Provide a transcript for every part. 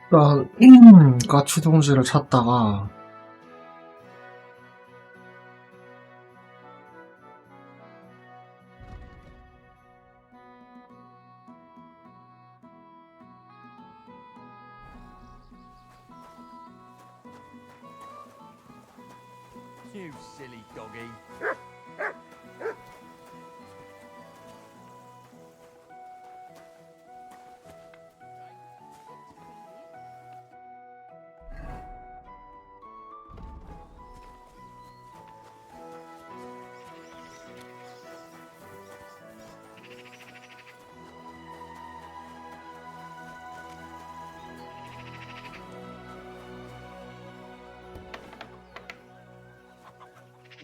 일단 가치동지를 찾다가 You silly doggy.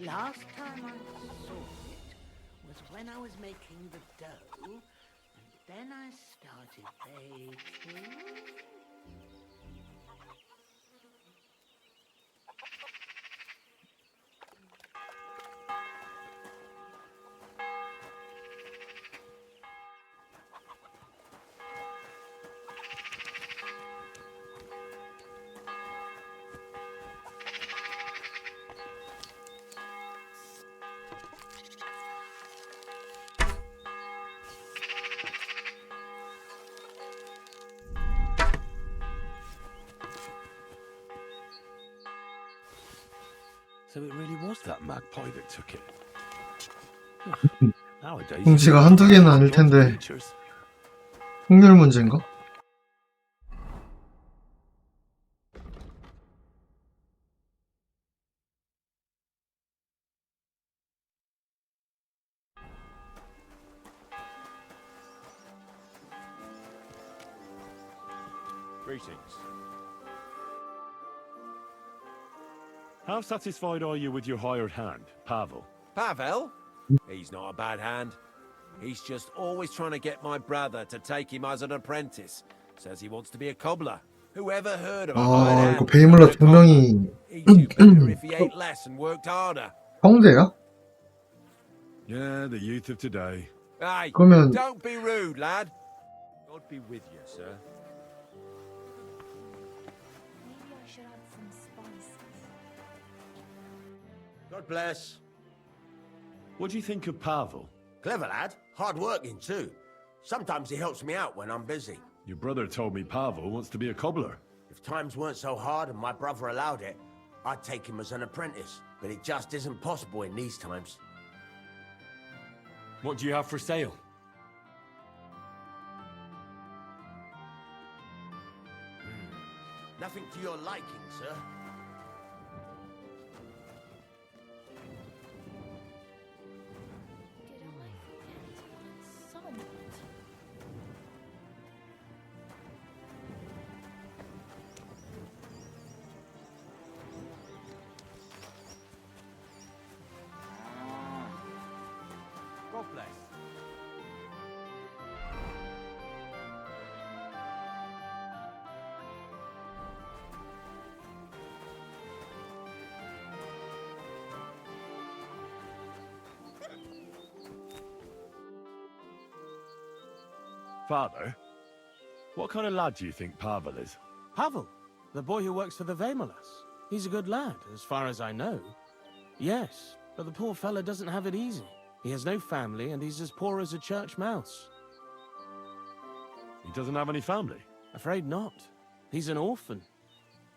Last time I saw it was when I was making the dough, and then I started baking. So it really was that magpie that took it. Nowadays, 둥지가 한두 개는 아닐 텐데 확률 문제인가? Greetings. How satisfied are you with your hired hand, Pavel? Pavel? He's not a bad hand. He's just always trying to get my brother to take him as an apprentice. Says he wants to be a cobbler. Whoever heard of a hired hand? 이거 베이물러 두 명이 He'd do better if he ate less and worked harder. 형제야? Yeah, the youth of today. Hey, 그러면 don't be rude, lad. God be with you, sir. Maybe I should add some spices. God bless. What do you think of Pavel? Clever lad. Hard working too. Sometimes he helps me out when I'm busy. Your brother told me Pavel wants to be a cobbler. If times weren't so hard and my brother allowed it, I'd take him as an apprentice. But it just isn't possible in these times. What do you have for sale? Nothing to your liking, sir. Did I forget? Somewhat. God bless. Father, what kind of lad do you think Pavel is? Pavel, the boy who works for the Vemolas. He's a good lad, as far as I know. Yes, but the poor fella doesn't have it easy. He has no family, and he's as poor as a church mouse. He doesn't have any family. Afraid not. He's an orphan.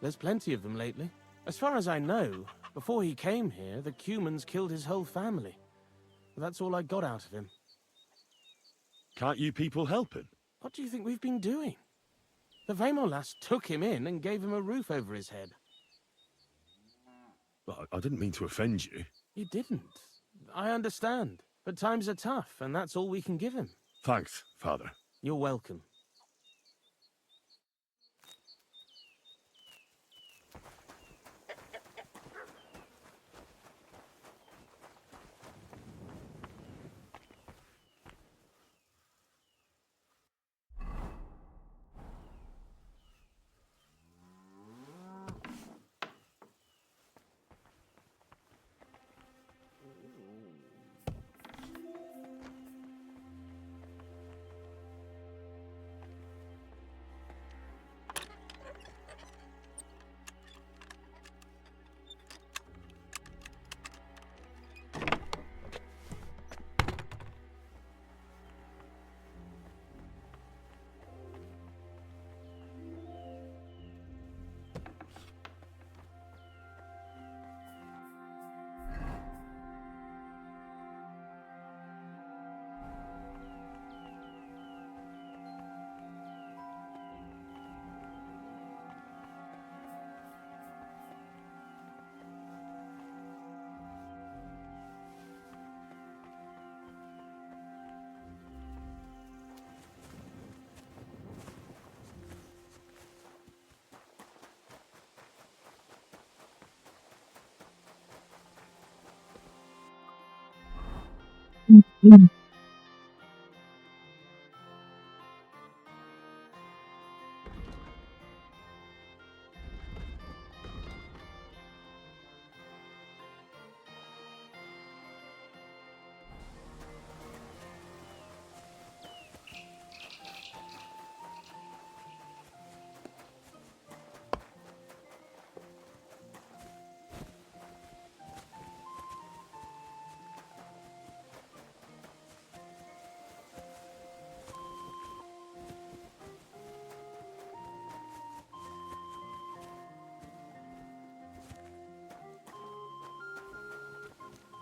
There's plenty of them lately. As far as I know, before he came here, the Cumans killed his whole family. That's all I got out of him. Can't you people help him? What do you think we've been doing? The Vemolas took him in and gave him a roof over his head. Well, I didn't mean to offend you. You didn't. I understand. But times are tough, and that's all we can give him. Thanks, Father. You're welcome.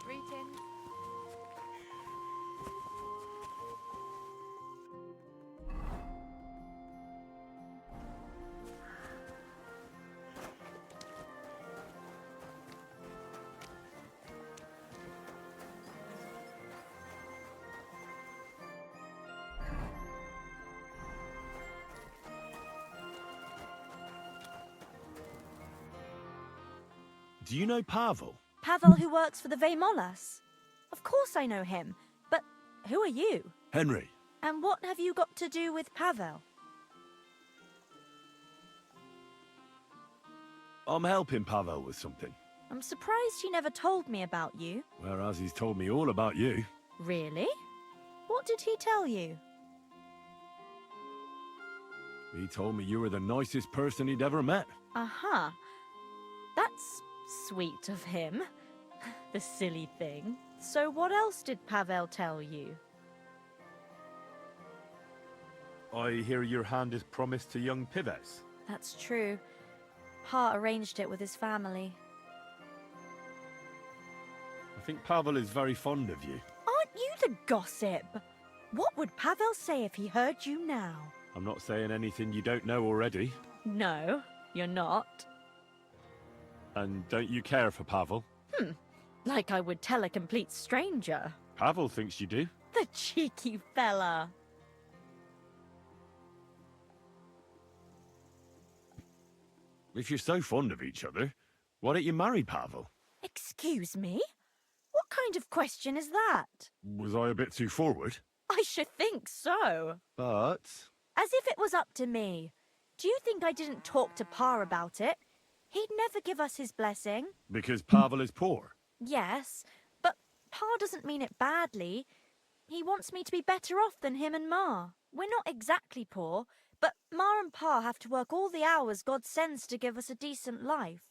Greetings. Do you know Pavel? Pavel, who works for the Vemolas. Of course I know him. But who are you? Henry. And what have you got to do with Pavel? I'm helping Pavel with something. I'm surprised he never told me about you. Whereas he's told me all about you. Really? What did he tell you? He told me you were the nicest person he'd ever met. Uh-huh. That's sweet of him. The silly thing. So what else did Pavel tell you? I hear your hand is promised to young Pives. That's true. Pa arranged it with his family. I think Pavel is very fond of you. Aren't you the gossip? What would Pavel say if he heard you now? I'm not saying anything you don't know already. No, you're not. And don't you care for Pavel? Like I would tell a complete stranger. Pavel thinks you do. The cheeky fella. If you're so fond of each other, why don't you marry Pavel? Excuse me? What kind of question is that? Was I a bit too forward? I should think so. But... As if it was up to me. Do you think I didn't talk to Pa about it? He'd never give us his blessing. Because Pavel is poor. Yes, but Pa doesn't mean it badly. He wants me to be better off than him and Ma. We're not exactly poor, but Ma and Pa have to work all the hours God sends to give us a decent life.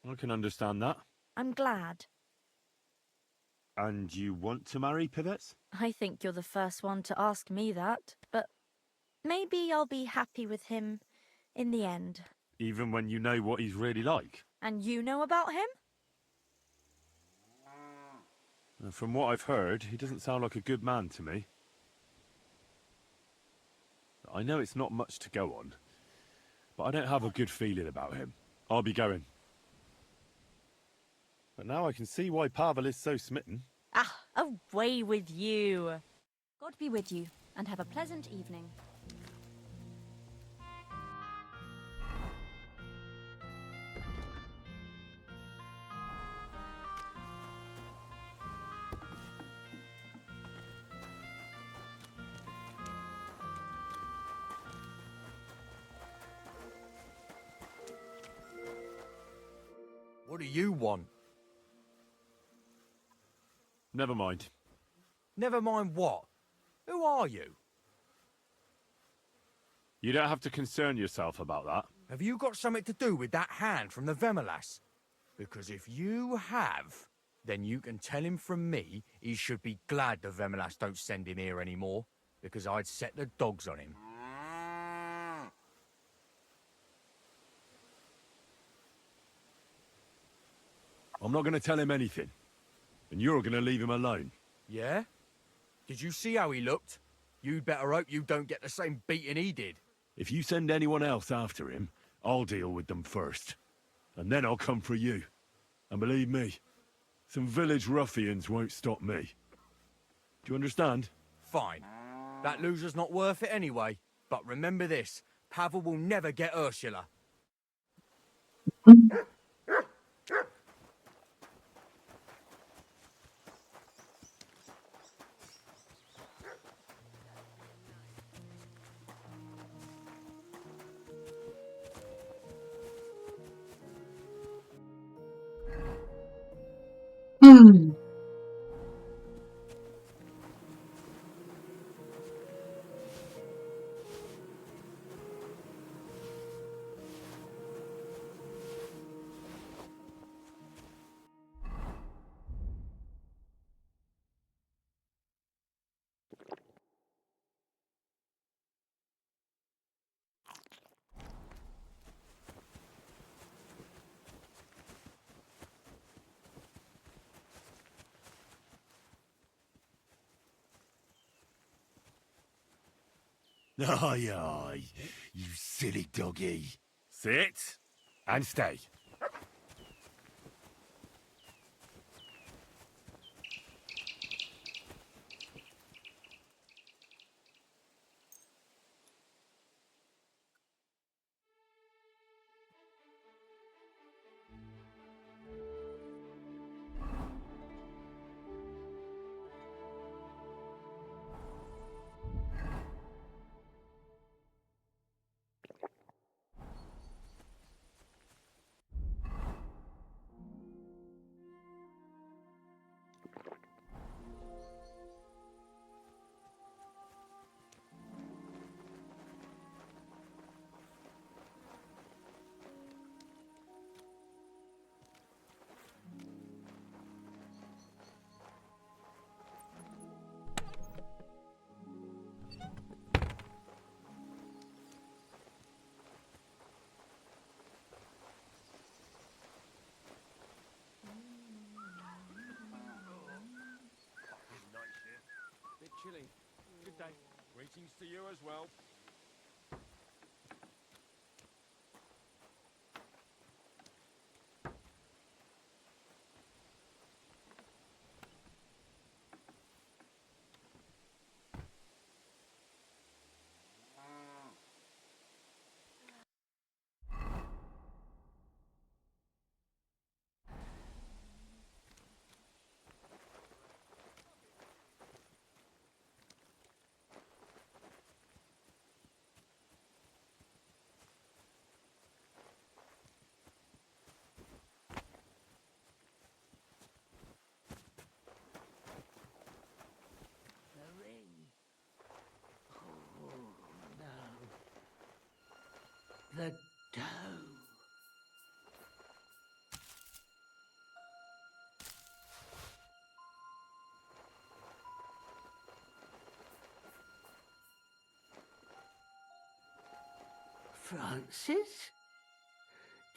I can understand that. I'm glad. And you want to marry Pivets? I think you're the first one to ask me that, but maybe I'll be happy with him in the end. Even when you know what he's really like? And you know about him? From what I've heard, he doesn't sound like a good man to me. I know it's not much to go on, but I don't have a good feeling about him. I'll be going. But now I can see why Pavel is so smitten. Ah, away with you. God be with you, and have a pleasant evening. What do you want? Never mind. Never mind what? Who are you? You don't have to concern yourself about that. Have you got something to do with that hand from the Vemolas? Because if you have, then you can tell him from me he should be glad the Vemolas don't send him here anymore, because I'd set the dogs on him. I'm not going to tell him anything. And you're going to leave him alone. Yeah? Did you see how he looked? You'd better hope you don't get the same beating he did. If you send anyone else after him, I'll deal with them first. And then I'll come for you. And believe me, some village ruffians won't stop me. Do you understand? Fine. That loser's not worth it anyway. But remember this, Pavel will never get Ursula. Aye, aye, you silly doggy. Sit and stay. Bit chilly. Good day. Greetings to you as well. The ring. Oh, no. The dough. Francis?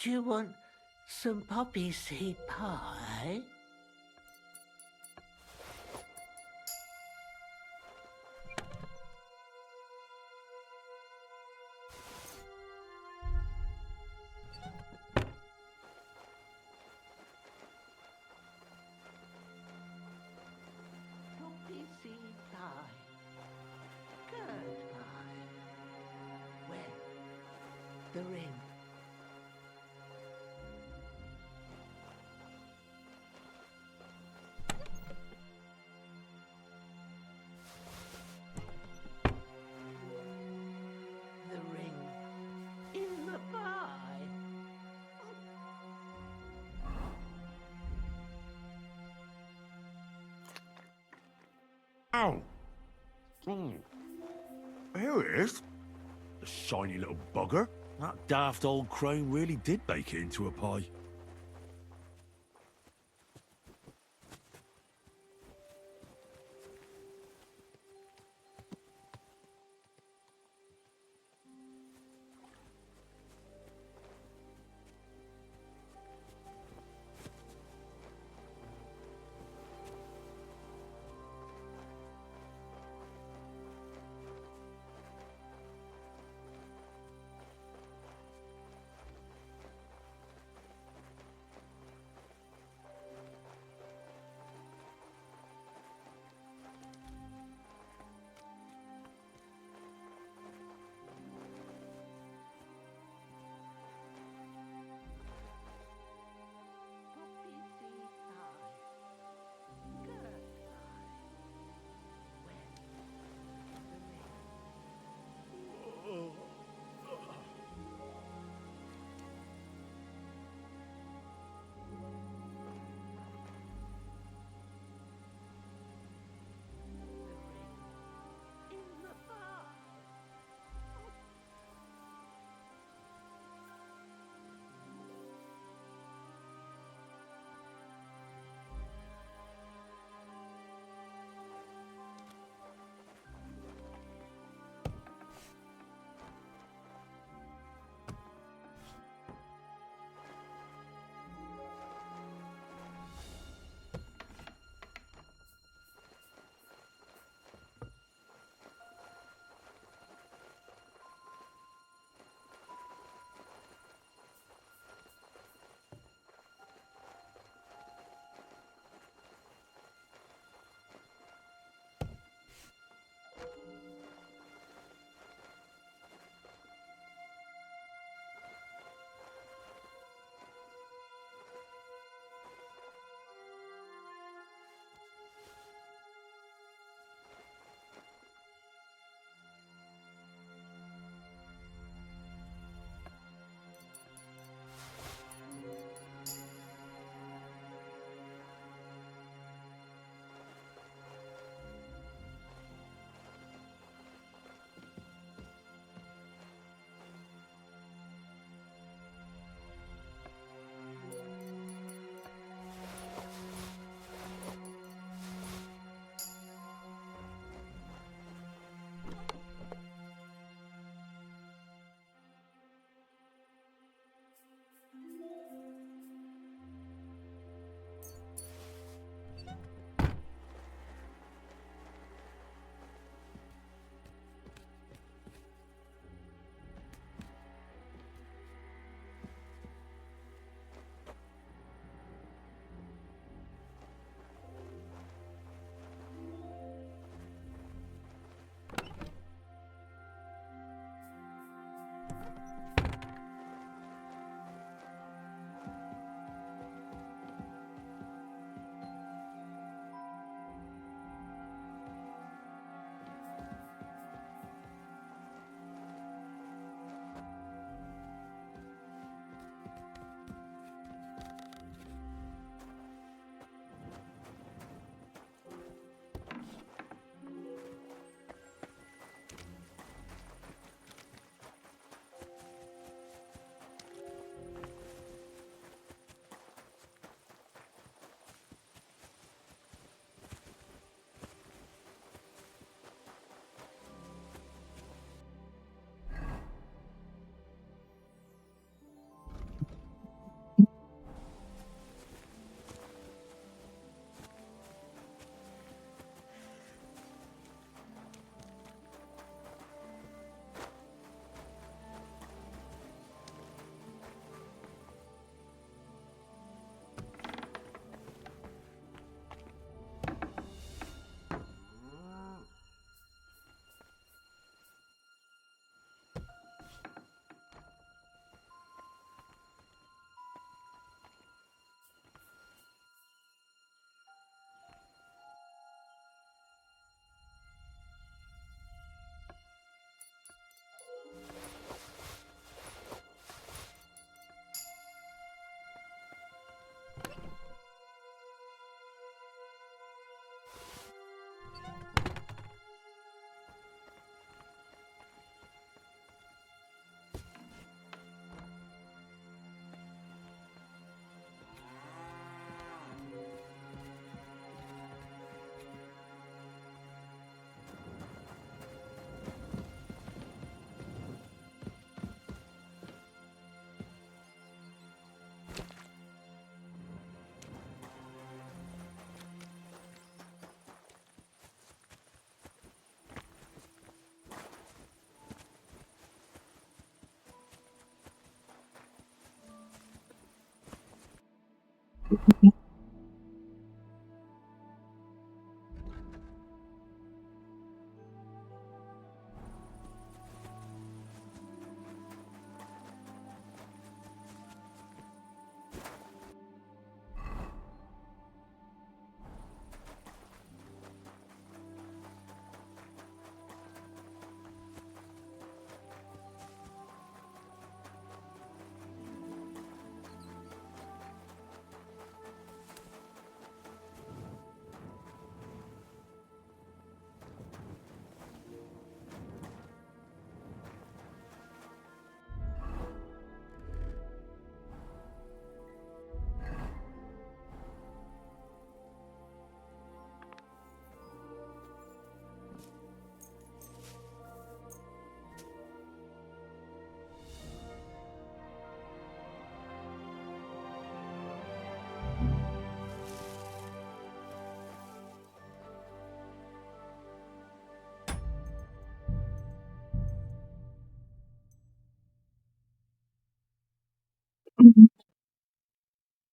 Do you want some poppy seed pie? Poppy seed pie. Goodbye. Where? The ring. The ring. In the pie. Ow! Here it is. The shiny little bugger. That daft old crone really did bake it into a pie.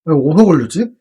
왜 오서 걸렸지?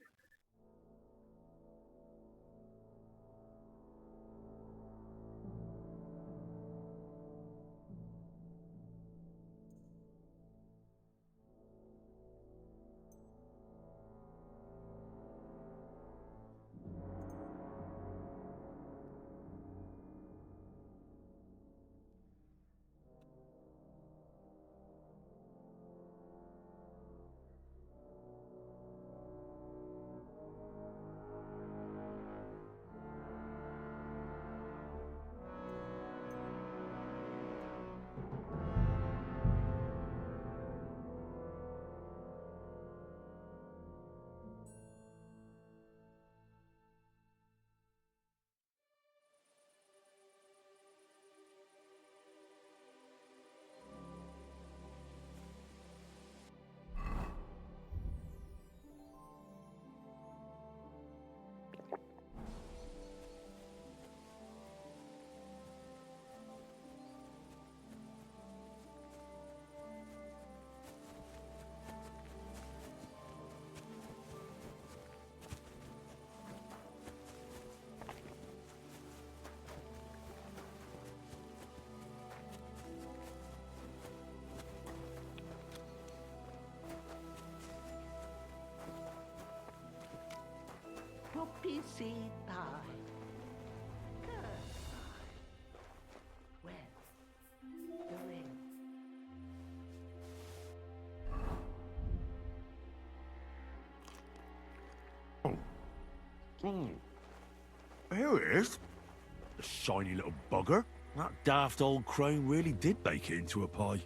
Poppy seed pie. Good pie. Well, the ring. Here it is. The shiny little bugger. That daft old crone really did bake it into a pie.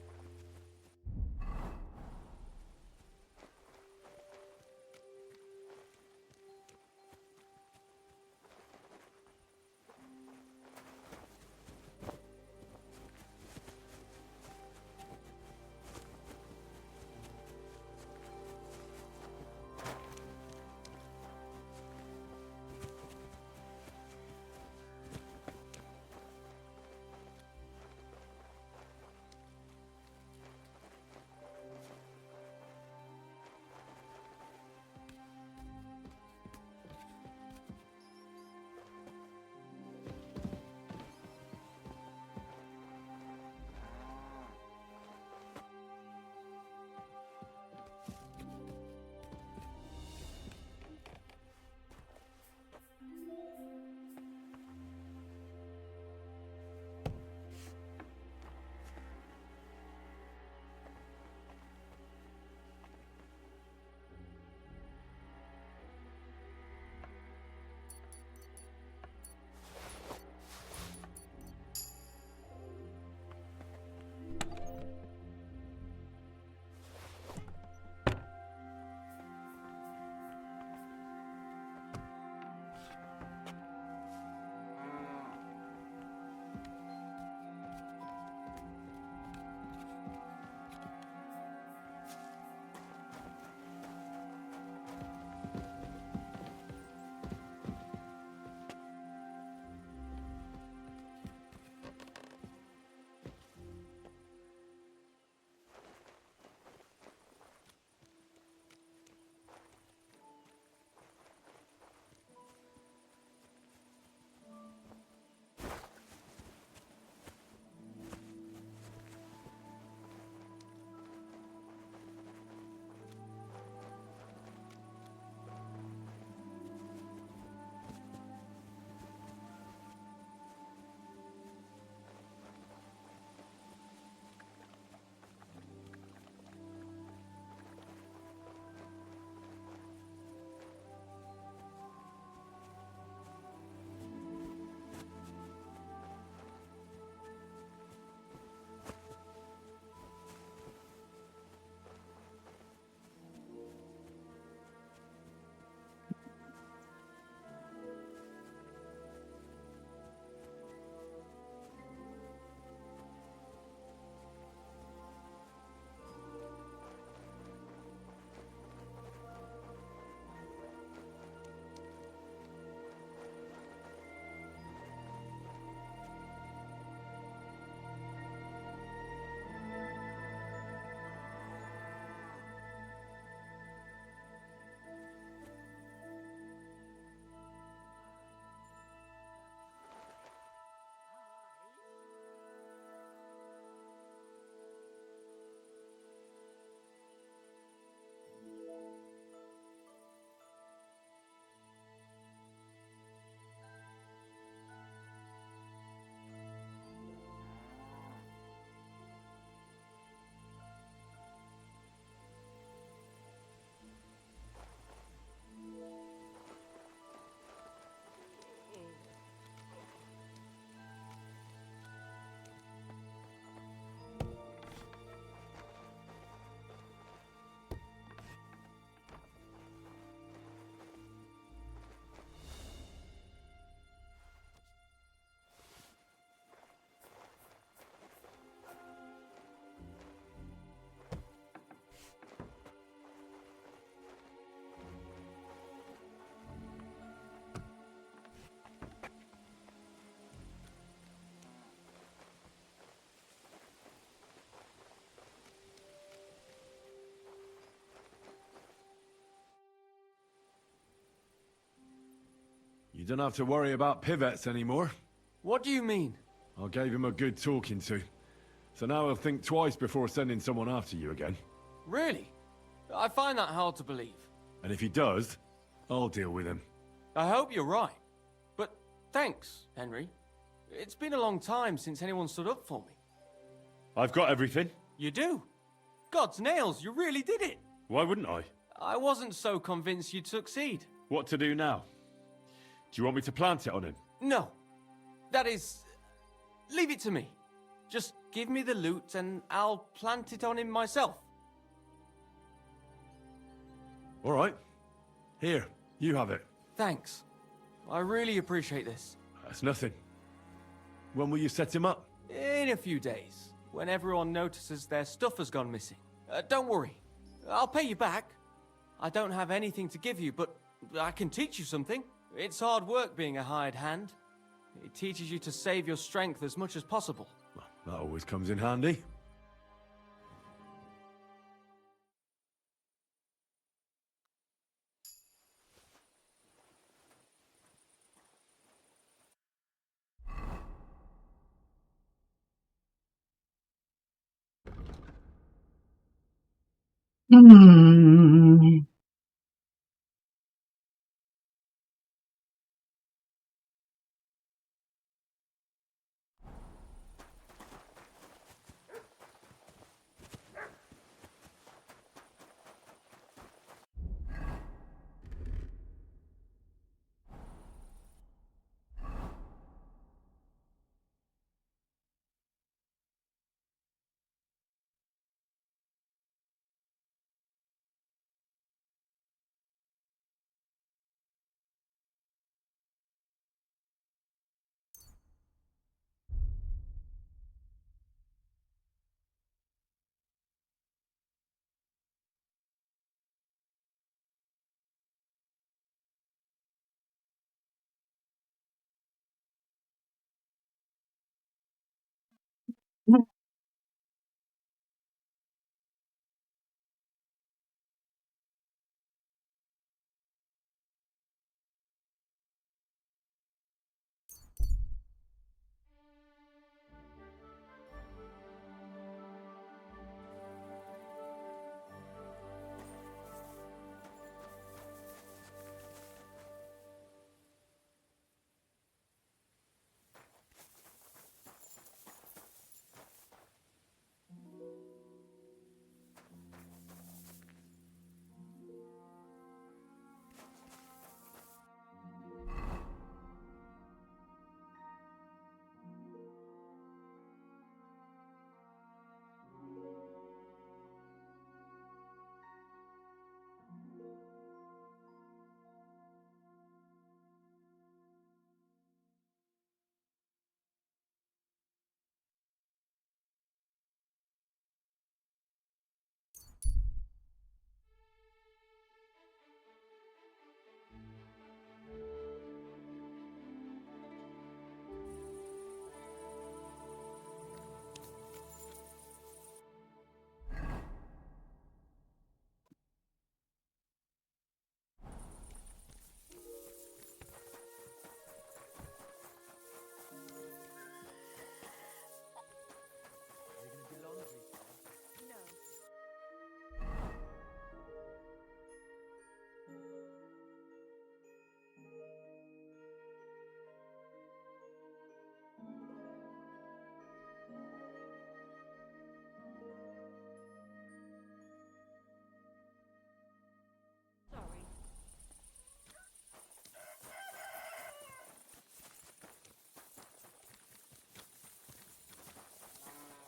You don't have to worry about pivettes anymore. What do you mean? I gave him a good talking to. So now he'll think twice before sending someone after you again. Really? I find that hard to believe. And if he does, I'll deal with him. I hope you're right. But thanks, Henry. It's been a long time since anyone stood up for me. I've got everything. You do? God's nails, you really did it. Why wouldn't I? I wasn't so convinced you'd succeed. What to do now? Do you want me to plant it on him? No. That is... leave it to me. Just give me the loot and I'll plant it on him myself. All right. Here, you have it. Thanks. I really appreciate this. That's nothing. When will you set him up? In a few days, when everyone notices their stuff has gone missing. Don't worry. I'll pay you back. I don't have anything to give you, but I can teach you something. It's hard work being a hired hand. It teaches you to save your strength as much as possible. Well, that always comes in handy. 음.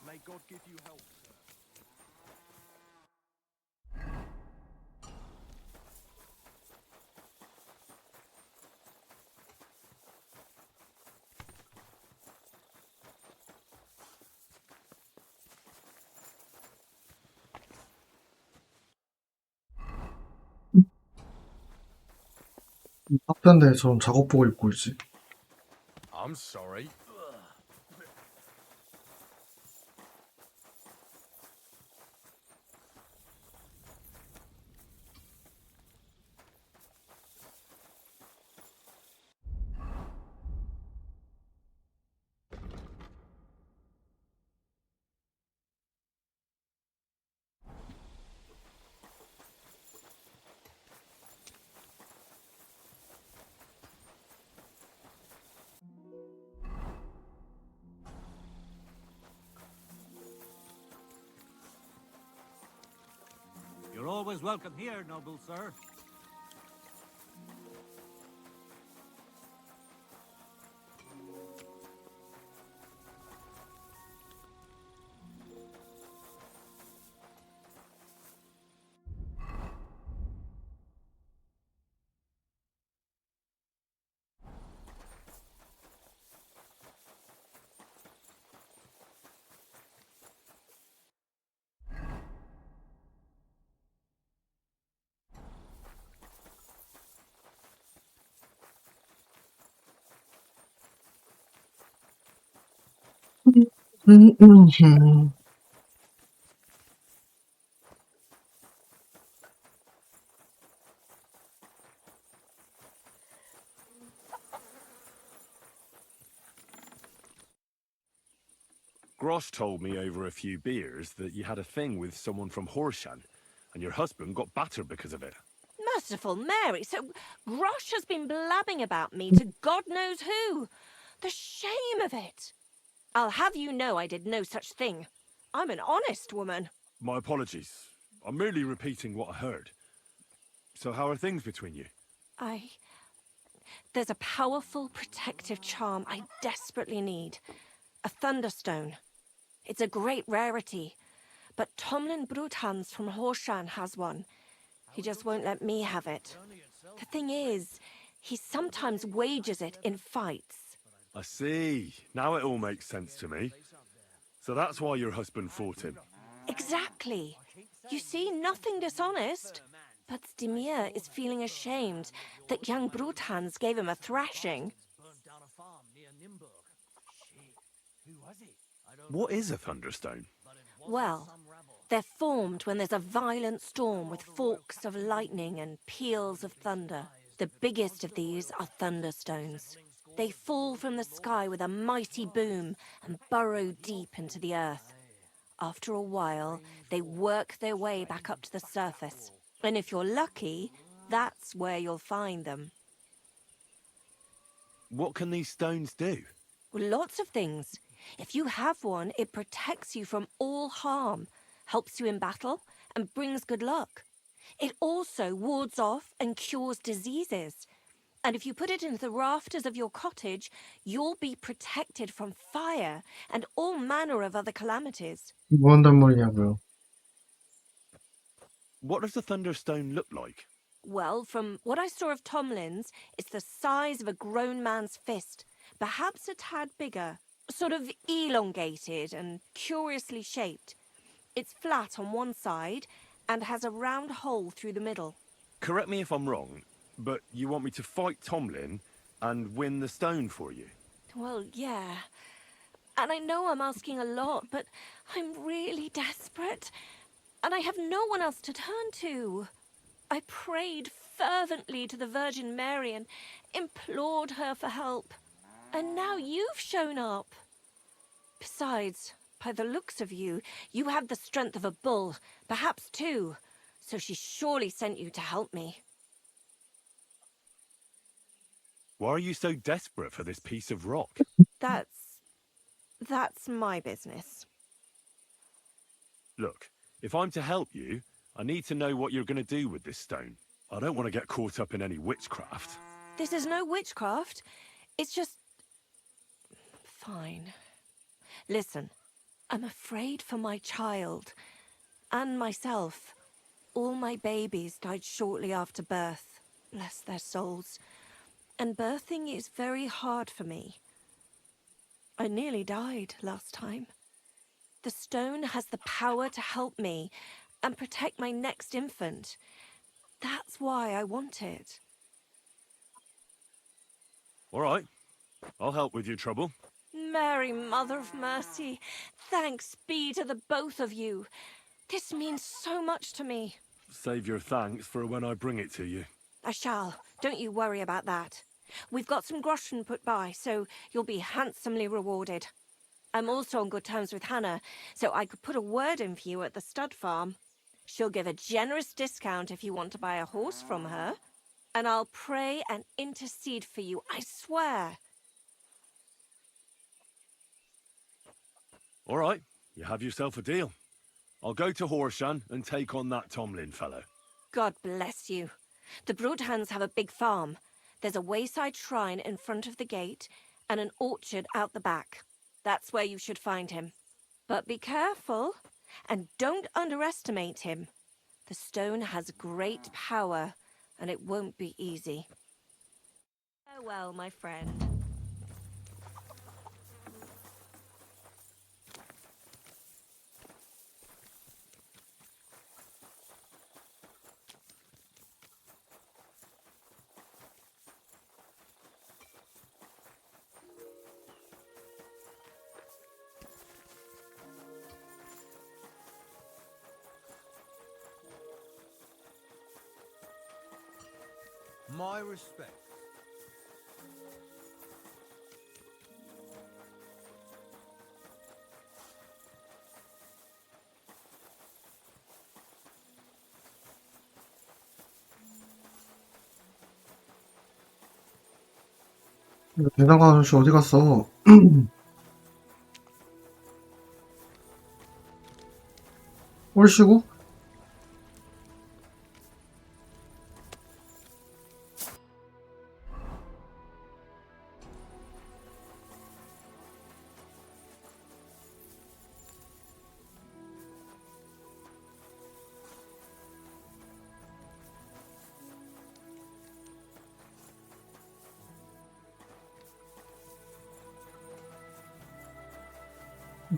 May God give you help, sir. 학교인데 저런 작업복을 입고 있지. I'm sorry. always welcome here, noble sir. Grosh told me over a few beers that you had a thing with someone from Horshan, and your husband got battered because of it. Merciful Mary, so Grosh has been blabbing about me to God knows who. The shame of it. I'll have you know I did no such thing. I'm an honest woman. My apologies. I'm merely repeating what I heard. So how are things between you? There's a powerful protective charm I desperately need. A Thunderstone. It's a great rarity, but Tomlin Bruthans from Horshan has one. He just won't let me have it. The thing is, he sometimes wages it in fights. I see. Now it all makes sense to me. So that's why your husband fought him. Exactly. You see, nothing dishonest. But Stimir is feeling ashamed that young Bruthans gave him a thrashing. What is a Thunderstone? Well, they're formed when there's a violent storm with forks of lightning and peals of thunder. The biggest of these are thunderstones. They fall from the sky with a mighty boom and burrow deep into the earth. After a while, they work their way back up to the surface. And if you're lucky, that's where you'll find them. What can these stones do? Well, lots of things. If you have one, it protects you from all harm, helps you in battle, and brings good luck. It also wards off and cures diseases. And if you put it into the rafters of your cottage, you'll be protected from fire and all manner of other calamities. 뭐 한단 말이냐고요. What does a Thunderstone look like? Well, from what I saw of Tomlin's, it's the size of a grown man's fist, perhaps a tad bigger, sort of elongated and curiously shaped. It's flat on one side and has a round hole through the middle. Correct me if I'm wrong, but you want me to fight Tomlin and win the stone for you? Well, yeah. And I know I'm asking a lot, but I'm really desperate. And I have no one else to turn to. I prayed fervently to the Virgin Mary and implored her for help. And now you've shown up. Besides, by the looks of you, you have the strength of a bull, perhaps two. So she surely sent you to help me. Why are you so desperate for this piece of rock? That's my business. Look, if I'm to help you, I need to know what you're going to do with this stone. I don't want to get caught up in any witchcraft. This is no witchcraft. It's just... Fine. Listen, I'm afraid for my child. And myself. All my babies died shortly after birth. Bless their souls. And birthing is very hard for me. I nearly died last time. The stone has the power to help me and protect my next infant. That's why I want it. All right. I'll help with your trouble. Mary, Mother of Mercy, thanks be to the both of you. This means so much to me. Save your thanks for when I bring it to you. I shall. Don't you worry about that. We've got some groschen put by, so you'll be handsomely rewarded. I'm also on good terms with Hannah, so I could put a word in for you at the stud farm. She'll give a generous discount if you want to buy a horse from her. And I'll pray and intercede for you, I swear. All right. You have yourself a deal. I'll go to Horshan and take on that Tomlin fellow. God bless you. The Broadhands have a big farm. There's a wayside shrine in front of the gate and an orchard out the back. That's where you should find him. But be careful, and don't underestimate him. The stone has great power, and it won't be easy. Farewell, my friend. My respect. 대장간 아저씨 어디 갔어? 홀씨고?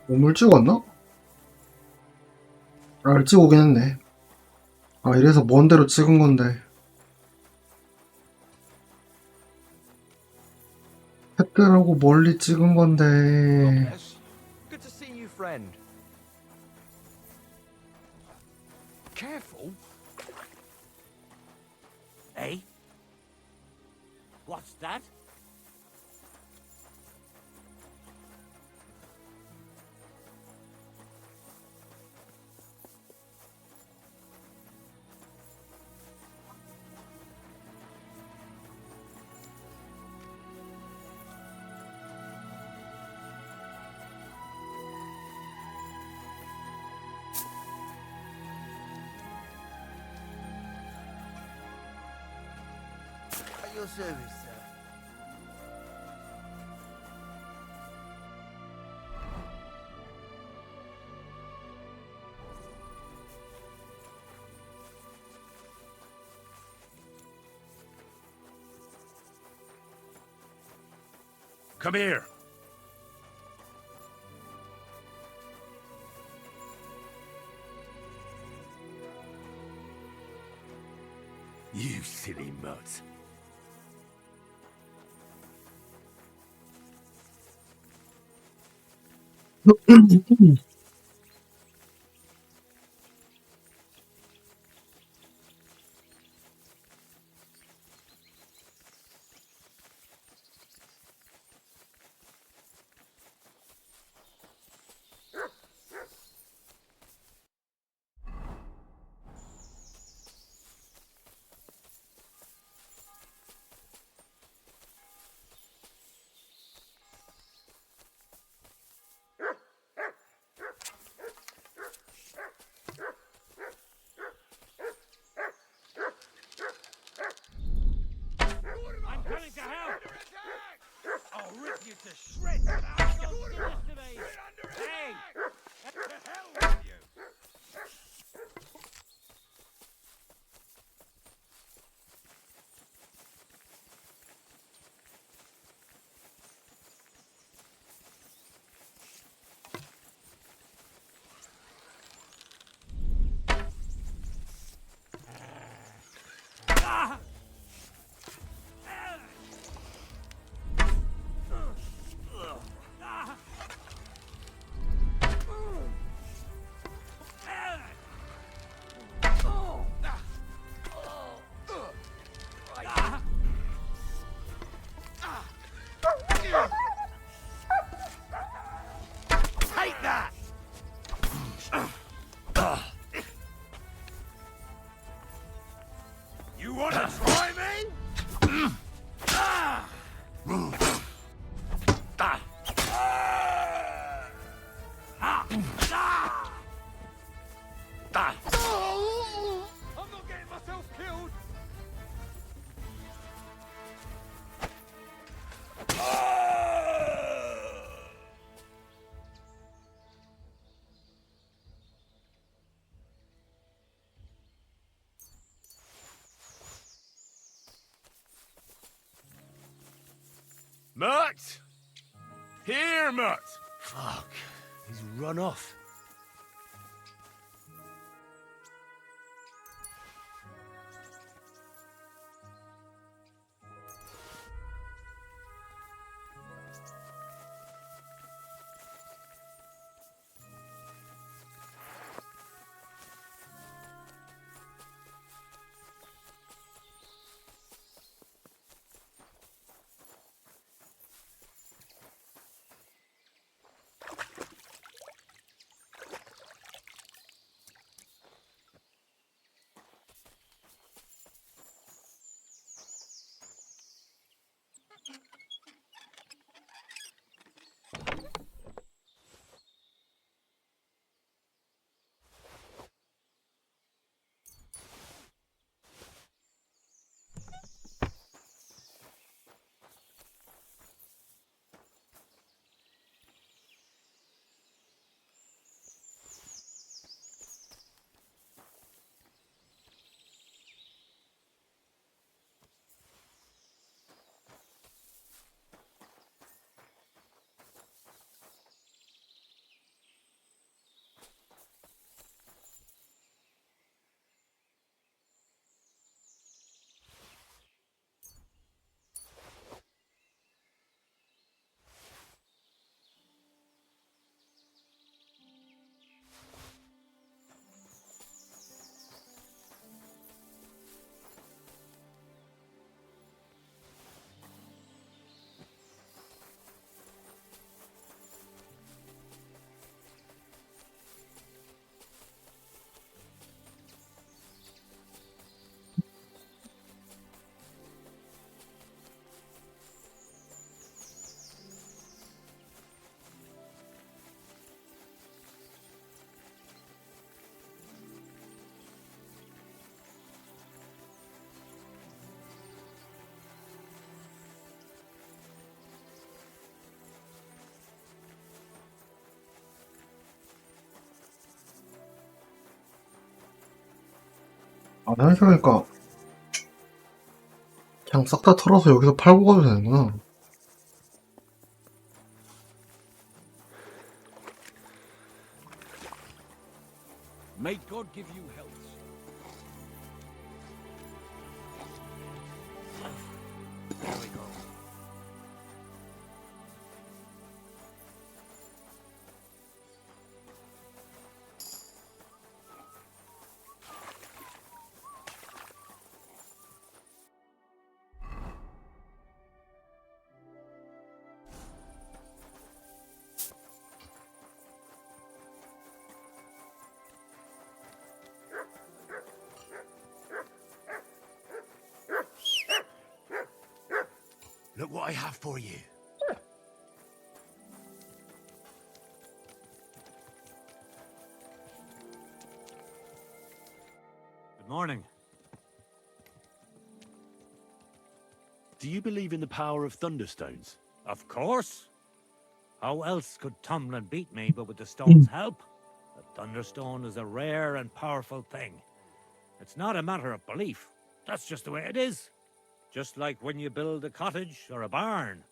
몸을 찍었나? 아, 찍어오긴 했네. 아, 이래서 먼 데로 찍은 건데. 햇들하고 멀리 찍은 건데. Good to see you, friend. Careful. Eh? What's that? At your service, sir. Come here. You silly mutt. Mutt! Here, Mutt! Fuck. He's run off. 아, 생각해보니까 그냥 싹 다 털어서 여기서 팔고 가도 되는구나. May God give you health. There we go. Look what I have for you. Good morning. Do you believe in the power of thunderstones? Of course. How else could Tomlin beat me but with the stone's help? The Thunderstone is a rare and powerful thing. It's not a matter of belief. That's just the way it is. Just like when you build a cottage or a barn.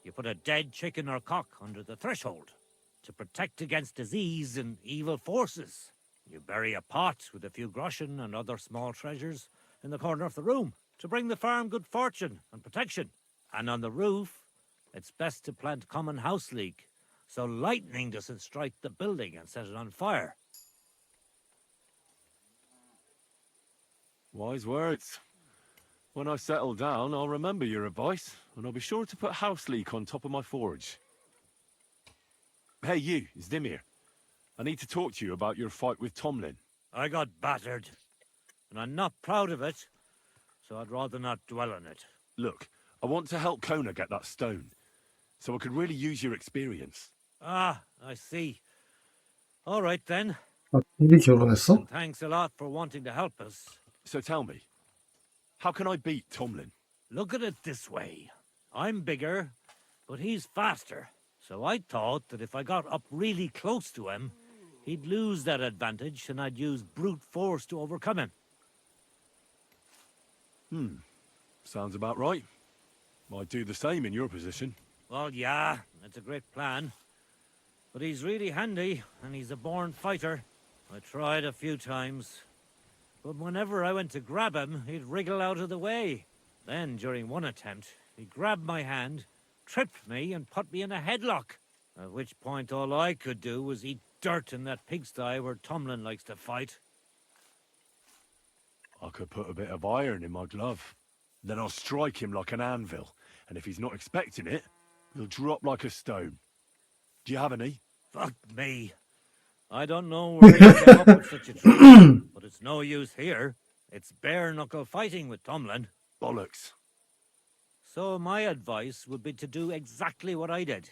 You put a dead chicken or cock under the threshold to protect against disease and evil forces. You bury a pot with a few groschen and other small treasures in the corner of the room to bring the farm good fortune and protection. And on the roof, it's best to plant common house leek so lightning doesn't strike the building and set it on fire. Wise words. When I settle down, I'll remember your advice, and I'll be sure to put house leek on top of my forge. Hey you, Zdimir. I need to talk to you about your fight with Tomlin. I got battered, and I'm not proud of it, so I'd rather not dwell on it. Look, I want to help Kona get that stone, so I could really use your experience. Ah, I see. All right then. 아, 일이 결혼했어? And thanks a lot for wanting to help us. So tell me, how can I beat Tomlin? Look at it this way. I'm bigger, but he's faster. So I thought that if I got up really close to him, he'd lose that advantage and I'd use brute force to overcome him. Sounds about right. I'd do the same in your position. Well, yeah, it's a great plan. But he's really handy, and he's a born fighter. I tried a few times. But whenever I went to grab him, he'd wriggle out of the way. Then, during one attempt, he grabbed my hand, tripped me, and put me in a headlock. At which point all I could do was eat dirt in that pigsty where Tomlin likes to fight. I could put a bit of iron in my glove. Then I'll strike him like an anvil, and if he's not expecting it, he'll drop like a stone. Do you have any? Fuck me. I don't know where you came up with such a trick, but it's no use here. It's bare-knuckle fighting with Tomlin. Bollocks. So my advice would be to do exactly what I did.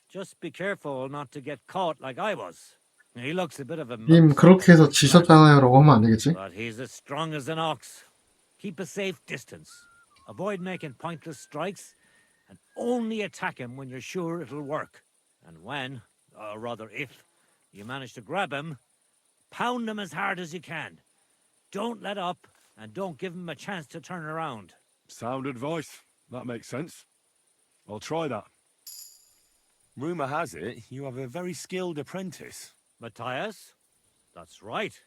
Just be careful not to get caught like I was. He looks a bit of a 님 mug, 그렇게 해서 지셨잖아요 라고 하면 안 되겠지? but he's as strong as an ox. Keep a safe distance. Avoid making pointless strikes, and only attack him when you're sure it'll work. And when, or rather if, you manage to grab him, pound him as hard as you can. Don't let up, and don't give him a chance to turn around. Sound advice. That makes sense. I'll try that. Rumour has it you have a very skilled apprentice. Matthias? That's right.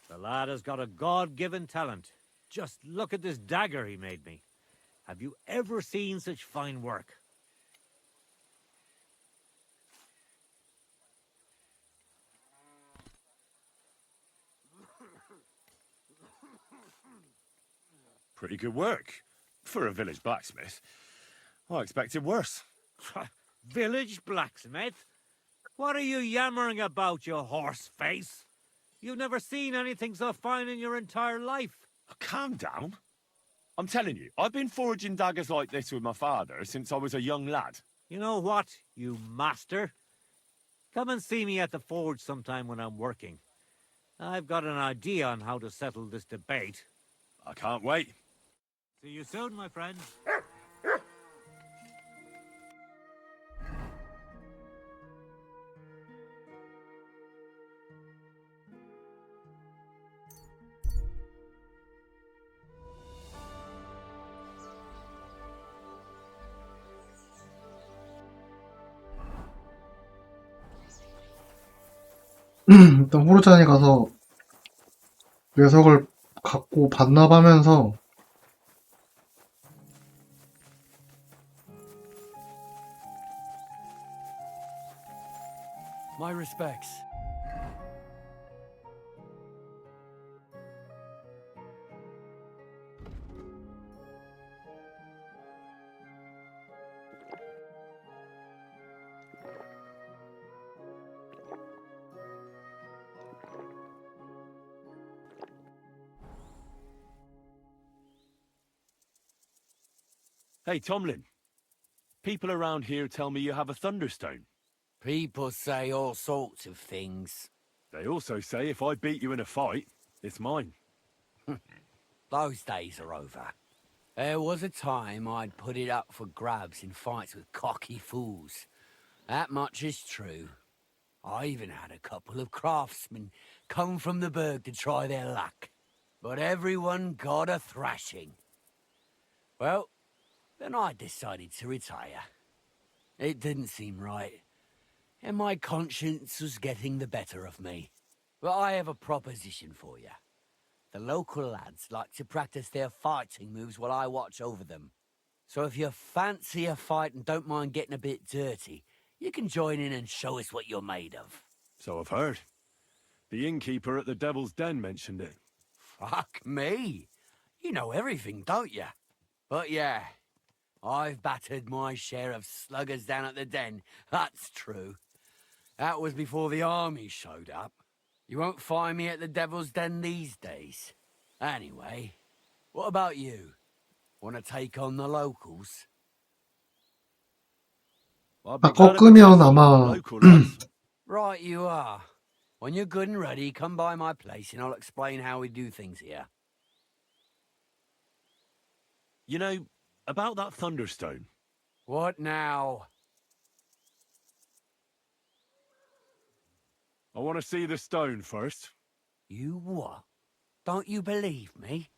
The lad has got a God-given talent. Just look at this dagger he made me. Have you ever seen such fine work? Pretty good work. For a village blacksmith. I expected worse. Village blacksmith? What are you yammering about, you horse face? You've never seen anything so fine in your entire life. Calm down. I'm telling you, I've been forging daggers like this with my father since I was a young lad. You know what, you master? Come and see me at the forge sometime when I'm working. I've got an idea on how to settle this debate. I can't wait. See you soon, my friend. 일단 호르잔에 가서 뇌석을 갖고 반납하면서 My respects. Hey, Tomlin. People around here tell me you have a thunderstone. People say all sorts of things. They also say if I beat you in a fight, it's mine. Those days are over. There was a time I'd put it up for grabs in fights with cocky fools. That much is true. I even had a couple of craftsmen come from the burg to try their luck. But everyone got a thrashing. Well, then I decided to retire. It didn't seem right, and my conscience was getting the better of me. But I have a proposition for you. The local lads like to practice their fighting moves while I watch over them. So if you fancy a fight and don't mind getting a bit dirty, you can join in and show us what you're made of. So I've heard. The innkeeper at the Devil's Den mentioned it. Fuck me. You know everything, don't you? But yeah, I've battered my share of sluggers down at the den, that's true. That was before the army showed up. You won't find me at the Devil's Den these days. Anyway, what about you? Want to take on the locals? 아, 꺾으면 아마 Right you are. When you're good and ready, come by my place and I'll explain how we do things here. You know, about that thunderstone. What now? I want to see the stone first. You what? Don't you believe me?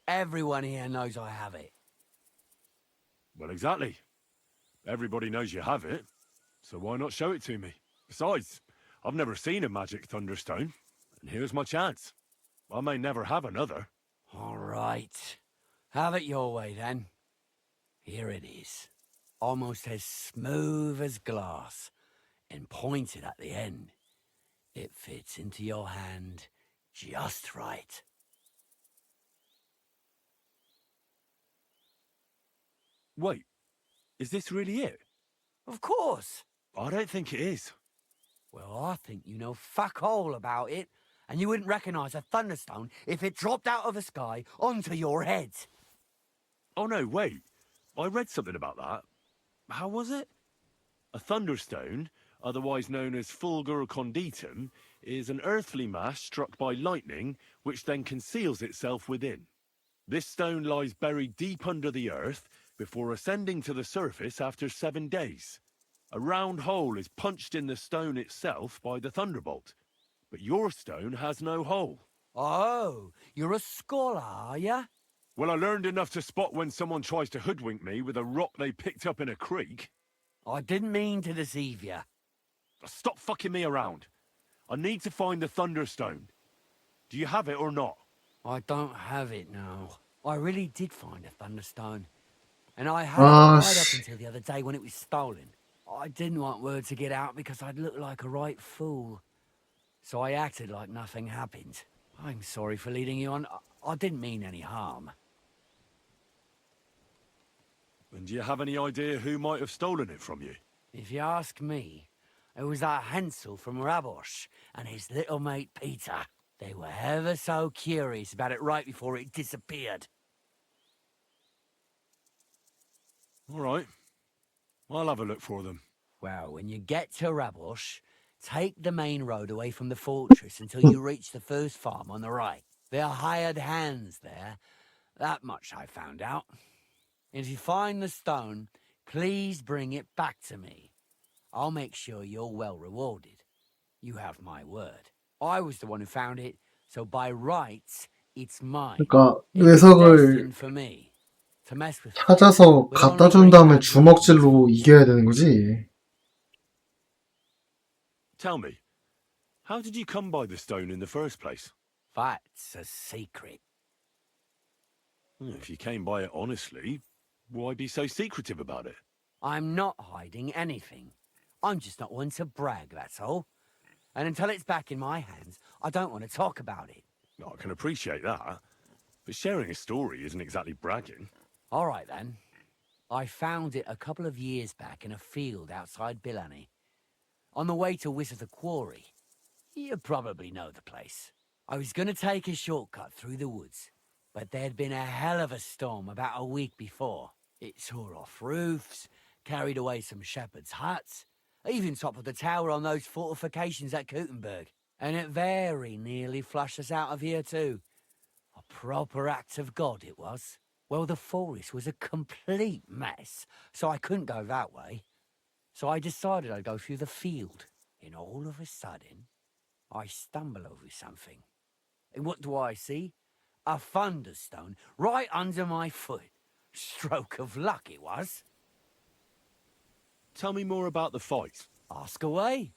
Everyone here knows I have it. Well, exactly. Everybody knows you have it, so why not show it to me? Besides, I've never seen a magic thunderstone, and here's my chance. I may never have another. All right. Have it your way, then. Here it is. Almost as smooth as glass, and pointed at the end. It fits into your hand just right. Wait, is this really it? Of course. I don't think it is. Well, I think you know fuck all about it, and you wouldn't recognize a thunderstone if it dropped out of the sky onto your head. Oh no, wait. I read something about that. How was it? A thunderstone, otherwise known as fulgur conditum, is an earthly mass struck by lightning, which then conceals itself within. This stone lies buried deep under the earth before ascending to the surface after 7 days. A round hole is punched in the stone itself by the thunderbolt, but your stone has no hole. Oh, you're a scholar, are ya? Well, I learned enough to spot when someone tries to hoodwink me with a rock they picked up in a creek. I didn't mean to deceive you. Stop fucking me around. I need to find the thunderstone. Do you have it or not? I don't have it now. I really did find a thunderstone. And I had it right up until the other day when it was stolen. I didn't want word to get out because I'd look like a right fool. So I acted like nothing happened. I'm sorry for leading you on. I didn't mean any harm. And do you have any idea who might have stolen it from you? If you ask me, it was that Hansel from Rabosh and his little mate Peter. They were ever so curious about it right before it disappeared. All right. I'll have a look for them. Well, when you get to Rabosh, take the main road away from the fortress until you reach the first farm on the right. There are hired hands there. That much I found out. If you find the stone, please bring it back to me. I'll make sure you're well rewarded. You have my word. I was the one who found it, so by rights, it's mine. 그러니까 It's 뇌석을 destined for me. To mess with 찾아서 갖다 준 다음에 주먹질로 이겨야 되는 거지. Tell me, how did you come by the stone in the first place? That's a secret. If you came by it honestly, why be so secretive about it? I'm not hiding anything. I'm just not one to brag, that's all. And until it's back in my hands, I don't want to talk about it. I can appreciate that, but sharing a story isn't exactly bragging. All right, then. I found it a couple of years back in a field outside Billany. On the way to Wizard the Quarry. You probably know the place. I was going to take a shortcut through the woods, but there'd been a hell of a storm about a week before. It tore off roofs, carried away some shepherds' huts, even toppled the tower on those fortifications at Gutenberg. And it very nearly flushed us out of here too. A proper act of God it was. Well, the forest was a complete mess, so I couldn't go that way. So I decided I'd go through the field. And all of a sudden, I stumble over something. And what do I see? A thunderstone right under my foot. Stroke of luck it was. Tell me more about the fight. Ask away.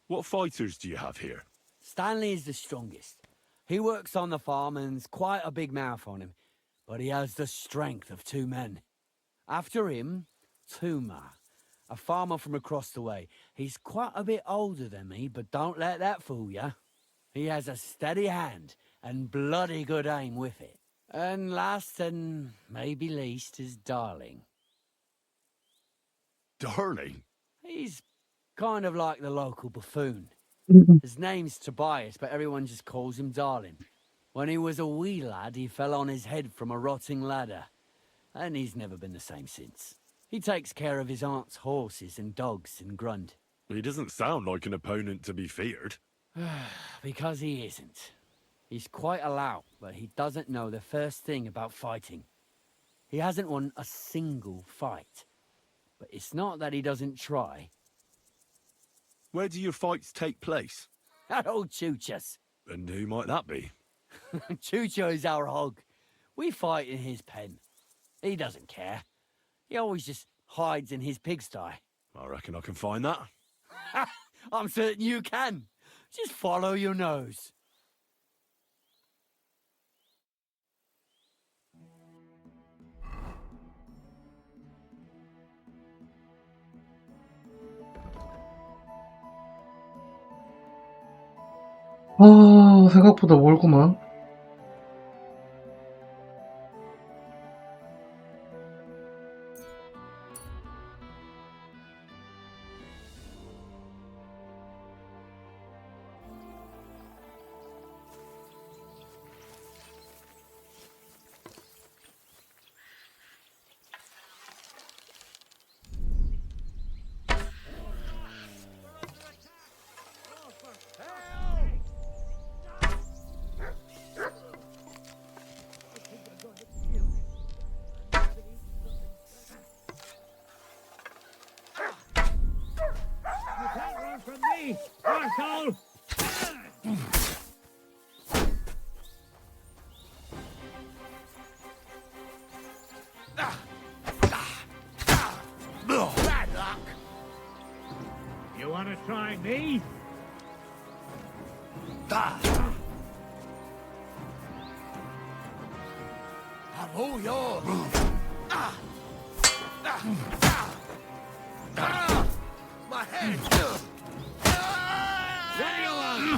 What fighters do you have here? Stanley is the strongest. He works on the farm and's quite a big mouth on him, but he has the strength of 2 men. After him, Tuma, a farmer from across the way. He's quite a bit older than me, but don't let that fool you. He has a steady hand and bloody good aim with it. And last and maybe least is Darling. Darling? He's kind of like the local buffoon. His name's Tobias, but everyone just calls him Darling. When he was a wee lad, he fell on his head from a rotting ladder, and he's never been the same since. He takes care of his aunt's horses and dogs in Grund. He doesn't sound like an opponent to be feared. Because he isn't. He's quite a lout, but he doesn't know the first thing about fighting. He hasn't won a single fight. But it's not that he doesn't try. Where do your fights take place? At old Chucha's. And who might that be? Chucho is our hog. We fight in his pen. He doesn't care. He always just hides in his pigsty. I reckon I can find that. I'm certain you can. Just follow your nose. 생각보다 멀구만. From me, arsehole! Bad luck. You want to try me? I'm all yours. My head. There you are!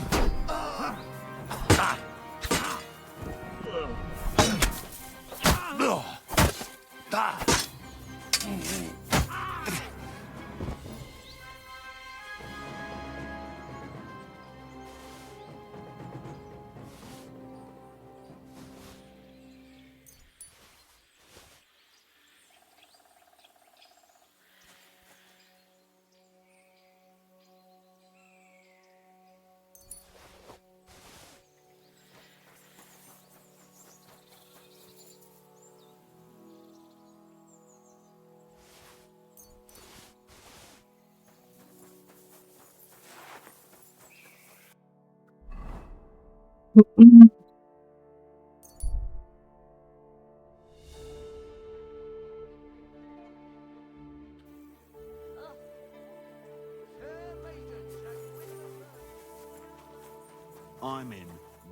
I'm in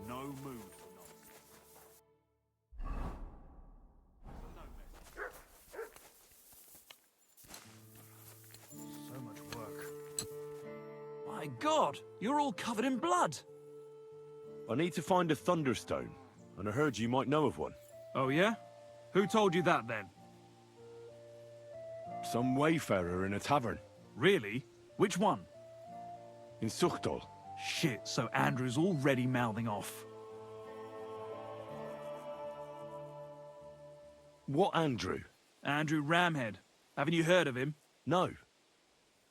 no mood for So much work. My God, you're all covered in blood. I need to find a Thunderstone, and I heard you might know of one. Oh yeah? Who told you that then? Some wayfarer in a tavern. Really? Which one? In Suchtal. Shit, so Andrew's already mouthing off. What Andrew? Andrew Ramhead. Haven't you heard of him? No.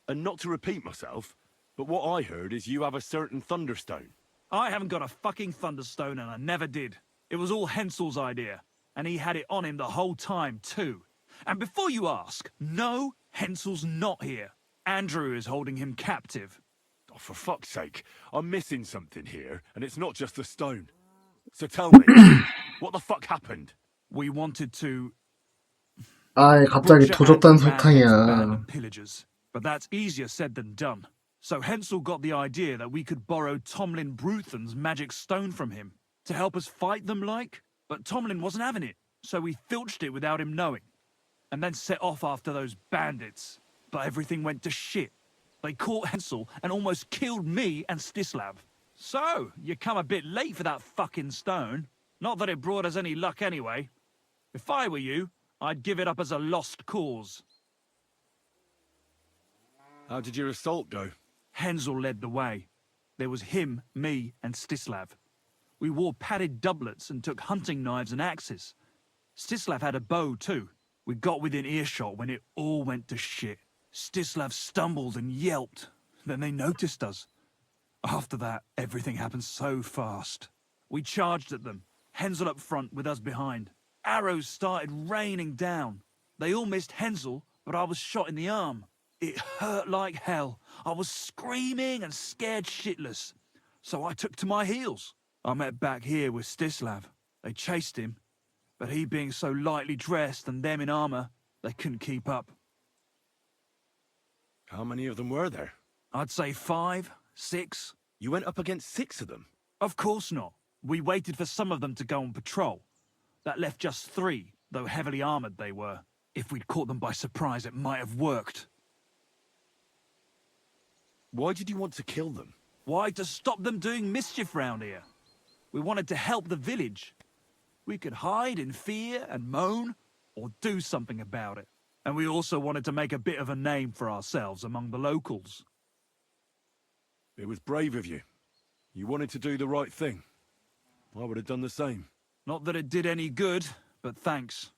And not to repeat myself, but what I heard is you have a certain Thunderstone. I haven't got a fucking Thunderstone and I never did. It was all Hensel's idea. And he had it on him the whole time too. And before you ask, no, Hensel's not here. Andrew is holding him captive. Oh, for fuck's sake, I'm missing something here, and it's not just the stone. So tell me, what the fuck happened? We wanted to 갑자기 butcher 도적단 Andrew Ramhead's band 소탕이야. of pillagers. But that's easier said than done. So Hensel got the idea that we could borrow Tomlin Bruthen's magic stone from him to help us fight them like. But Tomlin wasn't having it, so we filched it without him knowing. And then set off after those bandits. But everything went to shit. They caught Hensel and almost killed me and Stislav. So, you come a bit late for that fucking stone. Not that it brought us any luck anyway. If I were you, I'd give it up as a lost cause. How did your assault go? Hensel led the way. There was him, me, and Stislav. We wore padded doublets and took hunting knives and axes. Stislav had a bow too. We got within earshot when it all went to shit. Stislav stumbled and yelped. Then they noticed us. After that, everything happened so fast. We charged at them, Hensel up front with us behind. Arrows started raining down. They all missed Hensel, but I was shot in the arm. It hurt like hell. I was screaming and scared shitless. So I took to my heels. I met back here with Stislav. They chased him, but he being so lightly dressed and them in armor, they couldn't keep up. How many of them were there? I'd say 5, 6. You went up against 6 of them? Of course not. We waited for some of them to go on patrol. That left just 3, though heavily armored they were. If we'd caught them by surprise, it might have worked. Why did you want to kill them? Why? To stop them doing mischief round here. We wanted to help the village. We could hide in fear and moan, or do something about it. And we also wanted to make a bit of a name for ourselves among the locals. It was brave of you. You wanted to do the right thing. I would have done the same. Not that it did any good, but thanks.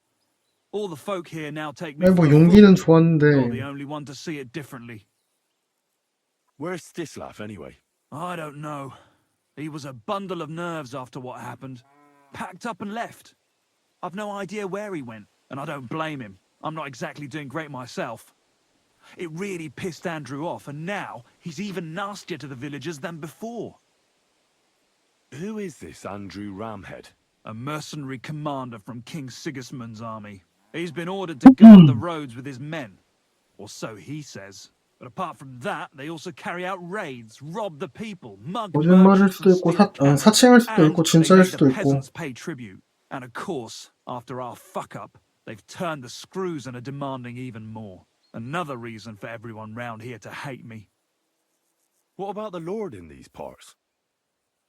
All the folk here now take me 아니, 뭐 for a fool. 용기는 You're the 좋았는데 only one to see it differently. Where's Stislav, anyway? I don't know. He was a bundle of nerves after what happened. Packed up and left. I've no idea where he went, and I don't blame him. I'm not exactly doing great myself. It really pissed Andrew off, and now he's even nastier to the villagers than before. Who is this Andrew Ramhead? A mercenary commander from King Sigismund's army. He's been ordered to guard the roads with his men. Or so he says. But apart from that, they also carry out raids, rob the people, mug 거짓말일 merchants, 수도 and 있고 steal cattle. 사칭할 수도 있고 And 진짜일 they make 수도 the 있고. peasants pay tribute. And of course, after our fuck-up, they've turned the screws and are demanding even more. Another reason for everyone round here to hate me. What about the Lord in these parts?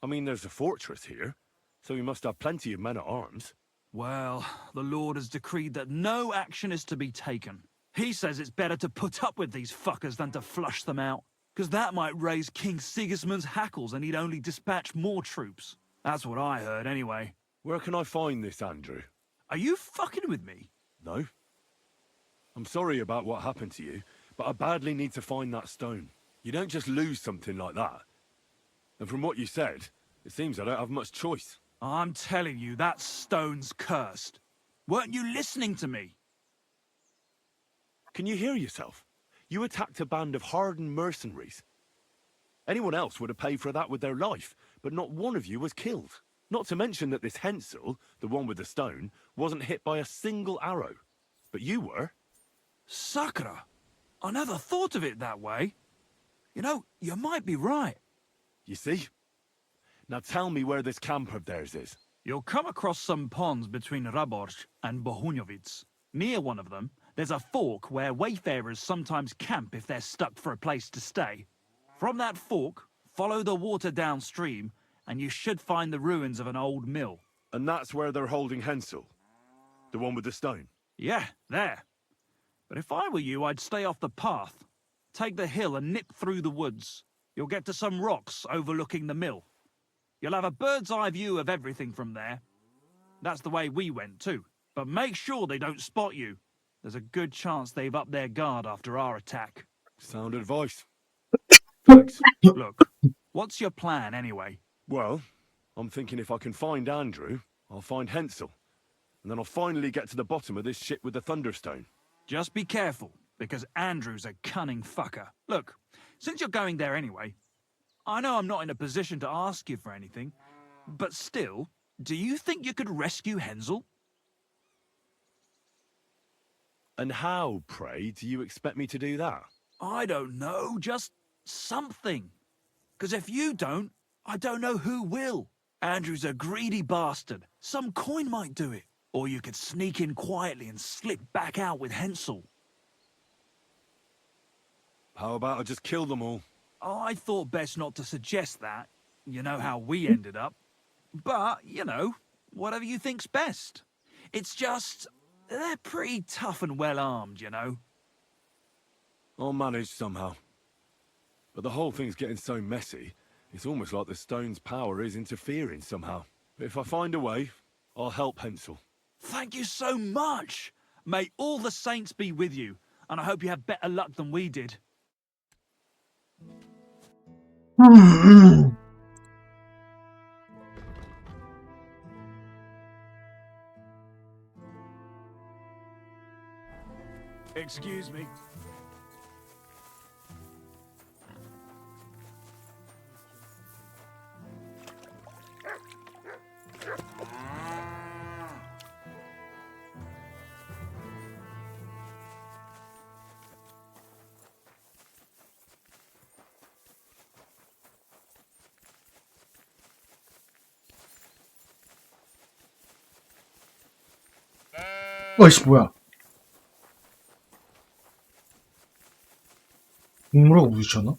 I mean, there's a fortress here, so he must have plenty of men-at-arms. Well, the Lord has decreed that no action is to be taken. He says it's better to put up with these fuckers than to flush them out, because that might raise King Sigismund's hackles and he'd only dispatch more troops. That's what I heard, anyway. Where can I find this, Andrew? Are you fucking with me? No. I'm sorry about what happened to you, but I badly need to find that stone. You don't just lose something like that. And from what you said, it seems I don't have much choice. I'm telling you, that stone's cursed. Weren't you listening to me? Can you hear yourself? You attacked a band of hardened mercenaries. Anyone else would have paid for that with their life, but not one of you was killed. Not to mention that this Hensel, the one with the stone, wasn't hit by a single arrow. But you were. Sakura, I never thought of it that way. You know, you might be right. You see? Now tell me where this camp of theirs is. You'll come across some ponds between Raborj and Bohunjovic. Near one of them, there's a fork where wayfarers sometimes camp if they're stuck for a place to stay. From that fork, follow the water downstream, and you should find the ruins of an old mill. And that's where they're holding Hensel? The one with the stone? Yeah, there. But if I were you, I'd stay off the path. Take the hill and nip through the woods. You'll get to some rocks overlooking the mill. You'll have a bird's-eye view of everything from there. That's the way we went, too. But make sure they don't spot you. There's a good chance they've upped their guard after our attack. Sound advice. Thanks. Look, what's your plan, anyway? Well, I'm thinking if I can find Andrew, I'll find Hensel. And then I'll finally get to the bottom of this shit with the Thunderstone. Just be careful, because Andrew's a cunning fucker. Look, since you're going there anyway, I know I'm not in a position to ask you for anything, but still, do you think you could rescue Hensel? And how, pray, do you expect me to do that? I don't know, just something. Because if you don't, I don't know who will. Andrew's a greedy bastard. Some coin might do it. Or you could sneak in quietly and slip back out with Hensel. How about I just kill them all? I thought best not to suggest that. You know how we ended up. But, you know, whatever you think's best. It's just, they're pretty tough and well-armed, you know. I'll manage somehow. But the whole thing's getting so messy, it's almost like the stone's power is interfering somehow. But if I find a way, I'll help Hensel. Thank you so much! May all the saints be with you, and I hope you have better luck than we did. Excuse me. 어이씨, 뭐야. 국물하고 부딪혔나?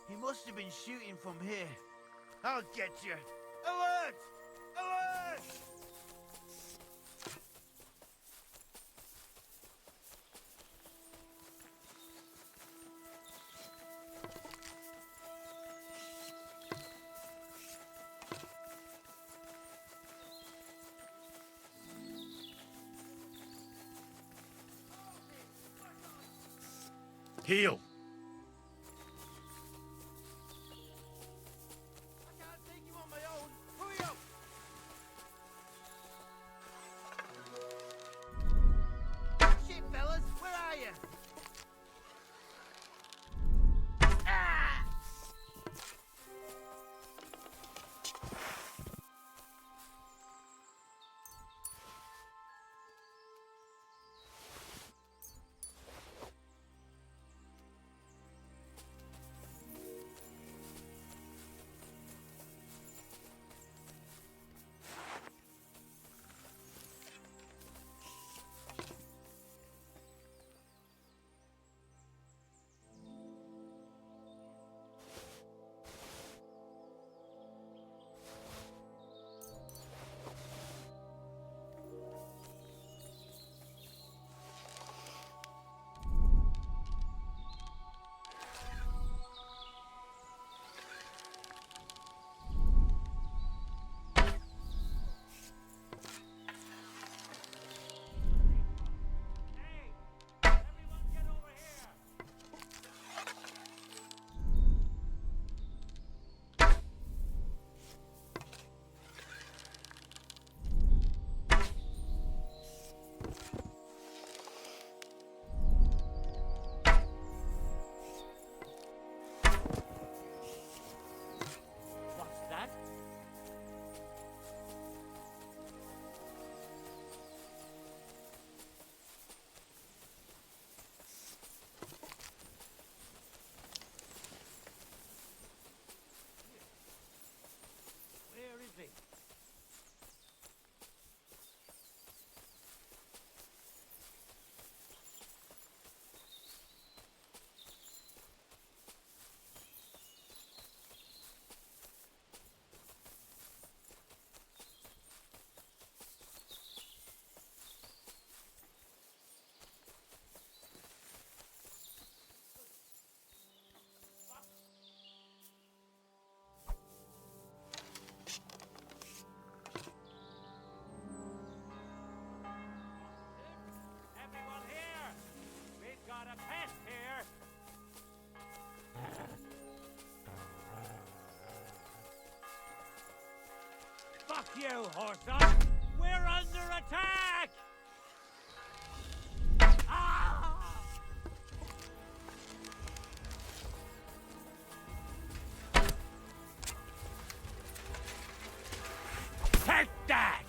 He must have been shooting from here. I'll get you. Alert! Alert! Heal. Shit, fellas, where are you? now, Horson! We're under attack! Ah! Take that!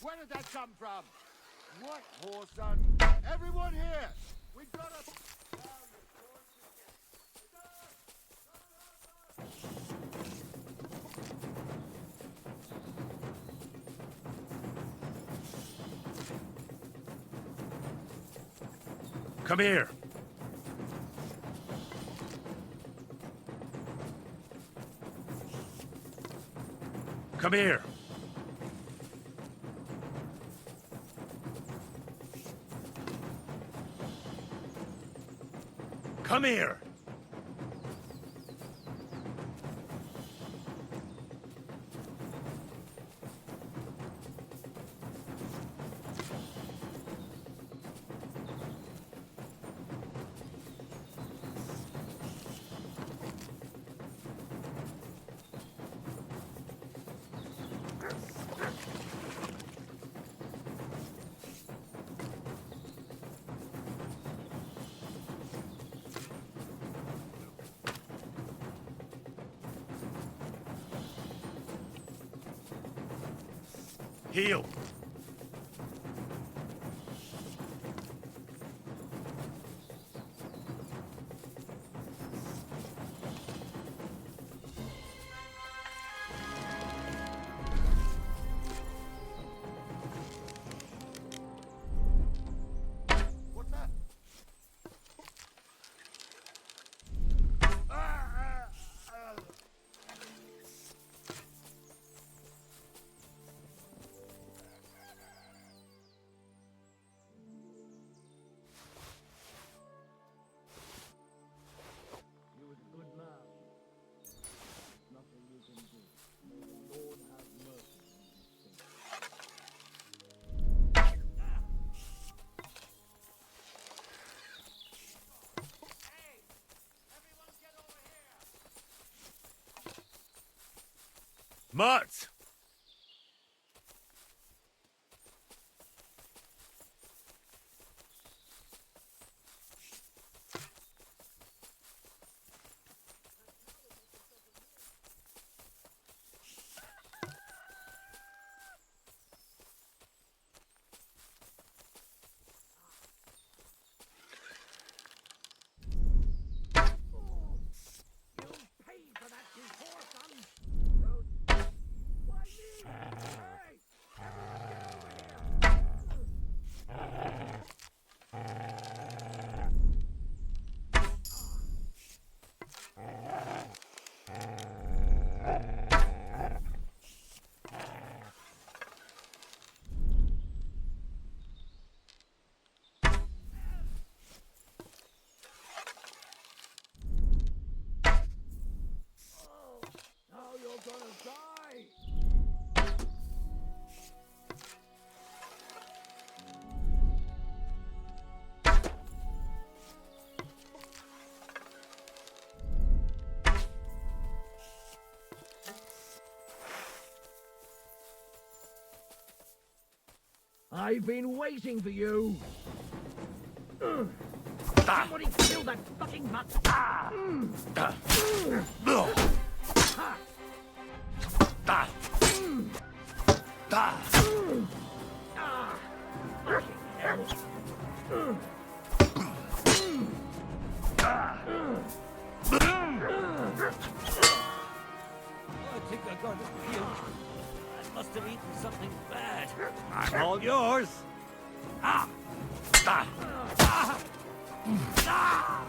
Where did that come from? What horse son? Everyone here! We got a... Come here. Come here. Come here. Heel. What's that? Mutt! I've been waiting for you. Somebody kill that fucking butt. I think I'm going to puke. I must have eaten something bad. I'm all yours. Ah! Ah! Ah! Ah!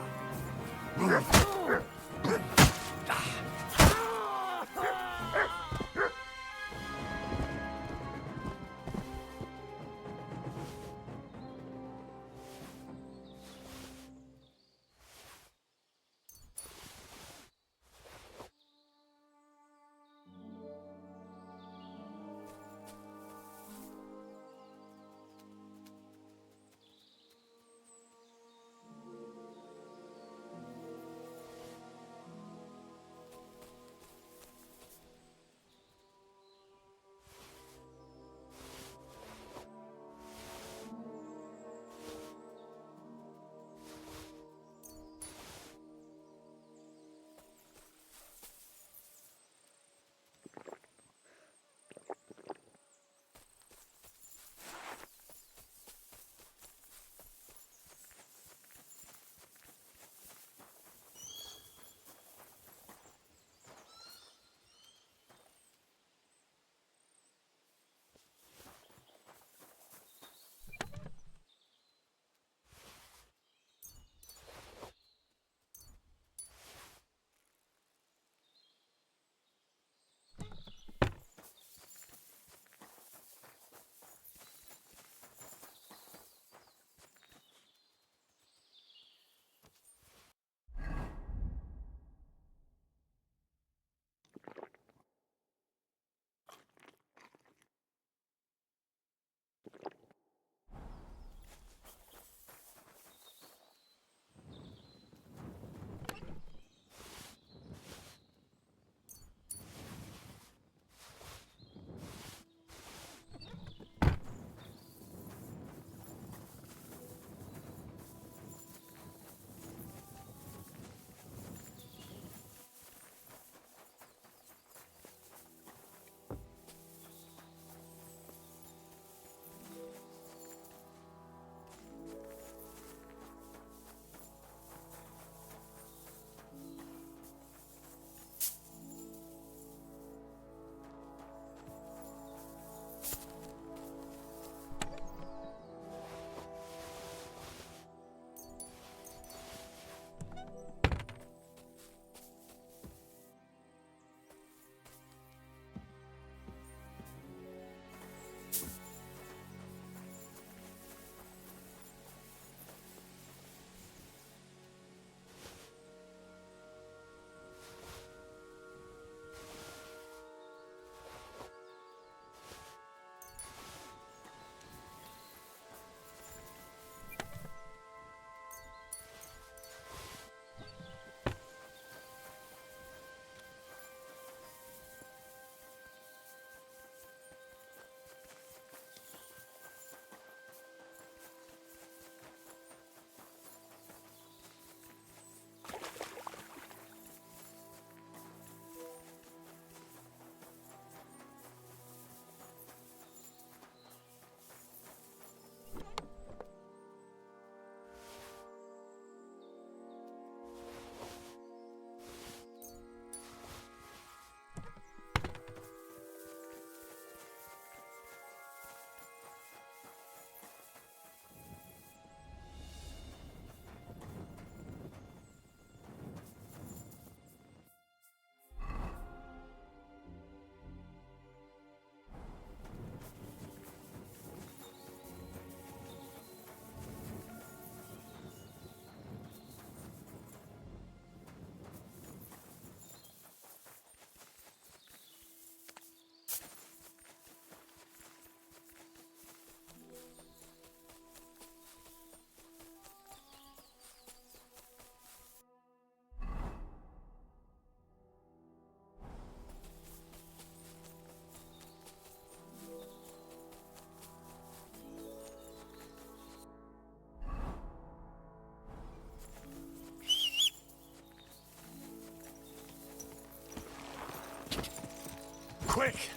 Quick!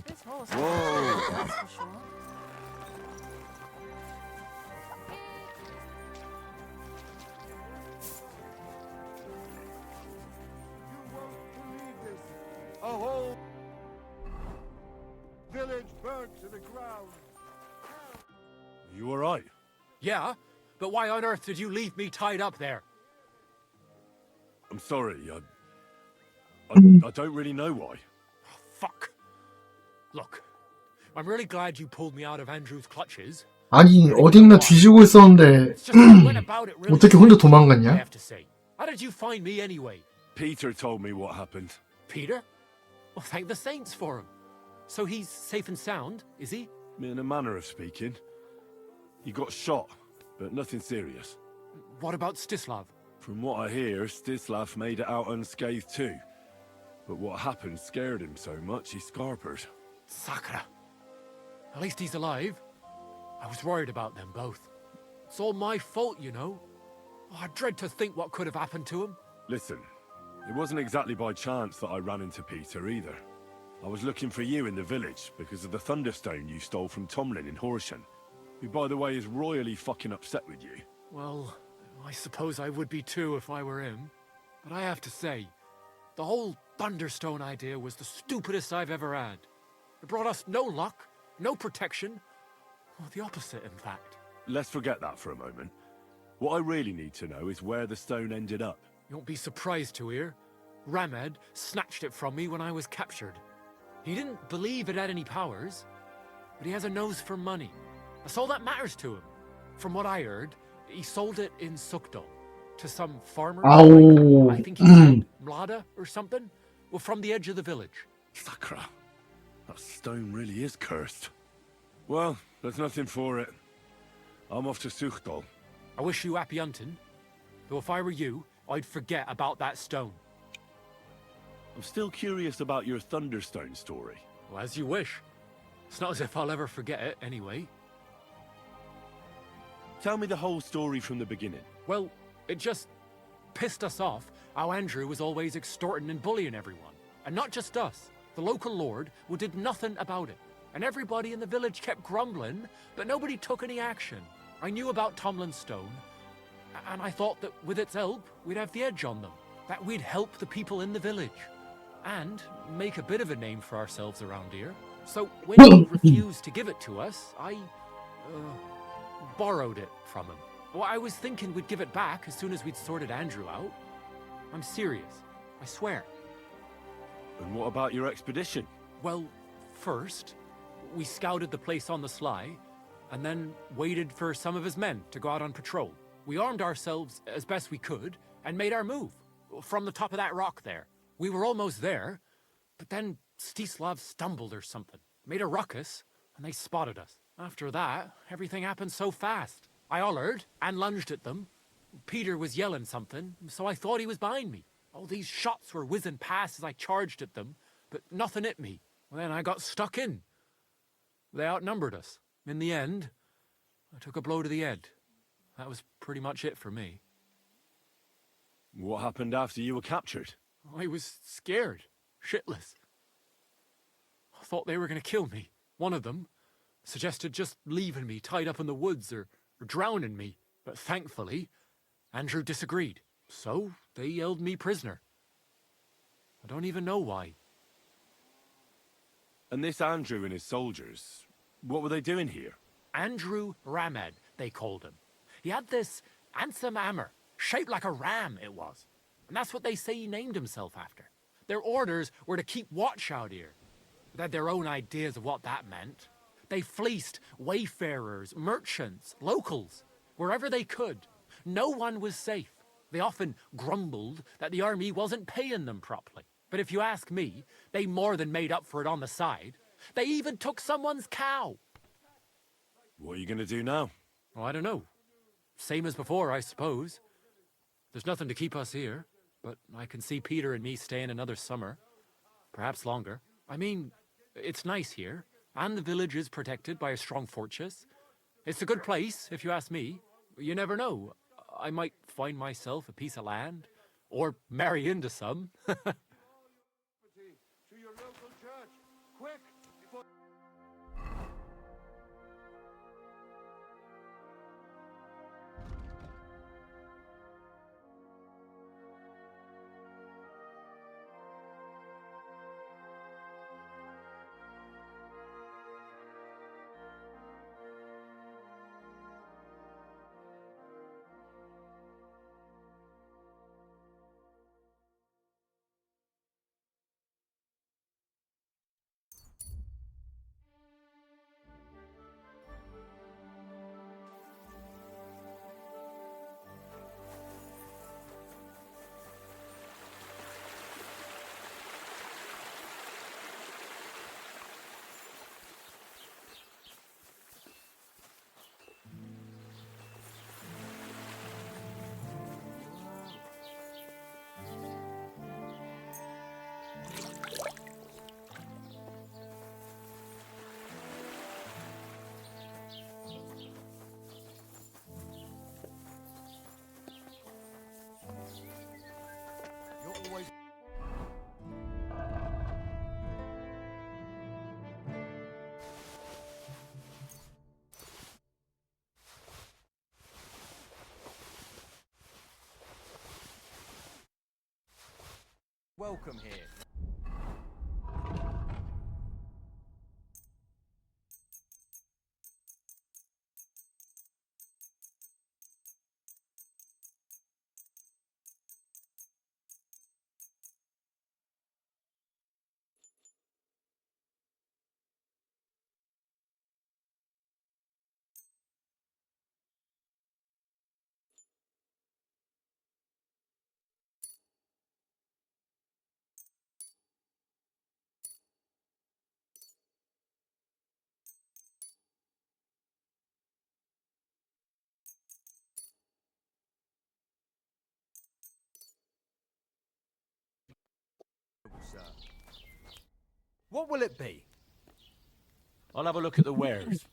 This horse. Whoa. That's for sure. A whole village burnt to the ground. You alright? Yeah, but why on earth did you leave me tied up there? I'm sorry, I don't really know why. Fuck. Look, I'm really glad you pulled me out of Andrew's clutches. 아니 어딨나 뒤지고 있었는데 It's just you went about it really 어떻게 혼자 slickly, I 도망갔냐? have to say. How did you find me anyway? Peter told me what happened. Peter? Well, thank the saints for him. So he's safe and sound, is he? In a manner of speaking. He got shot, but nothing serious. What about Stislav? From what I hear, Stislav made it out unscathed too. But what happened scared him so much he scarpered. Sakra. At least he's alive. I was worried about them both. It's all my fault, you know. Oh, I dread to think what could have happened to him. Listen, it wasn't exactly by chance that I ran into Peter either. I was looking for you in the village because of the Thunderstone you stole from Tomlin in Horsham, who by the way is royally fucking upset with you. Well, I suppose I would be too if I were him. But I have to say, the whole Thunderstone idea was the stupidest I've ever had. It brought us no luck, no protection. Well, the opposite, in fact. Let's forget that for a moment. What I really need to know is where the stone ended up. You won't be surprised to hear. Ramed snatched it from me when I was captured. He didn't believe it had any powers, but he has a nose for money. That's all that matters to him. From what I heard, he sold it in Sukdal to some farmer. 아우. I think he said Mlada or something. Well, from the edge of the village. Sakra. That stone really is cursed. Well, there's nothing for it. I'm off to Sukdal. I wish you happy hunting. Though if I were you, I'd forget about that stone. I'm still curious about your Thunderstone story. Well, as you wish. It's not as if I'll ever forget it, anyway. Tell me the whole story from the beginning. Well, it just pissed us off how Andrew was always extorting and bullying everyone. And not just us. The local lord who did nothing about it. And everybody in the village kept grumbling, but nobody took any action. I knew about Tomlin's stone, and I thought that with its help, we'd have the edge on them. That we'd help the people in the village. And make a bit of a name for ourselves around here. So when he refused to give it to us, I borrowed it from him. Well, I was thinking we'd give it back as soon as we'd sorted Andrew out. I'm serious. I swear. And what about your expedition? Well, first, we scouted the place on the sly, and then waited for some of his men to go out on patrol. We armed ourselves as best we could, and made our move. From the top of that rock there. We were almost there, but then Stislav stumbled or something. Made a ruckus, and they spotted us. After that, everything happened so fast. I hollered and lunged at them. Peter was yelling something, so I thought he was behind me. All these shots were whizzing past as I charged at them, but nothing hit me. Then I got stuck in. They outnumbered us. In the end, I took a blow to the head. That was pretty much it for me. What happened after you were captured? I was scared, shitless. I thought they were going to kill me. One of them suggested just leaving me tied up in the woods or drowning me. But thankfully, Andrew disagreed. So they held me prisoner. I don't even know why. And this Andrew and his soldiers, what were they doing here? Andrew Ramed, they called him. He had this handsome hammer, shaped like a ram it was. And that's what they say he named himself after. Their orders were to keep watch out here. They had their own ideas of what that meant. They fleeced wayfarers, merchants, locals, wherever they could. No one was safe. They often grumbled that the army wasn't paying them properly. But if you ask me, they more than made up for it on the side. They even took someone's cow. What are you going to do now? Oh, I don't know. Same as before, I suppose. There's nothing to keep us here. but I can see Peter and me staying another summer. Perhaps longer. I mean, it's nice here, and the village is protected by a strong fortress. It's a good place, if you ask me. You never know. I might find myself a piece of land, or marry into some. To your local church. Quick! Before... You're always... welcome here. What will it be? I'll have a look at the wares.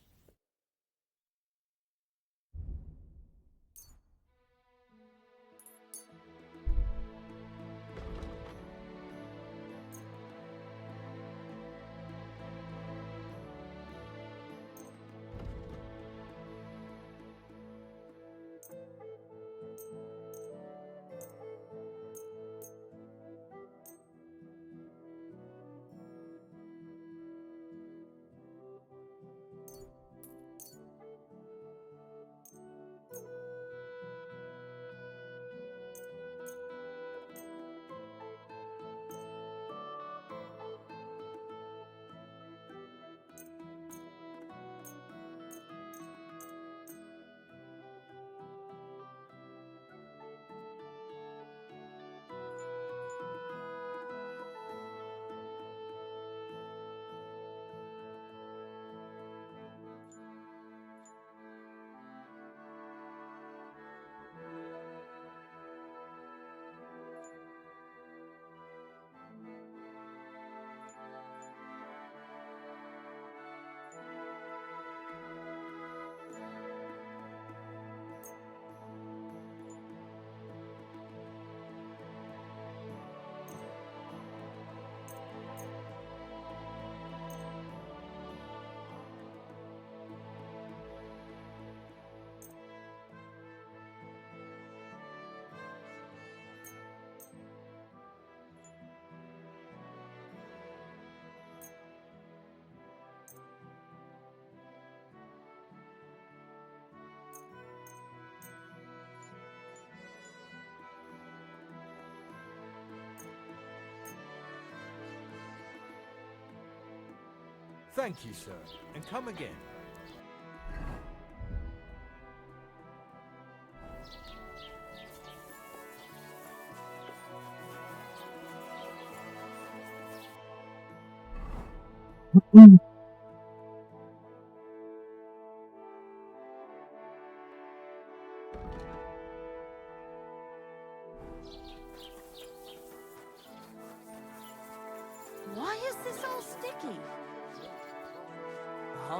Thank you, sir, and come again.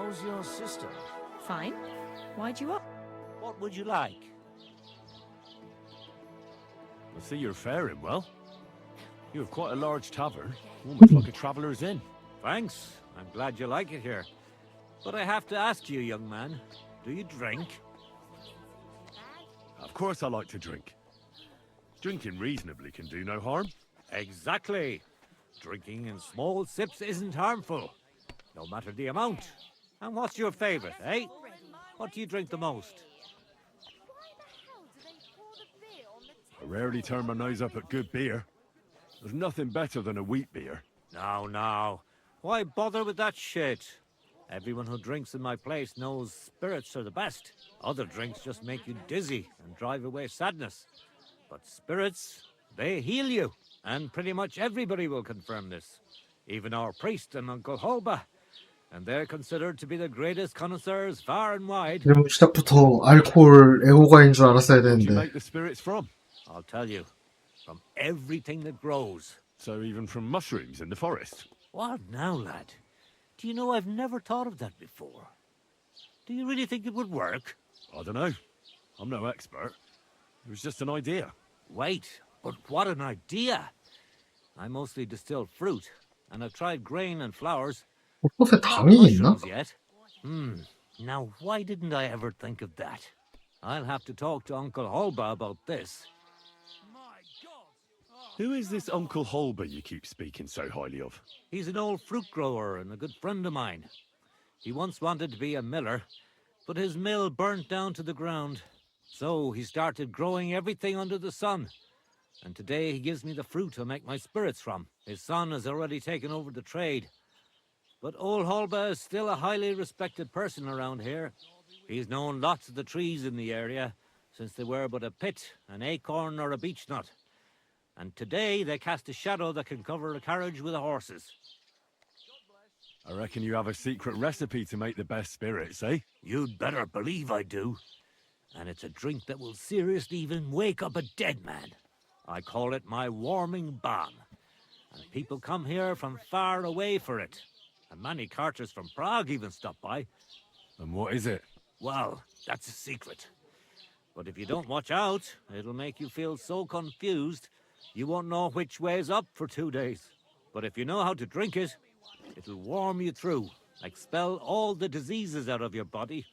How's your sister? Fine. Why'd you up? What would you like? I see you're faring well. You have quite a large tavern, almost like a traveller's inn. Thanks. I'm glad you like it here. But I have to ask you, young man, do you drink? Of course I like to drink. Drinking reasonably can do no harm. Exactly. Drinking in small sips isn't harmful, no matter the amount. And what's your favorite, eh? What do you drink the most? I rarely turn my nose up at good beer. There's nothing better than a wheat beer. Now. Why bother with that shit? Everyone who drinks in my place knows spirits are the best. Other drinks just make you dizzy and drive away sadness. But spirits, they heal you. And pretty much everybody will confirm this. Even our priest and Uncle Holba. And they're considered to be the greatest connoisseurs far and wide. 이러면 시작부터 알코올 애호가인 줄 알았어야 Where do you 되는데. make the spirits from? I'll tell you. From everything that grows. So even from mushrooms in the forest? What now, lad? Do you know I've never thought of that before? Do you really think it would work? I don't know. I'm no expert. It was just an idea. Wait, but what an idea! I mostly distill fruit, and I've tried grain and flowers. 꽃에 Not 당이 있나? mushrooms yet. Now why didn't I ever think of that? I'll have to talk to Uncle Holba about this. Who is this Uncle Holba you keep speaking so highly of? He's an old fruit grower and a good friend of mine. He once wanted to be a miller, but his mill burnt down to the ground. So he started growing everything under the sun. And today he gives me the fruit to make my spirits from. His son has already taken over the trade. But old Holba is still a highly respected person around here. He's known lots of the trees in the area, since they were but a pit, an acorn or a beech nut. And today they cast a shadow that can cover a carriage with the horses. I reckon you have a secret recipe to make the best spirits, eh? You'd better believe I do. And it's a drink that will seriously even wake up a dead man. I call it my warming balm. And people come here from far away for it. And many carters from Prague even stop by. And what is it? Well, that's a secret. But if you don't watch out, it'll make you feel so confused, you won't know which way's up for 2 days. But if you know how to drink it, it'll warm you through, expel all the diseases out of your body,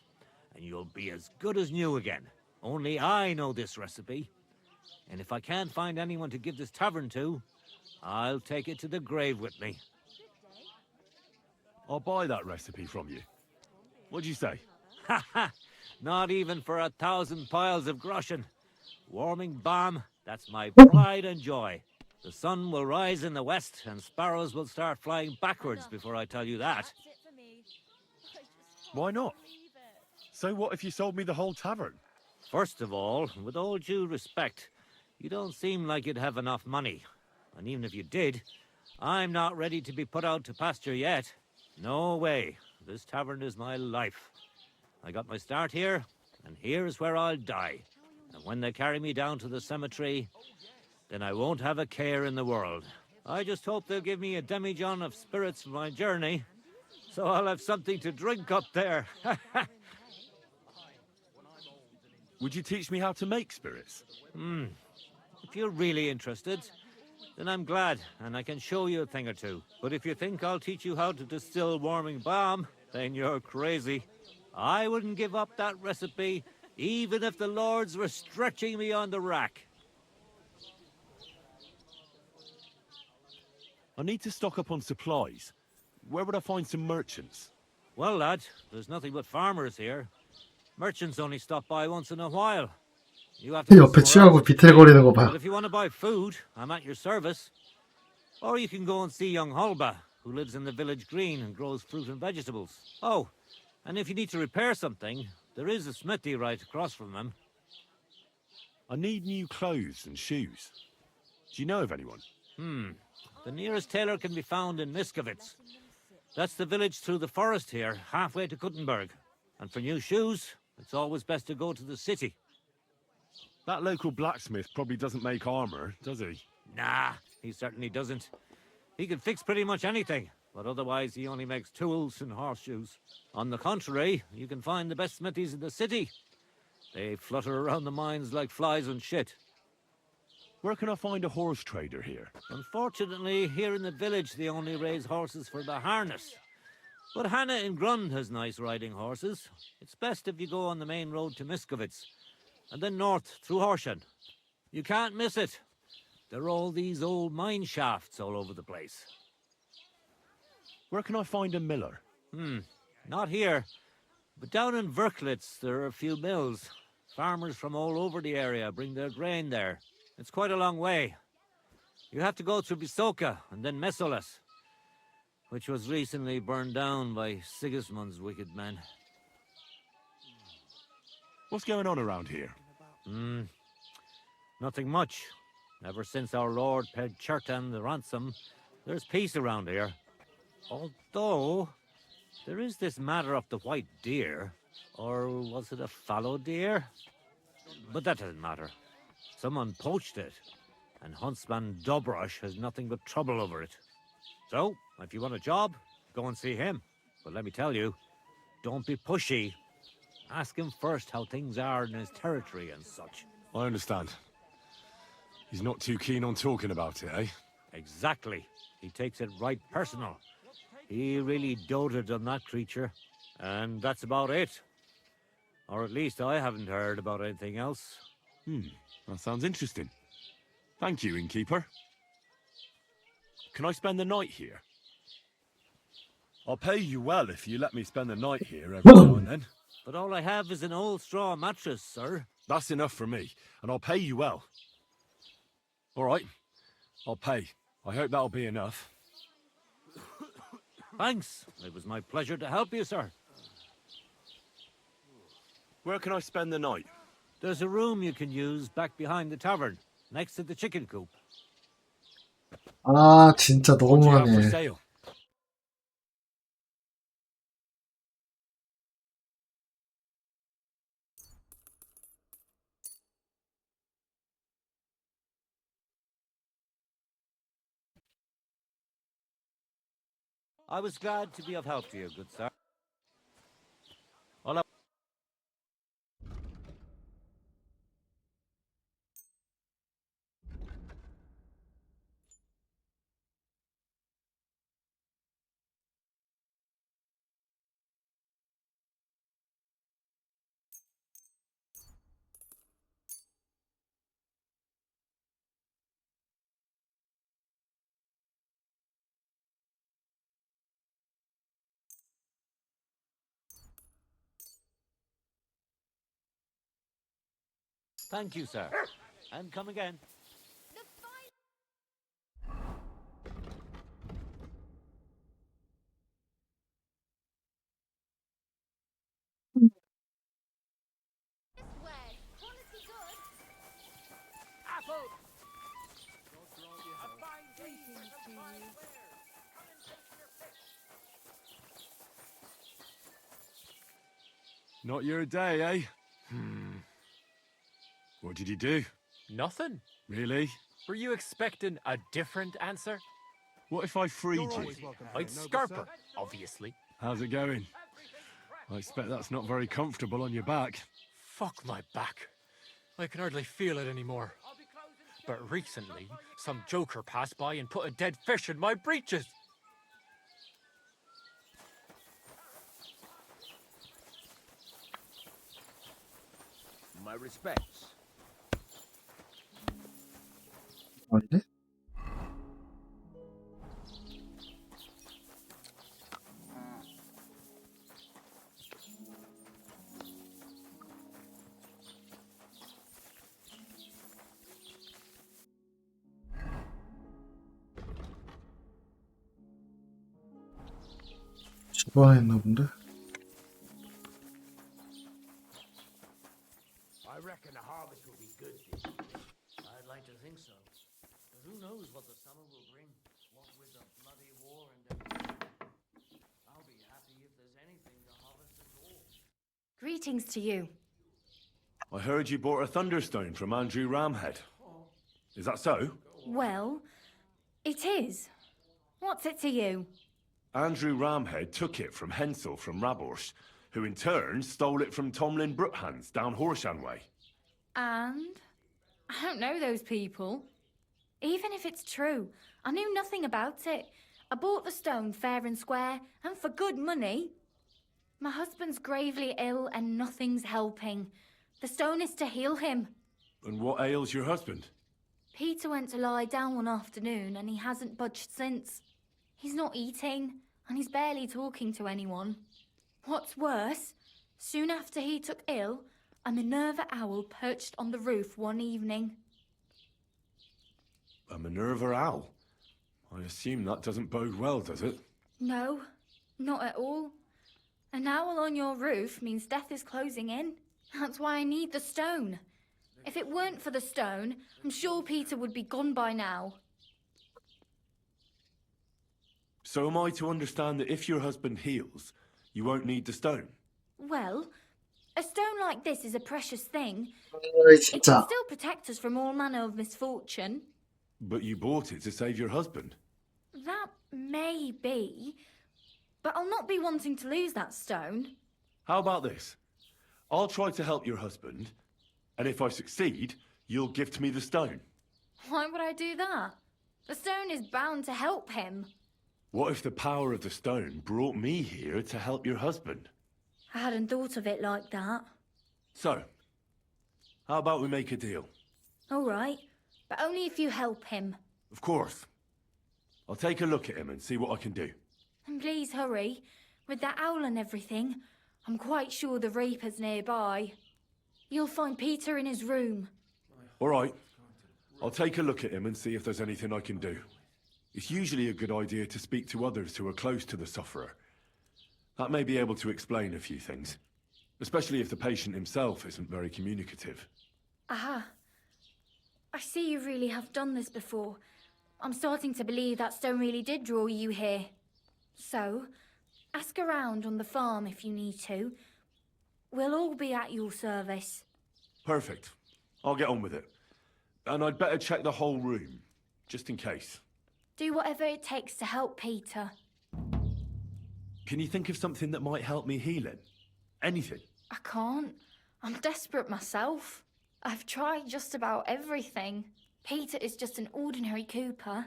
and you'll be as good as new again. Only I know this recipe. And if I can't find anyone to give this tavern to, I'll take it to the grave with me. I'll buy that recipe from you. What'd you say? Ha ha! Not even for 1,000 piles of groschen. Warming balm, that's my pride and joy. The sun will rise in the west and sparrows will start flying backwards before I tell you that. Why not? So what if you sold me the whole tavern? First of all, with all due respect, you don't seem like you'd have enough money. And even if you did, I'm not ready to be put out to pasture yet. No way. This tavern is my life. I got my start here, and here's where I'll die. And when they carry me down to the cemetery, then I won't have a care in the world. I just hope they'll give me a demijohn of spirits for my journey, so I'll have something to drink up there. Would you teach me how to make spirits? If you're really interested, then I'm glad, and I can show you a thing or two. But if you think I'll teach you how to distill warming balm, then you're crazy. I wouldn't give up that recipe, even if the lords were stretching me on the rack. I need to stock up on supplies. Where would I find some merchants? Well, lad, there's nothing but farmers here. Merchants only stop by once in a while. You have to 옆에 취하고 비틀거리는 거 But 봐. if you want to buy food, I'm at your service. Or you can go and see young Holba, who lives in the village green and grows fruit and vegetables. Oh, and if you need to repair something, there is a smithy right across from them. I need new clothes and shoes. Do you know of anyone? The nearest tailor can be found in Miskovitz. That's the village through the forest here, halfway to Kuttenberg. And for new shoes, it's always best to go to the city. That local blacksmith probably doesn't make armor, does he? Nah, he certainly doesn't. He can fix pretty much anything. but otherwise he only makes tools and horseshoes. On the contrary, you can find the best smithies in the city. They flutter around the mines like flies on shit. Where can I find a horse trader here? Unfortunately, here in the village they only raise horses for the harness. But Hannah in Grund has nice riding horses. It's best if you go on the main road to Miskovitz, and then north through Horshan. You can't miss it. There are all these old mine shafts all over the place. Where can I find a miller? Not here. But down in Verklitz there are a few mills. Farmers from all over the area bring their grain there. It's quite a long way. You have to go through Visoka and then Mesolas, which was recently burned down by Sigismund's wicked men. What's going on around here? Nothing much. Ever since our lord paid Chertan the ransom, there's peace around here. Although, there is this matter of the white deer. Or was it a fallow deer? But that doesn't matter. Someone poached it, and Huntsman Dobrosh has nothing but trouble over it. So, if you want a job, go and see him. But let me tell you, don't be pushy. Ask him first how things are in his territory and such. I understand. He's not too keen on talking about it, eh? Exactly. He takes it right personal. He really doted on that creature, and that's about it. Or at least I haven't heard about anything else. That sounds interesting. Thank you, innkeeper. Can I spend the night here? I'll pay you well if you let me spend the night here every now and then. But all I have is an old straw mattress, sir. That's enough for me, and I'll pay you well. All right, I'll pay. I hope that'll be enough. Thanks. It was my pleasure to help you, sir. Where can I spend the night? There's a room you can use back behind the tavern, next to the chicken coop. 아, 진짜 What do you have for 너무하네. sale? I was glad to be of help to you, good sir. Thank you, sir. And come again. Not your day, eh? What did you do? Nothing. Really? Were you expecting a different answer? What if I freed you? I'd scarper, obviously. How's it going? I expect that's not very comfortable on your back. Fuck my back. I can hardly feel it anymore. But recently, some joker passed by and put a dead fish in my breeches. My respects. 아닌데? 집안에 있나 본데? I reckon the harvest will be good this year. I'd like to think so. But who knows what the summer will bring? What with the bloody war and everything. I'll be happy if there's anything to harvest at all. Greetings to you. I heard you bought a thunderstone from Andrew Ramhead. Is that so? Well, it is. What's it to you? Andrew Ramhead took it from Hensel from Raborsh, who in turn stole it from Tomlin Brookhans down Horshan way. And? I don't know those people. Even if it's true, I knew nothing about it. I bought the stone fair and square, and for good money. My husband's gravely ill and nothing's helping. The stone is to heal him. And what ails your husband? Peter went to lie down one afternoon and he hasn't budged since. He's not eating, and he's barely talking to anyone. What's worse, soon after he took ill, a Minerva owl perched on the roof one evening. A Minerva owl? I assume that doesn't bode well, does it? No, not at all. An owl on your roof means death is closing in. That's why I need the stone. If it weren't for the stone, I'm sure Peter would be gone by now. So am I to understand that if your husband heals, you won't need the stone? Well, a stone like this is a precious thing. 어이, It can 진짜. still protect us from all manner of misfortune. But you bought it to save your husband. That may be, but I'll not be wanting to lose that stone. How about this? I'll try to help your husband, and if I succeed, you'll gift me the stone. Why would I do that? The stone is bound to help him. What if the power of the stone brought me here to help your husband? I hadn't thought of it like that. So, how about we make a deal? All right, but only if you help him. Of course. I'll take a look at him and see what I can do. And please hurry. With that owl and everything, I'm quite sure the Reaper's nearby. You'll find Peter in his room. All right. I'll take a look at him and see if there's anything I can do. It's usually a good idea to speak to others who are close to the sufferer. That may be able to explain a few things, especially if the patient himself isn't very communicative. Aha. I see you really have done this before. I'm starting to believe that stone really did draw you here. So, ask around on the farm if you need to. We'll all be at your service. Perfect. I'll get on with it. And I'd better check the whole room, just in case. Do whatever it takes to help Peter. Can you think of something that might help me heal him? Anything? I can't. I'm desperate myself. I've tried just about everything. Peter is just an ordinary cooper.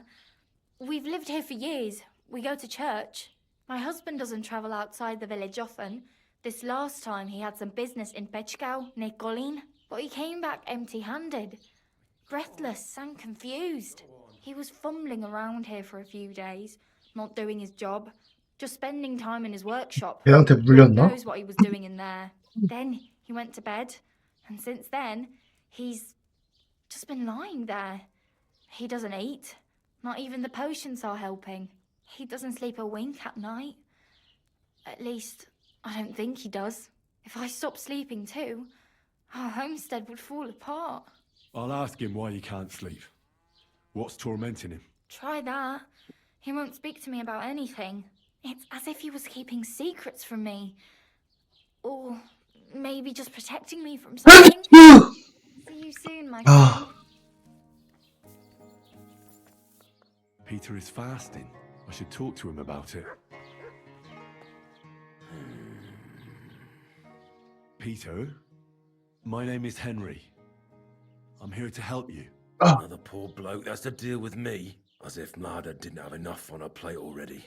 We've lived here for years. We go to church. My husband doesn't travel outside the village often. This last time he had some business in Pechkau, near Golin, but he came back empty-handed. Breathless and confused. He was fumbling around here for a few days, not doing his job, just spending time in his workshop. 얘한테 God 물렸나? knows what he was doing in there. Then he went to bed, and since then, he's just been lying there. He doesn't eat. Not even the potions are helping. He doesn't sleep a wink at night. At least, I don't think he does. If I stopped sleeping too, our homestead would fall apart. I'll ask him why he can't sleep. What's tormenting him? Try that. He won't speak to me about anything. It's as if he was keeping secrets from me. Or maybe just protecting me from something. See you soon, my friend. Peter is fasting. I should talk to him about it. Peter, my name is Henry. I'm here to help you. Another poor bloke that's to deal with me. As if Marder didn't have enough on her plate already.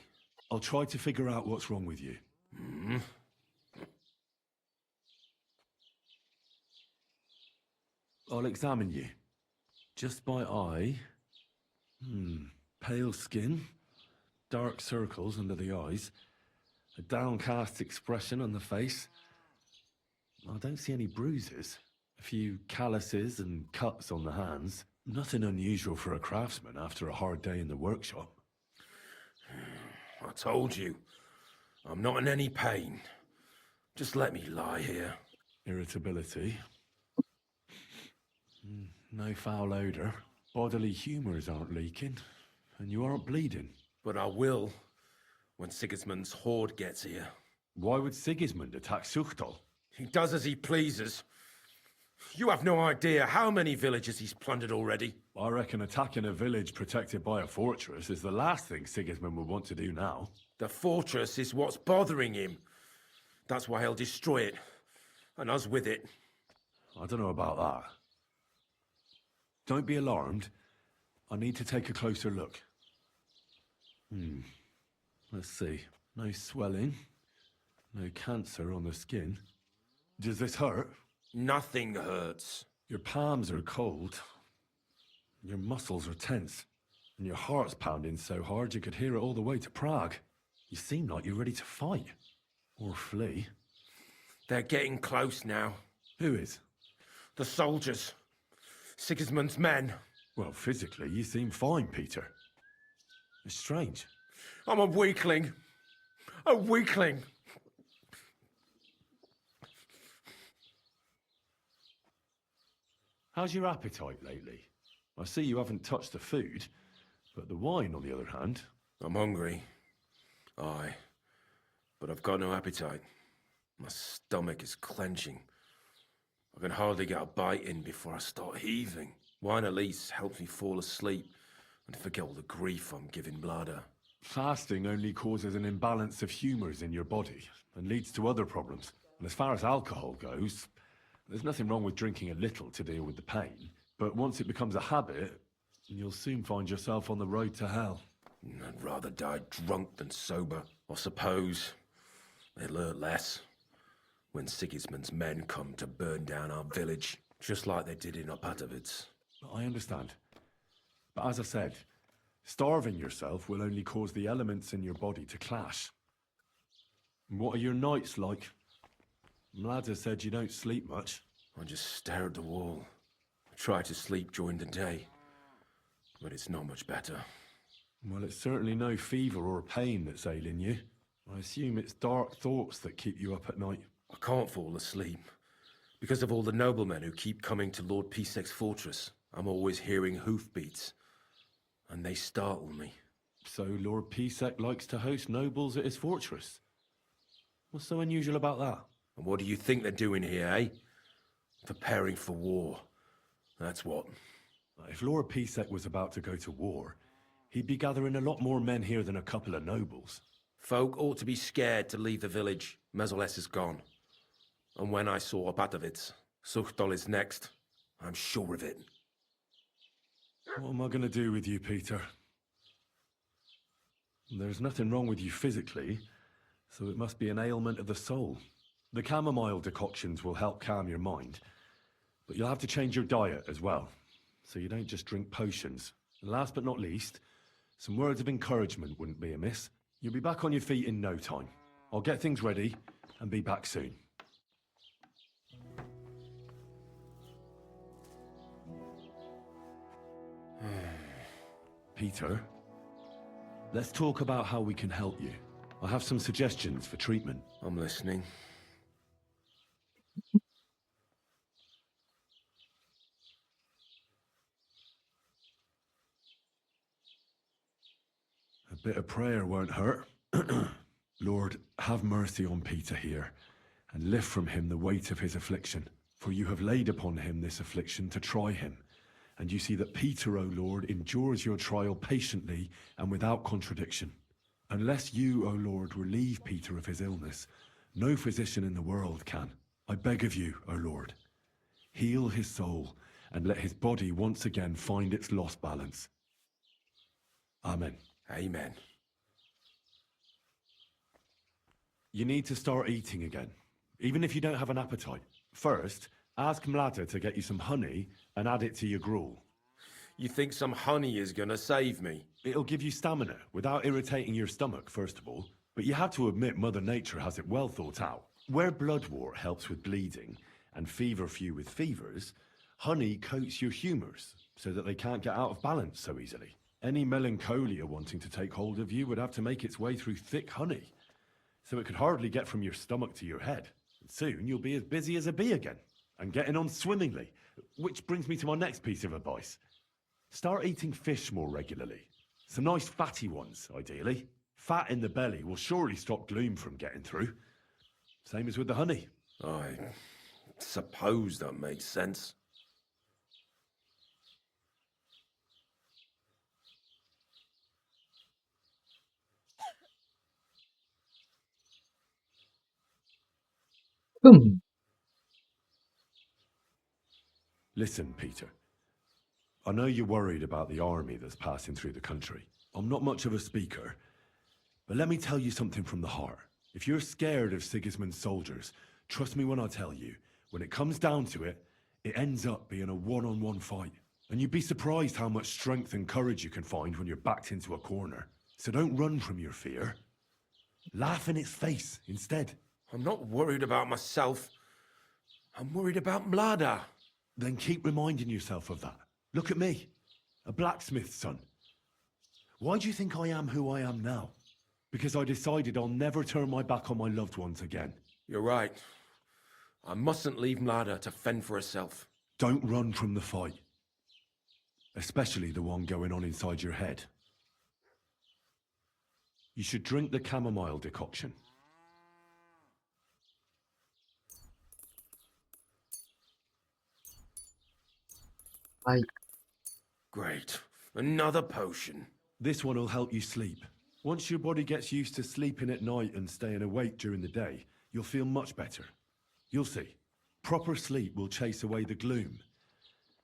I'll try to figure out what's wrong with you. I'll examine you. Just by eye. Pale skin. Dark circles under the eyes. A downcast expression on the face. I don't see any bruises. A few calluses and cuts on the hands. Nothing unusual for a craftsman after a hard day in the workshop. I told you. I'm not in any pain. Just let me lie here. Irritability. No foul odour. Bodily humours aren't leaking. And you aren't bleeding. But I will when Sigismund's horde gets here. Why would Sigismund attack Suchtal? He does as he pleases. You have no idea how many villages he's plundered already. I reckon attacking a village protected by a fortress is the last thing Sigismund would want to do now. The fortress is what's bothering him. That's why he'll destroy it. And us with it. I don't know about that. Don't be alarmed. I need to take a closer look. Let's see. No swelling. No cancer on the skin. Does this hurt? Nothing hurts. Your palms are cold. Your muscles are tense. And your heart's pounding so hard you could hear it all the way to Prague. You seem like you're ready to fight. Or flee. They're getting close now. Who is? The soldiers. Sigismund's men. Well, physically, you seem fine, Peter. It's strange. I'm a weakling. A weakling. How's your appetite lately? I see you haven't touched the food, but the wine, on the other hand... I'm hungry. Aye. But I've got no appetite. My stomach is clenching. I can hardly get a bite in before I start heaving. Wine at least helps me fall asleep and forget all the grief I'm giving Blada. Fasting only causes an imbalance of humours in your body and leads to other problems. And as far as alcohol goes, there's nothing wrong with drinking a little to deal with the pain. But once it becomes a habit, you'll soon find yourself on the road to hell. I'd rather die drunk than sober. I suppose it'll hurt less when Sigismund's men come to burn down our village, just like they did in Opatovice. I understand. But as I said, starving yourself will only cause the elements in your body to clash. What are your nights like? Mlada said you don't sleep much. I just stare at the wall. I try to sleep during the day, but it's not much better. Well, it's certainly no fever or pain that's ailing you. I assume it's dark thoughts that keep you up at night. I can't fall asleep because of all the noblemen who keep coming to Lord Pisek's fortress. I'm always hearing hoofbeats, and they startle me. So Lord Pisek likes to host nobles at his fortress? What's so unusual about that? And what do you think they're doing here, eh? Preparing for war. That's what. If Lord Pisek was about to go to war, he'd be gathering a lot more men here than a couple of nobles. Folk ought to be scared to leave the village. Mezoles is gone. And when I saw Opatovice, Suchtol is next. I'm sure of it. What am I going to do with you, Peter? There's nothing wrong with you physically, so it must be an ailment of the soul. The chamomile decoctions will help calm your mind, but you'll have to change your diet as well, so you don't just drink potions. And last but not least, some words of encouragement wouldn't be amiss. You'll be back on your feet in no time. I'll get things ready and be back soon. Peter, let's talk about how we can help you. I have some suggestions for treatment. I'm listening. A bit of prayer won't hurt. Lord, have mercy on Peter here, and lift from him the weight of his affliction. For you have laid upon him this affliction to try him. And you see that Peter, O Lord, endures your trial patiently and without contradiction. Unless you, O Lord, relieve Peter of his illness, no physician in the world can. I beg of you, O Lord, heal his soul and let his body once again find its lost balance. Amen. Amen. You need to start eating again, even if you don't have an appetite. First, ask Mlada to get you some honey and add it to your gruel. You think some honey is gonna save me? It'll give you stamina without irritating your stomach, first of all. But you have to admit Mother Nature has it well thought out. Where bloodwort helps with bleeding and feverfew with fevers, honey coats your humours so that they can't get out of balance so easily. Any melancholia wanting to take hold of you would have to make its way through thick honey, so it could hardly get from your stomach to your head. And soon you'll be as busy as a bee again, and getting on swimmingly. Which brings me to my next piece of advice. Start eating fish more regularly. Some nice fatty ones, ideally. Fat in the belly will surely stop gloom from getting through. Same as with the honey. Aye. suppose that makes sense. Listen, Peter. I know you're worried about the army that's passing through the country. I'm not much of a speaker, but let me tell you something from the heart. If you're scared of Sigismund's soldiers, trust me when I tell you, when it comes down to it, it ends up being a one-on-one fight. And you'd be surprised how much strength and courage you can find when you're backed into a corner. So don't run from your fear. Laugh in its face instead. I'm not worried about myself. I'm worried about Mlada. Then keep reminding yourself of that. Look at me, a blacksmith's son. Why do you think I am who I am now? Because I decided I'll never turn my back on my loved ones again. You're right. I mustn't leave Mlada to fend for herself. Don't run from the fight. Especially the one going on inside your head. You should drink the chamomile decoction. Great. Another potion. This one will help you sleep. Once your body gets used to sleeping at night and staying awake during the day, you'll feel much better. You'll see. Proper sleep will chase away the gloom.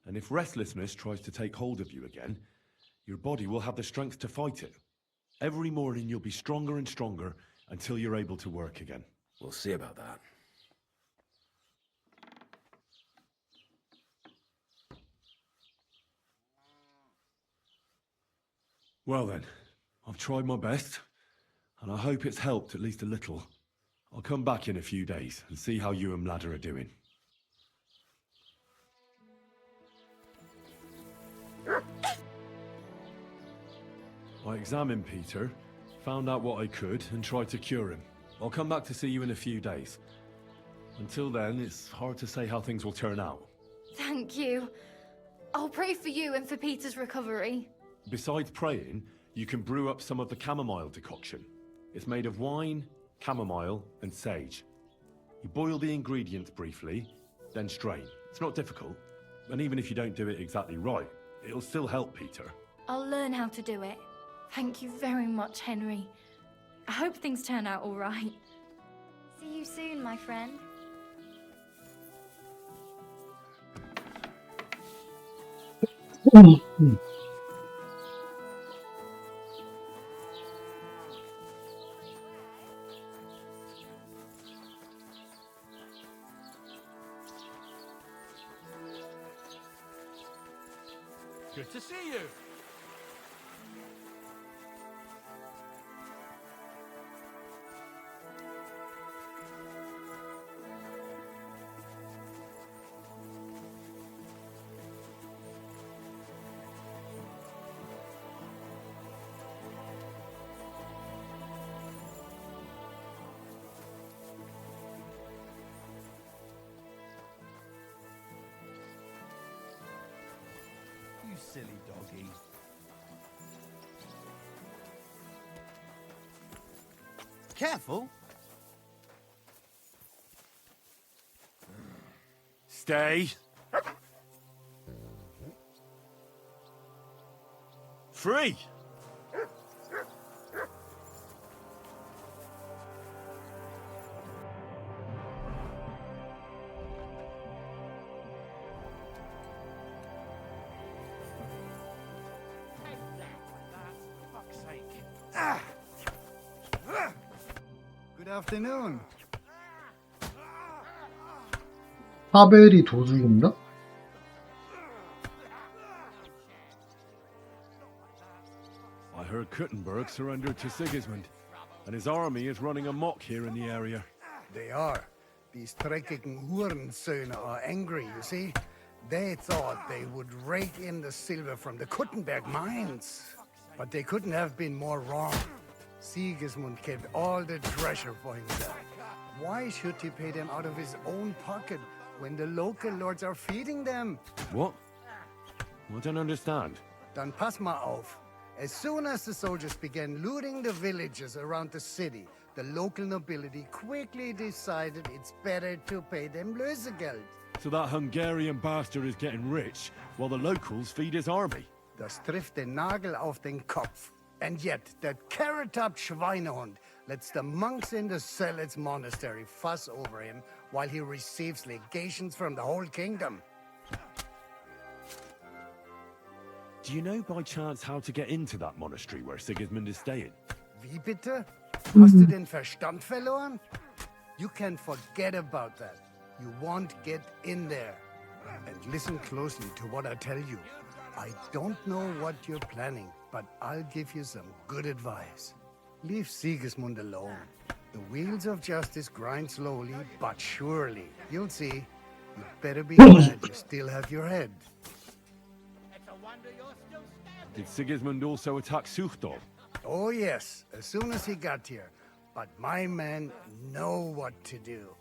And if restlessness tries to take hold of you again, your body will have the strength to fight it. Every morning you'll be stronger and stronger until you're able to work again. We'll see about that. Well then, I've tried my best, and I hope it's helped at least a little. I'll come back in a few days and see how you and Mlada are doing. I examined Peter, found out what I could, and tried to cure him. I'll come back to see you in a few days. Until then, it's hard to say how things will turn out. Thank you. I'll pray for you and for Peter's recovery. Besides praying, you can brew up some of the chamomile decoction. It's made of wine, chamomile, and sage. You boil the ingredients briefly, then strain. It's not difficult, and even if you don't do it exactly right, it'll still help Peter. I'll learn how to do it. Thank you very much, Henry. I hope things turn out all right. See you soon, my friend. Good to see you. You silly doggy. Careful. Stay. Free. Good afternoon. 하벨이 도둑인가? I heard Kuttenberg surrendered to Sigismund, and his army is running amok here in the area. They are. These dreckigen Hurensöhne are angry, you see. They thought they would rake in the silver from the Kuttenberg mines. But they couldn't have been more wrong. Sigismund kept all the treasure for himself. Why should he pay them out of his own pocket when the local lords are feeding them? What? I don't understand. Dann pass mal auf. As soon as the soldiers began looting the villages around the city, the local nobility quickly decided it's better to pay them Lösegeld. So that Hungarian bastard is getting rich, while the locals feed his army. Das trifft den Nagel auf den Kopf. And yet, that carrot-top Schweinehund lets the monks in the Zealots monastery fuss over him while he receives legations from the whole kingdom. Do you know by chance how to get into that monastery where Sigismund is staying? Wie bitte? Hast du den Verstand verloren? You can forget about that. You won't get in there. And listen closely to what I tell you. I don't know what you're planning, but I'll give you some good advice. Leave Sigismund alone. The wheels of justice grind slowly, but surely. You'll see. You better be glad you still have your head. Did Sigismund also attack Suchdol? Oh yes, as soon as he got here. But my men know what to do.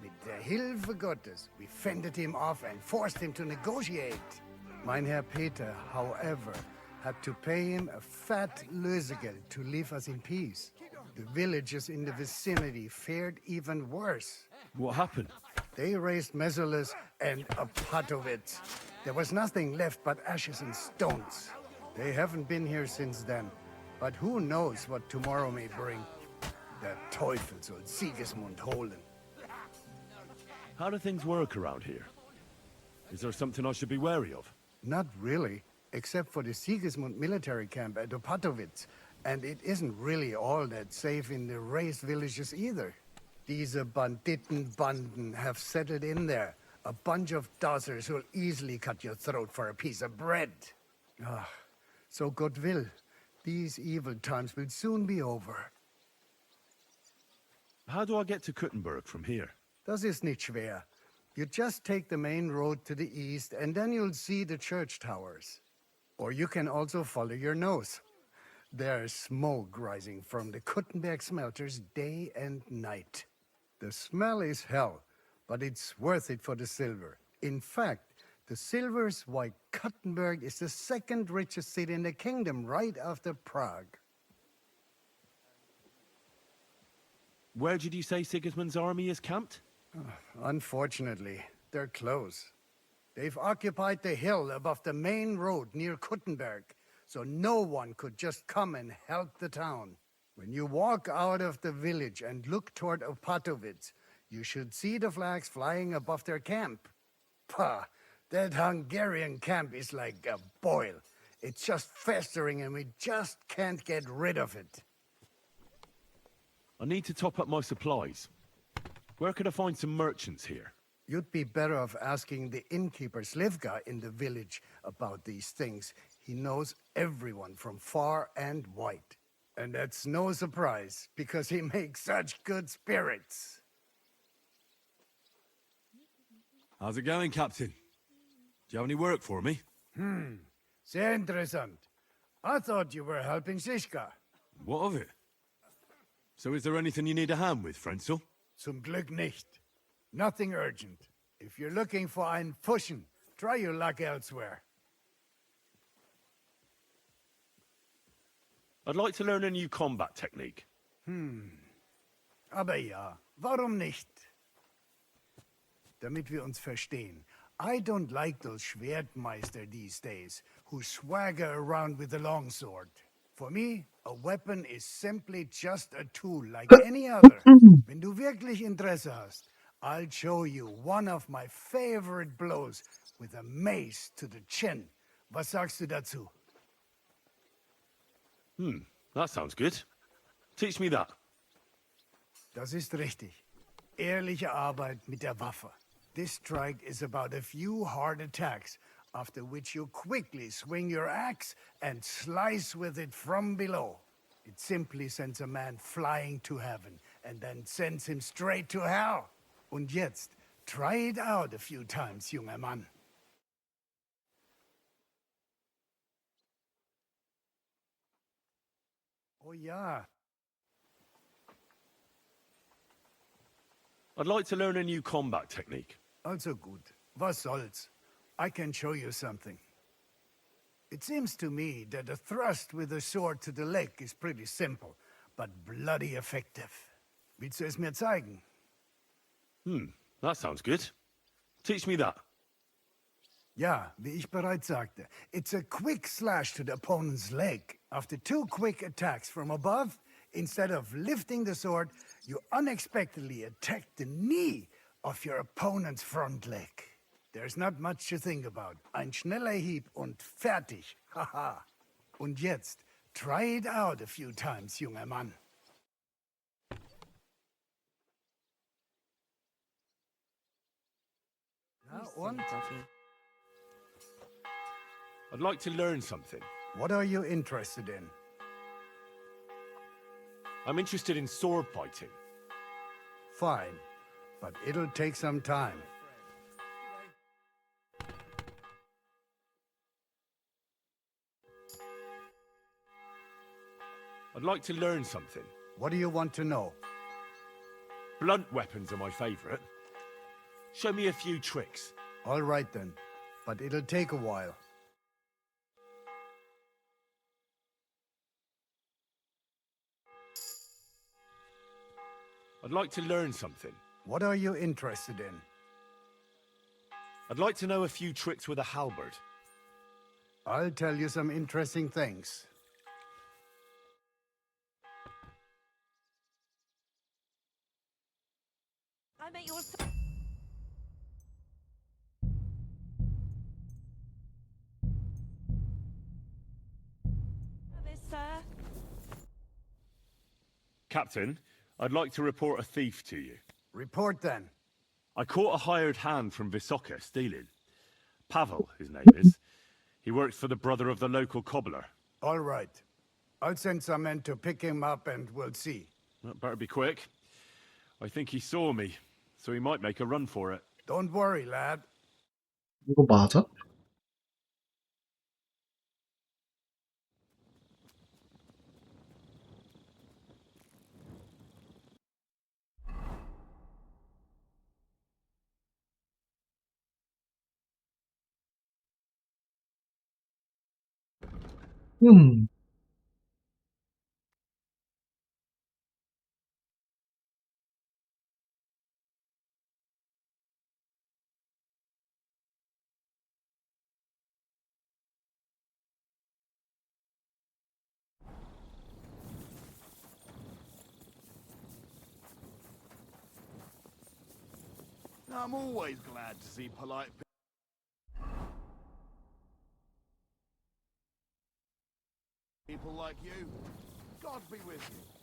Mit der Hilfe Gottes, we fended him off and forced him to negotiate. Mein Herr Peter, however, had to pay him a fat Lösegeld to leave us in peace. The villagers in the vicinity fared even worse. What happened? They raised Mesolis and Opatowitz. There was nothing left but ashes and stones. They haven't been here since then, but who knows what tomorrow may bring. Der Teufel soll Sigismund holen. How do things work around here? Is there something I should be wary of? Not really, except for the Sigismund military camp at Opatowitz. And it isn't really all that safe in the raised villages either. These Banditenbanden have settled in there. A bunch of dossers who'll easily cut your throat for a piece of bread. Ah, so God will. These evil times will soon be over. How do I get to Kuttenberg from here? Das ist nicht schwer. You just take the main road to the east, and then you'll see the church towers. Or you can also follow your nose. There's smoke rising from the Kuttenberg smelters day and night. The smell is hell, but it's worth it for the silver. In fact, the silver's why Kuttenberg is the second richest city in the kingdom, right after Prague. Where did you say Sigismund's army is camped? Unfortunately, they're close. They've occupied the hill above the main road near Kuttenberg, so no one could just come and help the town. When you walk out of the village and look toward Opatowitz, you should see the flags flying above their camp. Pah, that Hungarian camp is like a boil. It's just festering and we just can't get rid of it. I need to top up my supplies. Where could I find some merchants here? You'd be better off asking the innkeeper Slivka in the village about these things. He knows everyone from far and wide. And that's no surprise, because he makes such good spirits. How's it going, Captain? Do you have any work for me? Sehr interessant. I thought you were helping Sischka. What of it? So is there anything you need a hand with, Frenzel? Zum Glück nicht. Nothing urgent. If you're looking for einen Pfuschen, try your luck elsewhere. I'd like to learn a new combat technique. Aber ja, warum nicht? Damit wir uns verstehen, I don't like those Schwertmeister these days, who swagger around with a longsword. For me, a weapon is simply just a tool like any other. Wenn du wirklich Interesse hast, I'll show you one of my favorite blows with a mace to the chin. Was sagst du dazu? That sounds good. Teach me that. Das ist richtig. Ehrliche Arbeit mit der Waffe. This strike is about a few hard attacks, after which you quickly swing your axe and slice with it from below. It simply sends a man flying to heaven and then sends him straight to hell. Und jetzt, try it out a few times, junger Mann. Oh ja. I'd like to learn a new combat technique. Also gut. Was soll's? I can show you something. It seems to me that a thrust with a sword to the leg is pretty simple, but bloody effective. Willst du es mir zeigen? That sounds good. Teach me that. Ja, wie ich bereits sagte. It's a quick slash to the opponent's leg. After 2 quick attacks from above, instead of lifting the sword, you unexpectedly attack the knee of your opponent's front leg. There's not much to think about. Ein schneller Hieb und fertig. Haha. Und jetzt, try it out a few times, junger Mann. Na und? I'd like to learn something. What are you interested in? I'm interested in sword fighting. Fine, but it'll take some time. I'd like to learn something. What do you want to know? Blunt weapons are my favorite. Show me a few tricks. All right then, but it'll take a while. I'd like to learn something. What are you interested in? I'd like to know a few tricks with a halberd. I'll tell you some interesting things. I bet you're so... This, sir. Captain, I'd like to report a thief to you. Report then. I caught a hired hand from Visoka stealing. Pavel, his name is. He works for the brother of the local cobbler. All right. I'll send some men to pick him up and we'll see. That better be quick. I think he saw me, so he might make a run for it. Don't worry, lad. 이거 맞아? 음. I'm always glad to see polite people like you. God be with you.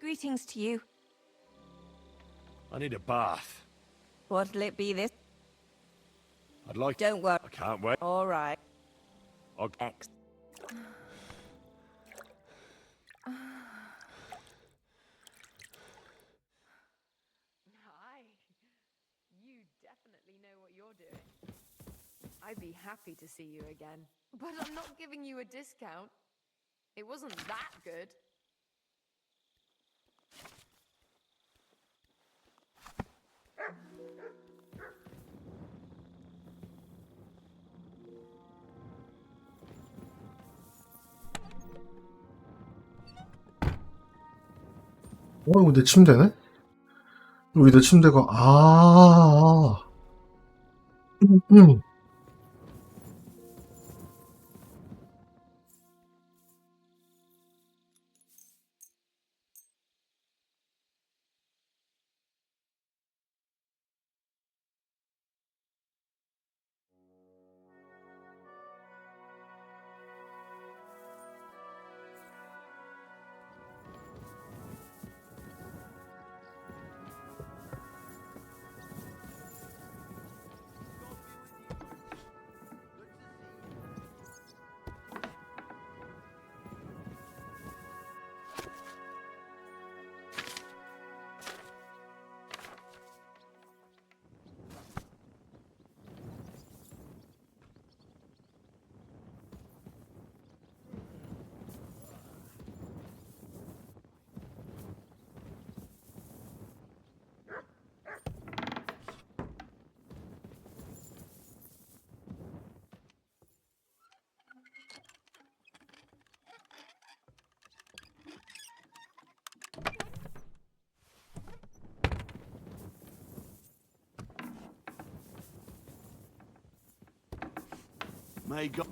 Greetings to you. I need a bath. What'll it be this? I'd like... Don't worry. I can't wait. All right. I'll... X. Hi. You definitely know what you're doing. I'd be happy to see you again. But I'm not giving you a discount. It wasn't that good. 이거 내 침대네? 여기 내 침대가, 음. May God...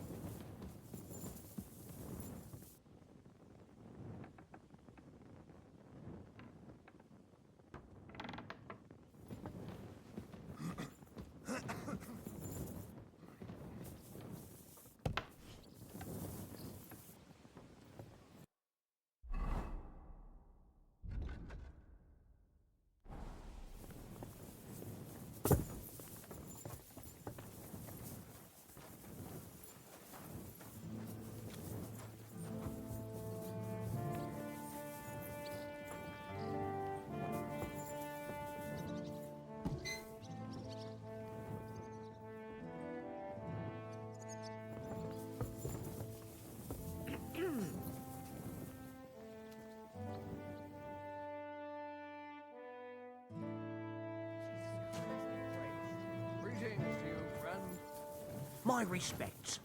Greetings to you, friend. My respects.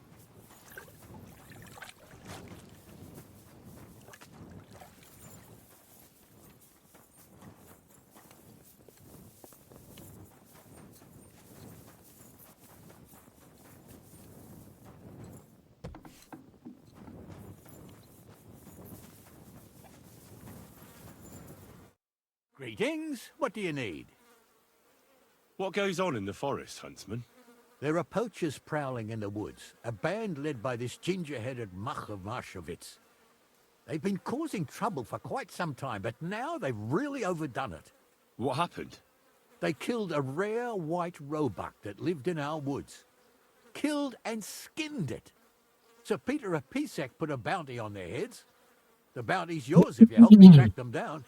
Greetings. What do you need? What goes on in the forest, Huntsman? There are poachers prowling in the woods, a band led by this ginger-headed muck of Marshowitz. They've been causing trouble for quite some time, but now they've really overdone it. What happened? They killed a rare white roebuck that lived in our woods. Killed and skinned it. Sir Peter of Pisek put a bounty on their heads. The bounty's yours if you help me track them down.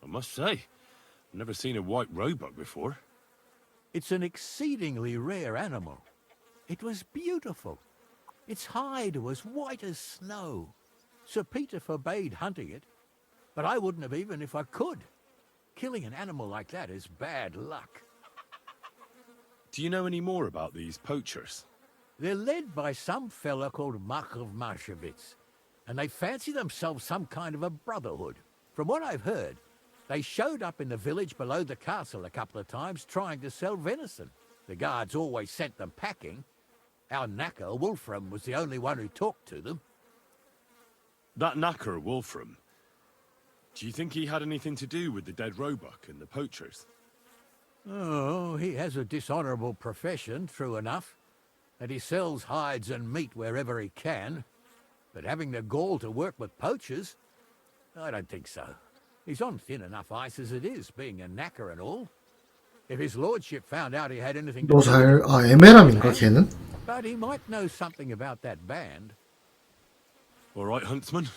I must say, I've never seen a white roebuck before. It's an exceedingly rare animal. It was beautiful. Its hide was white as snow. Sir Peter forbade hunting it, but I wouldn't have even if I could. Killing an animal like that is bad luck. Do you know any more about these poachers? They're led by some fella called Markov Marshowitz, and they fancy themselves some kind of a brotherhood. From what I've heard, they showed up in the village below the castle a couple of times trying to sell venison. The guards always sent them packing. Our knacker, Wolfram, was the only one who talked to them. That knacker, Wolfram, do you think he had anything to do with the dead roebuck and the poachers? Oh, he has a dishonourable profession, true enough, and he sells hides and meat wherever he can. But having the gall to work with poachers, I don't think so. He's on thin enough ice as it is, being a knacker and all. If his lordship found out he had anything to do 노살, with 아, it, 에메랄인가 걔는? but he might know something about that band. All right, Huntsman.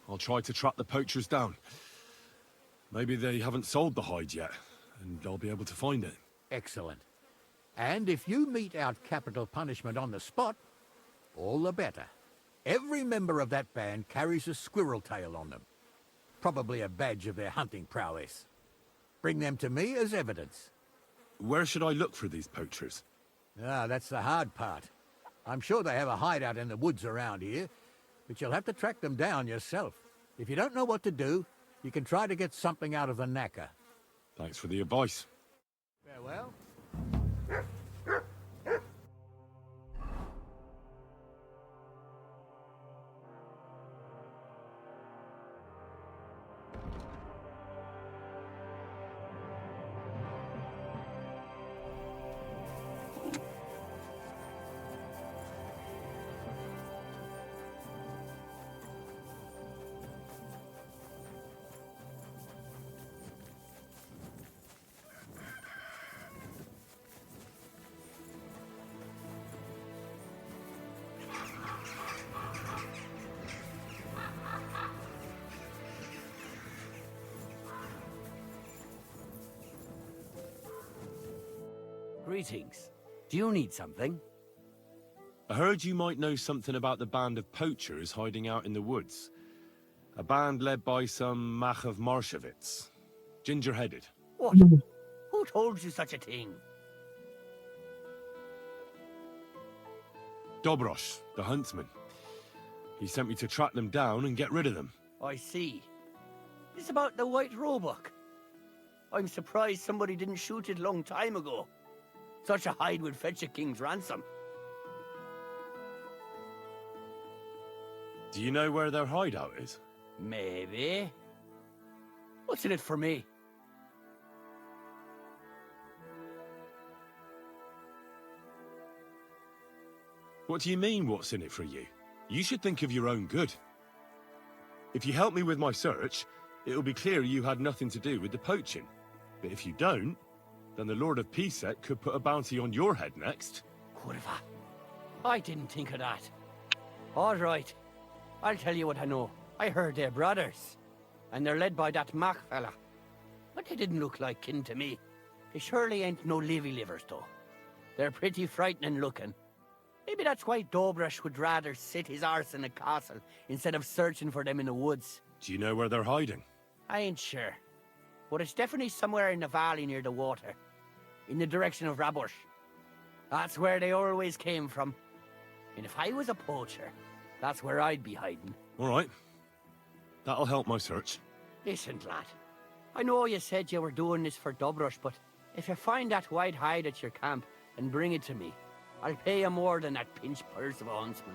I'll try to track the poachers down. Maybe they haven't sold the hide yet, and I'll be able to find it. Excellent. And if you mete out capital punishment on the spot, all the better. Every member of that band carries a squirrel tail on them. Probably a badge of their hunting prowess. Bring them to me as evidence. Where should I look for these poachers? Ah, that's the hard part. I'm sure they have a hideout in the woods around here, but you'll have to track them down yourself. If you don't know what to do, you can try to get something out of the knacker. Thanks for the advice. Farewell. Greetings. Do you need something? I heard you might know something about the band of poachers hiding out in the woods. A band led by some Mach of Marshowitz. Ginger-headed. What? Who told you such a thing? Dobrosh, the huntsman. He sent me to track them down and get rid of them. I see. It's about the white roebuck. I'm surprised somebody didn't shoot it a long time ago. Such a hide would fetch a king's ransom. Do you know where their hideout is? Maybe. What's in it for me? What do you mean, what's in it for you? You should think of your own good. If you help me with my search, it'll be clear you had nothing to do with the poaching. But if you don't, then the Lord of Pisek could put a bounty on your head next. Kurva. I didn't think of that. All right. I'll tell you what I know. I heard they're brothers. And they're led by that Mac fella. But they didn't look like kin to me. They surely ain't no livers, though. They're pretty frightening looking. Maybe that's why Dobrush would rather sit his arse in a castle instead of searching for them in the woods. Do you know where they're hiding? I ain't sure. But it's definitely somewhere in the valley near the water. In the direction of Rabush. That's where they always came from. And if I was a poacher, that's where I'd be hiding. All right. That'll help my search. Listen, lad. I know you said you were doing this for Dobrush, but if you find that white hide at your camp and bring it to me, I'll pay you more than that pinch purse of a huntsman.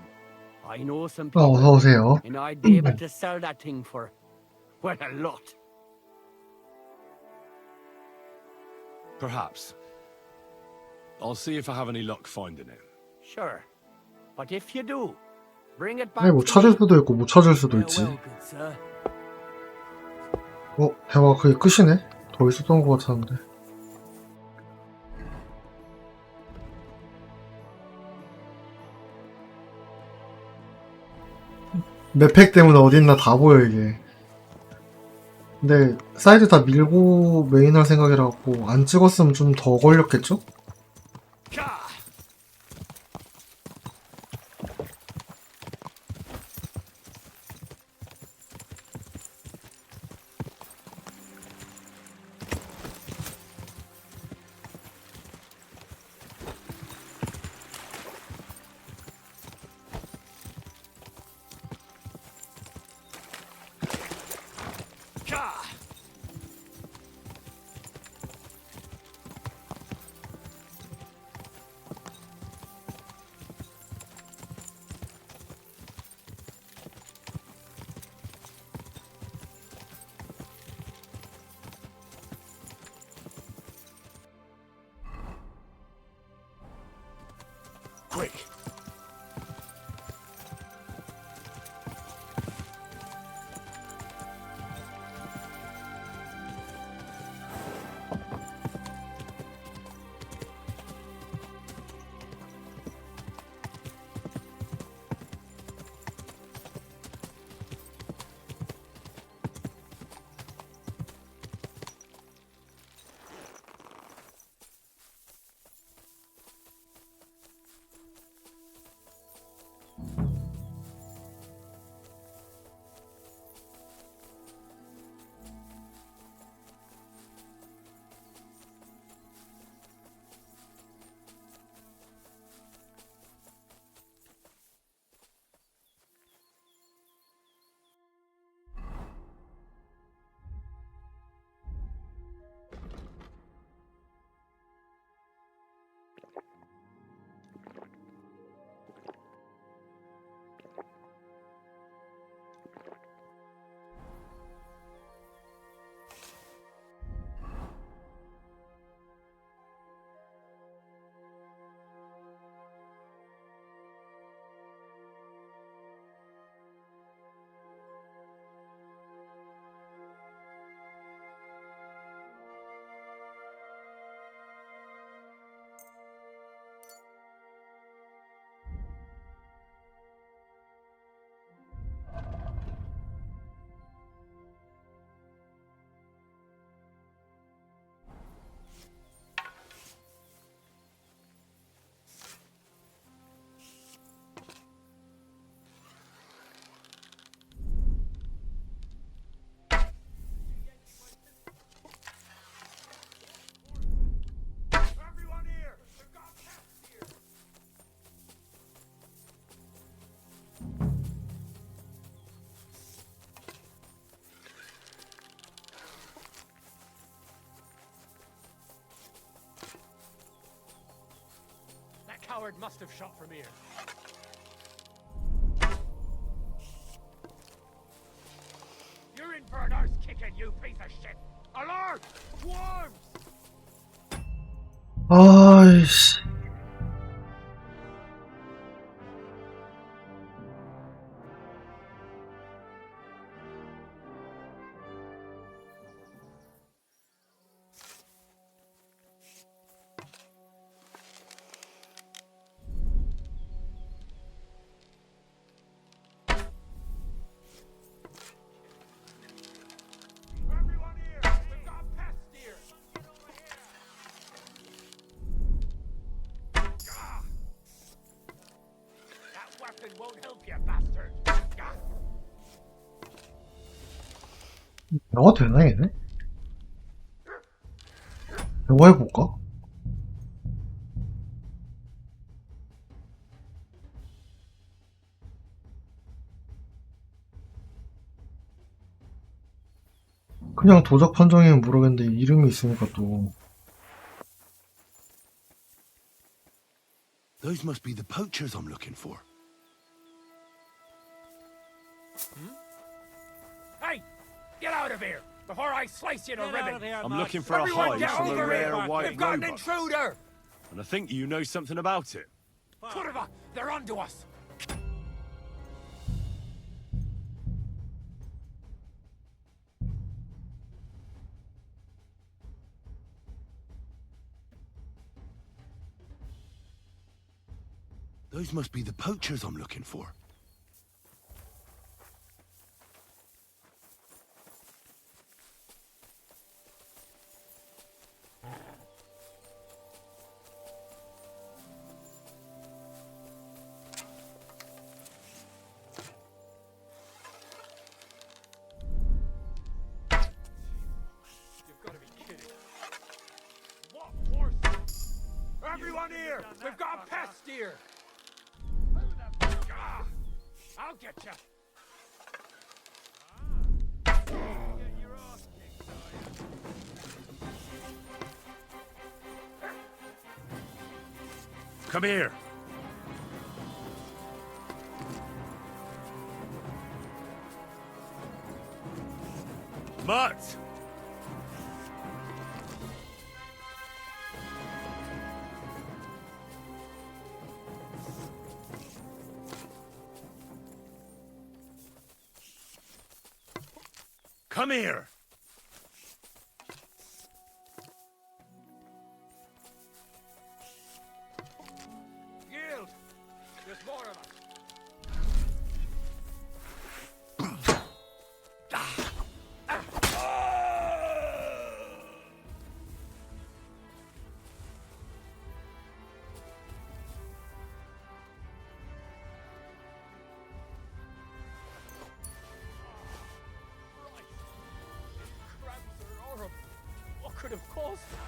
I know some people, 어서 오세요. and I'd be able to sell that thing for, well, a lot. Perhaps. I'll see if I have any luck finding it. Sure. But if you do, bring it back 아니 뭐 to 찾을 me. 수도 있고 못 찾을 수도 있지. Well, good sir. 대화가 그게 끝이네? 더 있었던 것 같았는데. 맵팩 때문에 어딨나 다 보여 이게. 근데 사이드 다 밀고 메인 할 생각이라 갖고 안 찍었으면 좀 더 걸렸겠죠? Quick. coward must have shot from here. You're in for an arse kicking, you piece of shit! Alert! Swarms! 아이씨. Won't help you, bastard. 영화 되나 얘네? 영화 해볼까? 그냥 도적 판정이면 모르겠는데 이름이 있으니까 또. Those must be the poachers I'm looking for. Hey! Get out of here! Before I slice you to ribbons! I'm looking for a hide from a rare white We've got an roebuck. intruder! And I think you know something about it. Kurva! They're onto us! Those must be the poachers I'm looking for. You've got to be kidding. What horse? Everyone here! We've got a pest here! I'll get you! Come here. Mutt! Come here! Yield! There's more of us! Crabs are horrible. What could have caused them?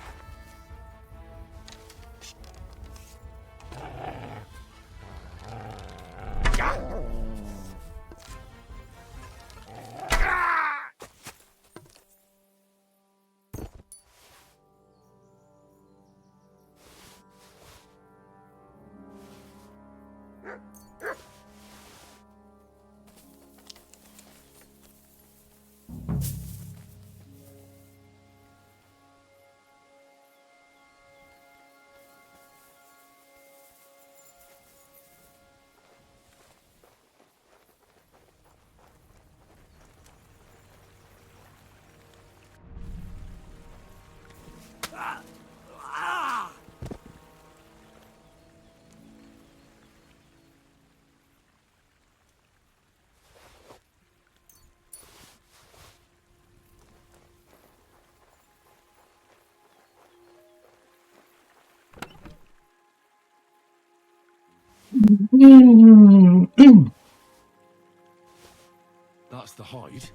That's the hide.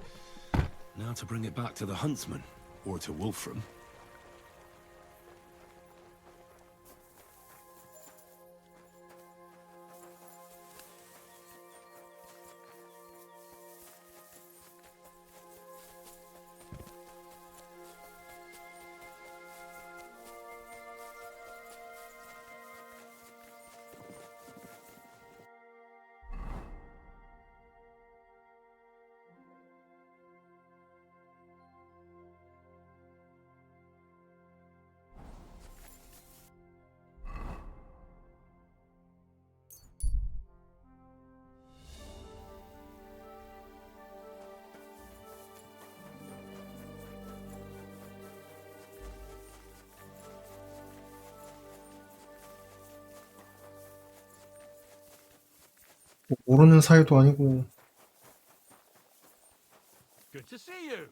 Now to bring it back to the huntsman, or to Wolfram. 모르는 사이도 아니고. Good to see you.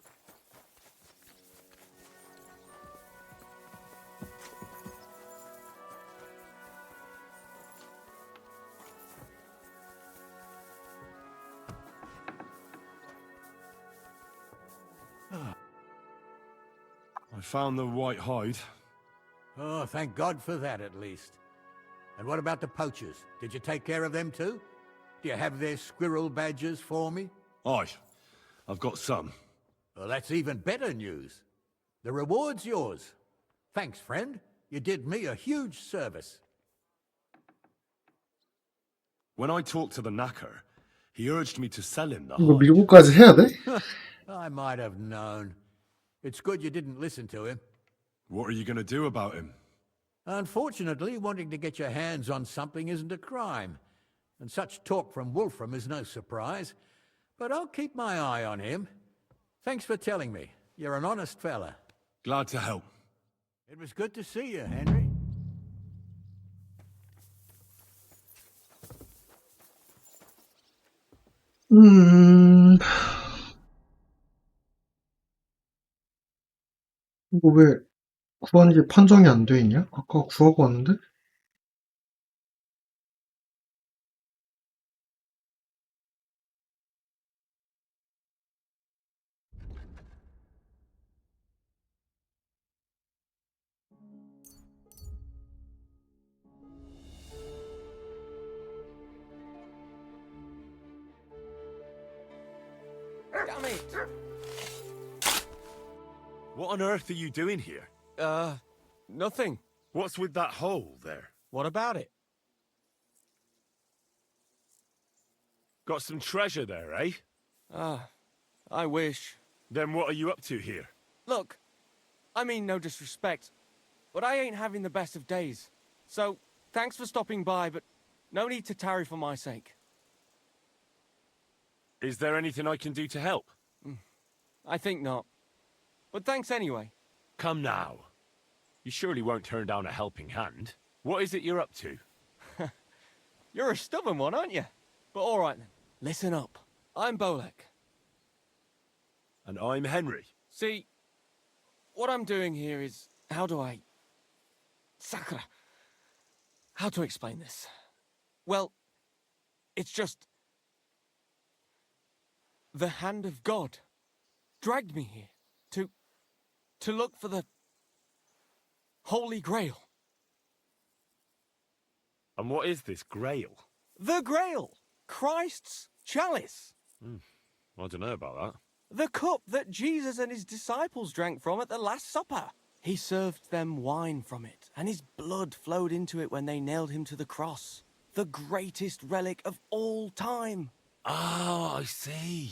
I found the white hide. Oh, thank God for that, at least. And what about the poachers? Did you take care of them too? Do you have their squirrel badges for me? Aye, I've got some. Well, that's even better news. The reward's yours. Thanks, friend. You did me a huge service. When I talked to the knacker, he urged me to sell him the 이거 hide. 밀고까지 해야 돼? I might have known. It's good you didn't listen to him. What are you going to do about him? Unfortunately, wanting to get your hands on something isn't a crime. And such talk from Wolfram is no surprise. But I'll keep my eye on him. Thanks for telling me. You're an honest fella. Glad to help. It was good to see you, Henry. 이거 왜 구한 게 판정이 안 돼 있냐? 아까 구하고 왔는데? Damn it! What on earth are you doing here? Nothing. What's with that hole there? What about it? Got some treasure there, eh? I wish. Then what are you up to here? Look, I mean no disrespect, but I ain't having the best of days. So, thanks for stopping by, but no need to tarry for my sake. Is there anything I can do to help? I think not. But thanks anyway. Come now. You surely won't turn down a helping hand. What is it you're up to? You're a stubborn one, aren't you? But all right then. Listen up. I'm Bolek. And I'm Henry. See, what I'm doing here is... How do I... Sakura. How to explain this? Well, it's just... The hand of God dragged me here to look for the Holy Grail. And what is this Grail? The Grail! Christ's chalice! I don't know about that. The cup that Jesus and his disciples drank from at the Last Supper. He served them wine from it, and his blood flowed into it when they nailed him to the cross. The greatest relic of all time. Ah, I see.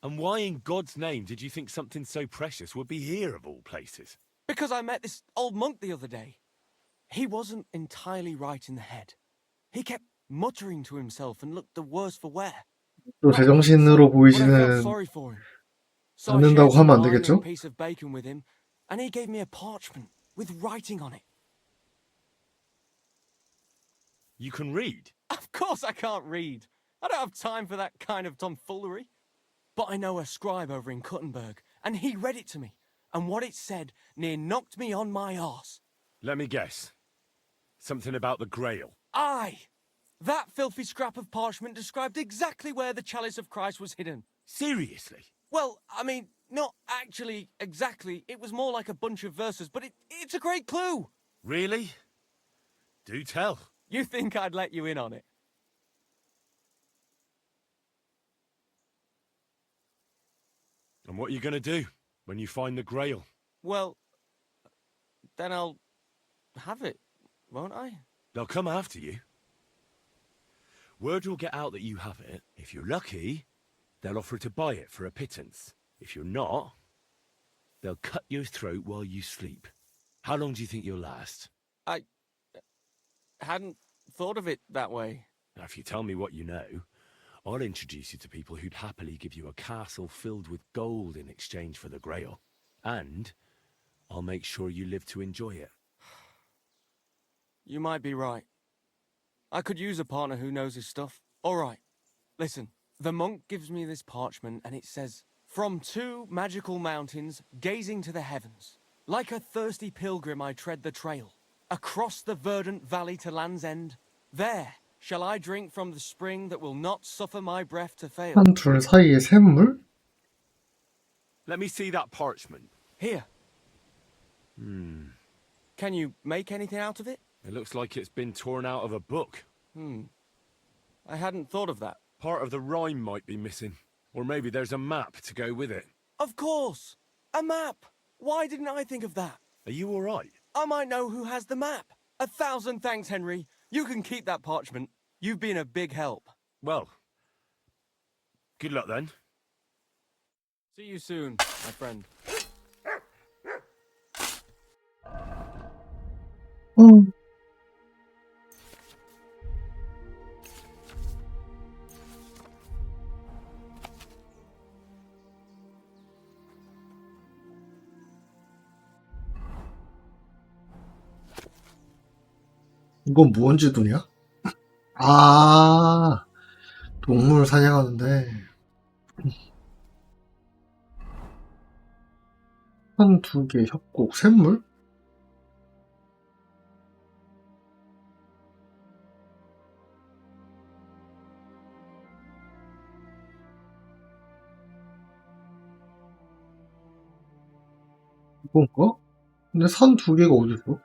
And why in God's name did you think something so precious would be here of all places? Because I met this old monk the other day. He wasn't entirely right in the head. He kept muttering to himself and looked the worse for wear. 또 제정신으로 But I felt 보이지는 sorry for him. So I 않는다고 shared some 하면 안 wine and a 되겠죠? piece of bacon with him, and he gave me a parchment with writing on it. You can read? Of course I can't read. I don't have time for that kind of tomfoolery. But I know a scribe over in Kuttenberg, and he read it to me. And what it said near knocked me on my arse. Let me guess. Something about the Grail. Aye! That filthy scrap of parchment described exactly where the chalice of Christ was hidden. Seriously? Well, I mean, not actually exactly. It was more like a bunch of verses, but it's a great clue. Really? Do tell. You think I'd let you in on it? And what are you going to do when you find the Grail? Well, then I'll have it, won't I? They'll come after you. Word will get out that you have it. If you're lucky, they'll offer to buy it for a pittance. If you're not, they'll cut your throat while you sleep. How long do you think you'll last? I hadn't thought of it that way. Now, if you tell me what you know, I'll introduce you to people who'd happily give you a castle filled with gold in exchange for the Grail. And I'll make sure you live to enjoy it. You might be right. I could use a partner who knows his stuff. All right, Listen, the monk gives me this parchment and it says, "From 2 magical mountains, gazing to the heavens. Like a thirsty pilgrim I tread the trail. Across the verdant valley to land's end. There shall I drink from the spring that will not suffer my breath to fail." 산 둘 사이의 샘물? Let me see that parchment. Here. Hmm. Can you make anything out of it? It looks like it's been torn out of a book. I hadn't thought of that. Part of the rhyme might be missing. Or maybe there's a map to go with it. Of course! A map! Why didn't I think of that? Are you all right? I might know who has the map. 1,000 thanks, Henry. You can keep that parchment. You've been a big help. Well, good luck then. See you soon, my friend. 이건 뭔지 도냐? 아, 동물 사냥하는데. 한 2개 협곡, 샘물? 이건가? 근데 산 2개가 어딨어?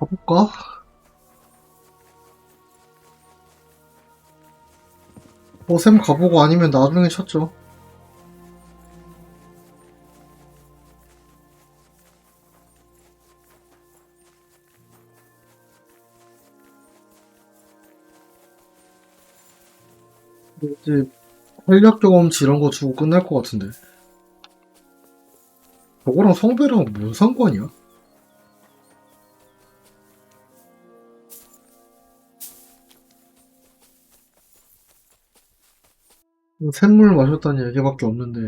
가볼까? 샘 가보고 아니면 나중에 찾죠. 이제 활력 경험치 이런 거 주고 끝날 것 같은데. 저거랑 성배랑 뭔 상관이야? 샘물 마셨다는 얘기밖에 없는데.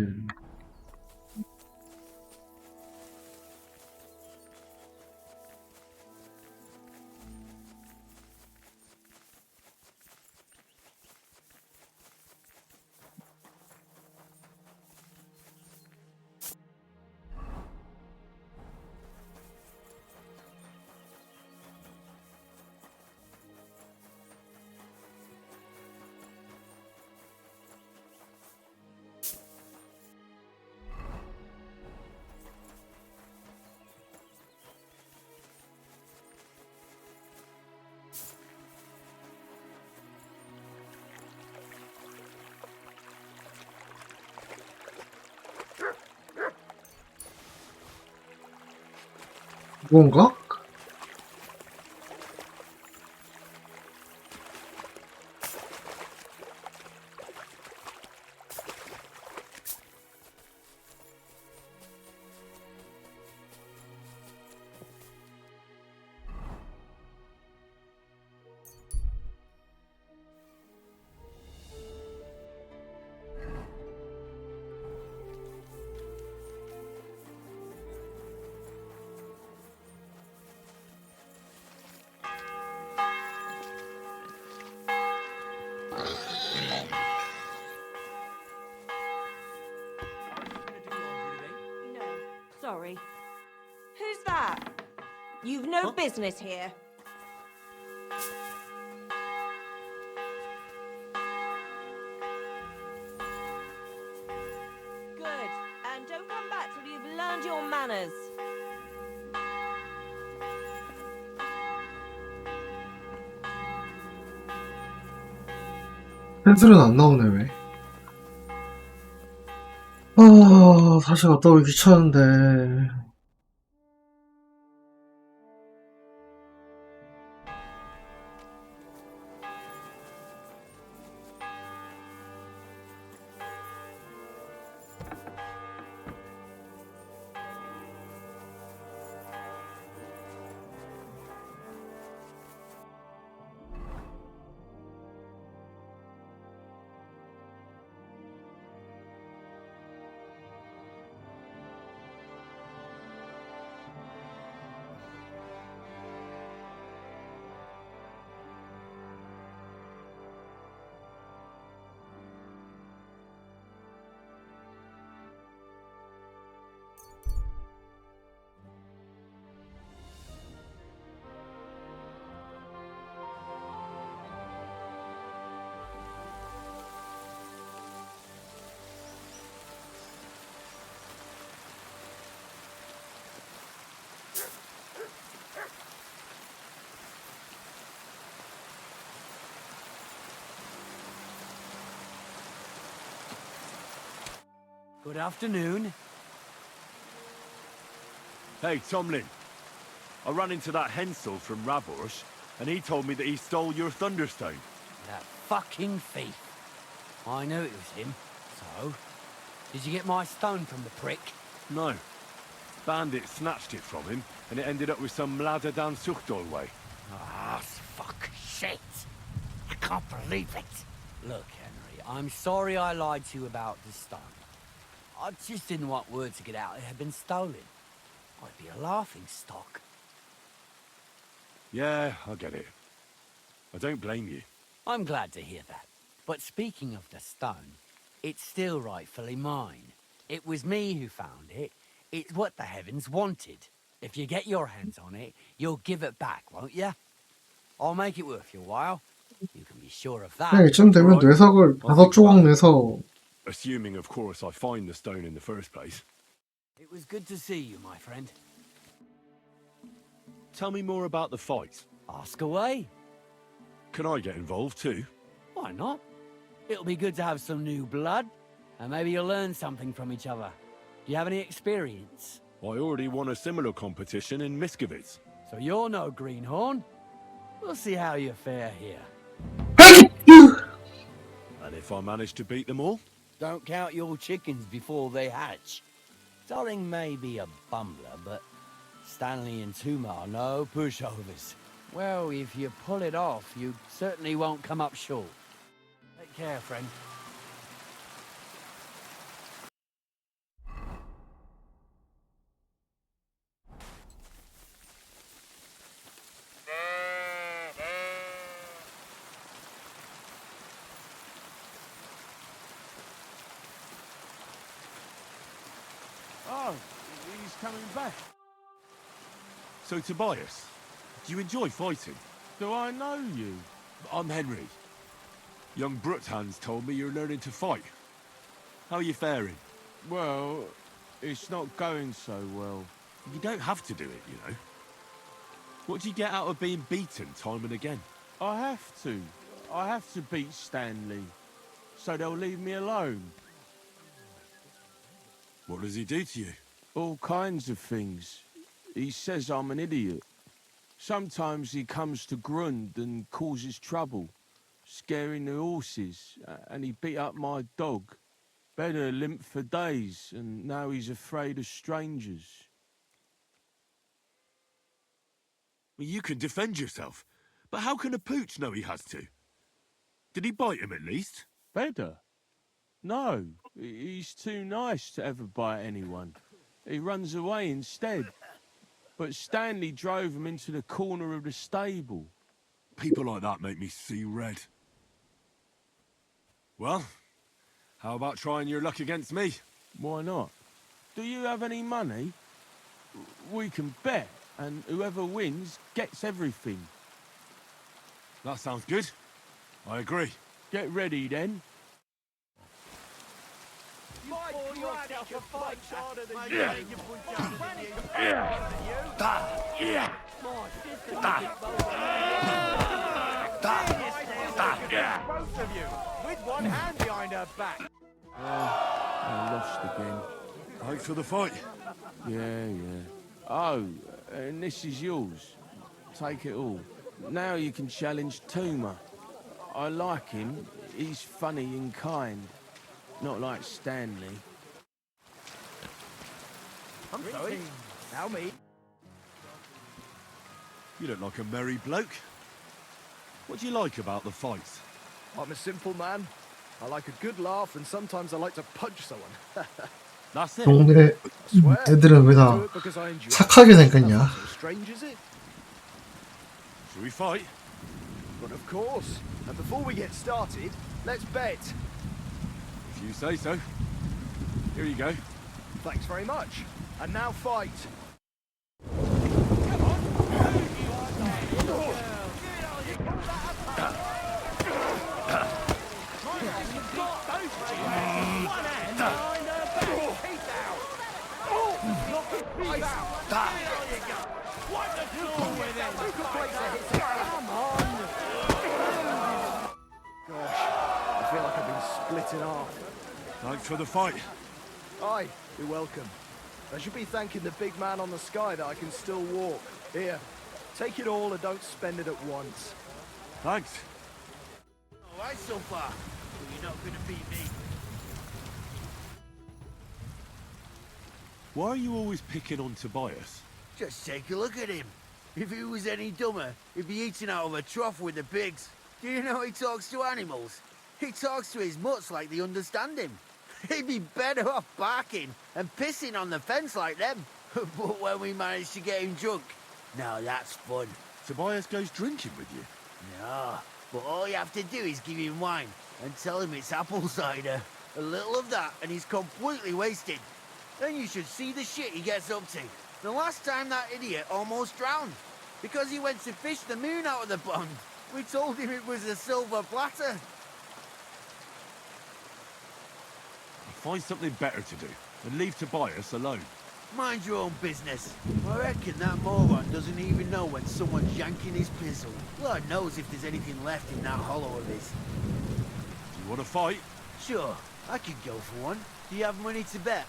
뭔가? Sorry. Who's that? You've no business here. Good. And don't come back till you've learned your manners. 펜슬은 안 나오네, 왜? 아, 다시 갔다 오기 귀찮은데. Good afternoon. Hey, Tomlin. I ran into that Hensel from Ravorsh, and he told me that he stole your Thunderstone. That fucking thief. I knew it was him. So, did you get my stone from the prick? No. Bandit snatched it from him, and it ended up with some ladder down Suchdol way. Ah, fuck shit. I can't believe it. Look, Henry, I'm sorry I lied to you about the stone. I just didn't want word to get out it had been stolen. I'd be a laughing stock. Yeah, I get it. I don't blame you. I'm glad to hear that. But speaking of the stone, it's still rightfully mine. It was me who found it. It's what the heavens wanted. If you get your hands on it, you'll give it back, won't you? I'll make it worth your while. You can be sure of that. 그냥 이쯤 되면 뇌석을 5조각 내서 Assuming, of course, I find the stone in the first place. It was good to see you, my friend. Tell me more about the fight. Ask away. Can I get involved too? Why not? It'll be good to have some new blood, and maybe you'll learn something from each other. Do you have any experience? I already won a similar competition in Miskovitz. So you're no greenhorn? We'll see how you fare here. And if I manage to beat them all? Don't count your chickens before they hatch. Doring may be a bumbler, but Stanley and Tuma are no pushovers. Well, if you pull it off, you certainly won't come up short. Take care, friend. Oh, he's coming back. So, Tobias, do you enjoy fighting? Do I know you? I'm Henry. Young Bruthans told me you're learning to fight. How are you faring? Well, it's not going so well. You don't have to do it, you know. What do you get out of being beaten time and again? I have to. I have to beat Stanley, so they'll leave me alone. What does he do to you? All kinds of things. He says I'm an idiot. Sometimes he comes to Grund and causes trouble, scaring the horses, and he beat up my dog. Better limp for days, and now he's afraid of strangers. Well, you can defend yourself, but how can a pooch know he has to? Did he bite him at least? Better? No, he's too nice to ever bite anyone. He runs away instead. But Stanley drove him into the corner of the stable. People like that make me see red. Well, how about trying your luck against me? Why not? Do you have any money? we can bet, and whoever wins gets everything. That sounds good. I agree. Get ready then. Both of you, with one hand behind her back. I lost again. Thanks for the fight. Yeah. Oh, and this is yours. Take it all. Now you can challenge Tuma. I like him. He's funny and kind. Not like Stanley. I'm sorry. Now me. You look like a merry bloke. What do you like about the fights? I'm a simple man. I like a good laugh, and sometimes I like to punch someone. That's it. 동네 애들은 왜 다 착하게 생겼냐? Strange, is it? Shall we fight? But of course. And before we get started, let's bet. If you say so. Here you go. Thanks very much. And now fight. I feel like I've been split in half. Thanks for the fight. Aye, you're welcome. I should be thanking the big man on the sky that I can still walk. Here, take it all and don't spend it at once. Thanks. All right so far, but you're not gonna beat me. Why are you always picking on Tobias? Just take a look at him. If he was any dumber, he'd be eating out of a trough with the pigs. Do you know he talks to animals? He talks to his mutts like they understand him. He'd be better off barking and pissing on the fence like them. But when we managed to get him drunk, now that's fun. Tobias goes drinking with you? No, but all you have to do is give him wine and tell him it's apple cider. A little of that and he's completely wasted. Then you should see the shit he gets up to. The last time that idiot almost drowned because he went to fish the moon out of the pond. We told him it was a silver platter. Find something better to do and leave Tobias alone. Mind your own business. I reckon that moron doesn't even know when someone's yanking his pizzle. Lord knows if there's anything left in that hollow of his. Do you want to fight? Sure, I could go for one. Do you have money to bet?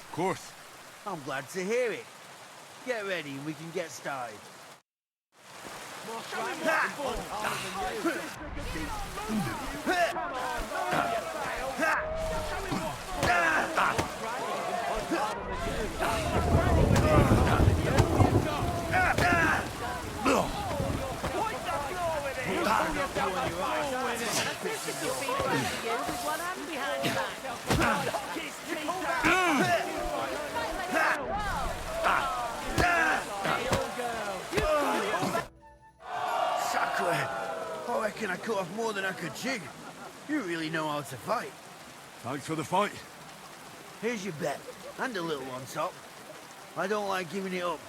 Of course. I'm glad to hear it. Get ready and we can get started. I reckon I cut off more than I could chew. You really know how to fight. Thanks for the fight. Here's your bet, and a little on top. I don't like giving it up,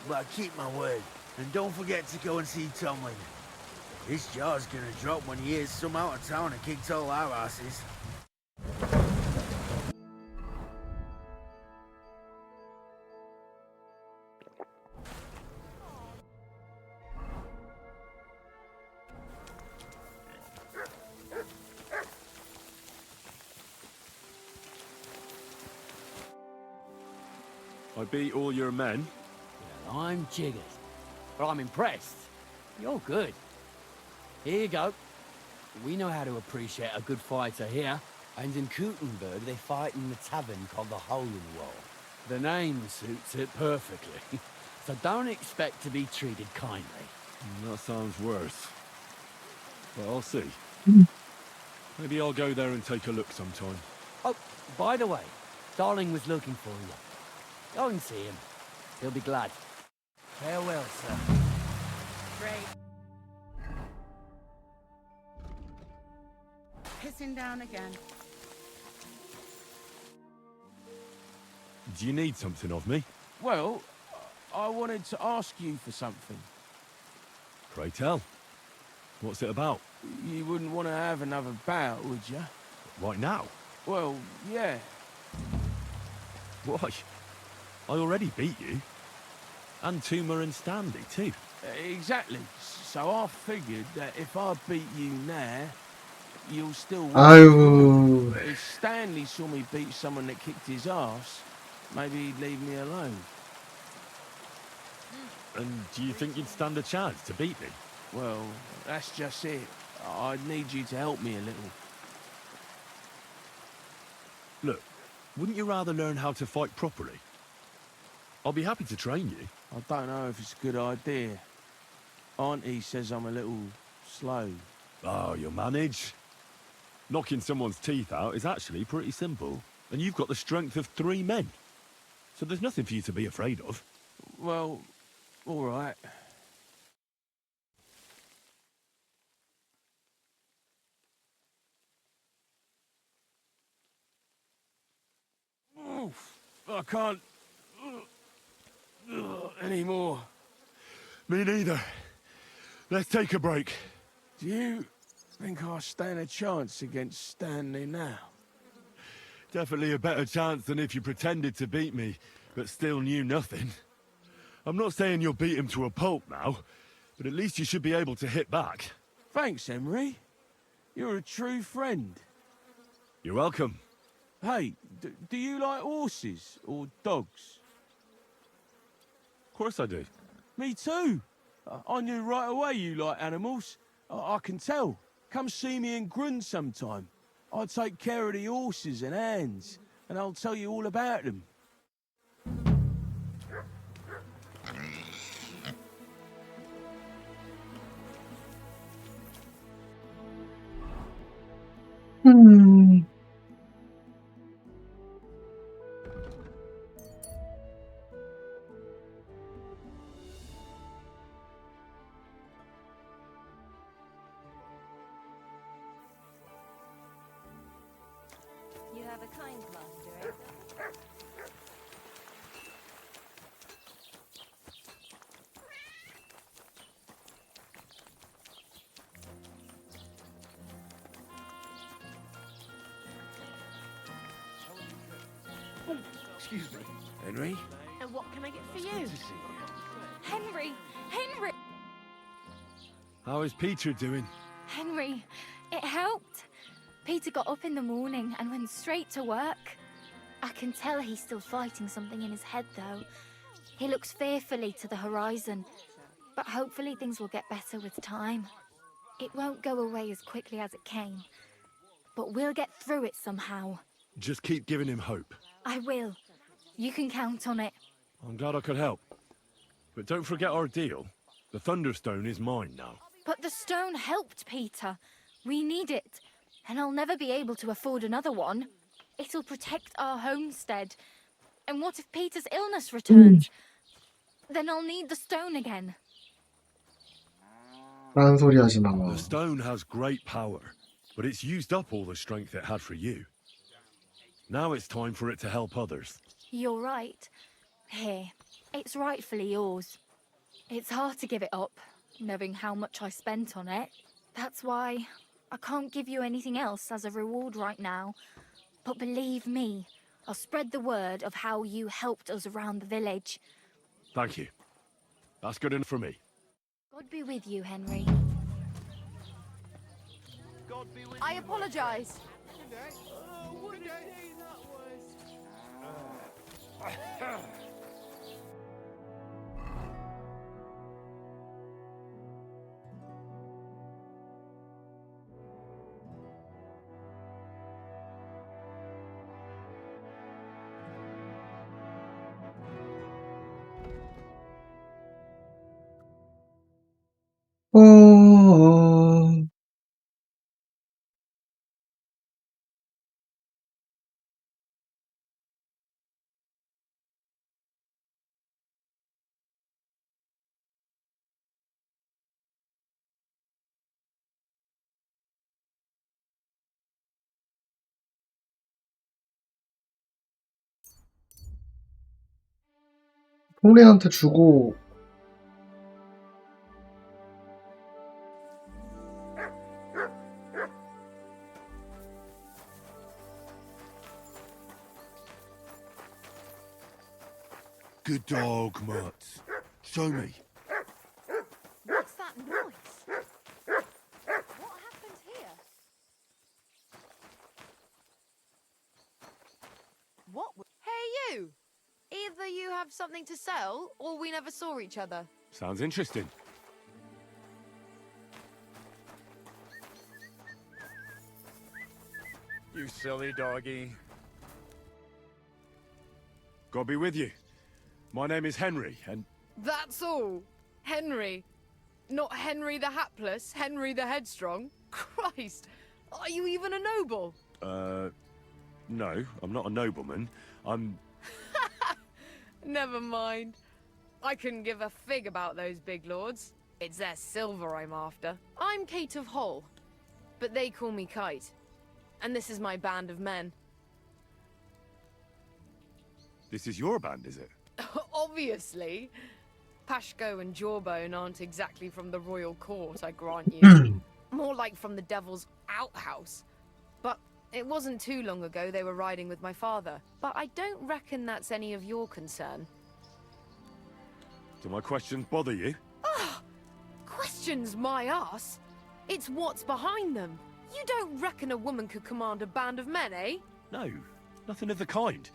but I keep my word. And don't forget to go and see Tomlin. His jaw's gonna drop when he hears some out of town and kicked all our asses. I beat all your men. Well, I'm jiggered. But I'm impressed. You're good. Here you go. We know how to appreciate a good fighter here. And in Kuttenberg, they fight in the tavern called the Hole in the Wall. The name suits it perfectly. So don't expect to be treated kindly. That sounds worse. But I'll see. Maybe I'll go there and take a look sometime. Oh, by the way, Darling was looking for you. Go and see him. He'll be glad. Farewell, sir. Great. Pissing down again. Do you need something of me? Well, I wanted to ask you for something. Pray tell. What's it about? You wouldn't want to have another bout, would you? Right now? Well, yeah. Why? I already beat you. And Tuma and Stanley, too. Exactly. So I figured that if I beat you now, you'll still win. 아유. If Stanley saw me beat someone that kicked his ass, maybe he'd leave me alone. And do you think you'd stand a chance to beat me? Well, that's just it. I'd need you to help me a little. Look, wouldn't you rather learn how to fight properly? I'll be happy to train you. I don't know if it's a good idea. Auntie says I'm a little slow. Oh, you'll manage. Knocking someone's teeth out is actually pretty simple. And you've got the strength of 3 men. So there's nothing for you to be afraid of. Well, all right. I can't anymore. Me neither. Let's take a break. Do you think I stand a chance against Stanley now? Definitely a better chance than if you pretended to beat me, but still knew nothing. I'm not saying you'll beat him to a pulp now, but at least you should be able to hit back. Thanks, Henry. You're a true friend. You're welcome. Hey, do you like horses or dogs? Of course I do. Me too. I knew right away you like animals. I can tell. Come see me in Grun sometime. I'll take care of the horses and hands, and I'll tell you all about them. You have a kind master, eh? Excuse me. Henry? And what can I get for you? Good to see you. Henry! Henry! How is Peter doing? Henry, it helped. Peter got up in the morning and went straight to work. I can tell he's still fighting something in his head, though. He looks fearfully to the horizon, but hopefully things will get better with time. It won't go away as quickly as it came, but we'll get through it somehow. Just keep giving him hope. I will. You can count on it. I'm glad I could help. But don't forget our deal. The Thunderstone is mine now. But the stone helped, Peter. We need it, and I'll never be able to afford another one. It'll protect our homestead. And what if Peter's illness returns? Then I'll need the stone again. 딴소리 하지 마. The stone has great power, but it's used up all the strength it had for you. Now it's time for it to help others. You're right. Here, it's rightfully yours. It's hard to give it up, knowing how much I spent on it. That's why I can't give you anything else as a reward right now. But believe me, I'll spread the word of how you helped us around the village. Thank you. That's good enough for me. God be with you, Henry. I apologize. 어... 폴린한테 주고 Good dog, Mutt. Show me. What's that noise? What happened here? Hey, you! Either you have something to sell, or we never saw each other. Sounds interesting. You silly doggy. God be with you. My name is Henry, and That's all. Henry. Not Henry the Hapless, Henry the Headstrong. Christ! Are you even a noble? no, I'm not a nobleman. I'm... Never mind. I couldn't give a fig about those big lords. It's their silver I'm after. I'm Kate of Hull, but they call me Kite. And this is my band of men. This is your band, is it? Obviously. Pashko and Jawbone aren't exactly from the royal court, I grant you. More like from the devil's outhouse. But it wasn't too long ago they were riding with my father. But I don't reckon that's any of your concern. Do my questions bother you? Questions my ass? It's what's behind them. You don't reckon a woman could command a band of men, eh? No, nothing of the kind.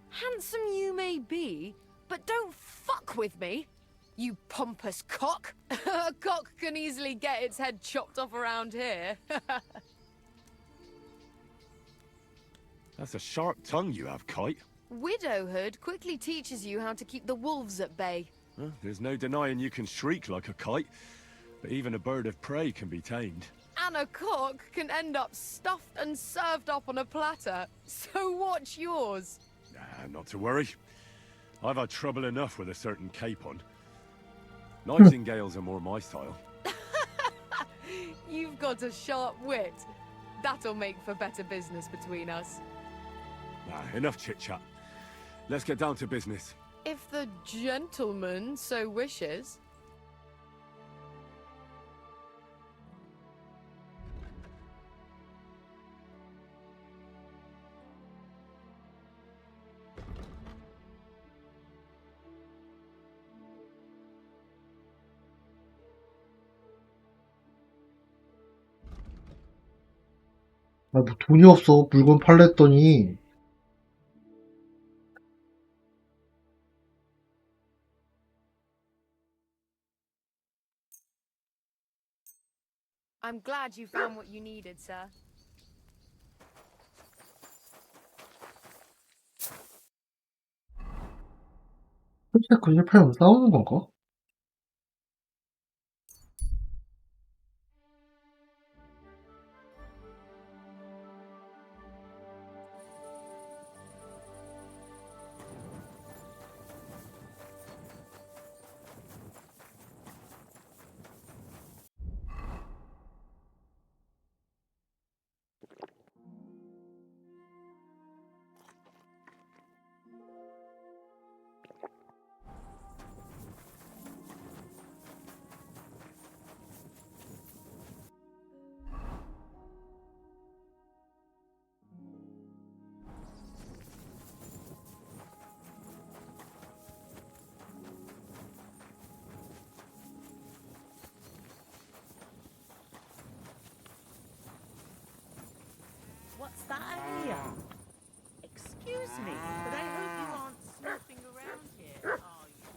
Handsome you may be, but don't fuck with me, you pompous cock. A cock can easily get its head chopped off around here. That's a sharp tongue you have, Kite. Widowhood quickly teaches you how to keep the wolves at bay. Well, there's no denying you can shriek like a kite, but even a bird of prey can be tamed. And a cock can end up stuffed and served up on a platter. So watch yours. Not to worry. I've had trouble enough with a certain capon. Nightingales are more my style. You've got a sharp wit. That'll make for better business between us. Enough chit-chat. Let's get down to business. If the gentleman so wishes. 아, 뭐 돈이 없어. 물건 팔랬더니. I'm glad you found what you needed, sir. 솔직히 그 실패하면 싸우는 건가? What's that I hear? Excuse me, but I hope you aren't snooping around here, are you?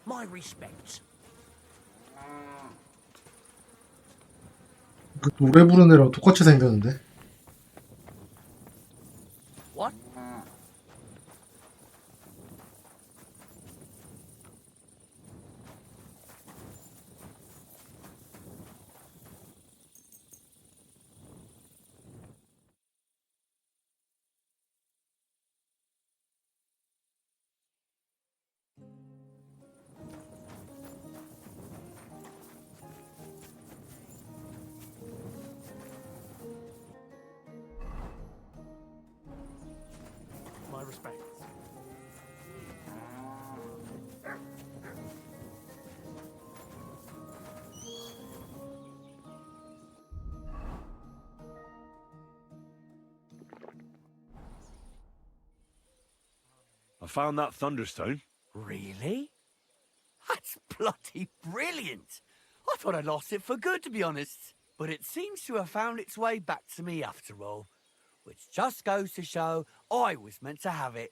My respects. 그 노래 부르는 애랑 똑같이 생겼는데? What? respects. I found that Thunderstone. Really? That's bloody brilliant. I thought I'd lost it for good, to be honest. But it seems to have found its way back to me after all. Which just goes to show I was meant to have it.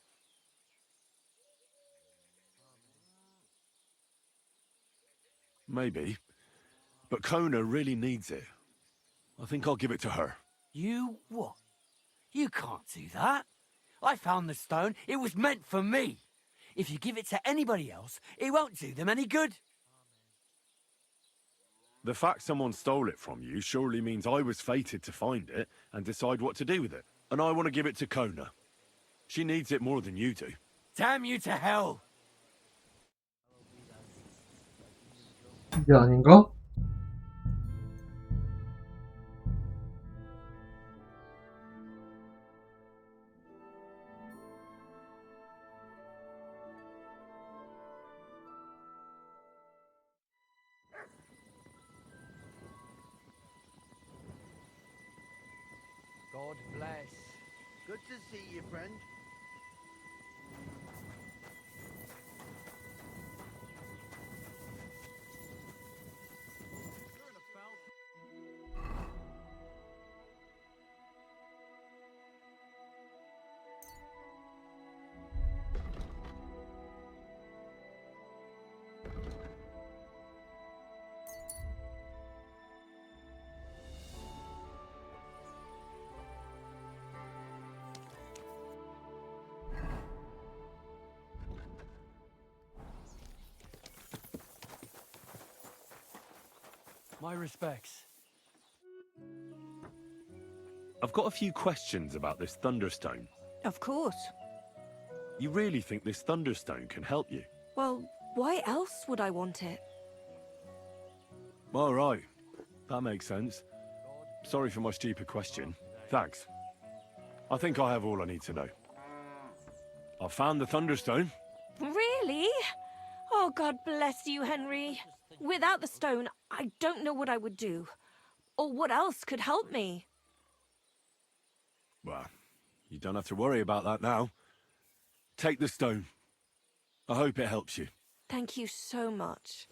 Maybe. But Kona really needs it. I think I'll give it to her. You what? You can't do that. I found the stone. It was meant for me. If you give it to anybody else, it won't do them any good. The fact someone stole it from you surely means I was fated to find it and decide what to do with it. And I want to give it to Kona. She needs it more than you do. Damn you to hell! 이게 아닌가? God bless. Good to see you, friend. My respects. I've got a few questions about this Thunderstone. Of course. You really think this Thunderstone can help you? Well, why else would I want it? All right. That makes sense. Sorry for my stupid question. Thanks. I think I have all I need to know. I found the Thunderstone. Really? Oh, God bless you, Henry. Without the stone, I don't know what I would do. Or what else could help me. Well, you don't have to worry about that now. Take the stone. I hope it helps you. Thank you so much.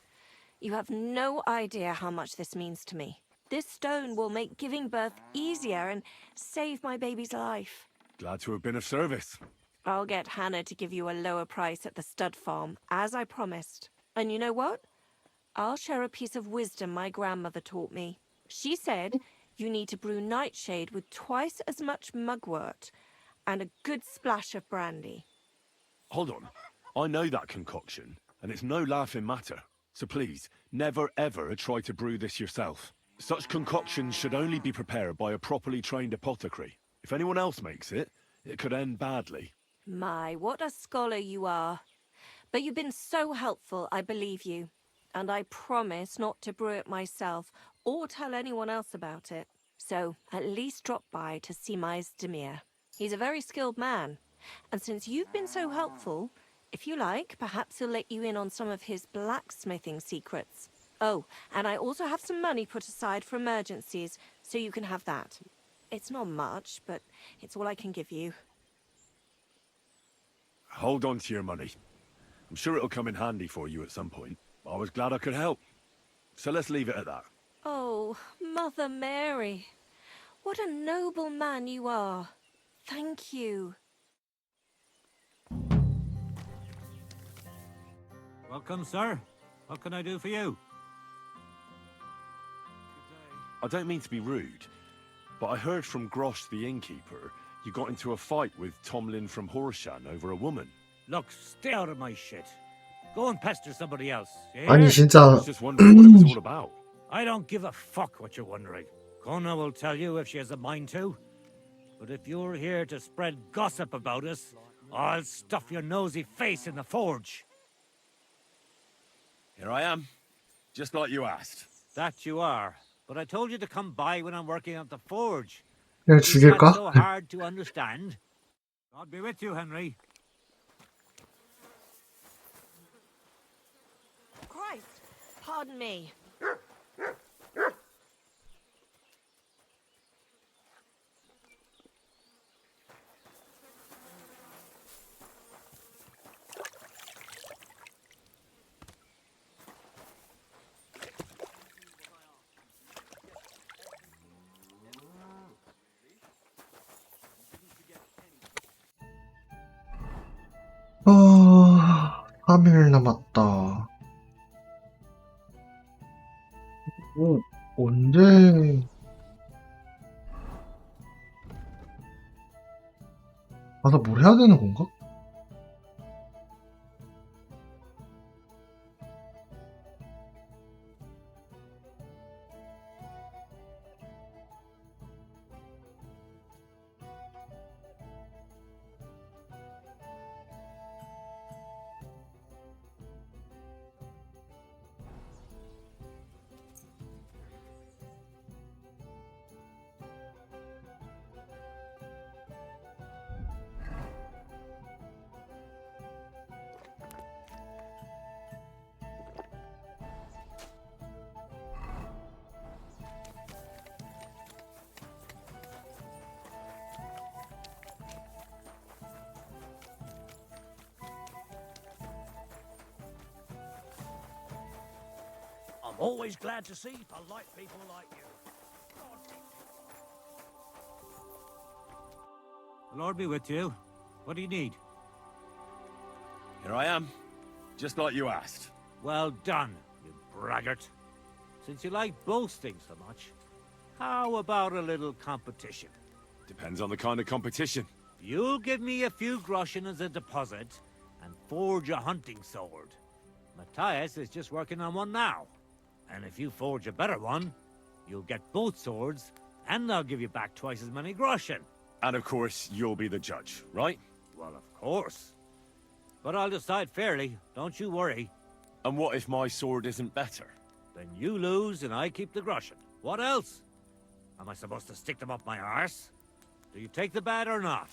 You have no idea how much this means to me. This stone will make giving birth easier and save my baby's life. Glad to have been of service. I'll get Hannah to give you a lower price at the stud farm, as I promised. And you know what? I'll share a piece of wisdom my grandmother taught me. She said you need to brew nightshade with twice as much mugwort and a good splash of brandy. Hold on. I know that concoction, and it's no laughing matter. So please, never ever try to brew this yourself. Such concoctions should only be prepared by a properly trained apothecary. If anyone else makes it, it could end badly. My, what a scholar you are. But you've been so helpful, I believe you. And I promise not to brew it myself or tell anyone else about it. So at least drop by to see my Zdemir. He's a very skilled man. And since you've been so helpful, if you like, perhaps he'll let you in on some of his blacksmithing secrets. Oh, and I also have some money put aside for emergencies, so you can have that. It's not much, but it's all I can give you. Hold on to your money. I'm sure it'll come in handy for you at some point. I was glad I could help. So let's leave it at that. Oh, Mother Mary. What a noble man you are. Thank you. Welcome, sir. What can I do for you? I don't mean to be rude, but I heard from Grosh the innkeeper you got into a fight with Tomlin from Horshan over a woman. Look, stay out of my shit. Go and pester somebody else. You 아니 hear? 진짜 I was just wondering what it was all about. I don't give a fuck what you're wondering. Kona will tell you if she has a mind to. But if you're here to spread gossip about us, I'll stuff your nosy face in the forge. Here I am, just like you asked. That you are. But I told you to come by when I'm working at the forge. 그냥 Is that 죽일까? so hard to understand? God be with you, Henry. Christ, pardon me. 아, 3일 남았다. 언제 가서 뭘 해야 되는 건가? I'm always glad to see polite people like you. The Lord be with you. What do you need? Here I am, just like you asked. Well done, you braggart. Since you like boasting so much, how about a little competition? Depends on the kind of competition. You'll give me a few groschen as a deposit and forge a hunting sword. Matthias is just working on one now. And if you forge a better one, you'll get both swords, and I'll give you back twice as many groschen. And of course, you'll be the judge, right? Well, of course. But I'll decide fairly, don't you worry. And what if my sword isn't better? Then you lose and I keep the groschen. What else? Am I supposed to stick them up my arse? Do you take the bet or not?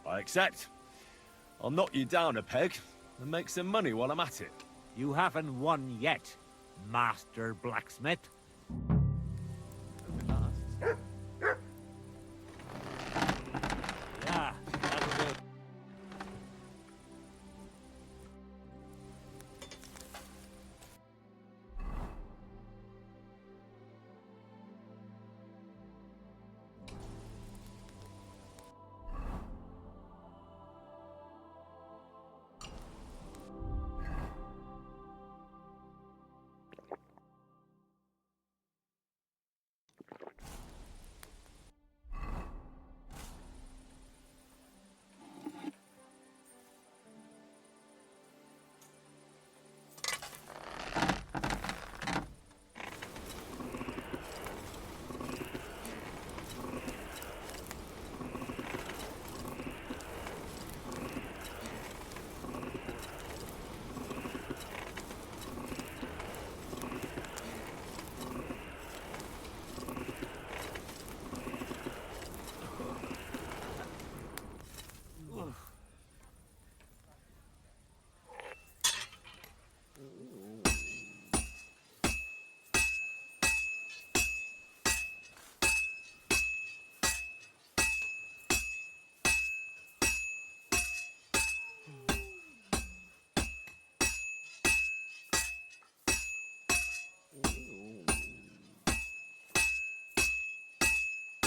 I accept. I'll knock you down a peg and make some money while I'm at it. You haven't won yet, Master Blacksmith. Yeah, that'll do.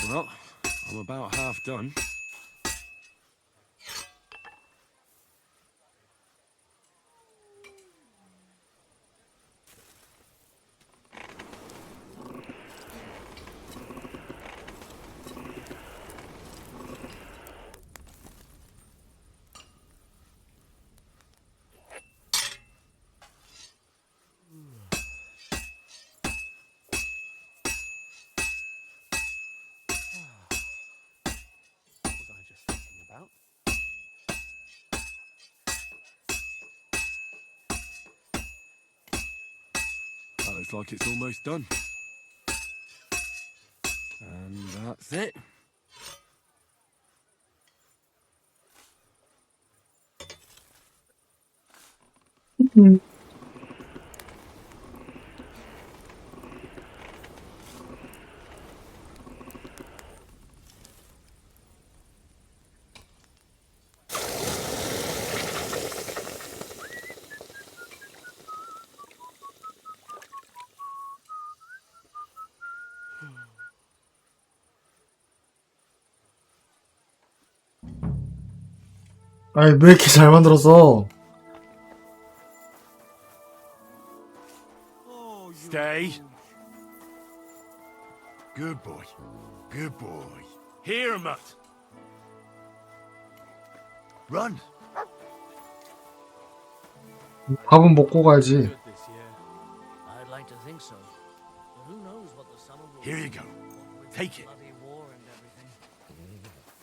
Well, I'm about half done. That looks like it's almost done. And that's it. 아니, 왜 이렇게 잘 만들었어? Stay. Good boy. Good boy. Here, Mutt. Run. 밥은 먹고 가야지. I'd like to think so. But who knows what the summer will Here you go. Take it. bloody war and everything.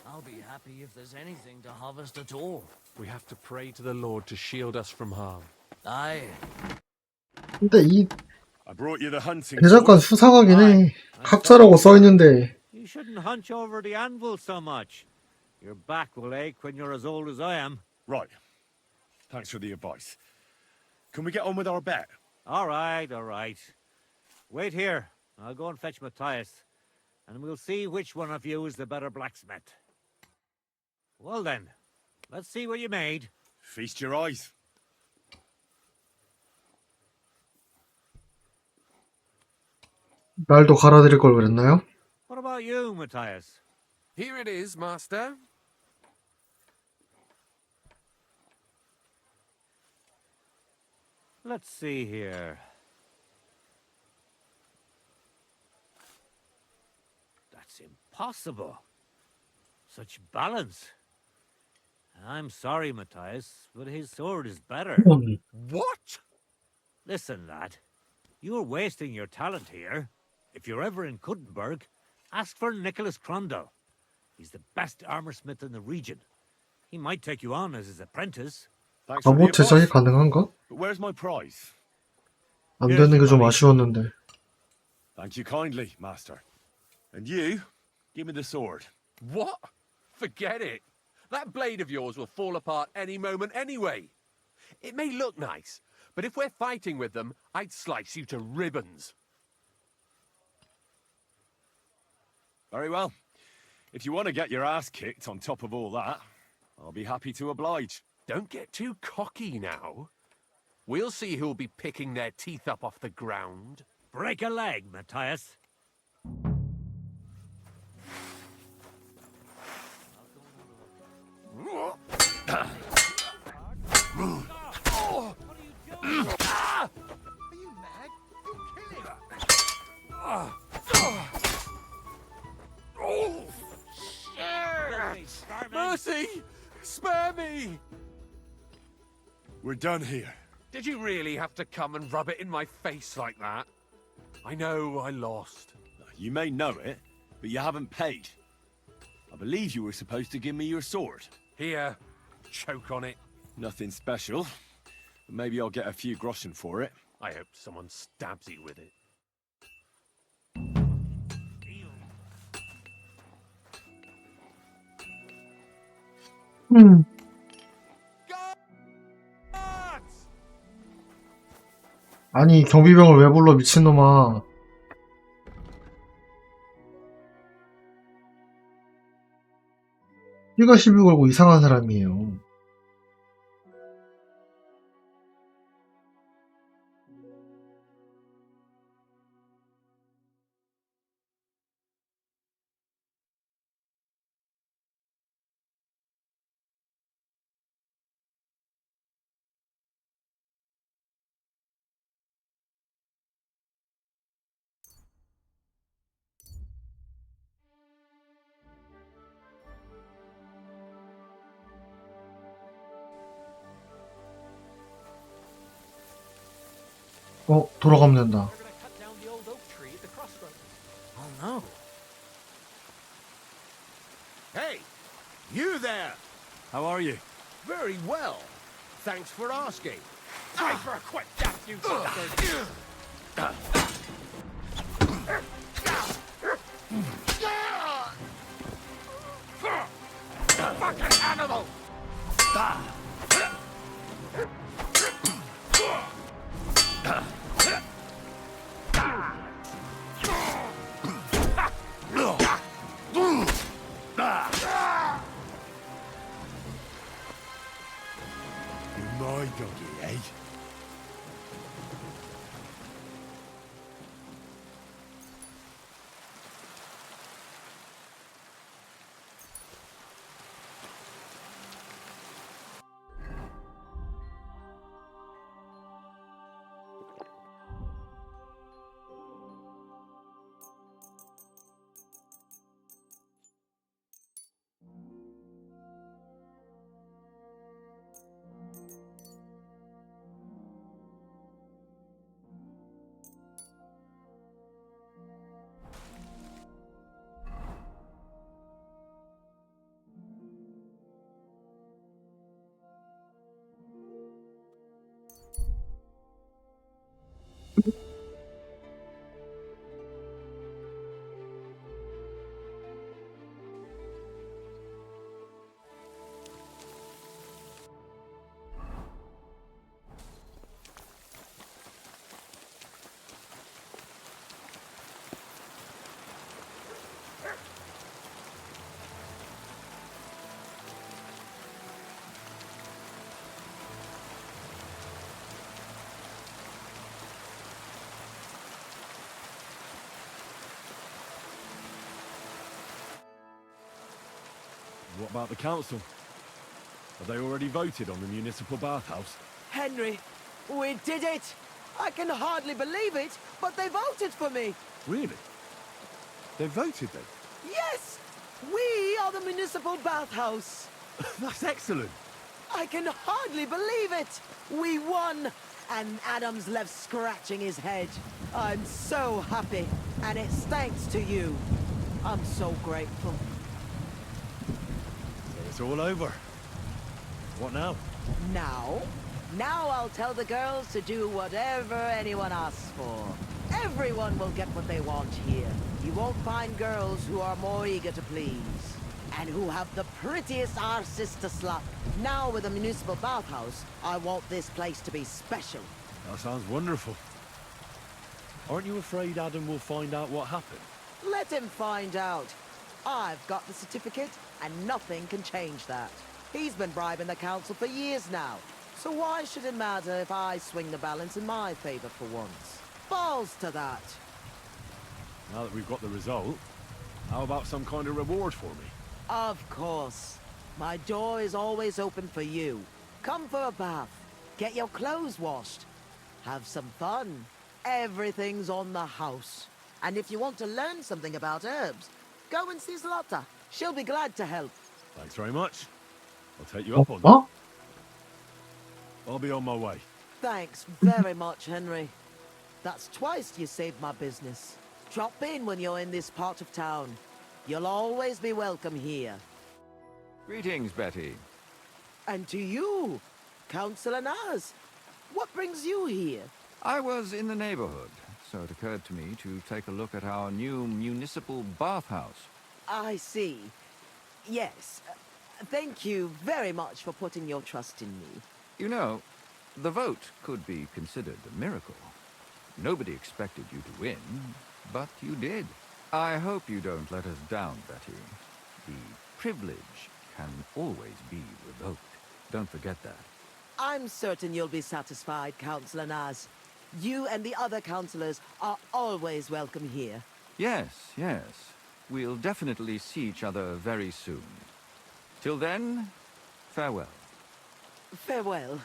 I'll be happy if there's anything to harvest at all. We have to pray to the Lord to shield us from harm. Aye. 근데 이 I brought you the hunting 대작관 sword. 수상하긴 해. 학자라고 써있는데. You shouldn't hunch over the anvil so much. Your back will ache when you're as old as I am. Right. Thanks for the advice. Can we get on with our bet? All right, all right. Wait here. I'll go and fetch Matthias, and we'll see which one of you is the better blacksmith. Well then, let's see what you made. Feast your eyes. 날도 갈아드릴 걸 그랬나요? What about you, Matthias? Here it is, master. Let's see here. That's impossible. Such balance. I'm sorry, Matthias, but his sword is better. What? Listen, lad. You're wasting your talent here. If you're ever in Kuttenberg, ask for Nicholas Crondell. He's the best armorsmith in the region. He might take you on as his apprentice. Thanks for the 갑옷 제작이 advice. 가능한가? But where's my prize? 안 되는 게 좀 아쉬웠는데. Thank you kindly, master. And you, give me the sword. What? Forget it. That blade of yours will fall apart any moment anyway. It may look nice, but if we're fighting with them, I'd slice you to ribbons. Very well. If you want to get your ass kicked on top of all that, I'll be happy to oblige. Don't get too cocky now. We'll see who'll be picking their teeth up off the ground. Break a leg, Matthias. Mercy! Spare me! We're done here. Did you really have to come and rub it in my face like that? I know I lost. You may know it, but you haven't paid. I believe you were supposed to give me your sword. Here, choke on it. Nothing special. But maybe I'll get a few groschen for it. I hope someone stabs you with it. 아니, 경비병을 왜 불러, 미친놈아. 삐가 시비 걸고 이상한 사람이에요. 돌아가면 된다. Oh no. Hey, you there! How are you? Very well. Thanks for asking. Time for a quick death, you bastard! Fucking animal! What about the council? Have they already voted on the municipal bathhouse? Henry, we did it! I can hardly believe it, but they voted for me! Really? They voted then? Yes! We are the municipal bathhouse! That's excellent! I can hardly believe it! We won! And Adam's left scratching his head. I'm so happy, and it's thanks to you. I'm so grateful. So it's all over. What now? Now I'll tell the girls to do whatever anyone asks for. Everyone will get what they want here. You won't find girls who are more eager to please. And who have the prettiest arses to slap. Now with the municipal bathhouse, I want this place to be special. That sounds wonderful. Aren't you afraid Adam will find out what happened? Let him find out. I've got the certificate, and nothing can change that. He's been bribing the council for years now. So why should it matter if I swing the balance in my favor for once? Balls to that. Now that we've got the result, how about some kind of reward for me? Of course. My door is always open for you. Come for a bath. Get your clothes washed. Have some fun. Everything's on the house. And if you want to learn something about herbs, go and see Zlata. She'll be glad to help. Thanks very much. I'll take you up on that. I'll be on my way. Thanks very much, Henry. That's twice you saved my business. Drop in when you're in this part of town. You'll always be welcome here. Greetings, Betty. And to you, Councillor Naz. What brings you here? I was in the neighborhood, so it occurred to me to take a look at our new municipal bathhouse. I see. Yes. Thank you very much for putting your trust in me. You know, the vote could be considered a miracle. Nobody expected you to win, but you did. I hope you don't let us down, Betty. The privilege can always be revoked. Don't forget that. I'm certain you'll be satisfied, Councillor Naz. You and the other councillors are always welcome here. Yes, yes. We'll definitely see each other very soon. Till then, farewell. Farewell.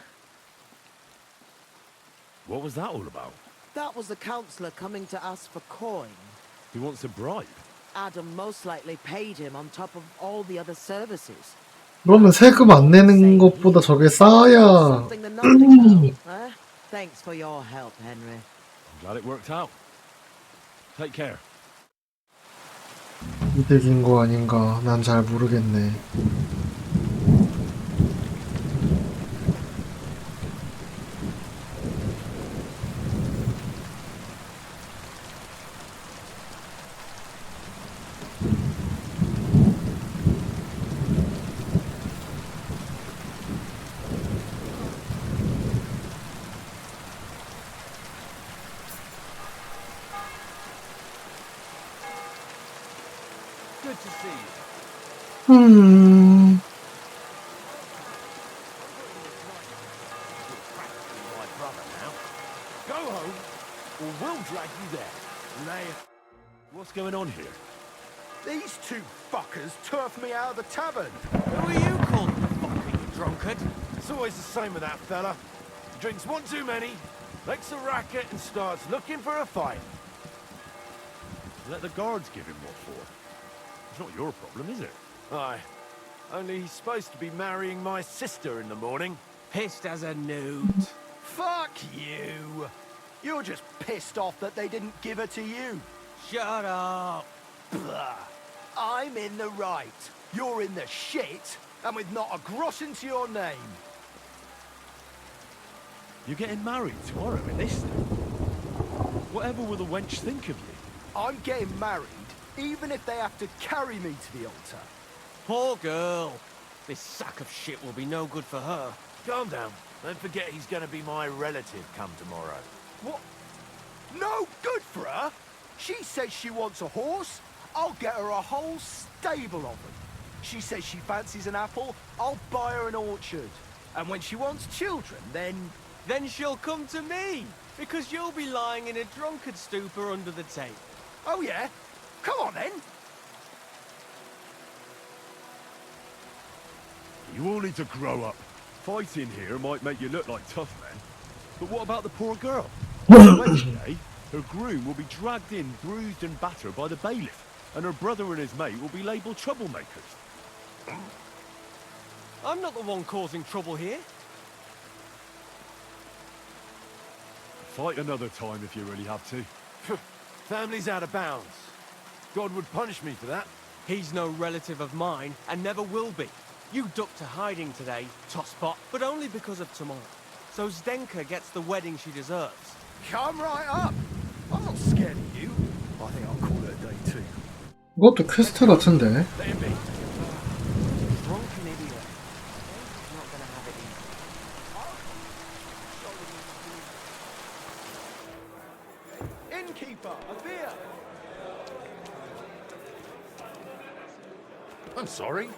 What was that all about? That was the councillor coming to ask for coin. He wants a bribe. Adam most likely paid him on top of all the other services. 그러면 세금 안 내는 것보다 저게 싸야. Something that nobody knows, Thanks for your help, Henry. I'm glad it worked out. Take care. 이득인 거 아닌가? 난 잘 모르겠네. Good to see you. My brother now. Go home, or we'll drag you there. What's going on here? These two fuckers turfed me out of the tavern. Who are you calling fucking drunkard? It's always the same with that fella. He drinks one too many, makes a racket, and starts looking for a fight. Let the guards give him what for. It's not your problem, is it? Aye. Only he's supposed to be marrying my sister in the morning. Pissed as a newt. Fuck you. You're just pissed off that they didn't give her to you. Shut up. Blah. I'm in the right. You're in the shit, and with not a groschen into your name. You're getting married tomorrow in this thing? Whatever will the wench think of you? I'm getting married, even if they have to carry me to the altar. Poor girl. This sack of shit will be no good for her. Calm down. Don't forget he's going to be my relative come tomorrow. What? No good for her? She says she wants a horse. I'll get her a whole stable of them. She says she fancies an apple. I'll buy her an orchard. And when she wants children, then she'll come to me, because you'll be lying in a drunkard stupor under the tent. Oh yeah? Come on then. You all need to grow up. Fighting here might make you look like tough men. But what about the poor girl? On Wednesday, her groom will be dragged in, bruised and battered by the bailiff, and her brother and his mate will be labelled troublemakers. I'm not the one causing trouble here. Fight another time if you really have to. Family's out of bounds. God would punish me for that. He's no relative of mine, and never will be. You ducked to hiding today, tosspot, but only because of tomorrow. So Zdenka gets the wedding she deserves. Come right up. I'm not scared of you. I think I'll call it a day too. 이것도 퀘스트 같은데. Drunken idiot. He's not gonna have it easy. Innkeeper, a beer. I'm sorry.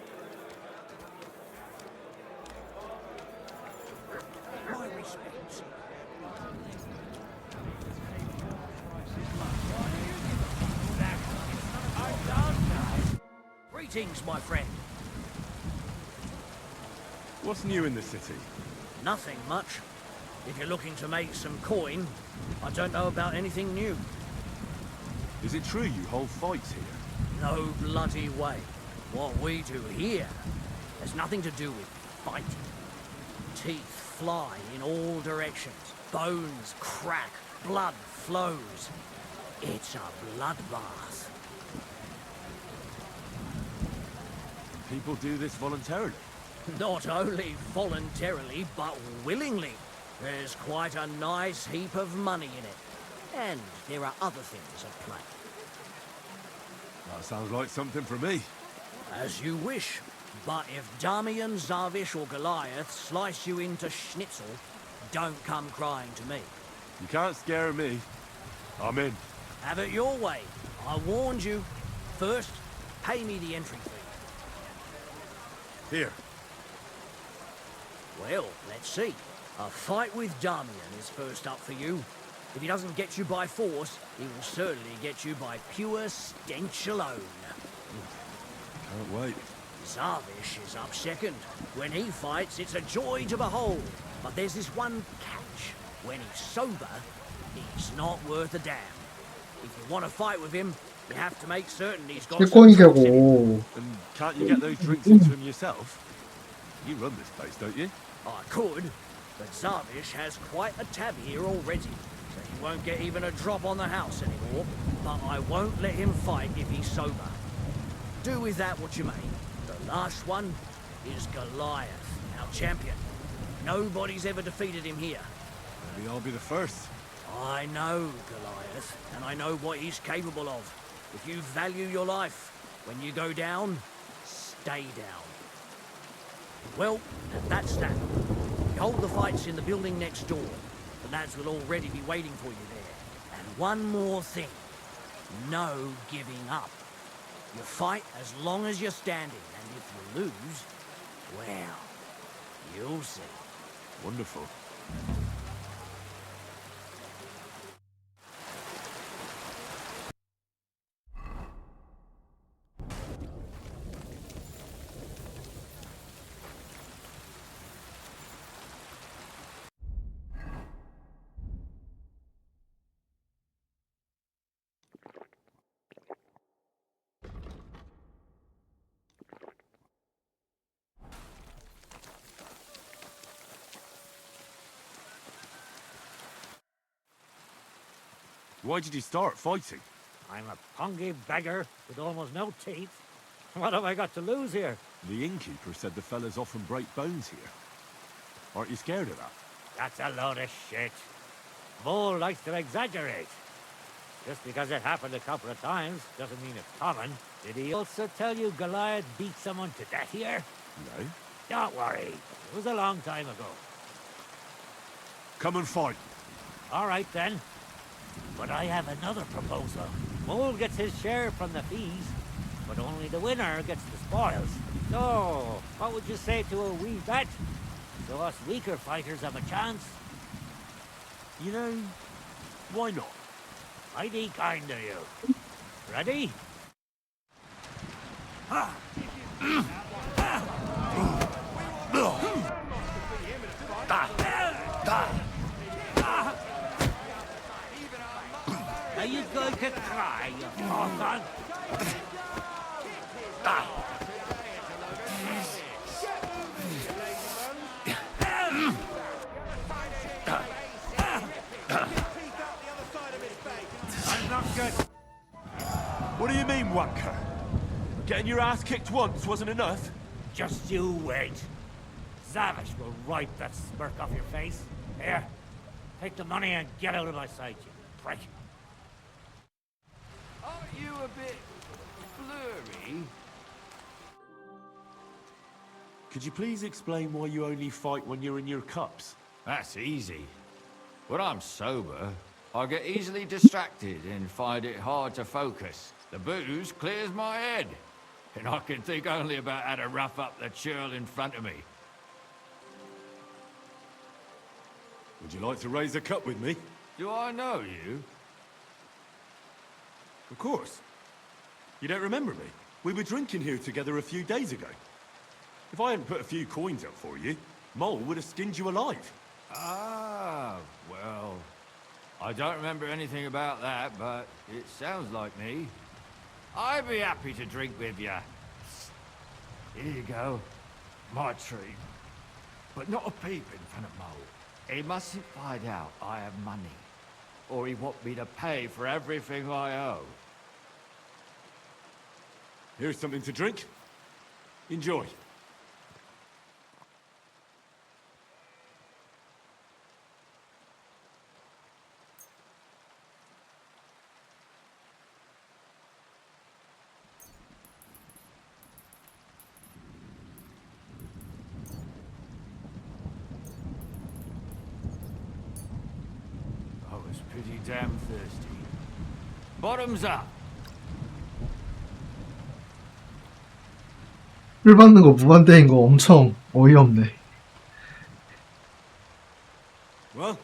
My respects. Greetings, my friend. What's new in the city? Nothing much. If you're looking to make some coin, I don't know about anything new. Is it true you hold fights here? No bloody way. What we do here has nothing to do with fighting. Teeth fly in all directions. Bones crack. Blood flows. It's a bloodbath. People do this voluntarily? Not only voluntarily, but willingly. There's quite a nice heap of money in it. And there are other things at play. That sounds like something for me. As you wish. But if Damian, Zavish or Goliath slice you into schnitzel, don't come crying to me. You can't scare me. I'm in. Have it your way. I warned you. First, pay me the entry fee. Here. Well, let's see. A fight with Damian is first up for you. If he doesn't get you by force, he will certainly get you by pure stench alone. Can't wait. Zavish is up second. When he fights, it's a joy to behold. But there's this one catch. When he's sober, he's not worth a damn. If you want to fight with him, you have to make certain he's got some tricks in him. 실권이라고. And can't you get those drinks into him yourself? You run this place, don't you? I could, but Zavish has quite a tab here already. So he won't get even a drop on the house anymore. But I won't let him fight if he's sober. Do with that what you may. The last one is Goliath, our champion. Nobody's ever defeated him here. Maybe I'll be the first. I know Goliath, and I know what he's capable of. If you value your life, when you go down, stay down. Well, that's that. You hold the fights in the building next door. The lads will already be waiting for you there. And one more thing. No giving up. You fight as long as you're standing, and if you lose, well, you'll see. Wonderful. Why did you start fighting? I'm a pungy beggar with almost no teeth. What have I got to lose here? The innkeeper said the fellas often break bones here. Aren't you scared of that? That's a load of shit. Bull likes to exaggerate. Just because it happened a couple of times doesn't mean it's common. Did he also tell you Goliath beat someone to death here? No. Don't worry. It was a long time ago. Come and fight. All right, then. But I have another proposal. Mole gets his share from the fees, but only the winner gets the spoils. So, what would you say to a wee bet? So us weaker fighters have a chance? You know, why not? Mighty kind of you. Ready? Are you going to try, you falcon? I'm not good. What do you mean, wanker? Getting your ass kicked once wasn't enough? Just you wait. Zavish will wipe that smirk off your face. Here, take the money and get out of my sight, you prick. Aren't you a bit blurry? Could you please explain why you only fight when you're in your cups? That's easy. When I'm sober, I get easily distracted and find it hard to focus. The booze clears my head, and I can think only about how to rough up the churl in front of me. Would you like to raise a cup with me? Do I know you? Of course. You don't remember me? We were drinking here together a few days ago. If I hadn't put a few coins up for you, Mole would have skinned you alive. Ah, well, I don't remember anything about that, but it sounds like me. I'd be happy to drink with you. Here you go. My treat. But not a peep in front of Mole. He mustn't find out I have money, or he want me to pay for everything I owe. Here's something to drink. Enjoy. I was pretty damn thirsty. Bottoms up! 술 받는 거 무한대인 거 엄청 어이없네. Well,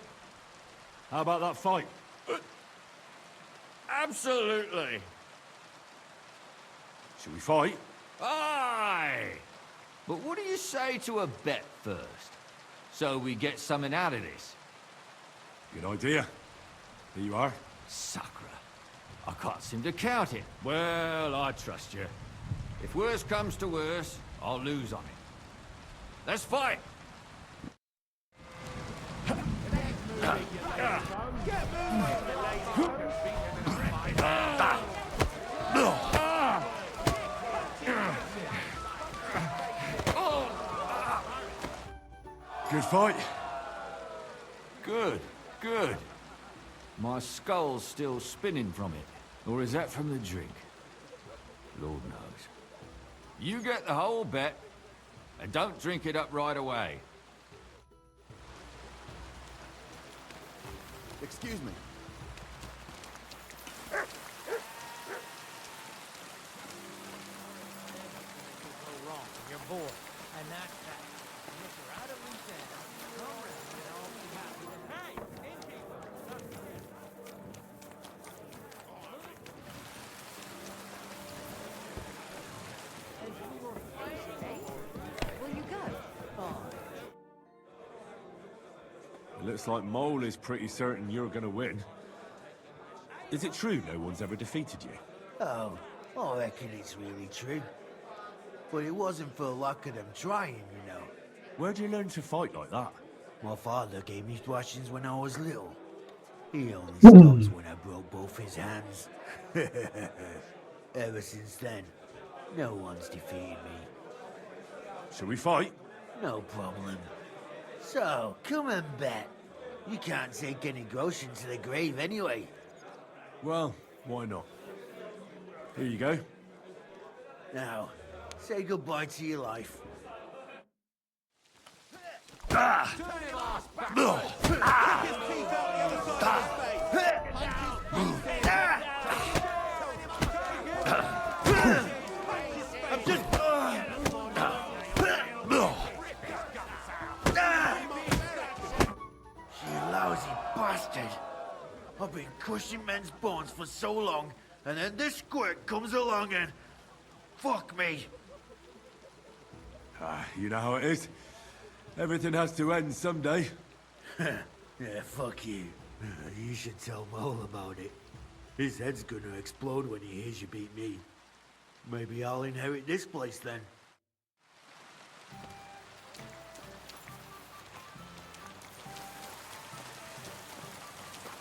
how about that fight? Absolutely! Should we fight? Aye! But what do you say to a bet first? So we get something out of this? Good idea. Here you are. Sakra. I can't seem to count it. Well, I trust you. If worse comes to worse, I'll lose on it. Let's fight! Good fight. Good, good. My skull's still spinning from it. Or is that from the drink? Lord knows. You get the whole bet, and don't drink it up right away. Excuse me. Go wrong. You're bored. And that's that. And if you're out of loose ends, come around and I'll be happy to... Hey! Innkeeper! Will you go? It looks like Mole is pretty certain you're gonna win. Is it true no one's ever defeated you? Oh, I reckon it's really true. But it wasn't for luck of them trying, you know. Where'd you learn to fight like that? My father gave me thrashings when I was little. He only stopped when I broke both his hands. Ever since then, no one's defeated me. Shall we fight? No problem. So, come and bet. You can't take any groschen to the grave anyway. Well, why not? Here you go. Now, say goodbye to your life. I'm just... You lousy bastard. I've been crushing men's bones for so long, and then this squirt comes along and... Fuck me. You know how it is. Everything has to end someday. Yeah, fuck you. You should tell Mole about it. His head's gonna explode when he hears you beat me. Maybe I'll inherit this place then.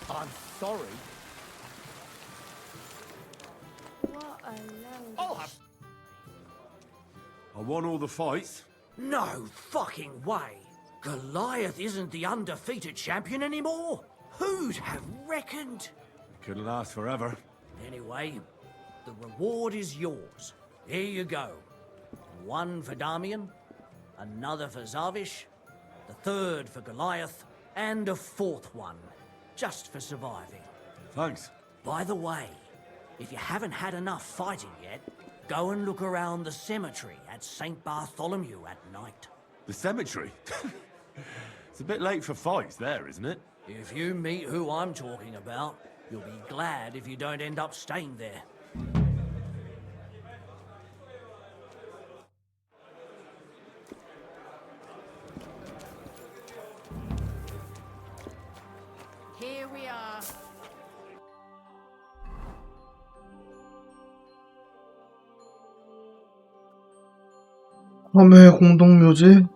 I'm sorry. What a load. I'll have... I won all the fights. No fucking way. Goliath isn't the undefeated champion anymore. Who'd have reckoned? Couldn't last forever. Anyway, the reward is yours. Here you go. One for Damian, another for Zavish, the third for Goliath, and a fourth one, just for surviving. Thanks. By the way, if you haven't had enough fighting yet, go and look around the cemetery at St. Bartholomew at night. The cemetery? It's a bit late for fights there, isn't it? If you meet who I'm talking about, you'll be glad if you don't end up staying there. Here we are. 섬의 공동묘지?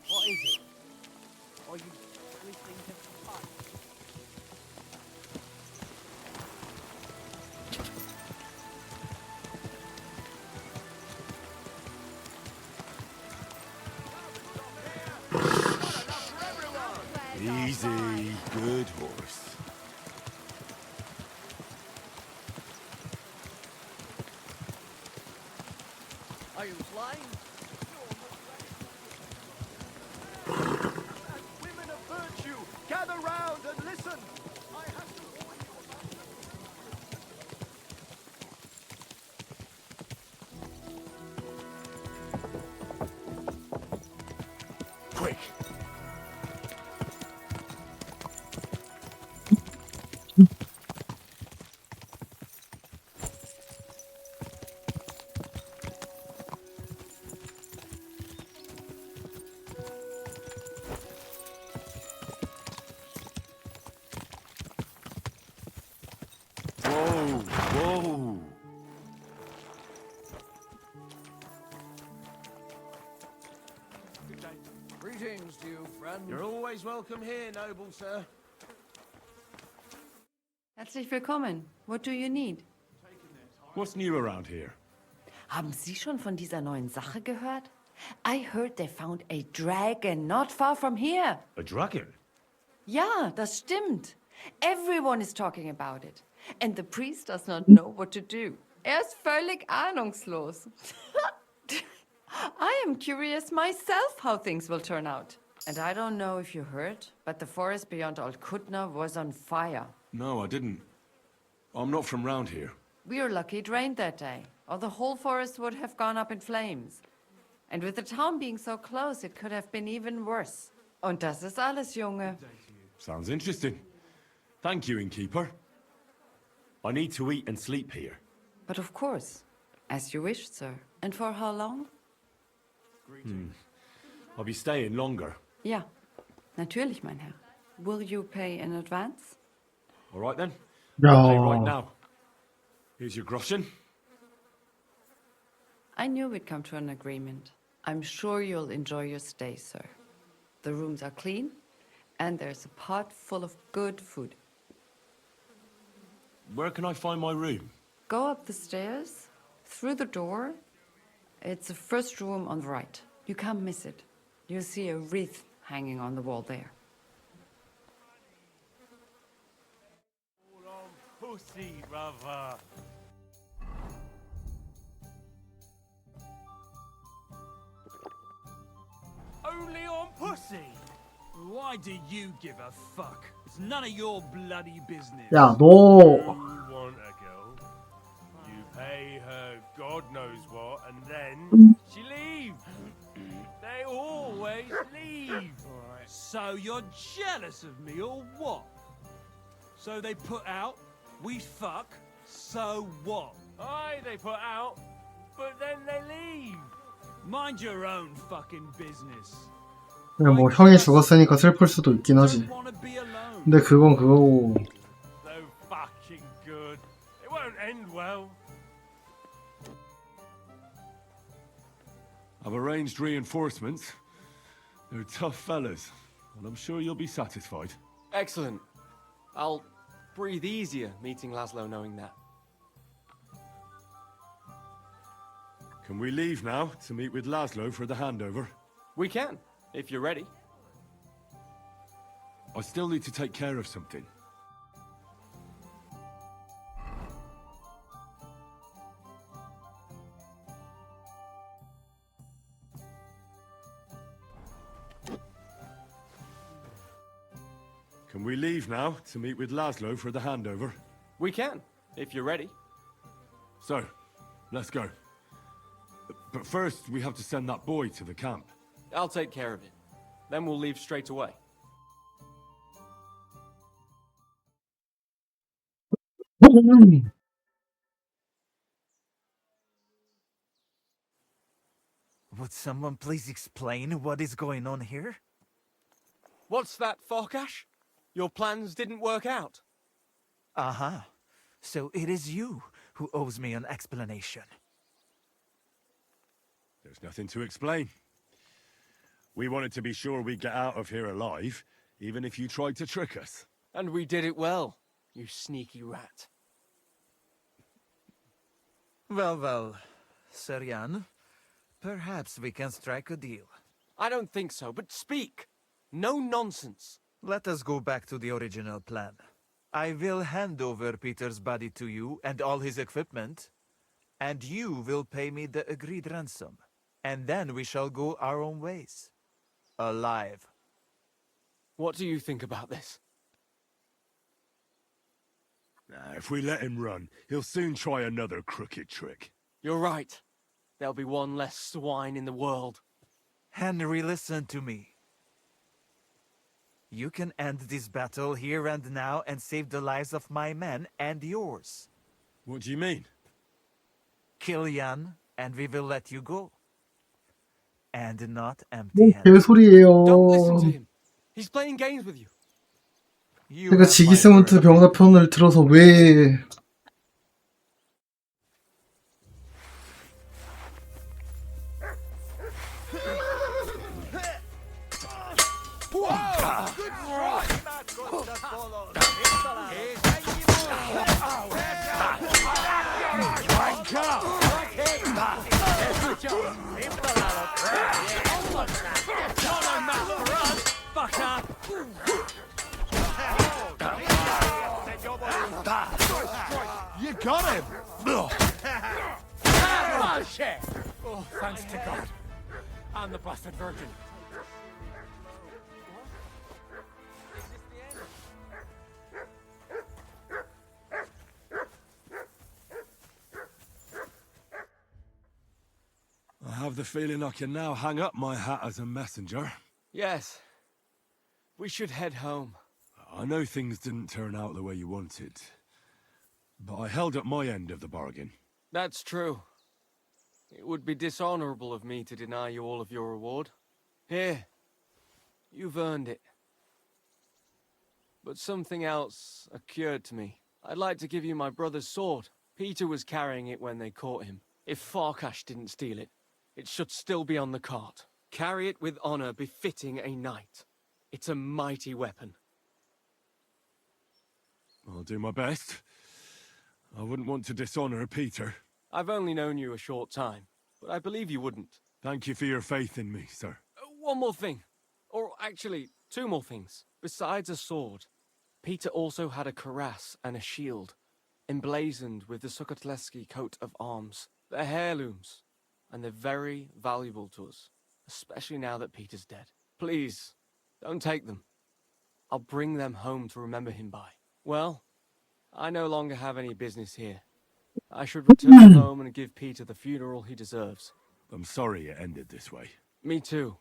What is it? Are you listening to the pipe? Easy. Good horse. Are you flying? Women of virtue, gather round and listen. I have to warn you about... Quick. Whoa. Greetings to you, friend. You're always welcome here, noble sir. Herzlich willkommen. What do you need? What's new around here? Haben Sie schon von dieser neuen Sache gehört? I heard they found a dragon not far from here. A dragon? Ja, das stimmt. Everyone is talking about it. And the priest does not know what to do. Ist völlig ahnungslos. I am curious myself how things will turn out. And I don't know if you heard, but the forest beyond Alkutna was on fire. No, I didn't. I'm not from round here. We were lucky it rained that day, or the whole forest would have gone up in flames. And with the town being so close, it could have been even worse. Und das ist alles, Junge. Sounds interesting. Thank you, innkeeper. I need to eat and sleep here. But of course, as you wish, sir. And for how long? I'll be staying longer. Ja, natürlich, mein Herr. Will you pay in advance? All right then. I'll pay right 야, now. Here's your groschen. I knew we'd come to an agreement. I'm sure you'll enjoy your stay, sir. The rooms are clean, and there's a pot full of good food. Where can I find my room? Go up the stairs, through the door. It's the first room on the right. You can't miss it. You'll see a wreath hanging on the wall there. Pussy, brother. Only on pussy? Why do you give a fuck? It's none of your bloody business. 야, 너 You want a girl, you pay her God knows what, and then she leaves. They always leave. So you're jealous of me or what? So they put out, we fuck, so what? Aye, they put out, but then they leave. Mind your own fucking business. 그냥 뭐 형이 죽었으니까 슬플 수도 있긴 하지. Wanna be alone. 근데 그건 그거고. So fucking good. It won't end well. I've arranged reinforcements. They're tough fellas, and I'm sure you'll be satisfied. Excellent. I'll breathe easier meeting Laszlo knowing that. Can we leave now to meet with Laszlo for the handover? We can, if you're ready. I still need to take care of something. Can we leave now to meet with Laszlo for the handover? We can, if you're ready. So, let's go. But first, we have to send that boy to the camp. I'll take care of it. Then we'll leave straight away. Would someone please explain what is going on here? What's that, Farkash? Your plans didn't work out. Aha. So it is you who owes me an explanation. There's nothing to explain. We wanted to be sure we'd get out of here alive, even if you tried to trick us. And we did it well, you sneaky rat. Well, Sir Jan, perhaps we can strike a deal. I don't think so, but speak. No nonsense. Let us go back to the original plan. I will hand over Peter's body to you and all his equipment, and you will pay me the agreed ransom. And then we shall go our own ways. Alive. What do you think about this? If we let him run, he'll soon try another crooked trick. You're right. There'll be one less swine in the world. Henry, listen to me. You can end this battle here and now and save the lives of my men and yours. What do you mean? Kill Jan, and we will let you go. And not 뭔 empty-handed. 개소리예요. Don't listen to him. He's playing games with you. 그러니까 지기스문트 병사 편을 들어서 왜 You got him! Oh, thanks to God. And the Blessed Virgin. have the feeling I can now hang up my hat as a messenger. Yes. We should head home. I know things didn't turn out the way you wanted, but I held up my end of the bargain. That's true. It would be dishonorable of me to deny you all of your reward. Here. You've earned it. But something else occurred to me. I'd like to give you my brother's sword. Peter was carrying it when they caught him. If Farkash didn't steal it, it should still be on the cart. Carry it with honor befitting a knight. It's a mighty weapon. I'll do my best. I wouldn't want to dishonor Peter. I've only known you a short time, but I believe you wouldn't. Thank you for your faith in me, sir. One more thing. Or actually, two more things. Besides a sword, Peter also had a cuirass and a shield, emblazoned with the Sukotleski coat of arms. They're heirlooms, and they're very valuable to us, especially now that Peter's dead. Please, don't take them. I'll bring them home to remember him by. Well, I no longer have any business here. I should return home and give Peter the funeral he deserves. I'm sorry it ended this way. Me too.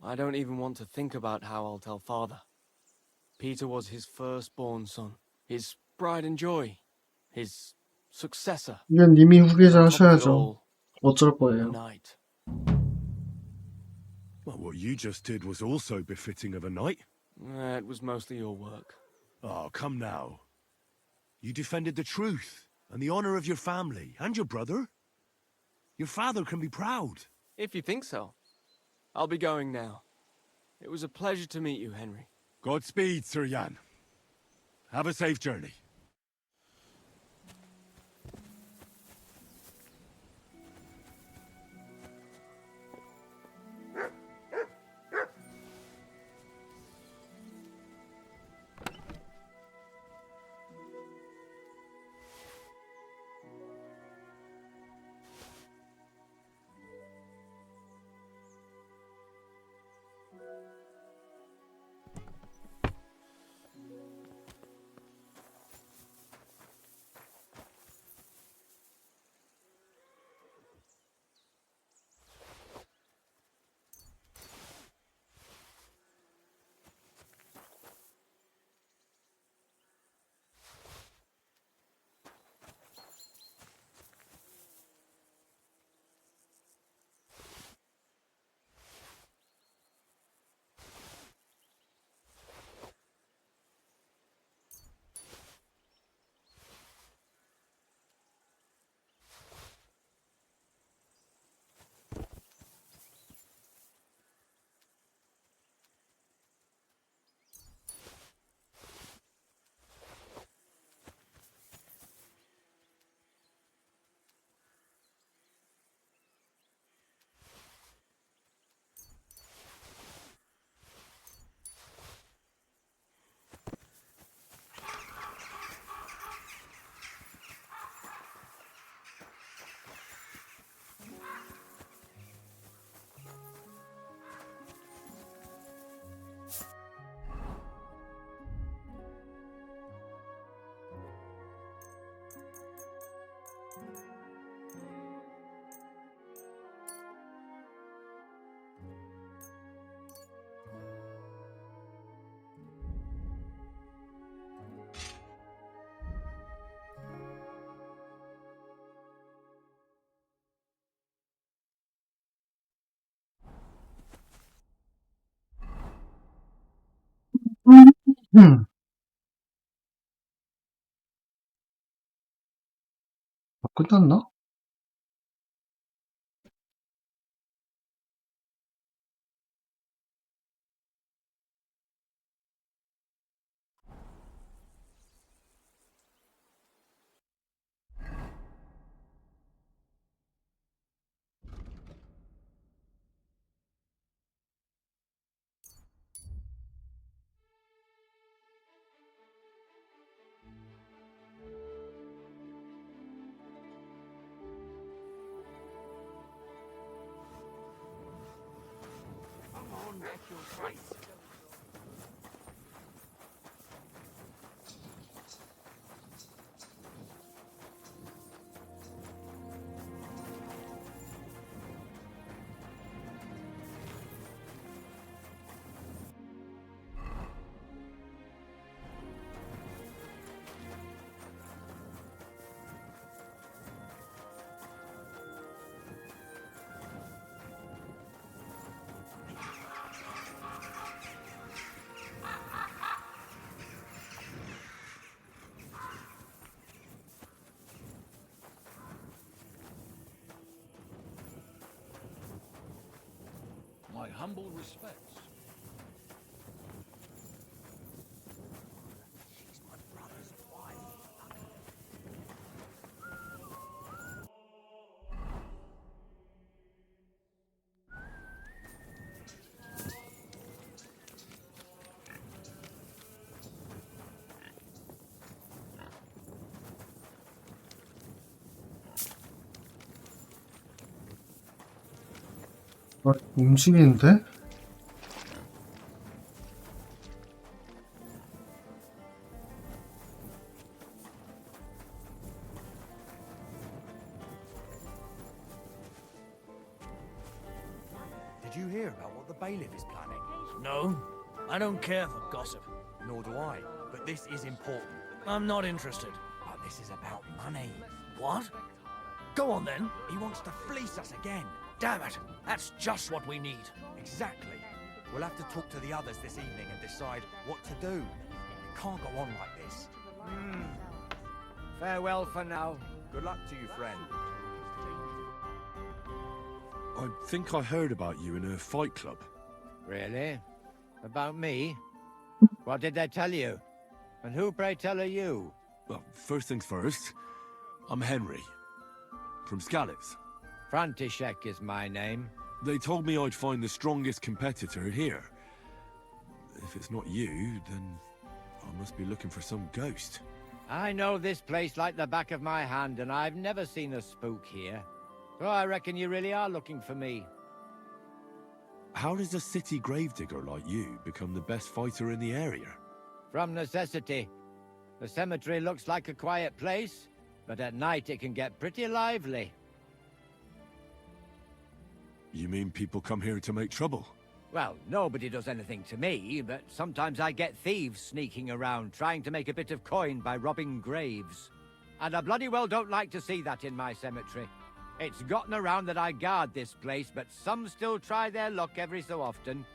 I don't even want to think about how I'll tell Father. Peter was his firstborn son, his pride and joy, his successor. 이건 님이 후계자 On top of it 하셔야죠. all, 어쩔 a 거예요. knight. Well, what you just did was also befitting of a knight. It was mostly your work. Oh, come now. You defended the truth and the honor of your family and your brother. Your father can be proud. If you think so. I'll be going now. It was a pleasure to meet you, Henry. Godspeed, Sir Jan. Have a safe journey. 끝났나? humble respects. 움직이는데? Did you hear about what the bailiff is planning? No, I don't care for gossip. Nor do I, but this is important. I'm not interested. But this is about money. What? Go on then. He wants to fleece us again. Damn it, that's just what we need. Exactly. We'll have to talk to the others this evening and decide what to do. It can't go on like this. Farewell for now. Good luck to you, friend. I think I heard about you in a fight club. Really? About me? What did they tell you? And who, pray tell, are you? Well, first things first, I'm Henry. From Scallops. František is my name. They told me I'd find the strongest competitor here. If it's not you, then I must be looking for some ghost. I know this place like the back of my hand, and I've never seen a spook here. So I reckon you really are looking for me. How does a city gravedigger like you become the best fighter in the area? From necessity. The cemetery looks like a quiet place, but at night it can get pretty lively. You mean people come here to make trouble? Well, nobody does anything to me, but sometimes I get thieves sneaking around, trying to make a bit of coin by robbing graves. And I bloody well don't like to see that in my cemetery. It's gotten around that I guard this place, but some still try their luck every so often.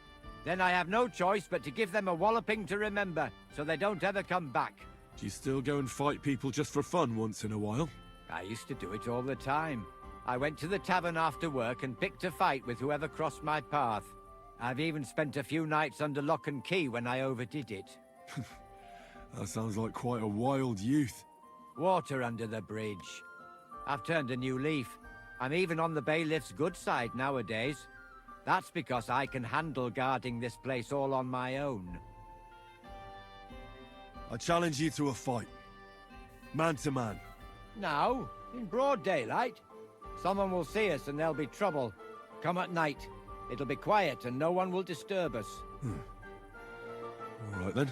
Then I have no choice but to give them a walloping to remember, so they don't ever come back. Do you still go and fight people just for fun once in a while? I used to do it all the time. I went to the tavern after work and picked a fight with whoever crossed my path. I've even spent a few nights under lock and key when I overdid it. That sounds like quite a wild youth. Water under the bridge. I've turned a new leaf. I'm even on the bailiff's good side nowadays. That's because I can handle guarding this place all on my own. I challenge you to a fight. Man to man. Now, in broad daylight. Someone will see us and there'll be trouble. Come at night. It'll be quiet and no one will disturb us. All right then.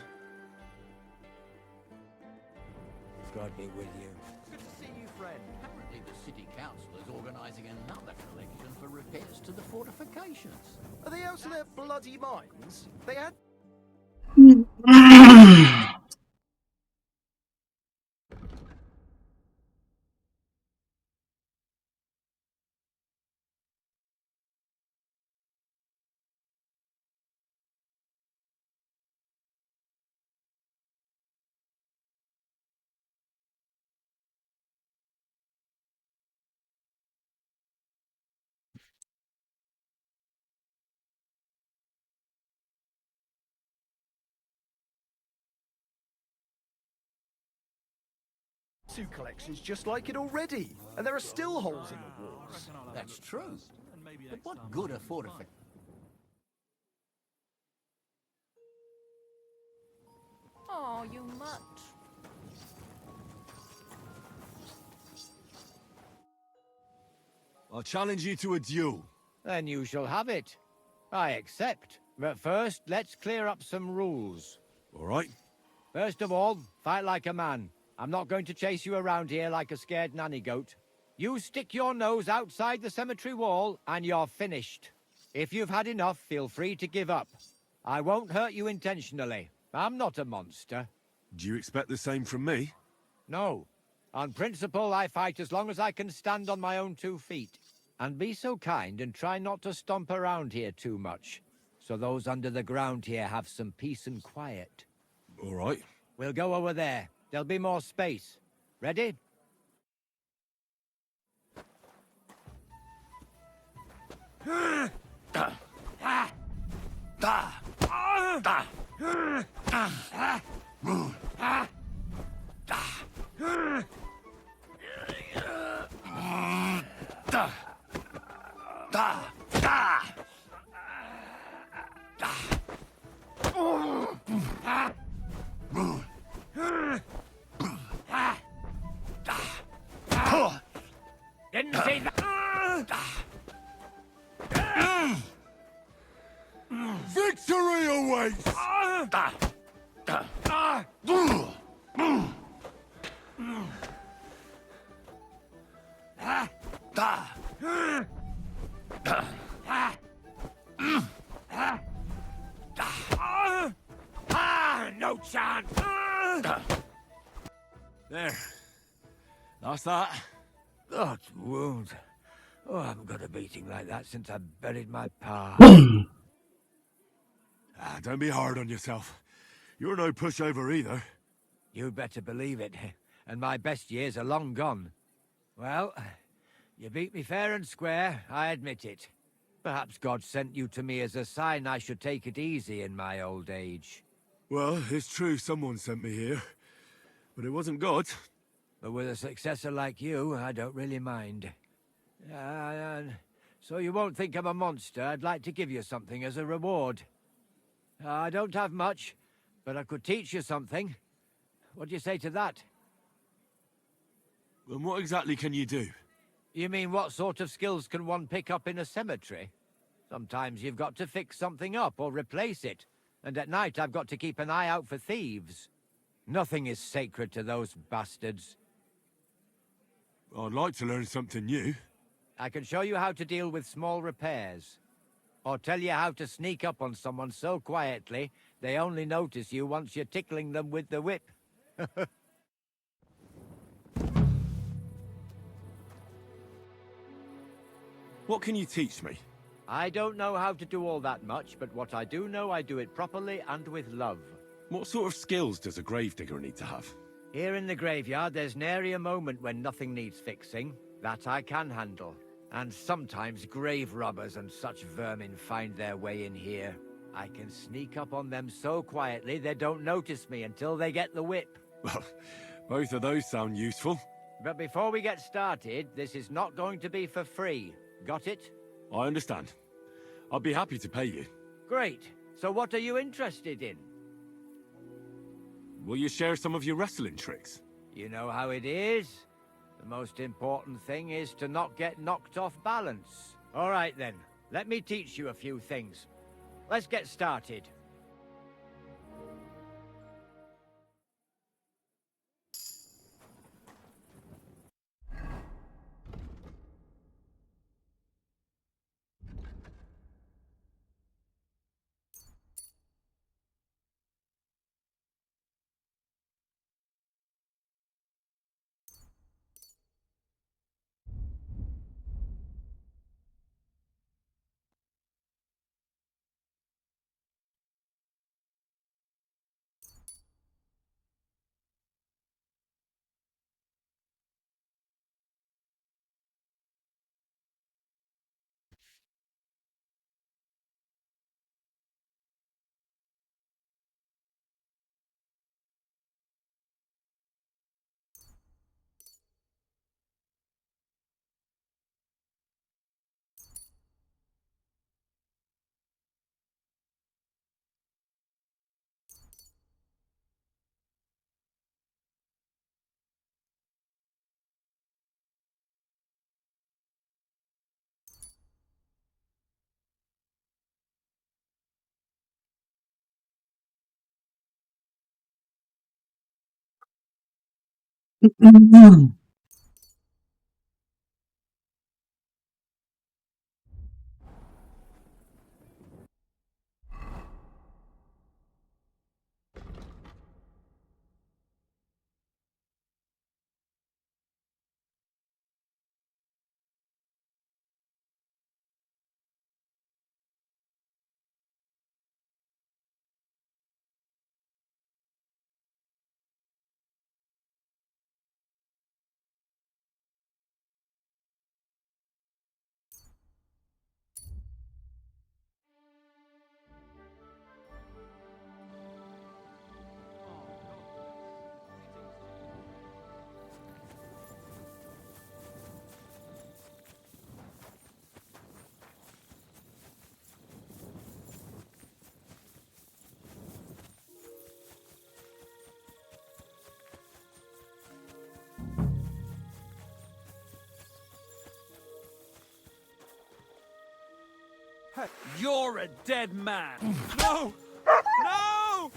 God be with you. Good to see you, friend. Apparently the city council is organising another collection for repairs to the fortifications. Are they out of their bloody minds? They had... two collections just like it already, and there are still holes in the walls. That's true. But what good are fortifications? Oh, you mutt. I'll challenge you to a duel. Then you shall have it. I accept. But first, let's clear up some rules. All right. First of all, fight like a man. I'm not going to chase you around here like a scared nanny goat. You stick your nose outside the cemetery wall, and you're finished. If you've had enough, feel free to give up. I won't hurt you intentionally. I'm not a monster. Do you expect the same from me? No. On principle, I fight as long as I can stand on my own 2 feet. And be so kind and try not to stomp around here too much, so those under the ground here have some peace and quiet. All right. We'll go over there. There'll be more space. Ready? Didn't see that. Victory awaits! No chance. There. That's that. That wound. Oh, I haven't got a beating like that since I buried my pa. Don't be hard on yourself. You're no pushover either. You better believe it. And my best years are long gone. Well, you beat me fair and square, I admit it. Perhaps God sent you to me as a sign I should take it easy in my old age. Well, it's true someone sent me here. But it wasn't God. But with a successor like you, I don't really mind. So you won't think I'm a monster, I'd like to give you something as a reward. I don't have much, but I could teach you something. What do you say to that? And what exactly can you do? You mean what sort of skills can one pick up in a cemetery? Sometimes you've got to fix something up or replace it. And at night I've got to keep an eye out for thieves. Nothing is sacred to those bastards. I'd like to learn something new. I can show you how to deal with small repairs. Or tell you how to sneak up on someone so quietly, they only notice you once you're tickling them with the whip. What can you teach me? I don't know how to do all that much, but what I do know, I do it properly and with love. What sort of skills does a gravedigger need to have? Here in the graveyard, there's nary a moment when nothing needs fixing. That I can handle. And sometimes grave robbers and such vermin find their way in here. I can sneak up on them so quietly they don't notice me until they get the whip. Well, both of those sound useful. But before we get started, this is not going to be for free. Got it? I understand. I'd be happy to pay you. Great. So what are you interested in? Will you share some of your wrestling tricks? You know how it is. The most important thing is to not get knocked off balance. All right then, let me teach you a few things. Let's get started. You're a dead man. No! No!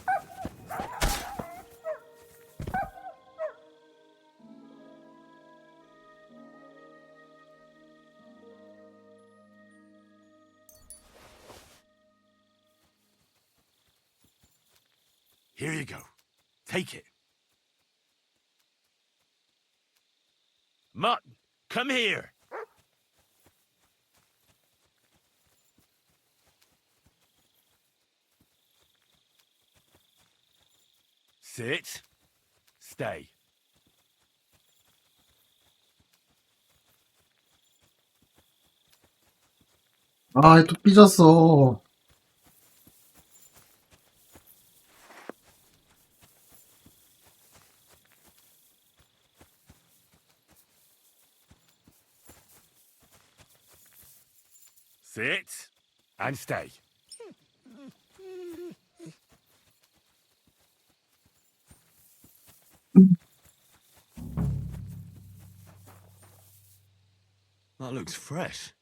Here you go. Take it. Mutt, come here. Sit. Stay. 아, 또 삐졌어. Sit. And stay. That looks fresh.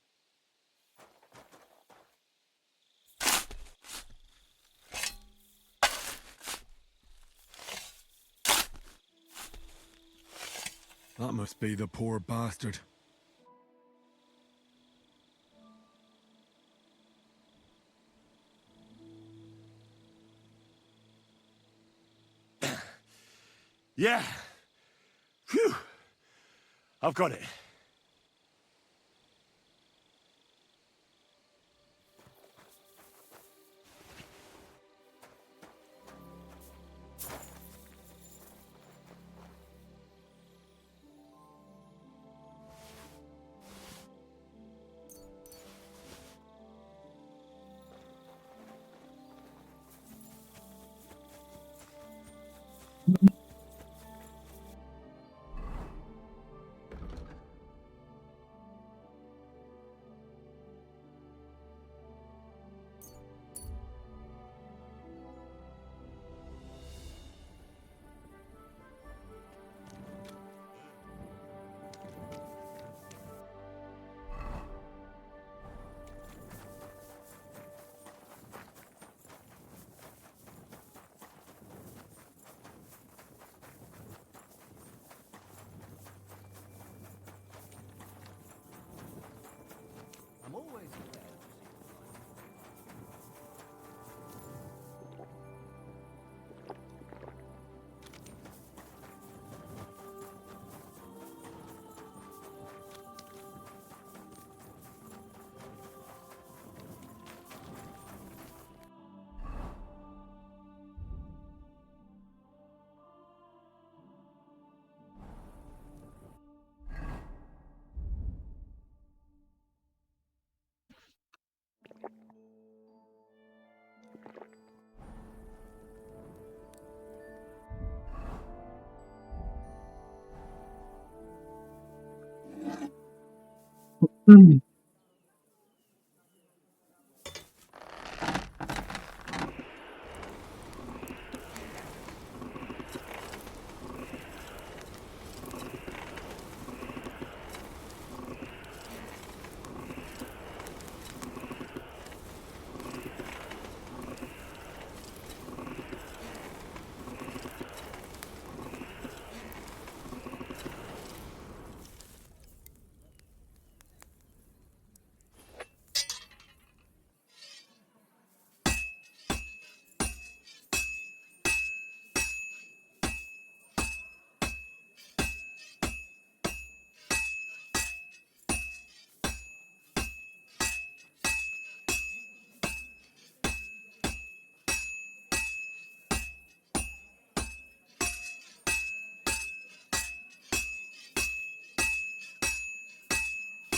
That must be the poor bastard. Yeah. Phew. I've got it. I'm always glad.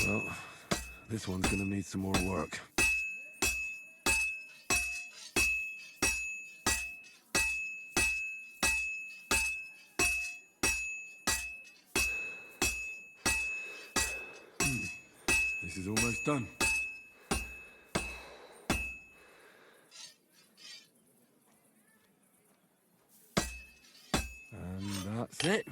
Well, this one's gonna need some more work. This is almost done. And that's it.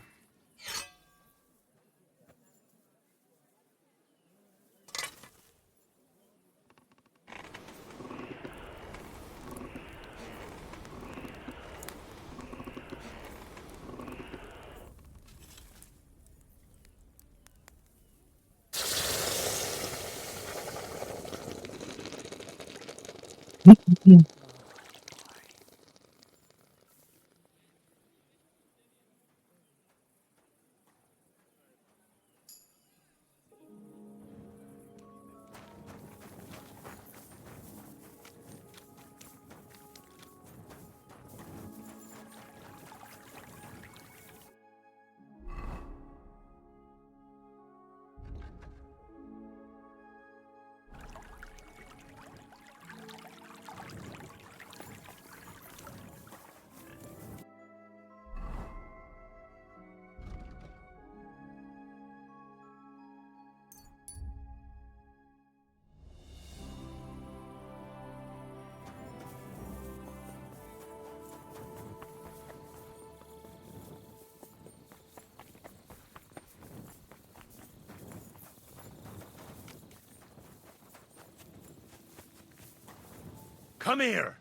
Come here!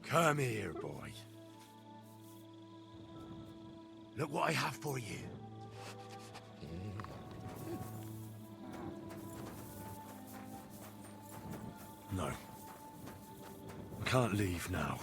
Come here, boy. Look what I have for you. No. I can't leave now.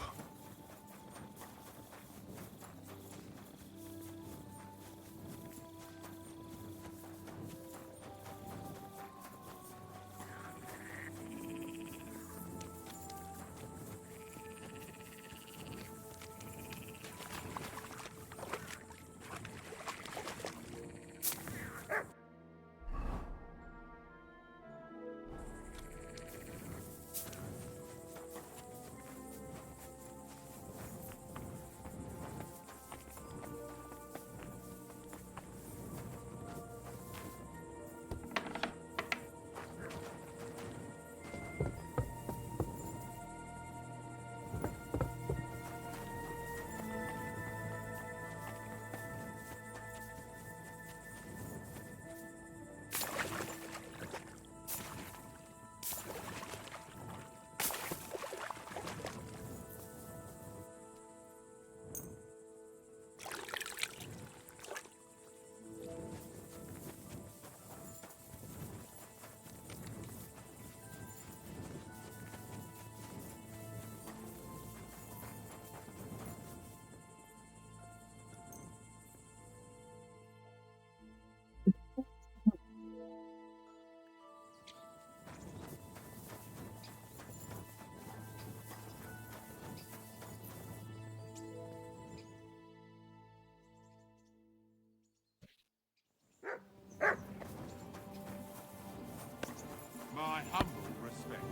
My humble respects.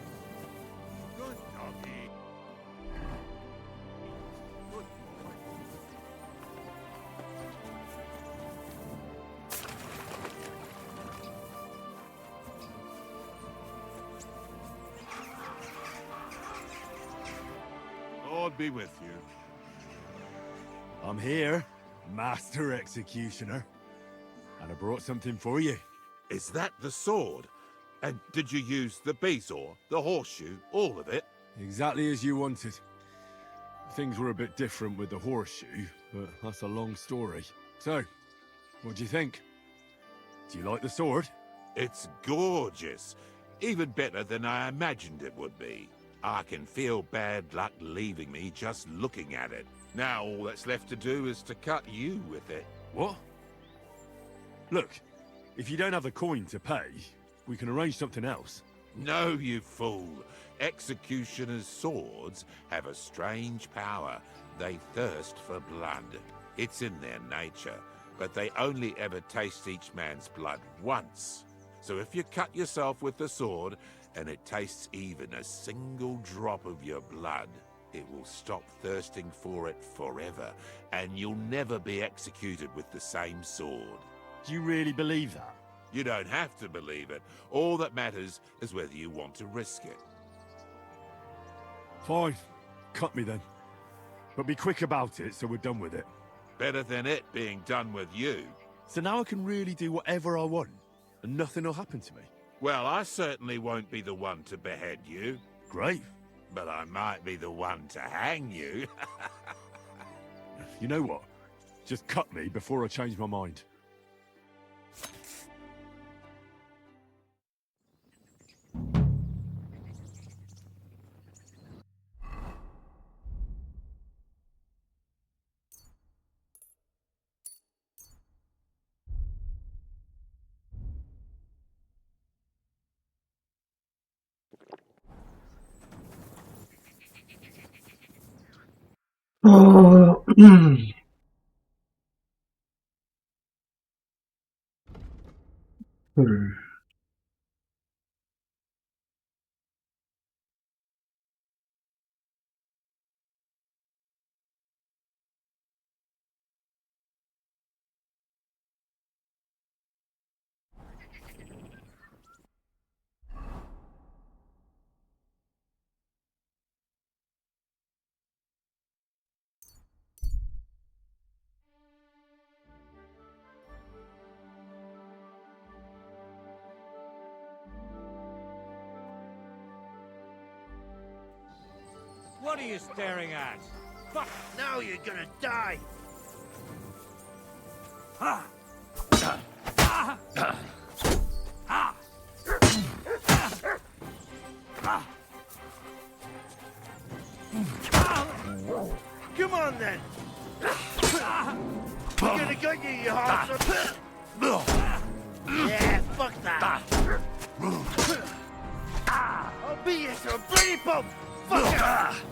Good doggy. Good boy. Lord be with you. I'm here, Master Executioner. And I brought something for you. Is that the sword? And did you use the bezoar, the horseshoe, all of it? Exactly as you wanted. Things were a bit different with the horseshoe, but that's a long story. So, what do you think? Do you like the sword? It's gorgeous. Even better than I imagined it would be. I can feel bad luck leaving me just looking at it. Now all that's left to do is to cut you with it. What? Look, if you don't have the coin to pay, we can arrange something else. No, you fool. Executioners' swords have a strange power. They thirst for blood. It's in their nature, but they only ever taste each man's blood once. So if you cut yourself with the sword, and it tastes even a single drop of your blood, it will stop thirsting for it forever, and you'll never be executed with the same sword. Do you really believe that? You don't have to believe it. All that matters is whether you want to risk it. Fine. Cut me then. But be quick about it so we're done with it. Better than it being done with you. So now I can really do whatever I want, and nothing will happen to me. Well, I certainly won't be the one to behead you. Great. But I might be the one to hang you. You know what? Just cut me before I change my mind. 어, 둘. What are you staring at? Fuck! Now you're gonna die! Ah! Ah! Ah! Come on then! We're gonna get you, you horse! Yeah, fuck that! I'll beat you to a bloody pulp! Fuck it!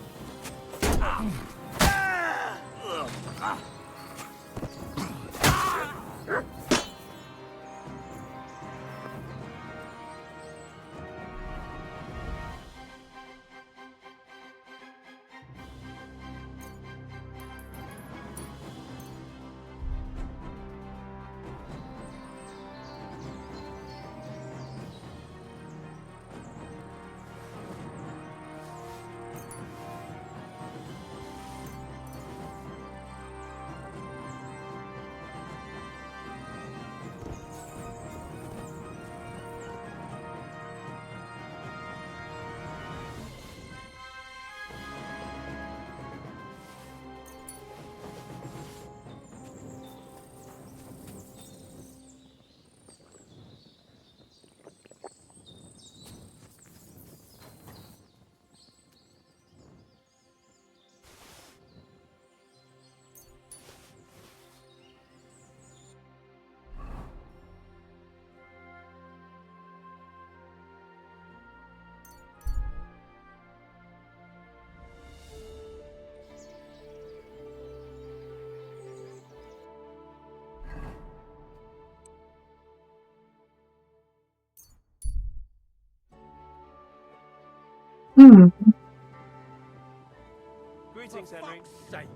Greetings, Henry. Fuck's sake!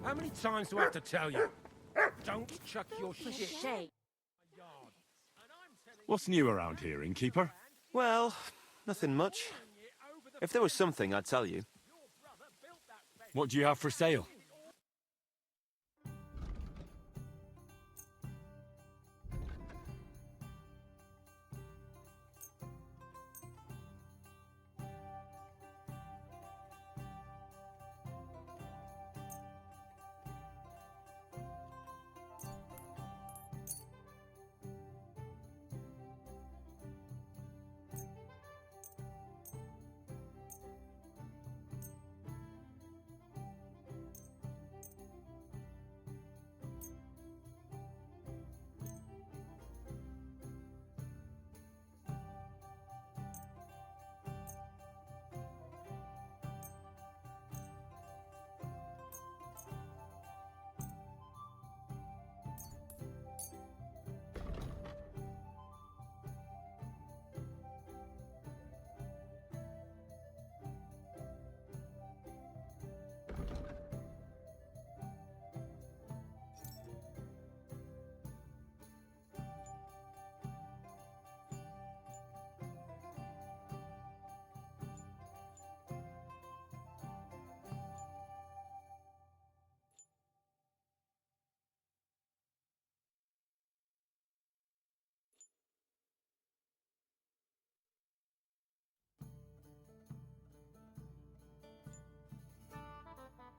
How many times do I have to tell you? Don't chuck your shit. What's new around here, innkeeper? Well, nothing much. If there was something, I'd tell you. What do you have for sale?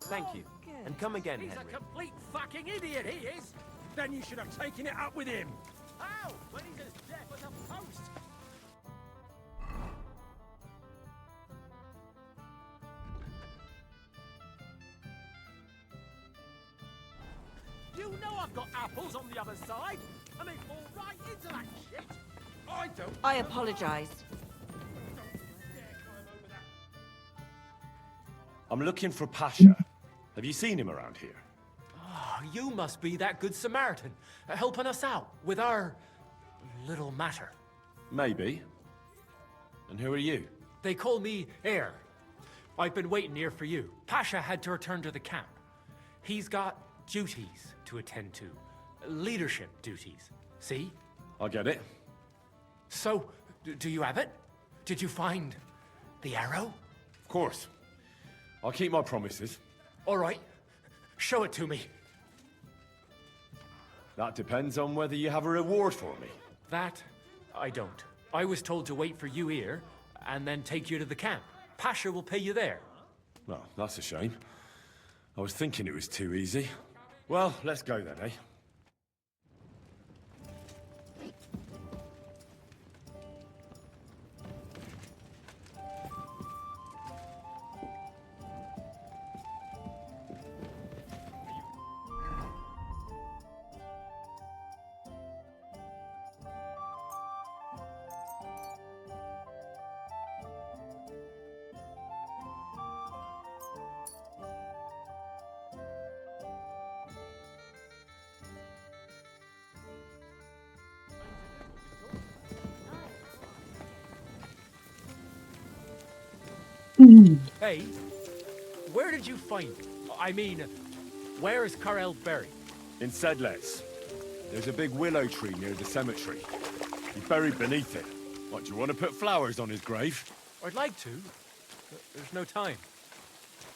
Thank you. And come again, He's Henry. a complete fucking idiot, he is! Then you should have taken it up with him! How? When he's as deaf as a post! You know I've got apples on the other side, and they fall right into that shit! I don't... I apologize. I'm looking for Pasha. Have you seen him around here? Oh, you must be that good Samaritan, helping us out with our little matter. Maybe. And who are you? They call me Heir. I've been waiting here for you. Pasha had to return to the camp. He's got duties to attend to. Leadership duties. See? I get it. So, do you have it? Did you find the arrow? Of course. I'll keep my promises. All right. Show it to me. That depends on whether you have a reward for me. That, I don't. I was told to wait for you here, and then take you to the camp. Pasha will pay you there. Well, that's a shame. I was thinking it was too easy. Well, let's go then, eh? Hey, where did you find... I mean, where is Karel buried? In Sedles. There's a big willow tree near the cemetery. He's buried beneath it. What, do you want to put flowers on his grave? I'd like to, but there's no time.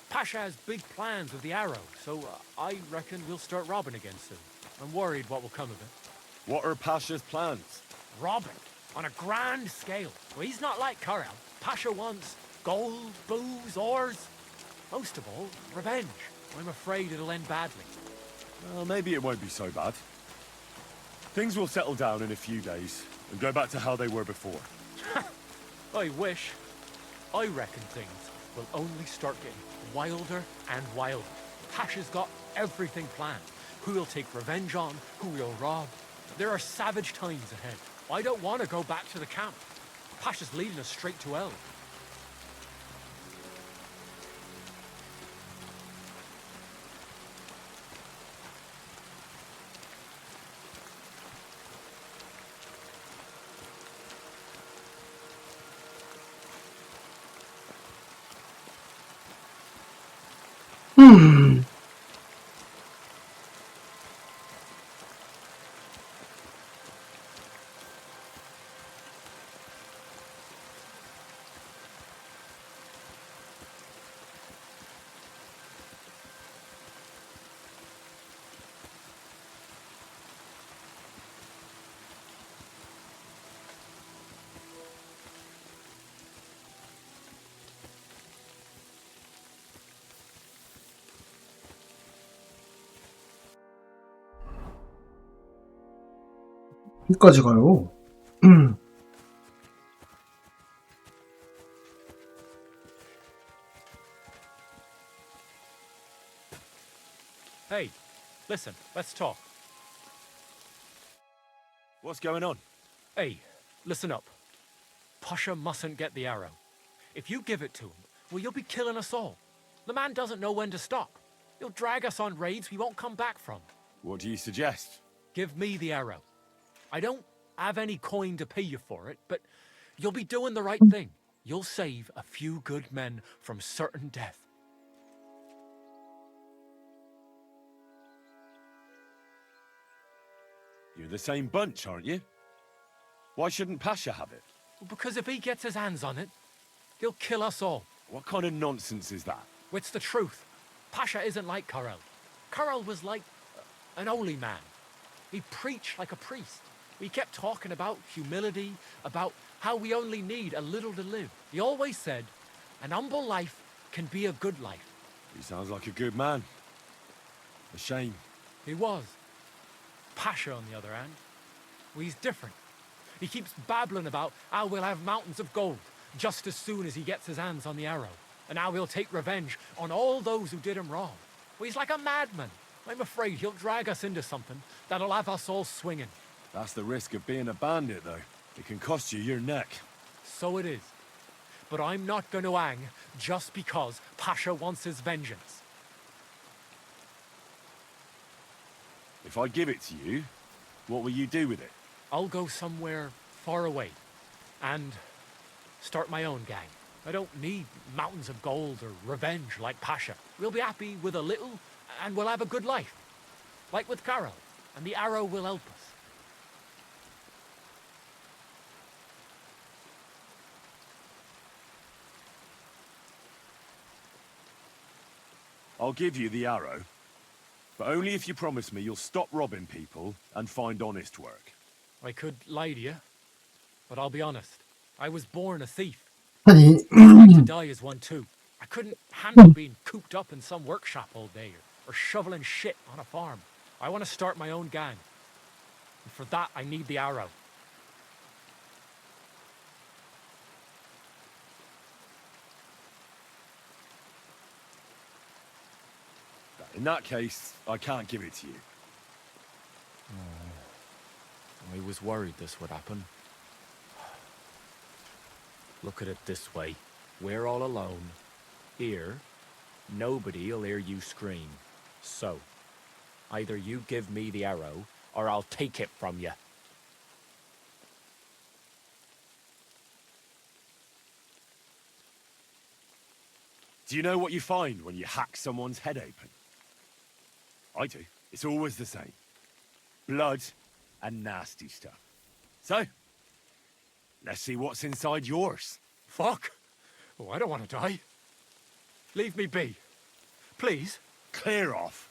Pasha has big plans with the arrow, so I reckon we'll start robbing again soon. I'm worried what will come of it. What are Pasha's plans? Robbing? On a grand scale. Well, he's not like Karel. Pasha wants gold, booze, ores. Most of all, revenge. I'm afraid it'll end badly. Well, maybe it won't be so bad. Things will settle down in a few days and go back to how they were before. I wish. I reckon things will only start getting wilder and wilder. Pasha's got everything planned. Who he'll take revenge on, who he'll rob. There are savage times ahead. I don't want to go back to the camp. Pasha's leading us straight to hell. 여기까지 가요. Hey, listen, let's talk. What's going on? Hey, listen up. Pasha mustn't get the arrow. If you give it to him, well, you'll be killing us all. The man doesn't know when to stop. He'll drag us on raids we won't come back from. What do you suggest? Give me the arrow. I don't have any coin to pay you for it, but you'll be doing the right thing. You'll save a few good men from certain death. You're the same bunch, aren't you? Why shouldn't Pasha have it? Because if he gets his hands on it, he'll kill us all. What kind of nonsense is that? It's the truth. Pasha isn't like Karel. Karel was like an holy man. He preached like a priest. He kept talking about humility, about how we only need a little to live. He always said, an humble life can be a good life. He sounds like a good man. A shame. He was. Pasha, on the other hand, well, he's different. He keeps babbling about how we'll have mountains of gold just as soon as he gets his hands on the arrow, and how he'll take revenge on all those who did him wrong. Well, he's like a madman. I'm afraid he'll drag us into something that'll have us all swinging. That's the risk of being a bandit, though. It can cost you your neck. So it is. But I'm not going to hang just because Pasha wants his vengeance. If I give it to you, what will you do with it? I'll go somewhere far away and start my own gang. I don't need mountains of gold or revenge like Pasha. We'll be happy with a little and we'll have a good life. Like with Carol, and the arrow will help us. I'll give you the arrow, but only if you promise me you'll stop robbing people and find honest work. I could lie to you, but I'll be honest. I was born a thief. 아니, I'd like to die as one too. I couldn't handle being cooped up in some workshop all day or shoveling shit on a farm. I want to start my own gang. And for that, I need the arrow. In that case, I can't give it to you. I was worried this would happen. Look at it this way. We're all alone. Here, nobody'll hear you scream. So, either you give me the arrow, or I'll take it from you. Do you know what you find when you hack someone's head open? I do. It's always the same. Blood and nasty stuff. So, let's see what's inside yours. Fuck! Oh, I don't want to die. Leave me be. Please? Clear off.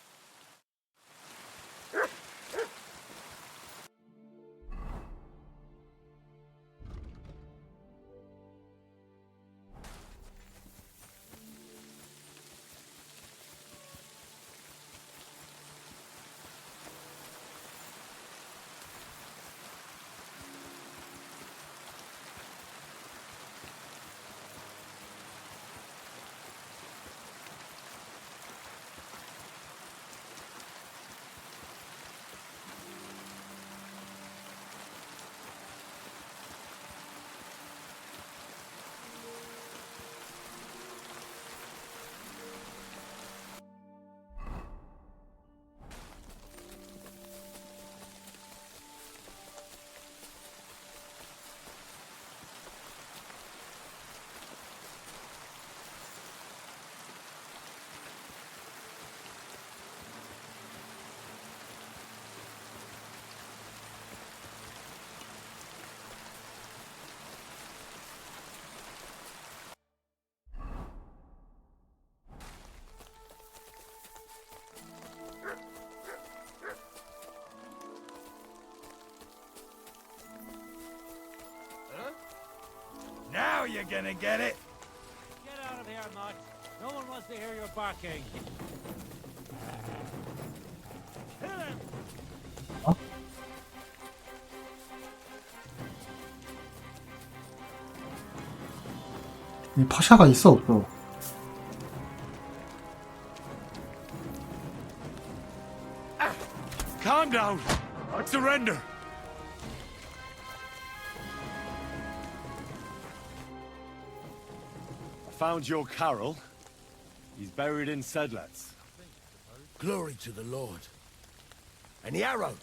Now you're gonna get it! Get out of here, Max. No one wants to hear your barking. Kill him! 이 파샤가 있어 없어? Calm down. I surrender. I found your Carol. He's buried in Sedlets. Glory to the Lord. And the arrow?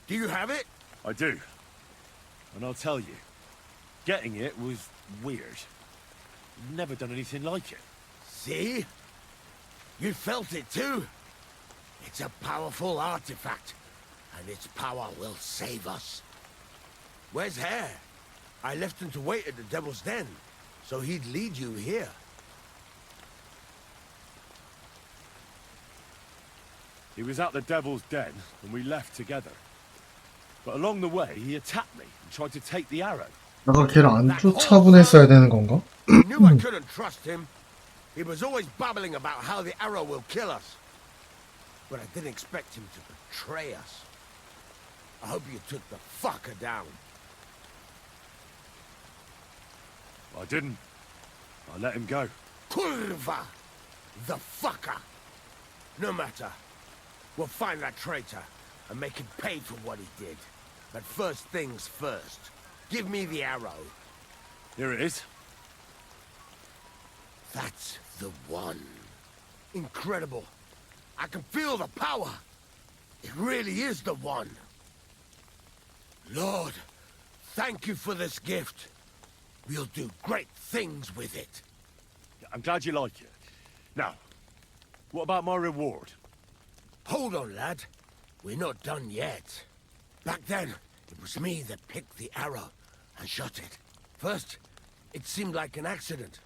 Do you have it? I do. And I'll tell you, getting it was weird. Never done anything like it. See? You felt it too? It's a powerful artifact, and its power will save us. Where's Hare? I left him to wait at the Devil's Den, so he'd lead you here. He was at the Devil's Den, and we left together. But along the way, he attacked me and tried to take the arrow. 내가 걔를 안 쫓아보냈어야 되는 건가? I knew I couldn't trust him. He was always babbling about how the arrow will kill us. But I didn't expect him to betray us. I hope you took the fucker down. I didn't. I let him go. Kurva! The fucker! No matter. We'll find that traitor and make him pay for what he did. But first things first. Give me the arrow. Here it is. That's the one. Incredible. I can feel the power. It really is the one. Lord, thank you for this gift. We'll do great things with it. I'm glad you like it. Now, what about my reward? Hold on, lad. We're not done yet. Back then, it was me that picked the arrow and shot it. First, it seemed like an accident.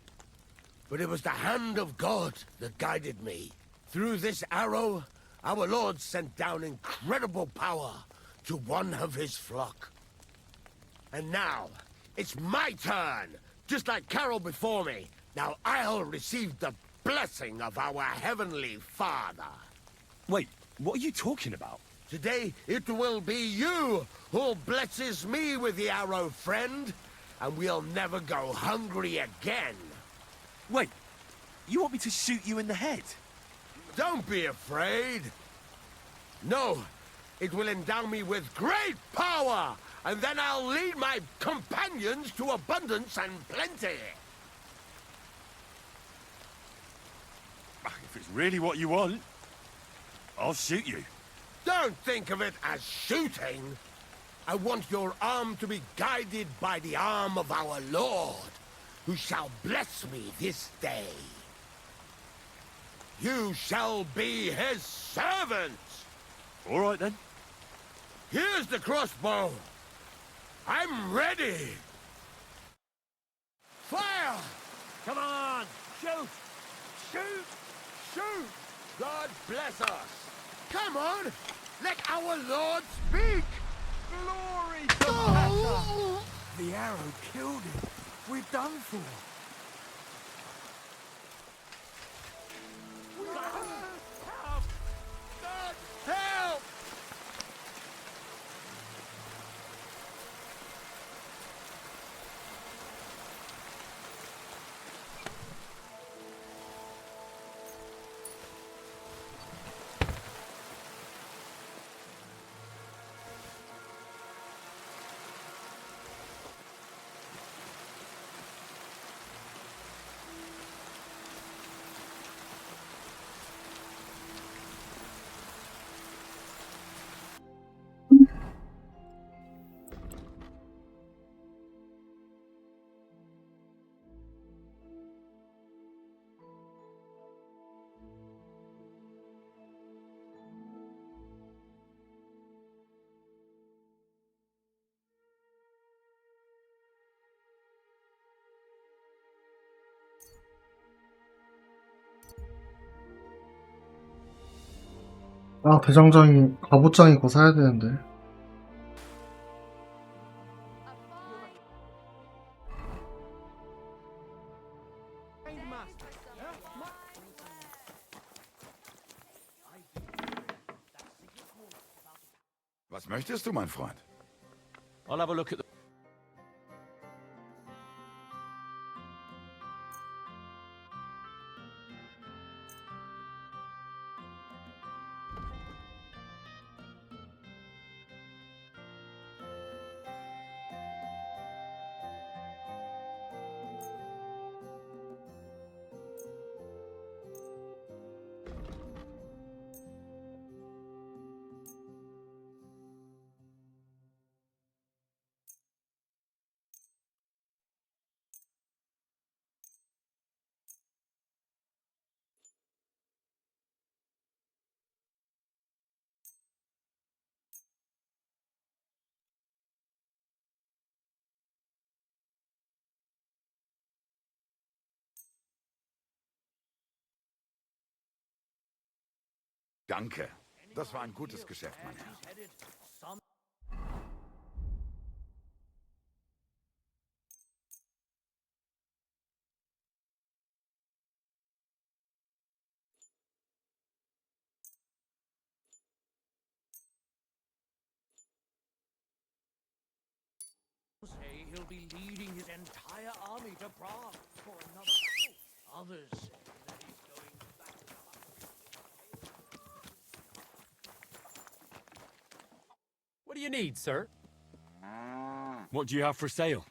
But it was the hand of God that guided me. Through this arrow, our Lord sent down incredible power to one of his flock. And now, it's my turn! Just like Carol before me. Now I'll receive the blessing of our Heavenly Father. Wait, what are you talking about? Today, it will be you who blesses me with the arrow, friend. And we'll never go hungry again. Wait, you want me to shoot you in the head? Don't be afraid. No, it will endow me with great power, and then I'll lead my companions to abundance and plenty. If it's really what you want, I'll shoot you. Don't think of it as shooting. I want your arm to be guided by the arm of our Lord, who shall bless me this day. You shall be his servant. All right, then. Here's the crossbow. I'm ready. Fire! Come on! Shoot! Shoot! Shoot! God bless us. Come on! Let our Lord speak! Glory to Pata! The arrow killed him. We're done for. Help! 아, 대장장이, 갑옷장이 거 사야 되는데. Was möchtest du, mein Freund? I'll have a look at the... Danke. Das war ein gutes Geschäft, mein Herr. Say he'll be leading his entire army to Prague for another battle. Others say that he's going back to What do you need, sir? What do you have for sale?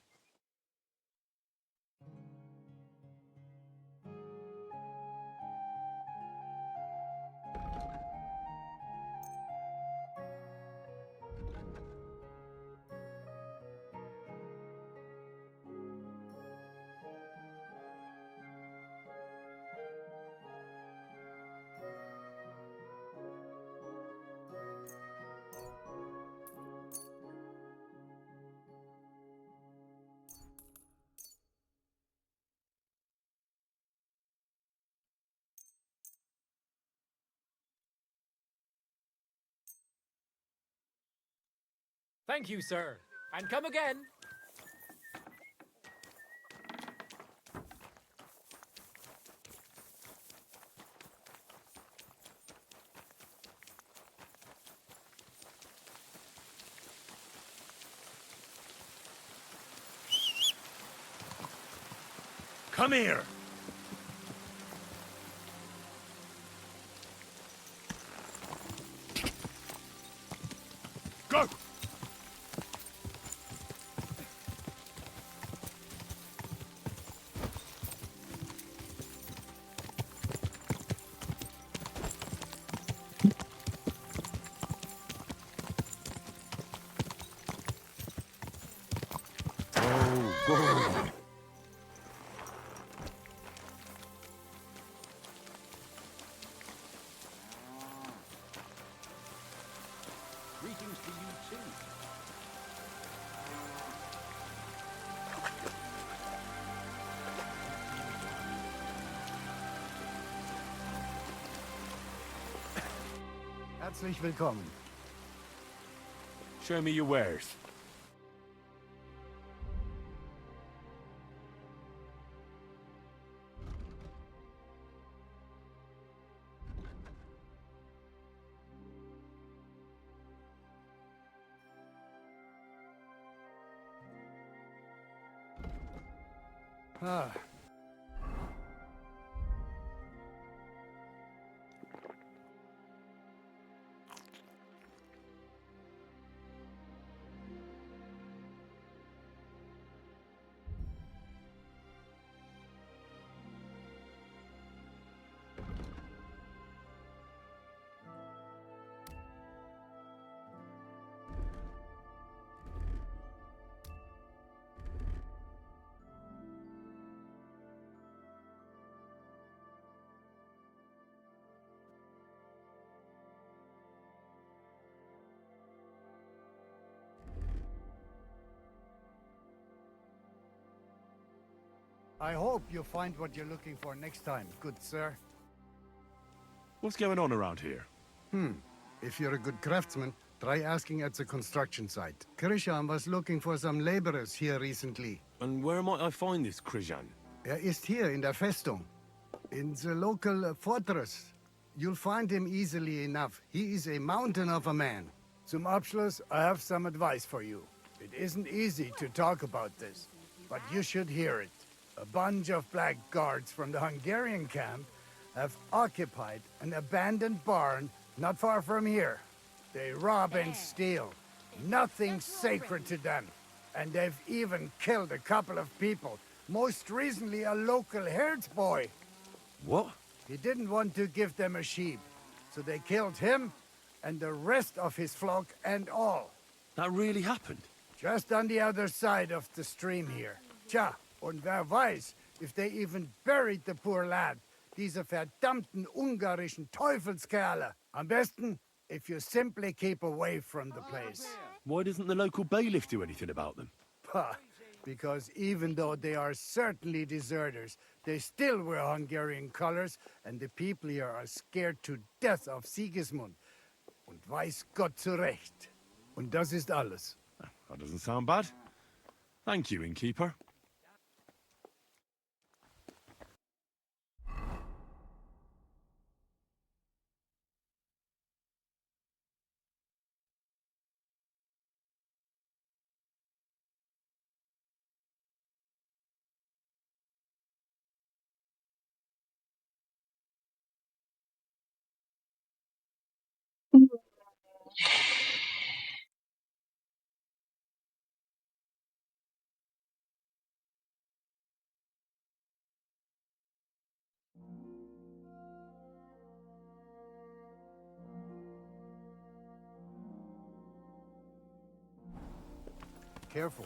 Thank you, sir. And come again. Come here! Go! Oh, whoa. Greetings to you too. Herzlich willkommen. Show me your wares. Ah. I hope you find what you're looking for next time, good sir. What's going on around here? If you're a good craftsman, try asking at the construction site. Krishan was looking for some laborers here recently. And where might I find this Krishan? Ist here in der Festung. In the local fortress. You'll find him easily enough. He is a mountain of a man. Zum Abschluss, I have some advice for you. It isn't easy to talk about this, but you should hear it. A bunch of black guards from the Hungarian camp have occupied an abandoned barn not far from here. They rob and steal. Nothing sacred to them. And they've even killed a couple of people. Most recently, a local herds boy. What? He didn't want to give them a sheep, so they killed him and the rest of his flock and all. That really happened? Just on the other side of the stream here. Tja, und wer weiß, if they even buried the poor lad. Diese verdammten ungarischen Teufelskerle. Am besten, if you simply keep away from the place. Why doesn't the local bailiff do anything about them? Pah, because even though they are certainly deserters, they still wear Hungarian colors, and the people here are scared to death of Sigismund. Und weiß Gott zu Recht. Und das ist alles. That doesn't sound bad. Thank you, innkeeper. Careful.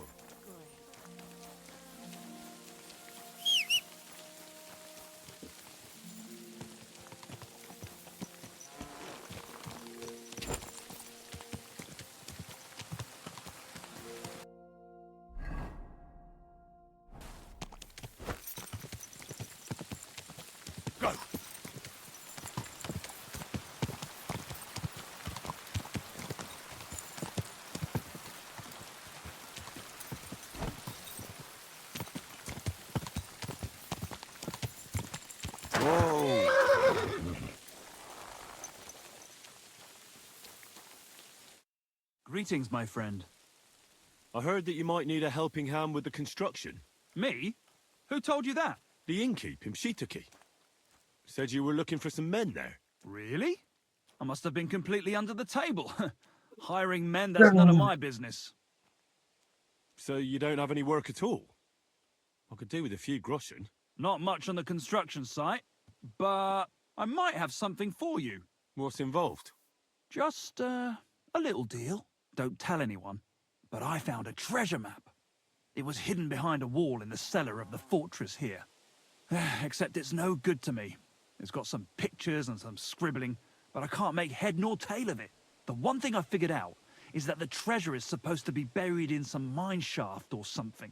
Go! Greetings, my friend. I heard that you might need a helping hand with the construction. Me? Who told you that? The innkeep in Shitaki. Said you were looking for some men there. Really? I must have been completely under the table. Hiring men, that's none of my business. So you don't have any work at all? I could do with a few groschen. Not much on the construction site, but I might have something for you. What's involved? Just, a little deal. Don't tell anyone. But I found a treasure map. It was hidden behind a wall in the cellar of the fortress here. Except it's no good to me. It's got some pictures and some scribbling, but I can't make head nor tail of it. The one thing I figured out is that the treasure is supposed to be buried in some mine shaft or something.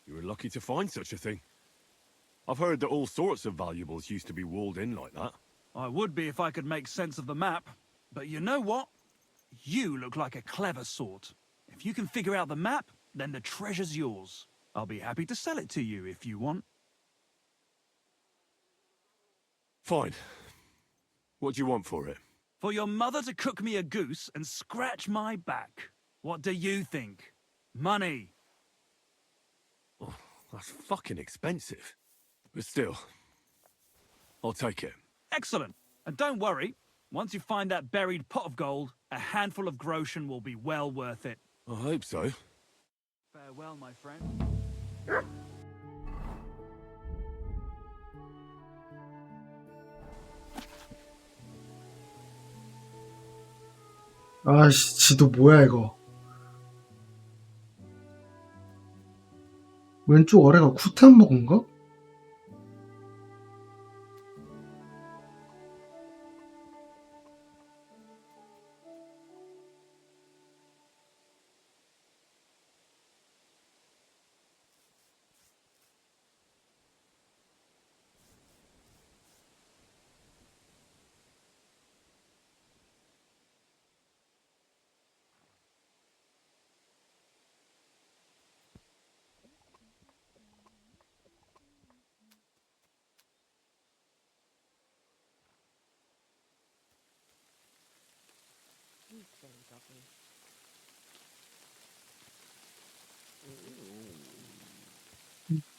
You were lucky to find such a thing. I've heard that all sorts of valuables used to be walled in like that. I would be if I could make sense of the map. But you know what? You look like a clever sort. If you can figure out the map, then the treasure's yours. I'll be happy to sell it to you if you want. Fine. What do you want for it? For your mother to cook me a goose and scratch my back. What do you think? Money. Oh, that's fucking expensive. But still, I'll take it. Excellent. And don't worry, once you find that buried pot of gold, a handful of groschen will be well worth it. I hope so. Farewell, my friend. 아씨, 지도 뭐야 이거. 왼쪽 아래가 쿠텐버그인가?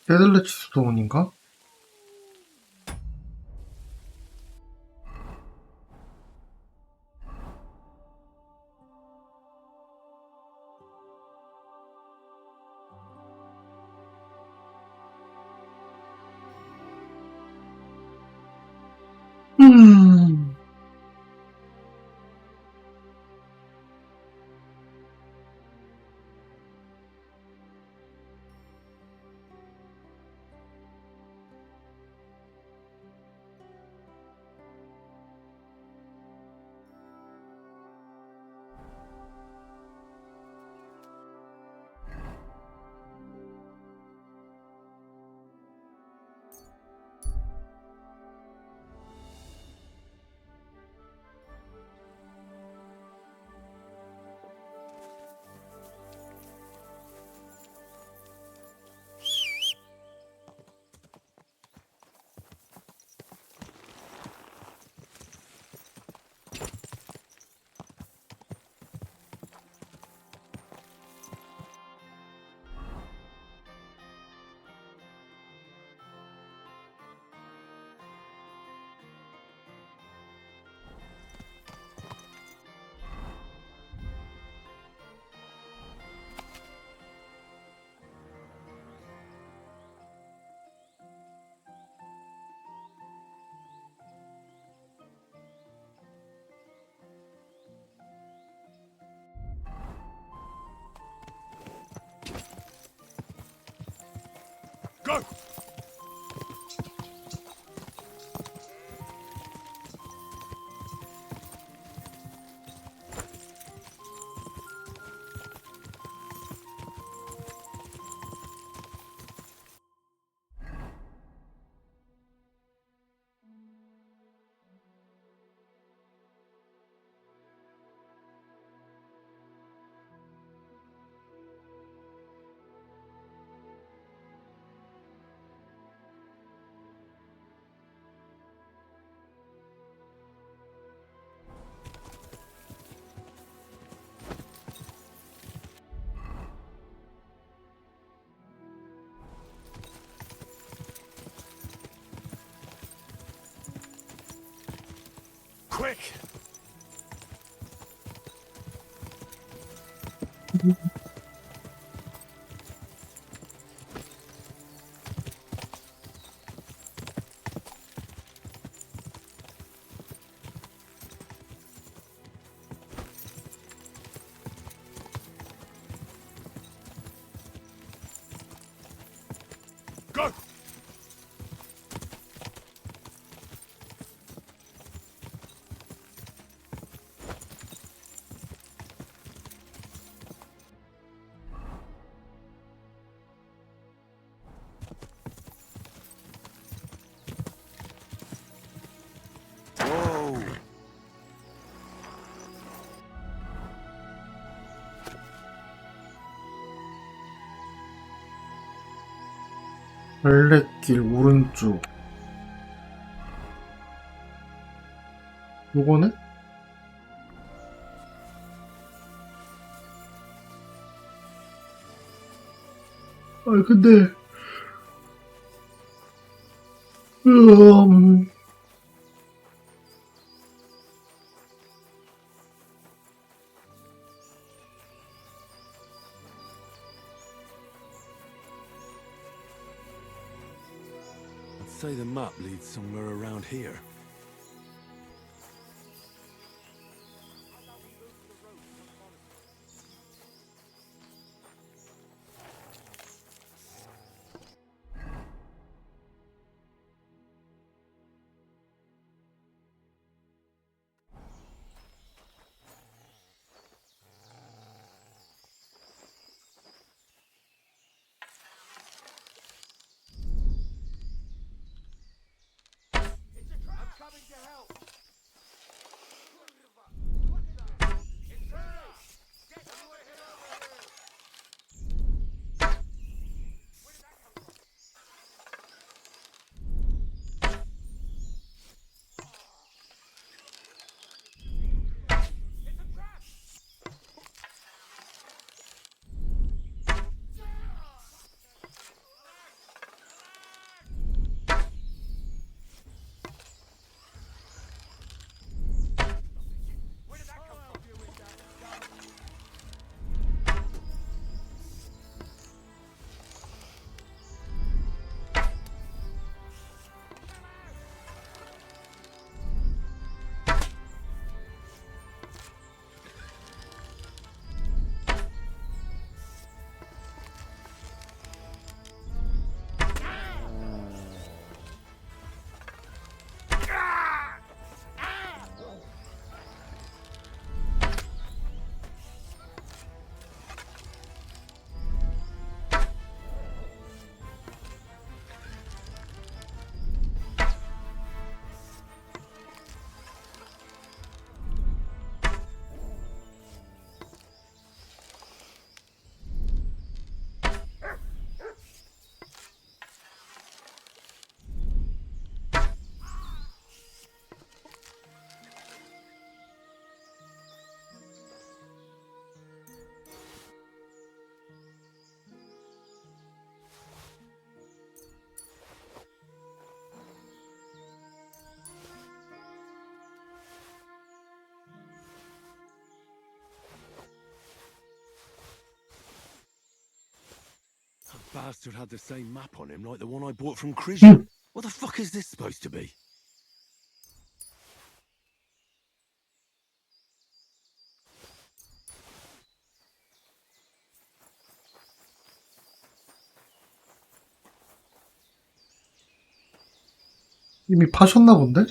헤들레츠 동원인가? Quick! Go! Whoa! 발렛길 오른쪽. 요거는? 근데 음... I'd say the map leads somewhere around here. That bastard had the same map on him like the one I bought from Christian. What the fuck is this supposed to be? 이미 파셨나 본데?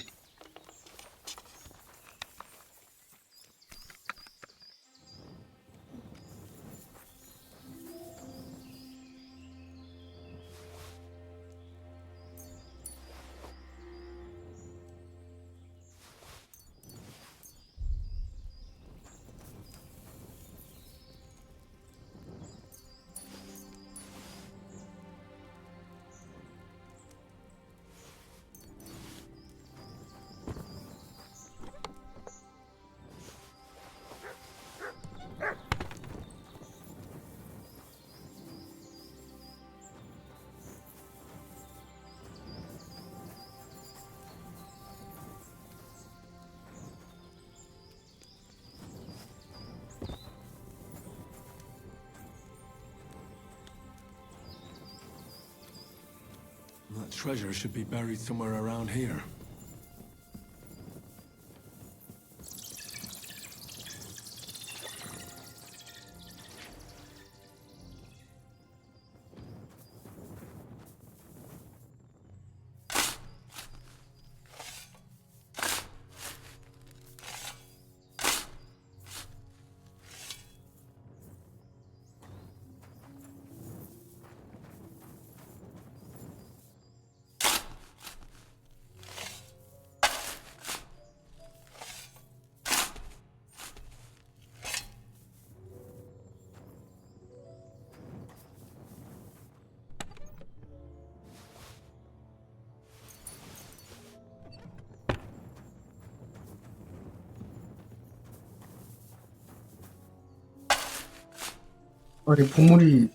That treasure should be buried somewhere around here. 아니 보물이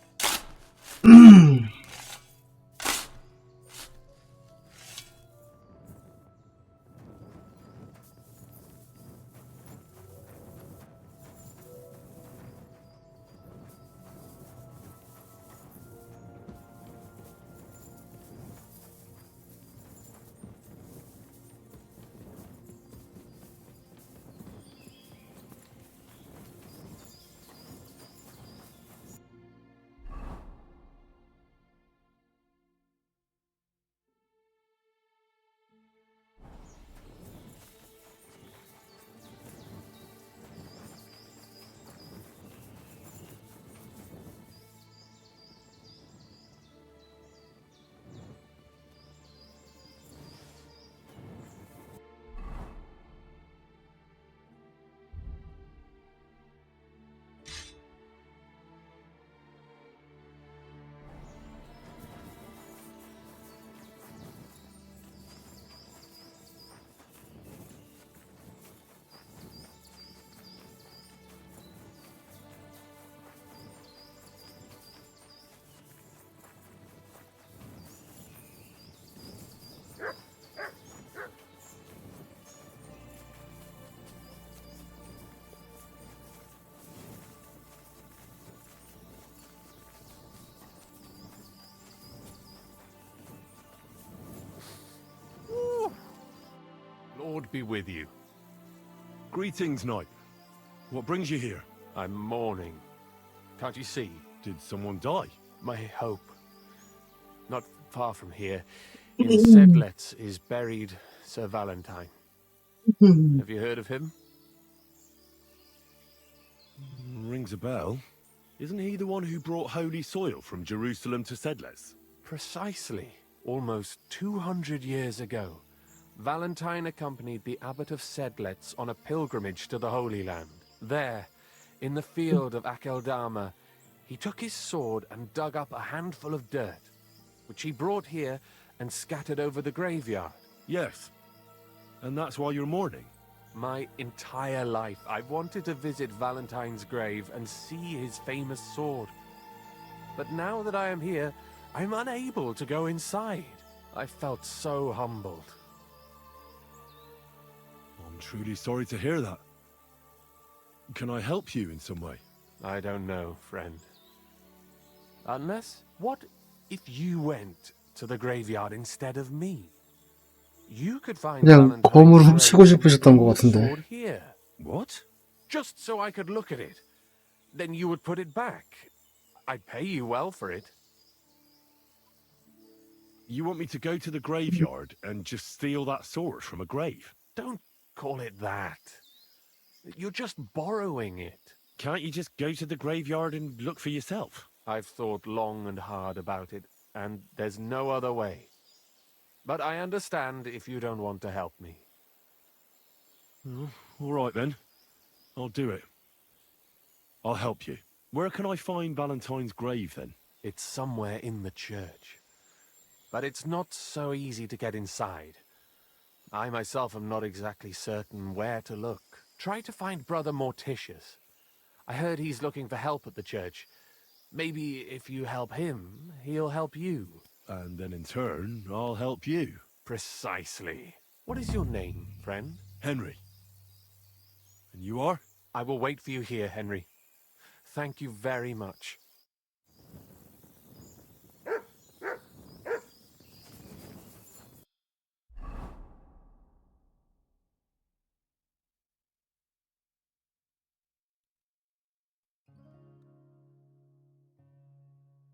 Lord be with you. Greetings, knight. What brings you here? I'm mourning. Can't you see? Did someone die? My hope. Not far from here, in Sedlets, is buried Sir Valentine. Have you heard of him? Rings a bell. Isn't he the one who brought holy soil from Jerusalem to Sedles? Precisely. Almost 200 years ago, Valentine accompanied the abbot of Sedlets on a pilgrimage to the Holy Land. There, in the field of Akeldama, he took his sword and dug up a handful of dirt, which he brought here and scattered over the graveyard. Yes. And that's why you're mourning? My entire life, I've wanted to visit Valentine's grave and see his famous sword. But now that I am here, I'm unable to go inside. I felt so humbled. I'm truly sorry to hear that. Can I help you in some way? I don't know, friend. Unless, what if you went to the graveyard instead of me? You could find 그냥 검을 훔치고 싶으셨던 것 같은데. sword here. What? Just so I could look at it. Then you would put it back. I'd pay you well for it. You want me to go to the graveyard and just steal that sword from a grave? Don't call it that. You're just borrowing it. Can't you just go to the graveyard and look for yourself? I've thought long and hard about it, and there's no other way. But I understand if you don't want to help me. All right then. I'll do it. I'll help you. Where can I find Valentine's grave then? It's somewhere in the church. But it's not so easy to get inside. I myself am not exactly certain where to look. Try to find Brother Morticius. I heard he's looking for help at the church. Maybe if you help him, he'll help you. And then in turn, I'll help you. Precisely. What is your name, friend? Henry. And you are? I will wait for you here, Henry. Thank you very much.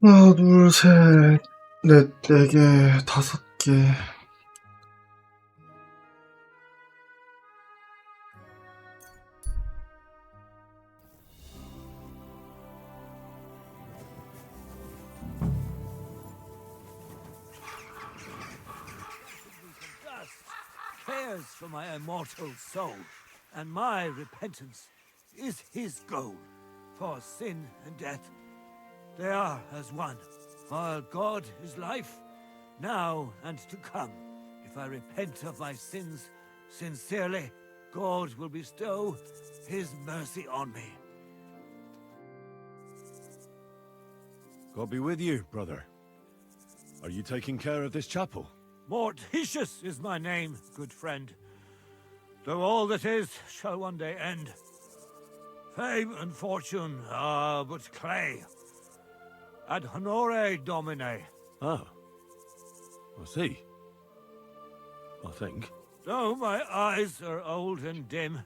하나, 둘, 셋, 넷, 4개, 5개. Cares for my immortal soul, and my repentance is his goal. For sin and death, they are as one. While God is life, now and to come. If I repent of my sins sincerely, God will bestow his mercy on me. God be with you, brother. Are you taking care of this chapel? Mortitius is my name, good friend. Though all that is shall one day end. Fame and fortune are but clay. Ad honore domine. Ah. I see. I think. Though my eyes are old and dim,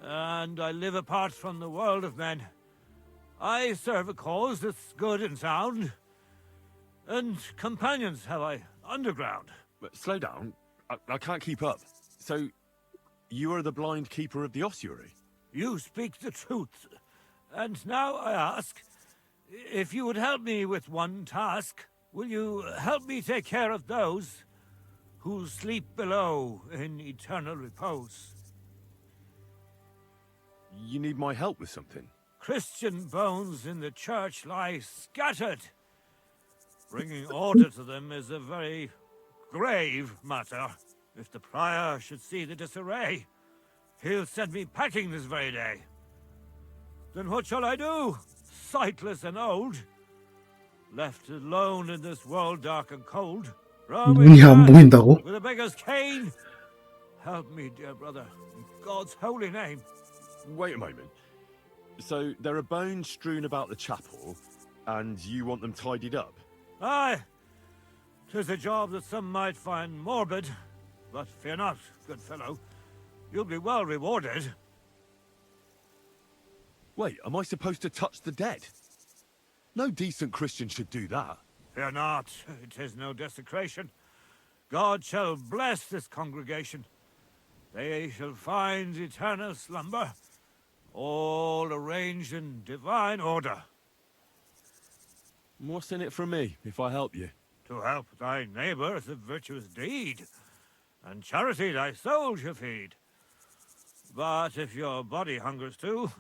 and I live apart from the world of men, I serve a cause that's good and sound. And companions have I underground. But slow down. I can't keep up. So, you are the blind keeper of the ossuary? You speak the truth. And now I ask, if you would help me with one task, will you help me take care of those who sleep below in eternal repose? You need my help with something? Christian bones in the church lie scattered. Bringing order to them is a very grave matter. If the prior should see the disarray, he'll send me packing this very day. Then what shall I do, sightless and old? Left alone in this world dark and cold, 눈이 안 보인다고? with a beggar's cane? Help me, dear brother, in God's holy name. Wait a moment. So, there are bones strewn about the chapel, and you want them tidied up? Aye, 'tis a job that some might find morbid, but fear not, good fellow. You'll be well rewarded. Wait, am I supposed to touch the dead? No decent Christian should do that. Fear not, it is no desecration. God shall bless this congregation. They shall find eternal slumber, all arranged in divine order. What's in it for me, if I help you? To help thy neighbour is a virtuous deed, and charity thy soul shall feed. But if your body hungers too,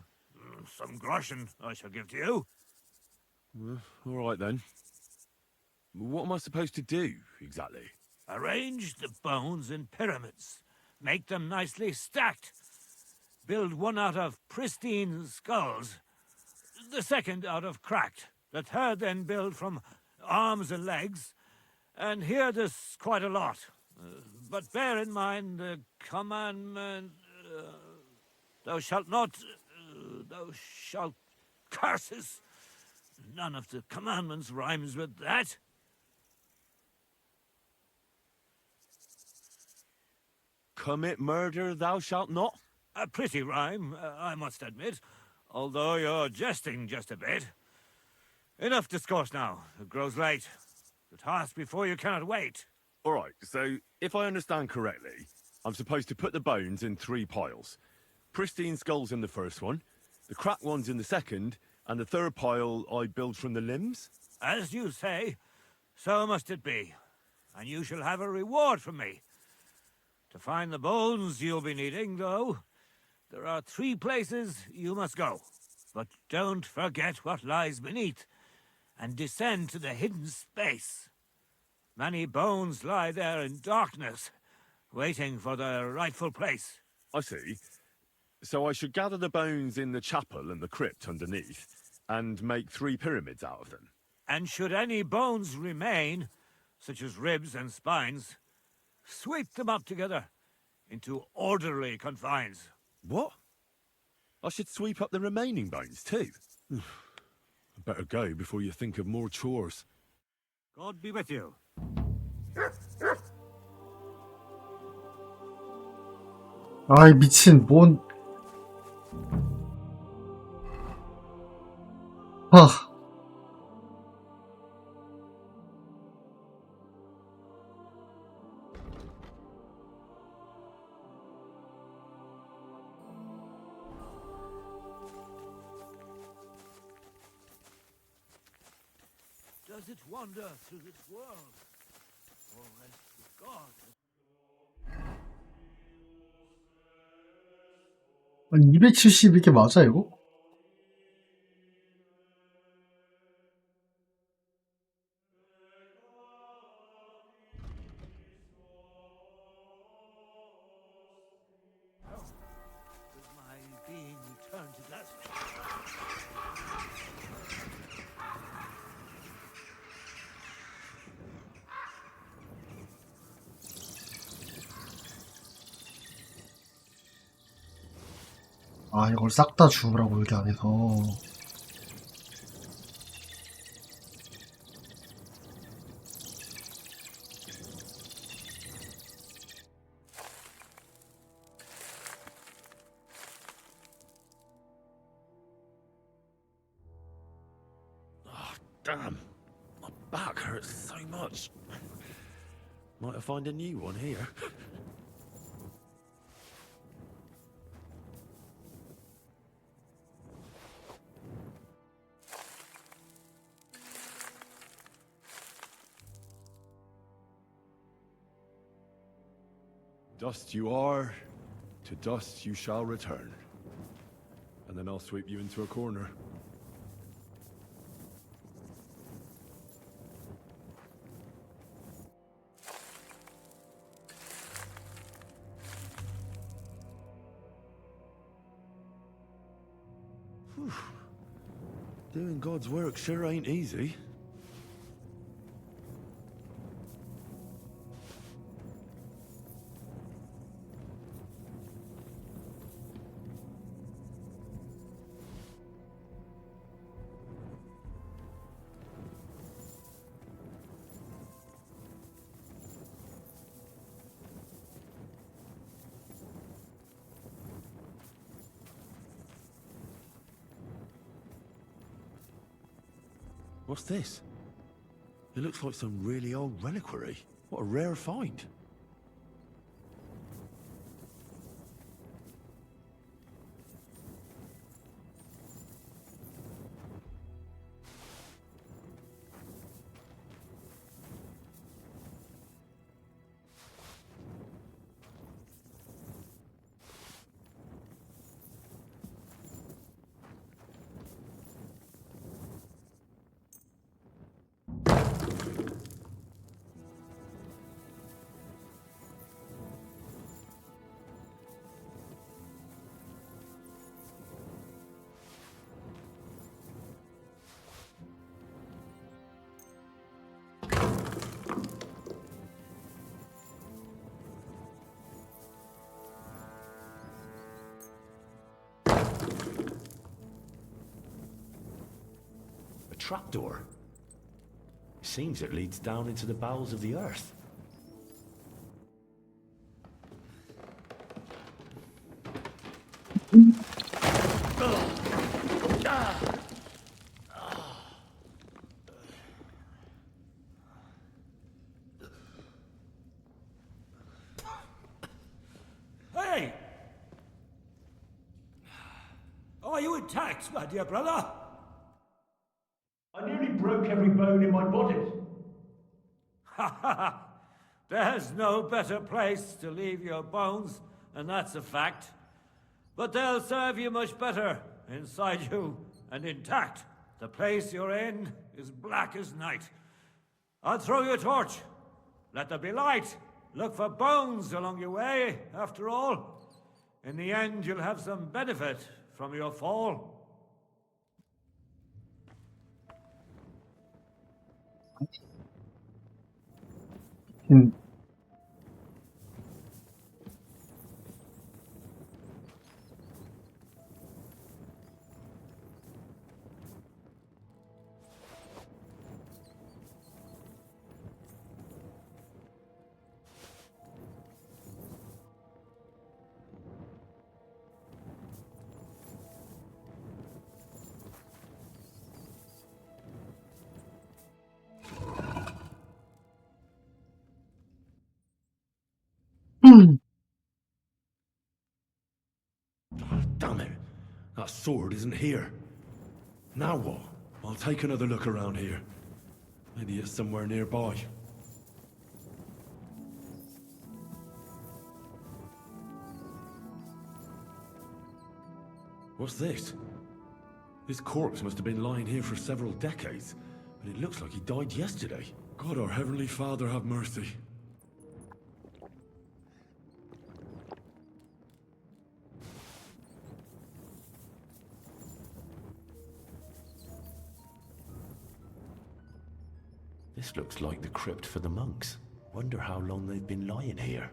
some groschen I shall give to you. All right then. What am I supposed to do, exactly? Arrange the bones in pyramids. Make them nicely stacked. Build one out of pristine skulls, the second out of cracked. The third then build from arms and legs. And here there's quite a lot. But bear in mind the commandment, thou shalt not, thou shalt curses. None of the commandments rhymes with that. Commit murder thou shalt not? A pretty rhyme, I must admit, although you're jesting just a bit. Enough discourse now. It grows late. The task before you cannot wait. All right, so if I understand correctly, I'm supposed to put the bones in 3 piles. Pristine skulls in the first one, the cracked ones in the second, and the third pile I build from the limbs? As you say, so must it be. And you shall have a reward from me. To find the bones you'll be needing, though, there are 3 places you must go. But don't forget what lies beneath, and descend to the hidden space. Many bones lie there in darkness, waiting for their rightful place. I see. So I should gather the bones in the chapel and the crypt underneath, and make 3 pyramids out of them. And should any bones remain, such as ribs and spines, sweep them up together into orderly confines. What? I should sweep up the remaining bones too? I better go before you think of more chores. God be with you. 아이 미친 뭔 아 does it wander through this world? Or rest with God? 아니 270 이게 맞아 이거? Does my being return to dust? 아 이걸 싹 다 주우라고 여기 안에서. Damn, my back hurts so much. Might have found a new one here. Dust you are, to dust you shall return. And then I'll sweep you into a corner. Whew. Doing God's work sure ain't easy. What's this? It looks like some really old reliquary. What a rare find. A trapdoor. Seems it leads down into the bowels of the earth. Hey! Are you intact, my dear brother? I nearly broke every bone in my body. Ha ha ha! There's no better place to leave your bones, and that's a fact. But they'll serve you much better inside you and intact. The place you're in is black as night. I'll throw you a torch. Let there be light. Look for bones along your way, after all. In the end, you'll have some benefit from your fall. Damn it! That sword isn't here. Now what? I'll take another look around here. Maybe it's somewhere nearby. What's this? This corpse must have been lying here for several decades, but it looks like he died yesterday. God, our Heavenly Father, have mercy. This looks like the crypt for the monks. Wonder how long they've been lying here.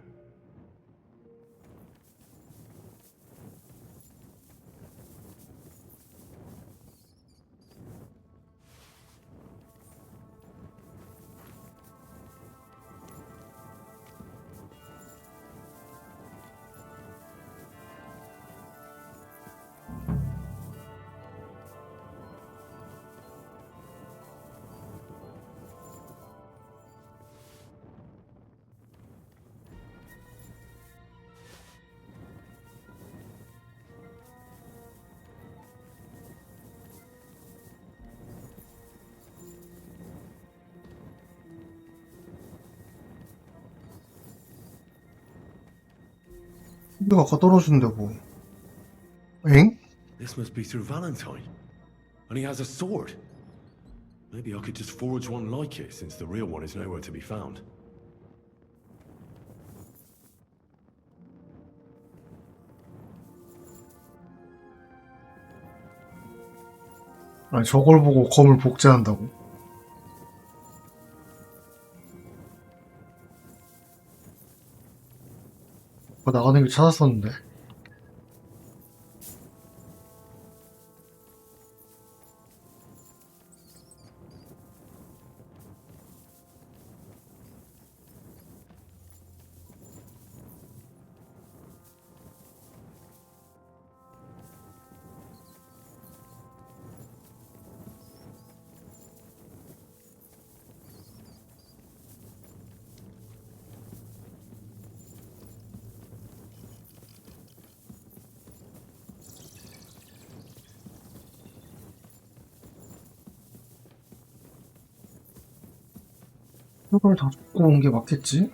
근데 아까 떨어진데 뭐. 엥? This must be Sir Valentine. And he has a sword. Maybe I could just forge one like it, since the real one is nowhere to be found. 아니 저걸 보고 검을 복제한다고? 나가는 길 찾았었는데. 이걸 다 줬고 온 게 맞겠지?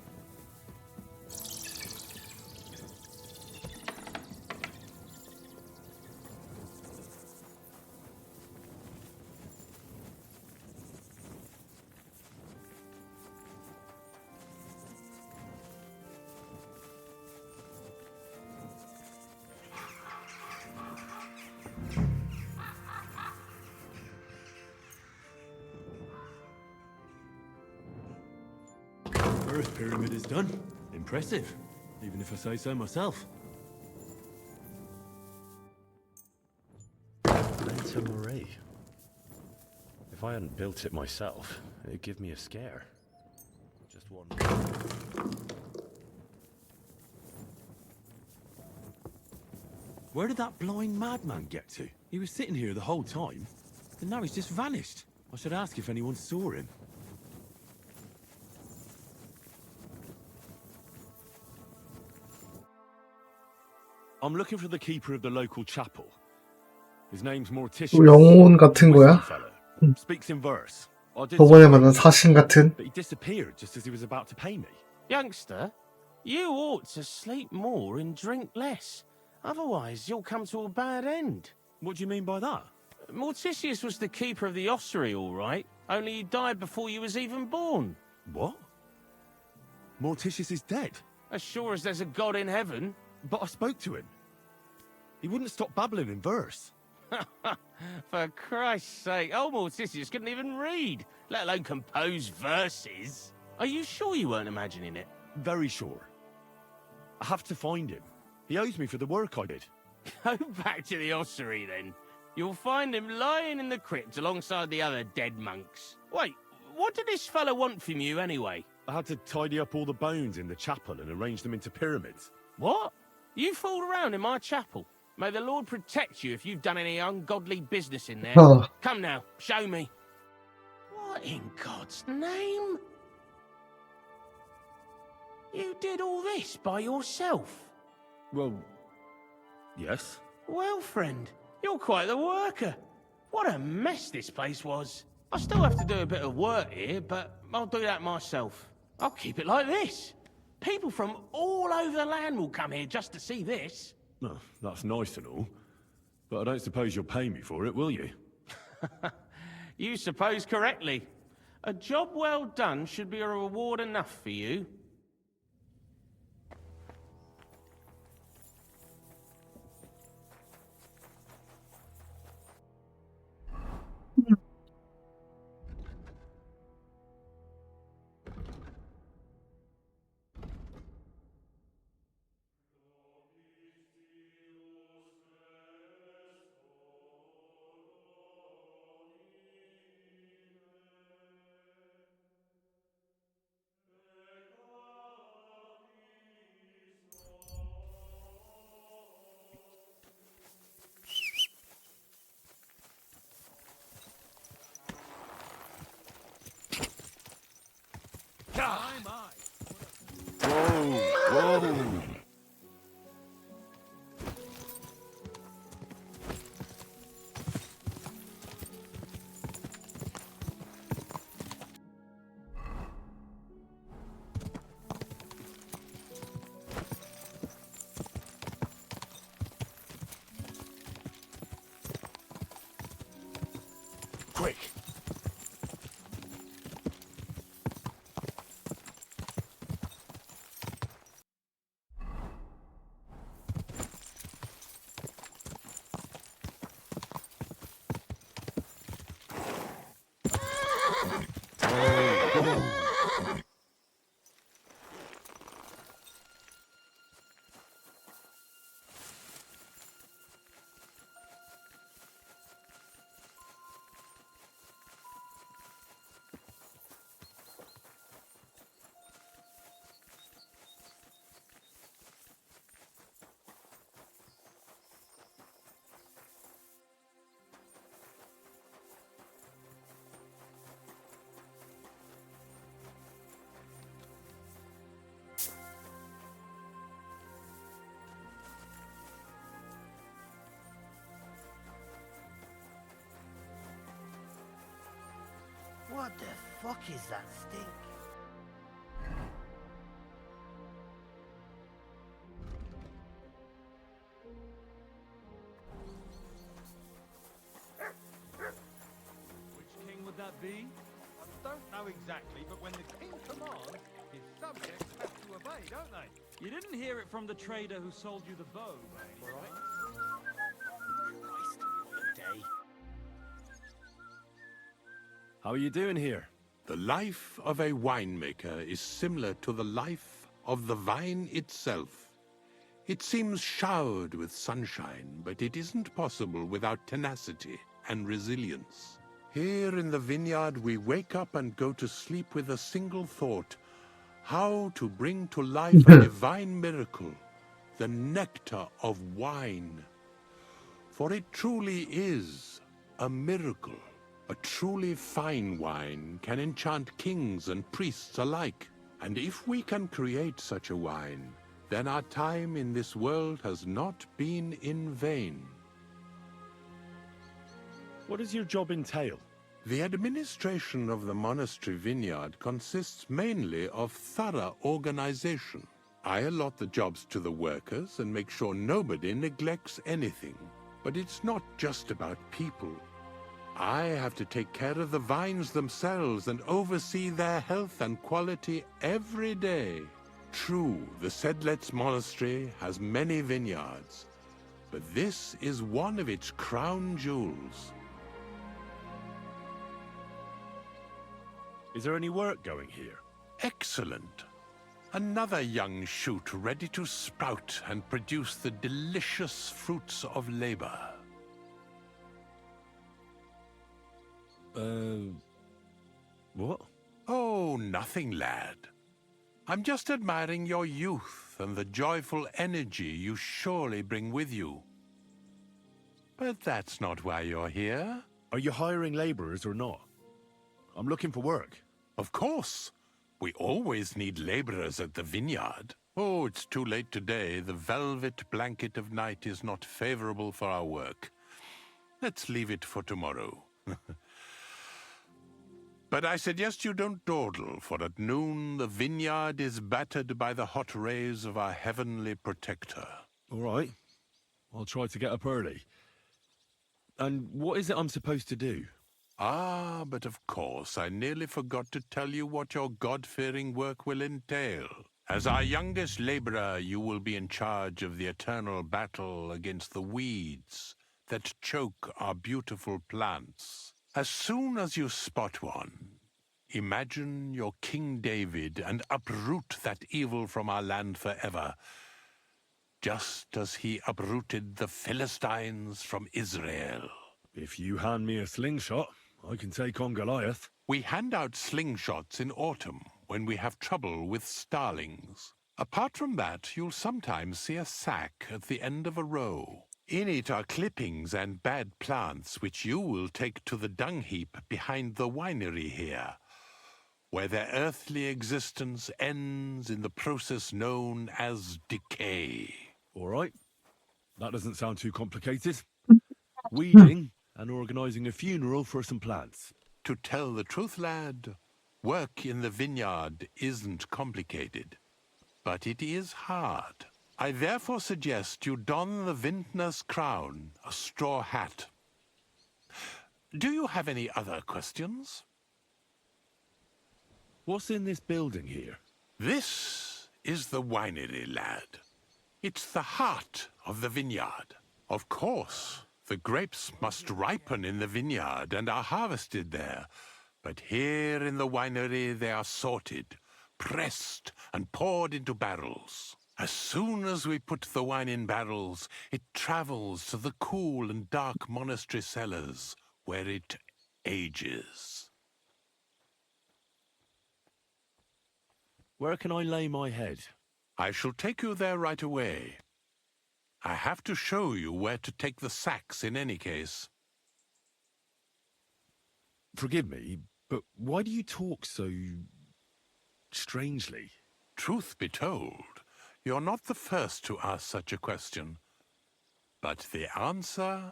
First pyramid is done. Impressive, even if I say so myself. Lenta Marie. If I hadn't built it myself, it'd give me a scare. Just one. Where did that blind madman get to? He was sitting here the whole time, and now he's just vanished. I should ask if anyone saw him. I'm looking for the keeper of the local chapel. His name's Morticius. 영혼 같은 거야? Speaks in verse. 저번에 만난 사신 같은? But he disappeared just as he was about to pay me. Youngster, you ought to sleep more and drink less. Otherwise, you'll come to a bad end. What do you mean by that? Morticius was the keeper of the ossuary, all right. Only he died before you was even born. What? Morticius is dead? As sure as there's a God in heaven. But I spoke to him. He wouldn't stop babbling in verse. For Christ's sake, old Morticius couldn't even read, let alone compose verses. Are you sure you weren't imagining it? Very sure. I have to find him. He owes me for the work I did. Go back to the ossuary, then. You'll find him lying in the crypt alongside the other dead monks. Wait, what did this fella want from you, anyway? I had to tidy up all the bones in the chapel and arrange them into pyramids. What? You fooled around in my chapel? May the Lord protect you if you've done any ungodly business in there. Come now, show me. What in God's name? You did all this by yourself? Well, yes. Well, friend, you're quite the worker. What a mess this place was. I still have to do a bit of work here, but I'll do that myself. I'll keep it like this. People from all over the land will come here just to see this. Well, that's nice and all. But I don't suppose you'll pay me for it, will you? You suppose correctly. A job well done should be a reward enough for you. Whoa, whoa. Quick! What the fuck is that stink? Which king would that be? I don't know exactly, but when the king commands, his subjects have to obey, don't they? You didn't hear it from the trader who sold you the bow, all right? Christ, what a day. How are you doing here? The life of a winemaker is similar to the life of the vine itself. It seems showered with sunshine, but it isn't possible without tenacity and resilience. Here in the vineyard, we wake up and go to sleep with a single thought: how to bring to life a divine miracle, the nectar of wine. For it truly is a miracle. A truly fine wine can enchant kings and priests alike. And if we can create such a wine, then our time in this world has not been in vain. What does your job entail? The administration of the monastery vineyard consists mainly of thorough organization. I allot the jobs to the workers and make sure nobody neglects anything. But it's not just about people. I have to take care of the vines themselves and oversee their health and quality every day. True, the Sedlets Monastery has many vineyards, but this is one of its crown jewels. Is there any work going here? Excellent. Another young shoot ready to sprout and produce the delicious fruits of labor. What? Oh, nothing, lad. I'm just admiring your youth and the joyful energy you surely bring with you. But that's not why you're here. Are you hiring laborers or not? I'm looking for work. Of course. We always need laborers at the vineyard. Oh, it's too late today. The velvet blanket of night is not favorable for our work. Let's leave it for tomorrow. But I suggest you don't dawdle, for at noon the vineyard is battered by the hot rays of our heavenly protector. All right. I'll try to get up early. And what is it I'm supposed to do? Ah, but of course, I nearly forgot to tell you what your God-fearing work will entail. As our youngest laborer, you will be in charge of the eternal battle against the weeds that choke our beautiful plants. As soon as you spot one, imagine you're King David and uproot that evil from our land forever, just as he uprooted the Philistines from Israel. If you hand me a slingshot, I can take on Goliath. We hand out slingshots in autumn when we have trouble with starlings. Apart from that, you'll sometimes see a sack at the end of a row. In it are clippings and bad plants which you will take to the dung heap behind the winery here, where their earthly existence ends in the process known as decay. All right. That doesn't sound too complicated. Weeding and organizing a funeral for some plants. To tell the truth, lad, work in the vineyard isn't complicated, but it is hard. I therefore suggest you don the vintner's crown, a straw hat. Do you have any other questions? What's in this building here? This is the winery, lad. It's the heart of the vineyard. Of course, the grapes must ripen in the vineyard and are harvested there. But here in the winery they are sorted, pressed, and poured into barrels. As soon as we put the wine in barrels, it travels to the cool and dark monastery cellars, where it ages. Where can I lay my head? I shall take you there right away. I have to show you where to take the sacks in any case. Forgive me, but why do you talk so strangely? Truth be told, you're not the first to ask such a question. But the answer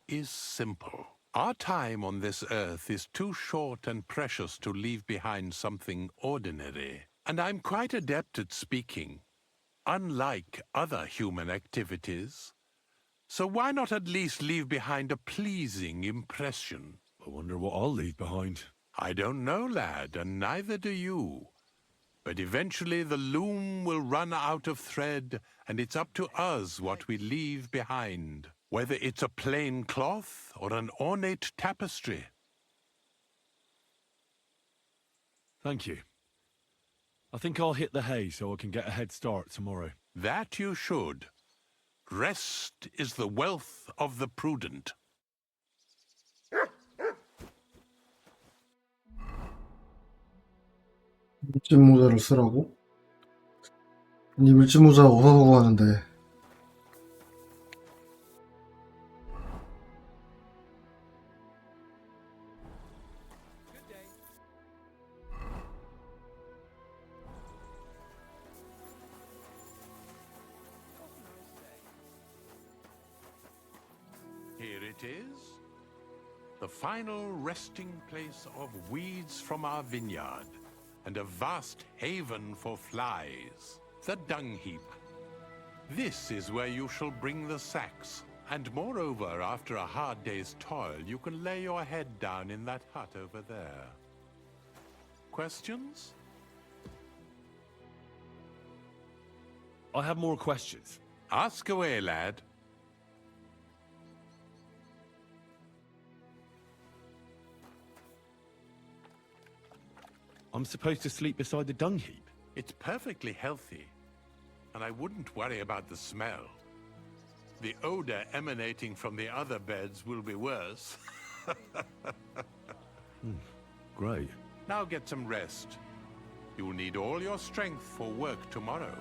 is simple. Our time on this earth is too short and precious to leave behind something ordinary. And I'm quite adept at speaking, unlike other human activities. So why not at least leave behind a pleasing impression? I wonder what I'll leave behind. I don't know, lad, and neither do you. But eventually the loom will run out of thread, and it's up to us what we leave behind, whether it's a plain cloth or an ornate tapestry. Thank you. I think I'll hit the hay so I can get a head start tomorrow. That you should. Rest is the wealth of the prudent. 물집 모자를 쓰라고? 이 물집 모자 어디서 보고 하는데? Here it is, the final resting place of weeds from our vineyard, and a vast haven for flies, the dung heap. This is where you shall bring the sacks, and moreover, after a hard day's toil, you can lay your head down in that hut over there. Questions? I have more questions. Ask away, lad. I'm supposed to sleep beside the dung heap. It's perfectly healthy, and I wouldn't worry about the smell. The odor emanating from the other beds will be worse. Great. Now get some rest. You'll need all your strength for work tomorrow.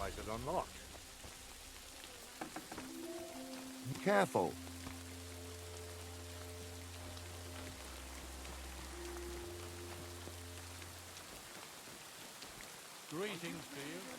Why is it unlocked? Careful. Greetings to you.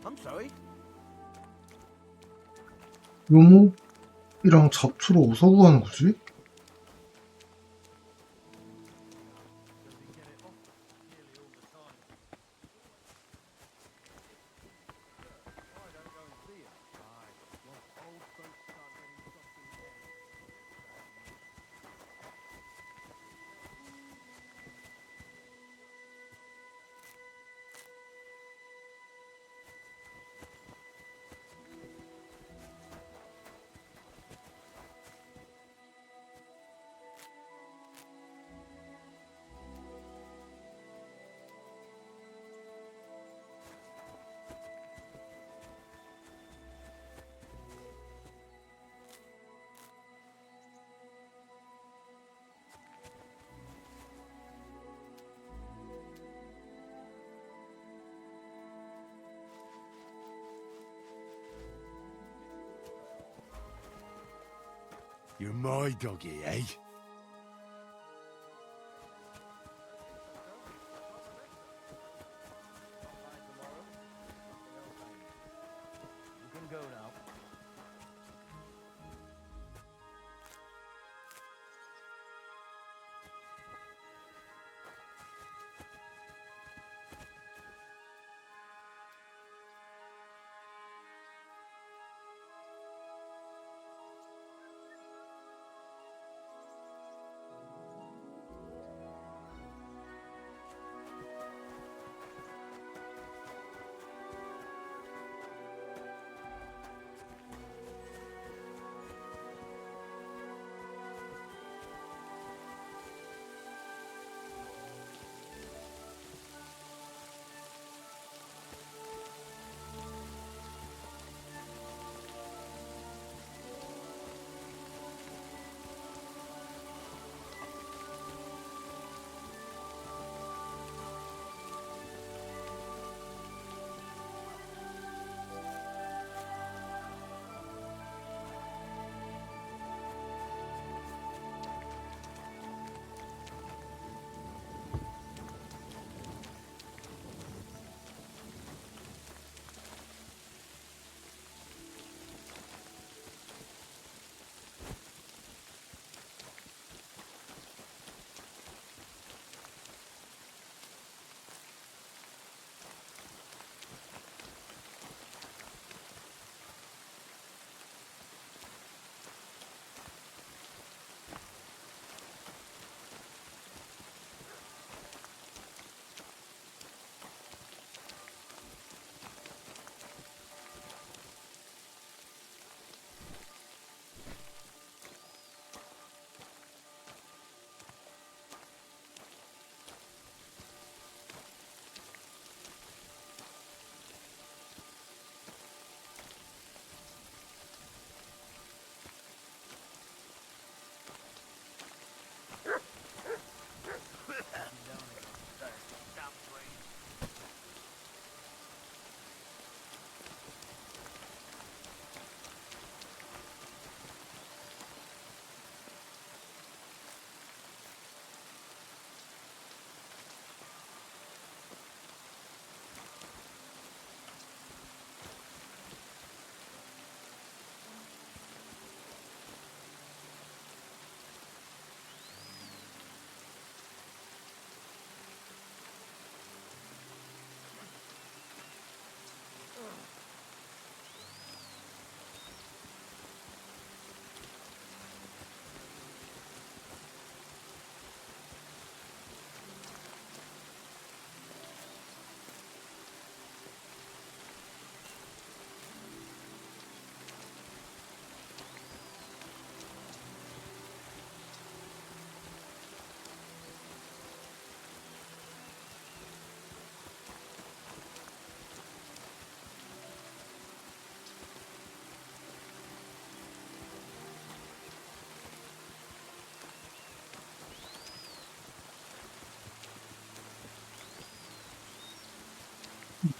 I'm sorry. 묘목이랑 잡초로 어디서 구하는 거지? You're my doggy, eh? You can go now.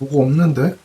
뭐가 없는데?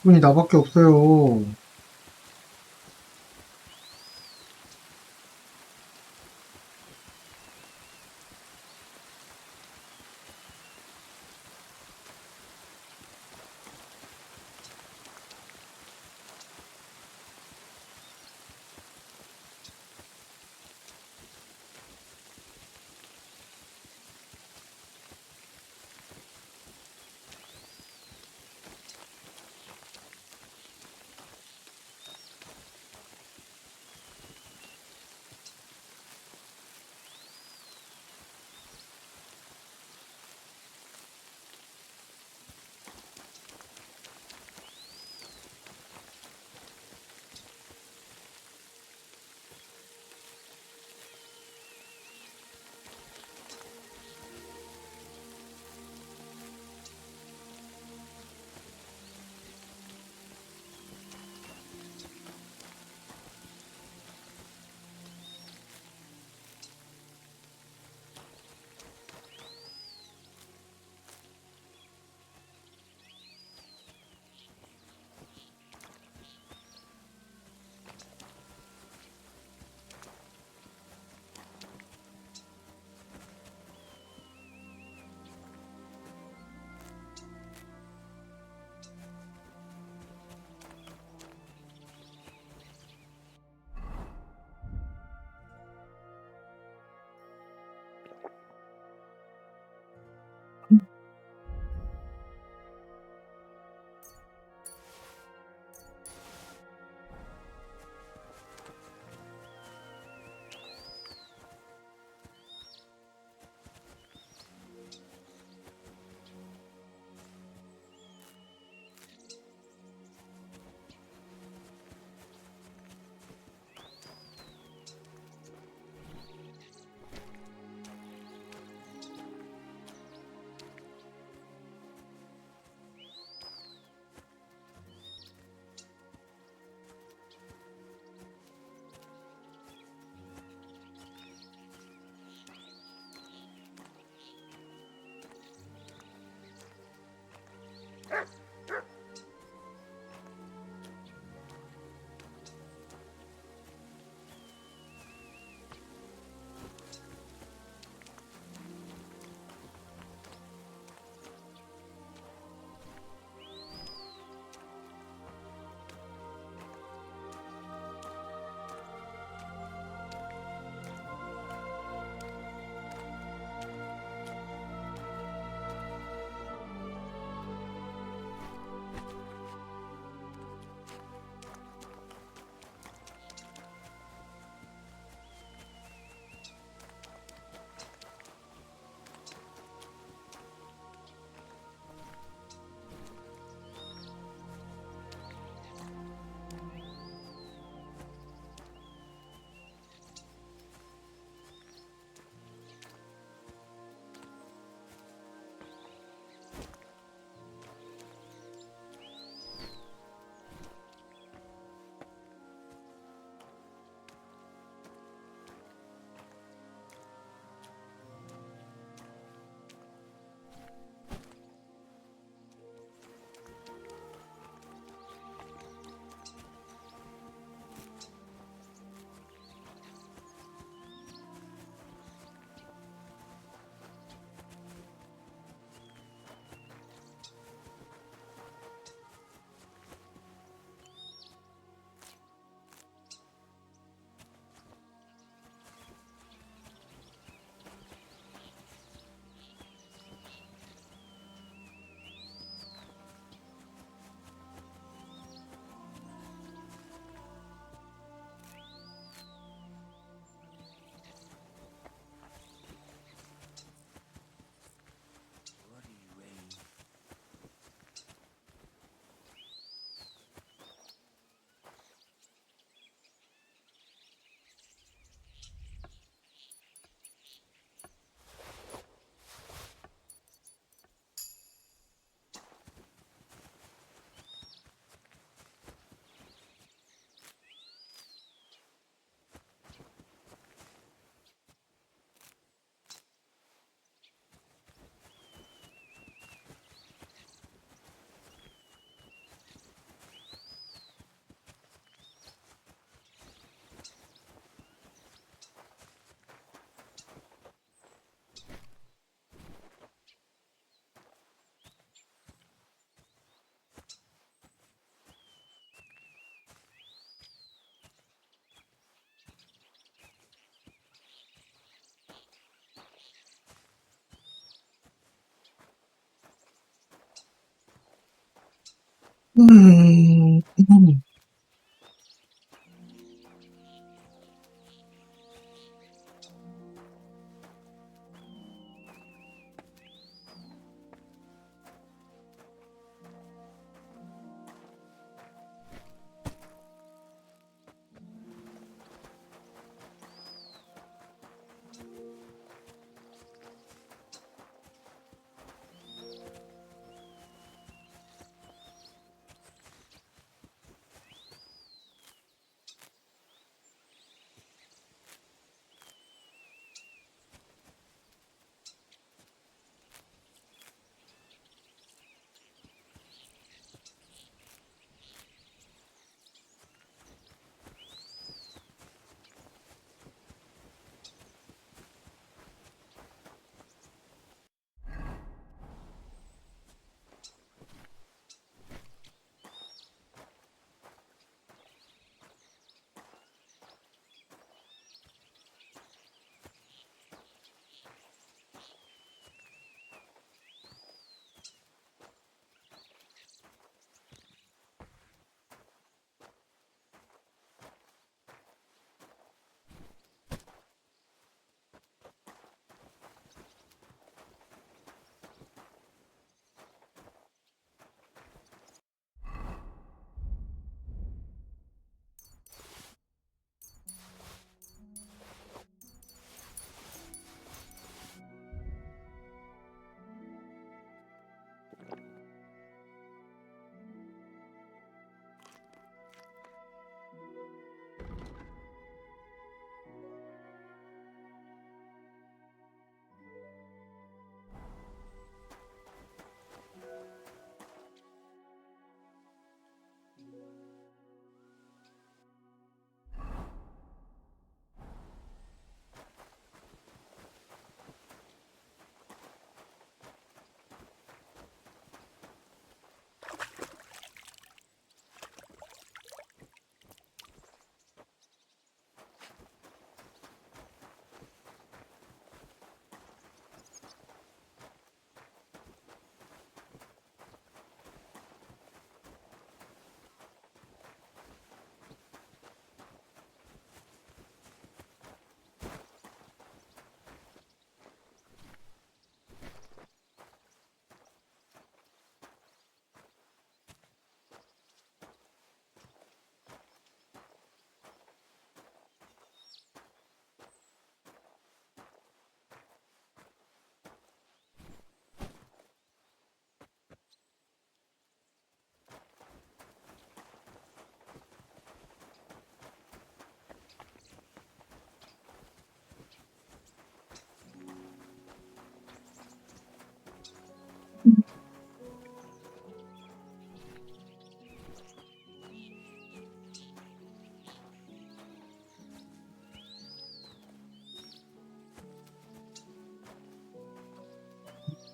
분이 나밖에 없어요. 음,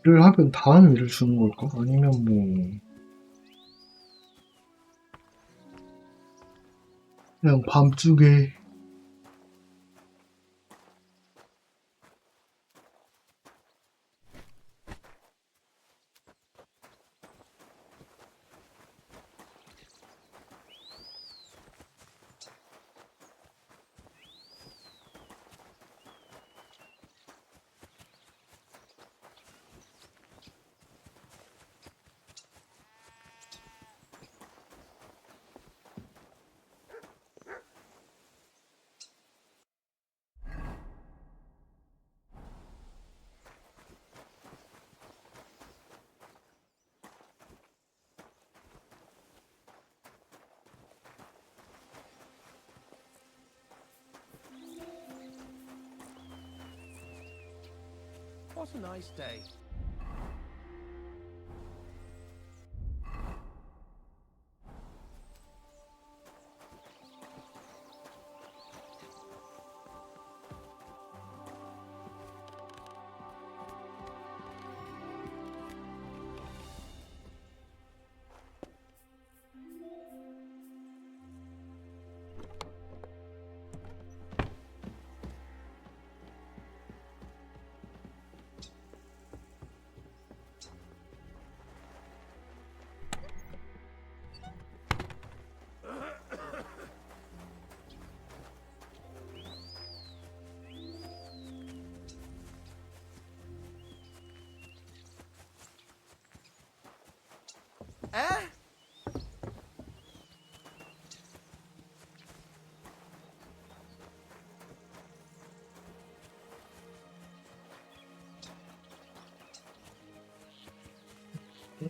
일을 하면 다음 일을 주는 걸까? 아니면 뭐 그냥 밤중에 What a nice day.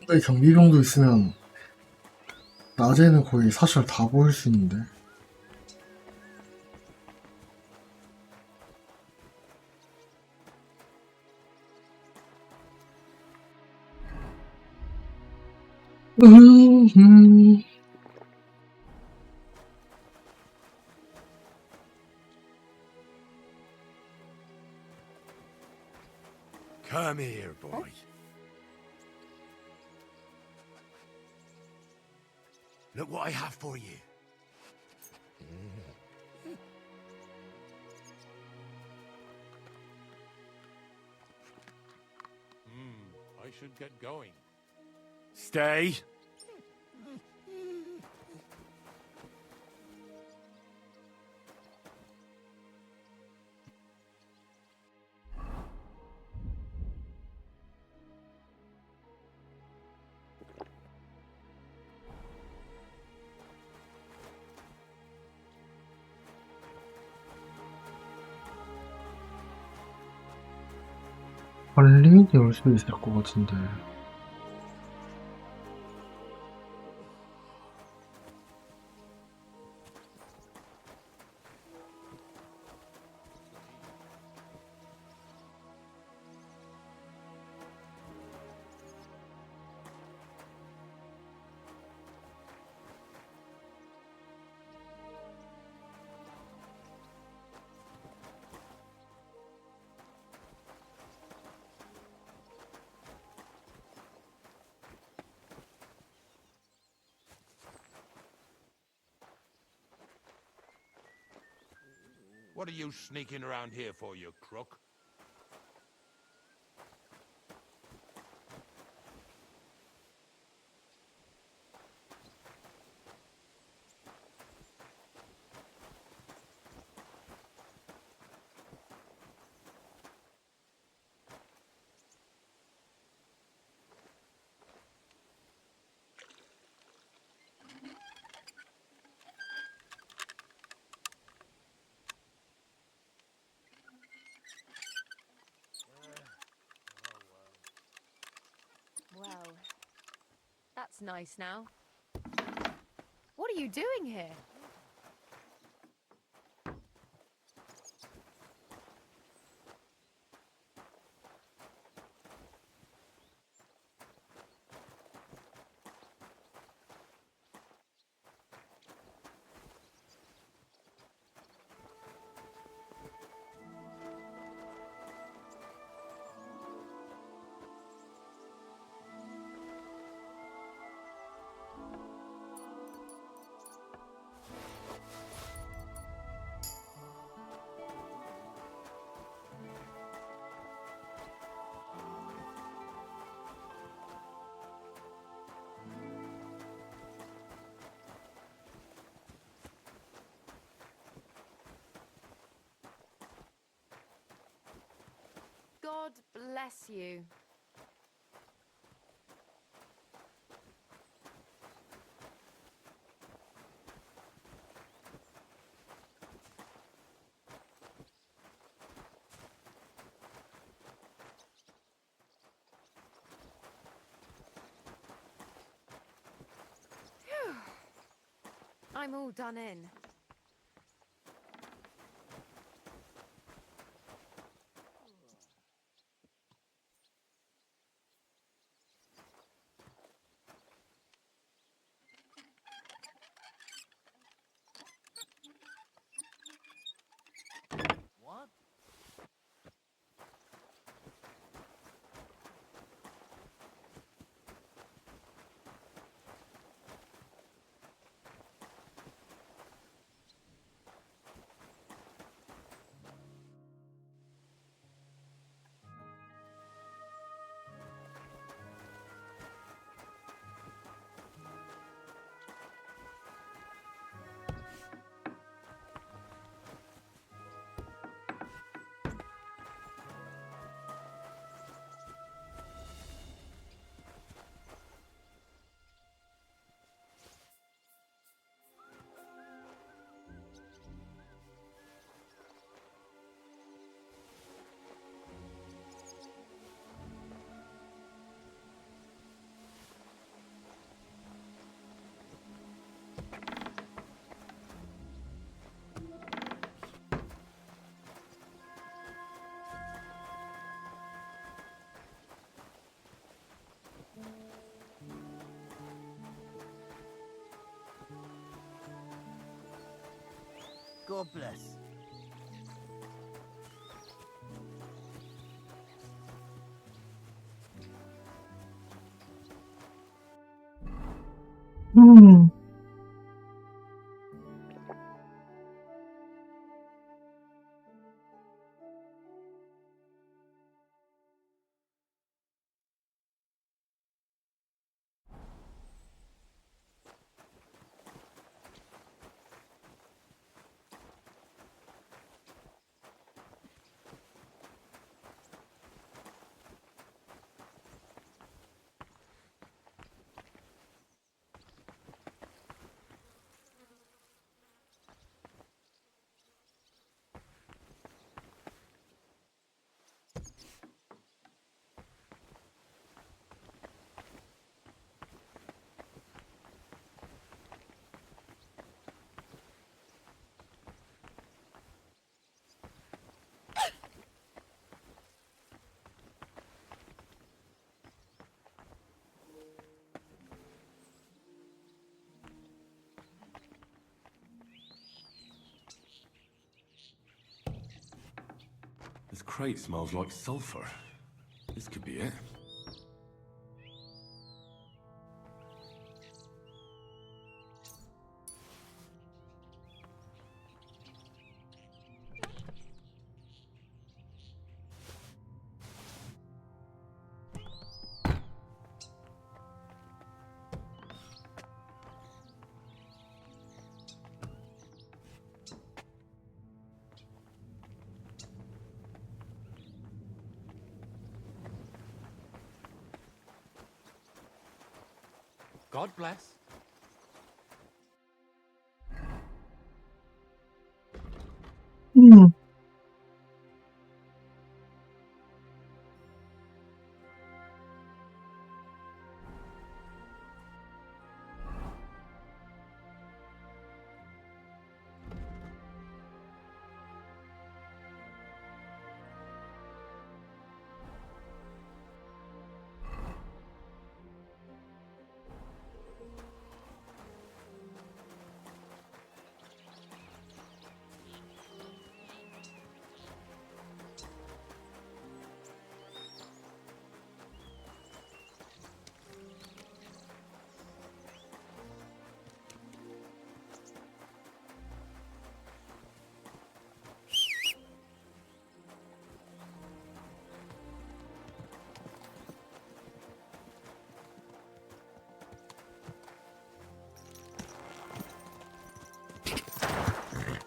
근데 경비병도 있으면 낮에는 거의 사실 다 보일 수 있는데. Come here, boy. Look what I have for you. I should get going. Stay. 관리인이 올 수도 있을 것 같은데. What are you sneaking around here for, you crook? Well, that's nice now. What are you doing here? God bless you. Phew. I'm all done in. What? God bless. This crate smells like sulfur. This could be it. God bless.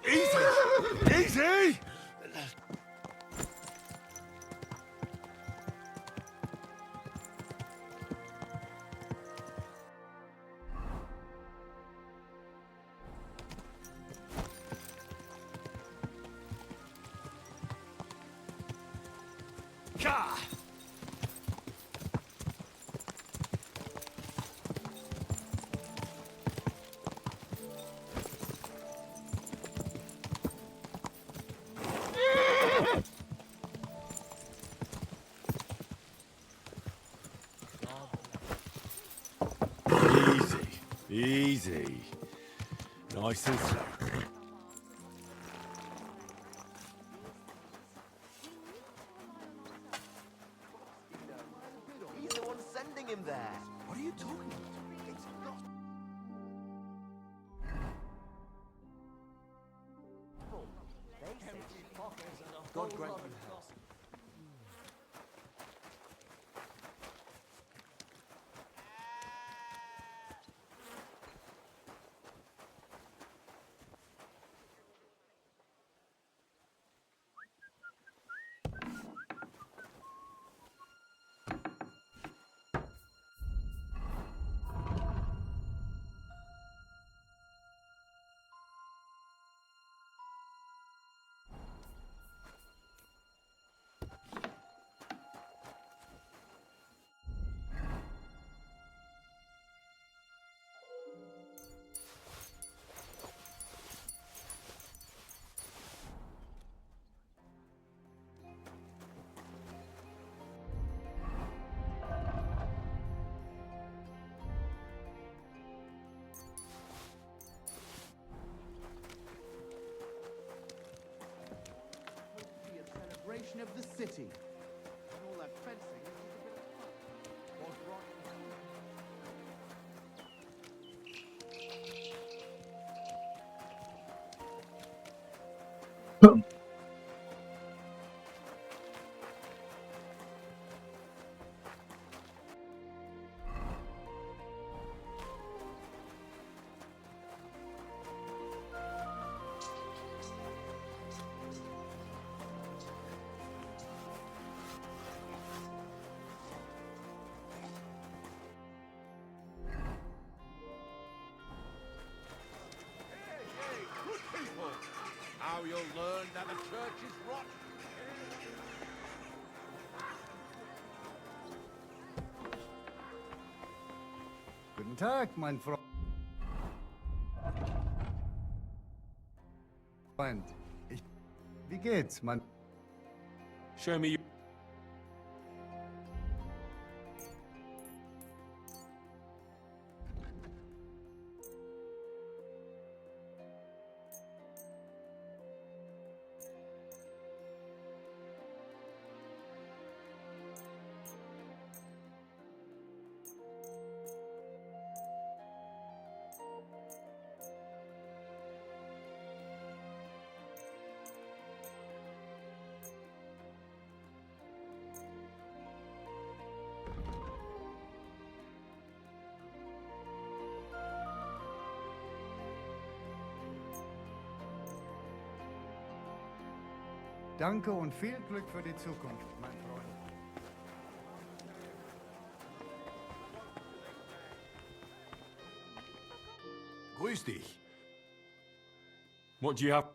Easy! Easy! Ka! Easy. Nice and slow. He's the one sending him there. What are you talking about? It's not. God grant you health. reputation of the city. And all that fencing is a bit of fun. Was right. Now you'll learn that the church is rotten. Guten Tag, mein Freund. Wie geht's, Mann? Show me. Danke und viel Glück für die Zukunft, mein Freund. Grüß dich. What do you have?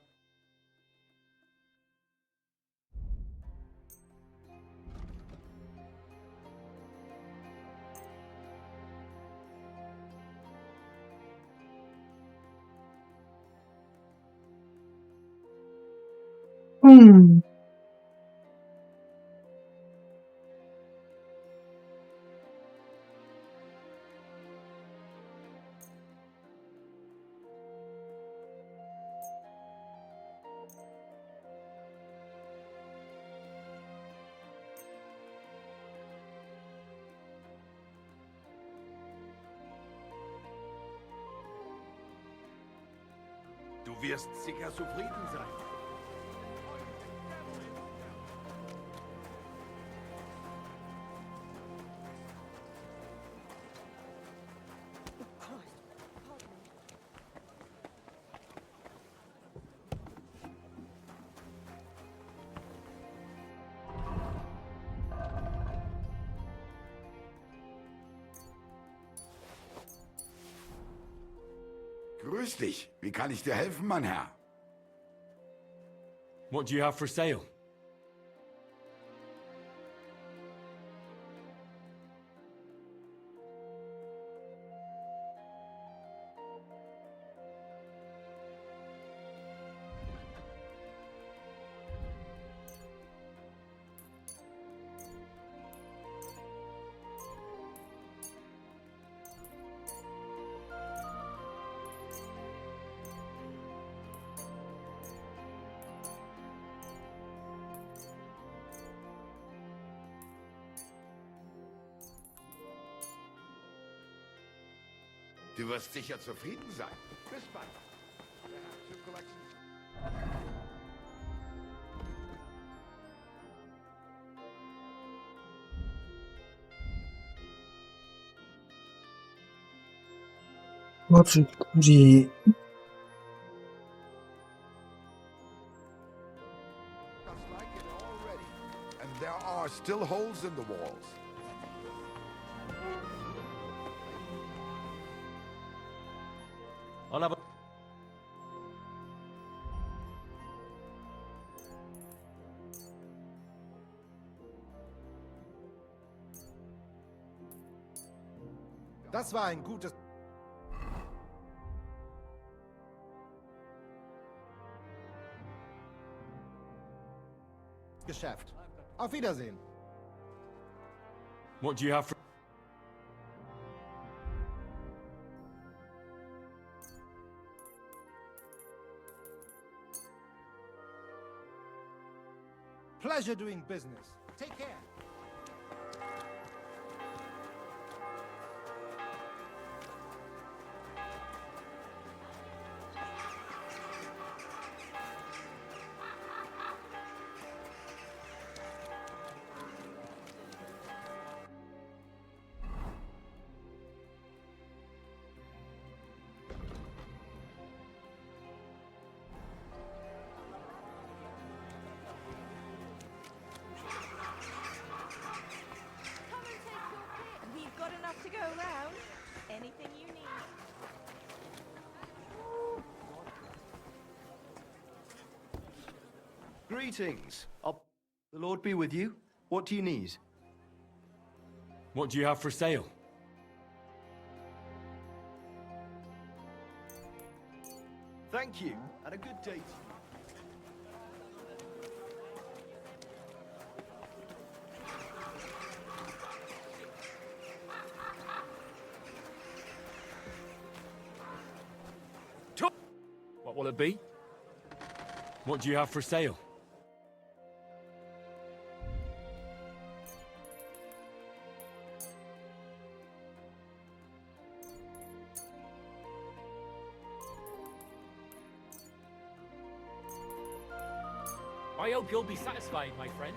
Du wirst sicher zufrieden sein. Grüß dich. Wie kann ich dir helfen, mein Herr? What do you have for sale? Du wirst sicher zufrieden sein. Bis bald. 뭐지, 굳이. And there are still holes in the walls. I'll have a... Das war ein gutes... Geschäft. Auf Wiedersehen. What do you have for... Pleasure doing business. Take care. We've got enough to go around. Anything you need. Greetings. The Lord be with you. What do you need? What do you have for sale? Thank you, and a good day to you. What will it be? What do you have for sale? I hope you'll be satisfied, my friend.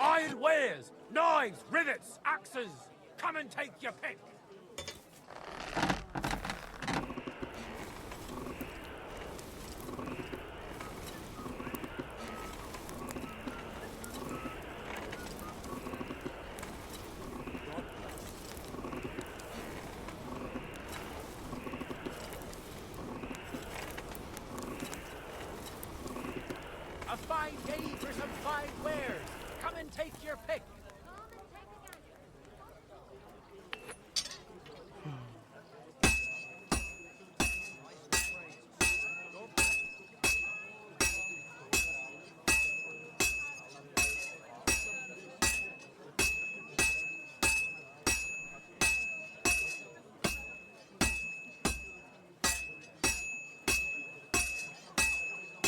Iron wares, knives, rivets, axes. Come and take your pick. A fine day for some fine wares. Come and take your pick.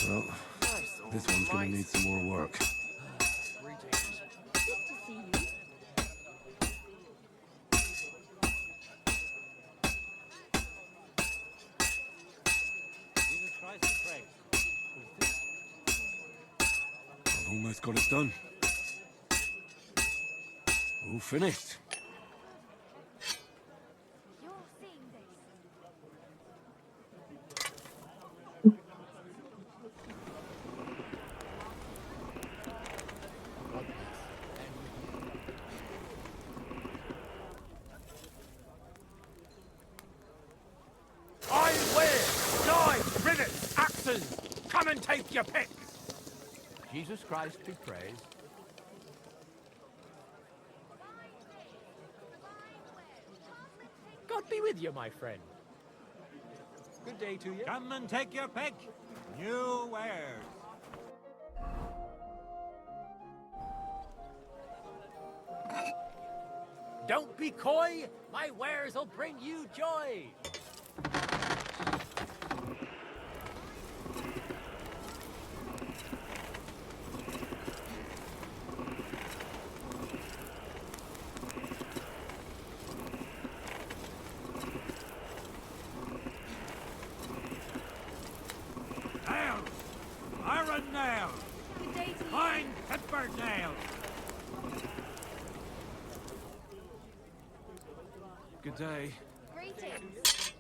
Well, this one's gonna need some more work. Greetings. Good to see you. Jesus Christ be praised. I've almost got it done. All finished. You're seeing this. Iron wares, knives, rivets, axes. Come and take your pick. Jesus Christ be praised. God be with you, my friend. Good day to you. Come and take your pick. New wares. Don't be coy. My wares will bring you joy. Nails! Iron nails! Good day to you. Fine pepper nails! Good day. Greetings.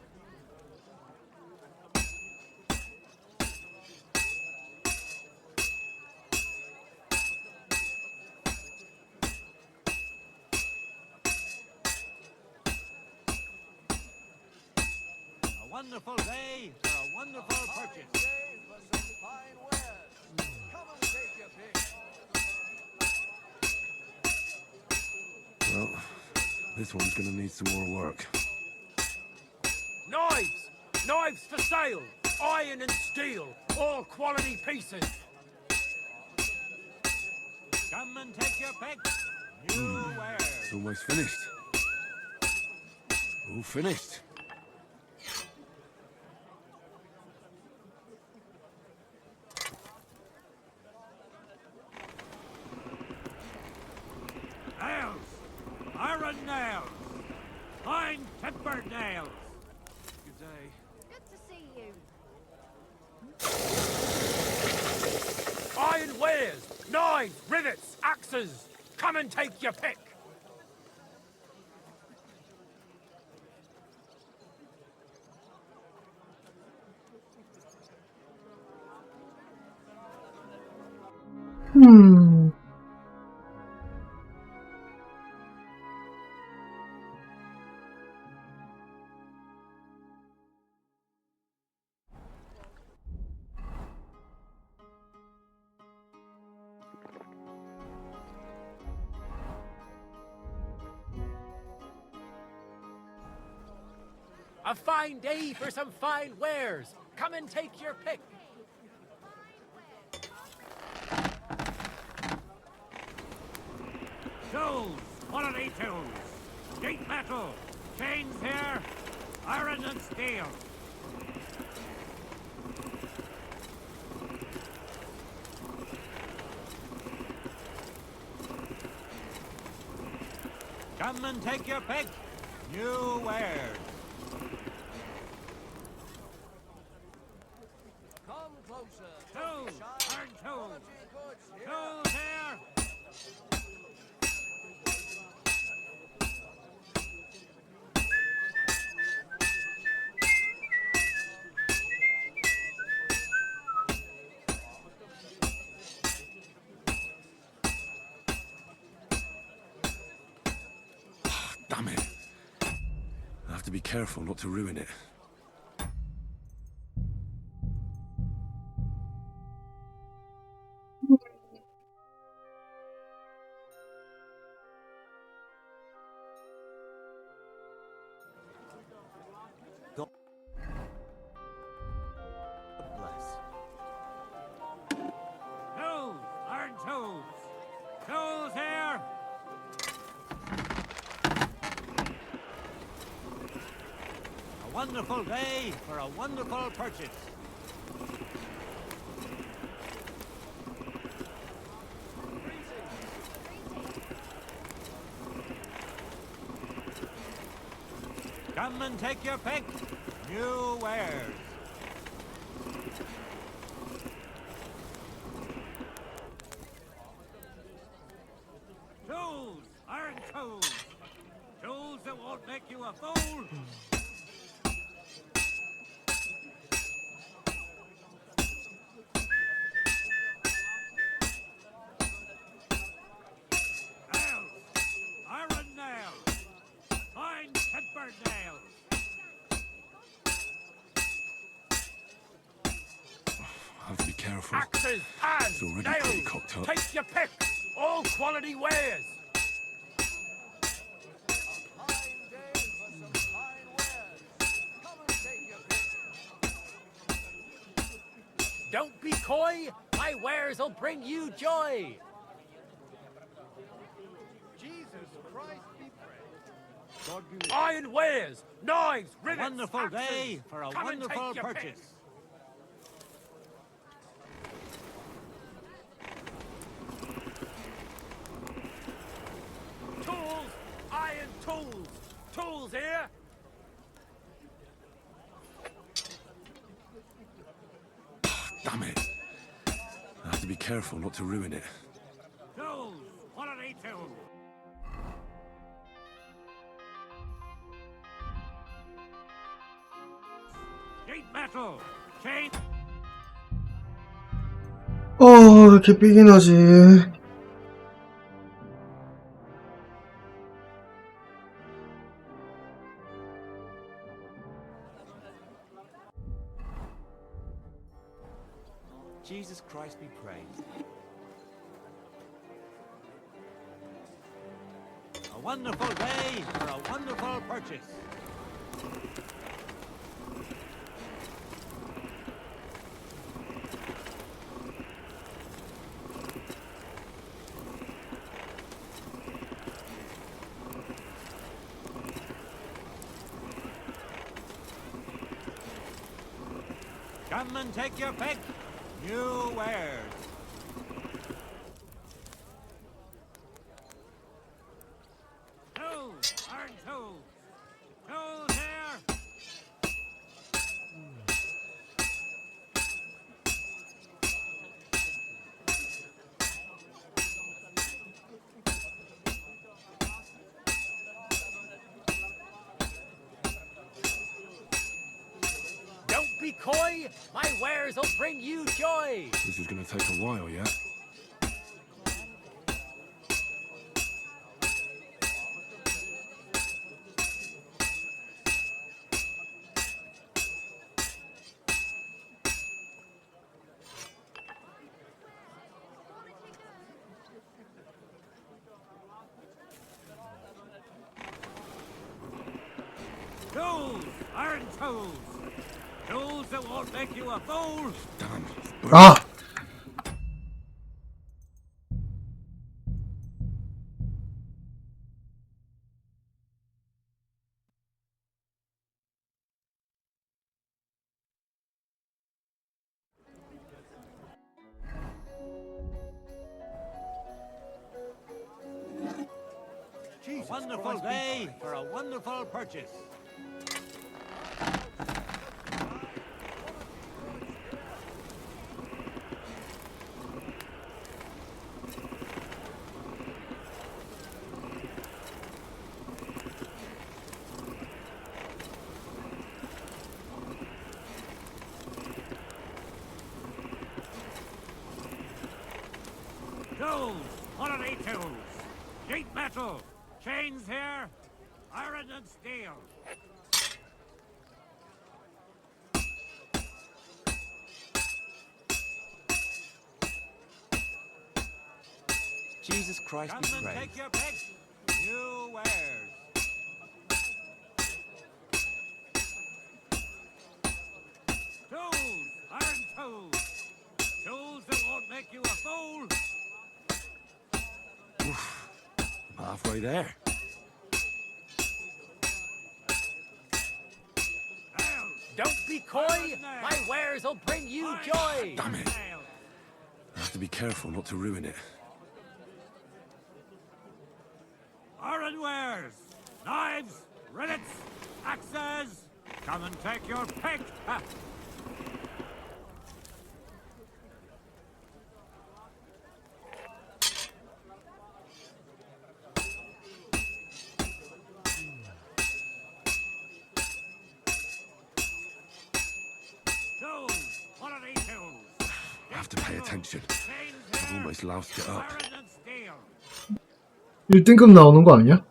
wonderful day for a wonderful purchase. Well, this one's gonna need some more work. Knives! Knives for sale! Iron and steel! All quality pieces! Come and take your pick. New wares. It's almost finished. All finished. Nails! Iron nails! Fine tempered nails! Good day. Good to see you. Iron wares! Knives, rivets, axes! Come and take your pick! A fine day for some fine wares! Come and take your pick! Tools! Quality tools! Sheet metal! Chains here! Iron and steel! Come and take your pick. New wares. Come closer. Tools! Iron tools! Tools here! Damn it. I have to be careful not to ruin it. Tools! Iron tools! Tools here! A wonderful day for a wonderful purchase. Come and take your pick. New wares. Tools! Iron tools! Tools that won't make you a fool! Nails! Iron nails! Fine tempered nails! I have to be careful. Axes, pans, It's already pretty nails! cocked up. Take your pick! All quality wares! Don't be coy! My wares will bring you joy! Jesus Christ be praised. God be with Iron wares! Knives, A rivets, wonderful axes. day for a Come and wonderful take your purchase. pick. Tools! Iron tools! Tools here! Damn it. I have to be careful not to ruin it. Tools! Quality tools! Sheet metal! Chain! 왜 이렇게 삐긴 하지? Christ be praised. A wonderful day for a wonderful purchase. Come and take your pick. New wares. Tools, iron tools. Tools here. Don't be coy! My wares will bring you joy! This is gonna take a while, yeah? Tools! Iron tools! Tools that won't make you a fool! Damn. 아! A wonderful day for a wonderful purchase. Tools! Holiday tools! Sheet metal! Chains here! Iron and steel! Jesus Christ Come be and praised. take your pick. New wares. Tools! Iron tools! Tools that won't make you a fool! Halfway there. Don't be coy! My wares will bring you joy! Damn it. I have to be careful not to ruin it. Iron wares! Knives! Rillets! Axes! Come and take your pick! Ha! Tools! Holiday tools! I have to pay attention. I've almost loused it up. Iron and steel! 1등급 나오는 거 아니야?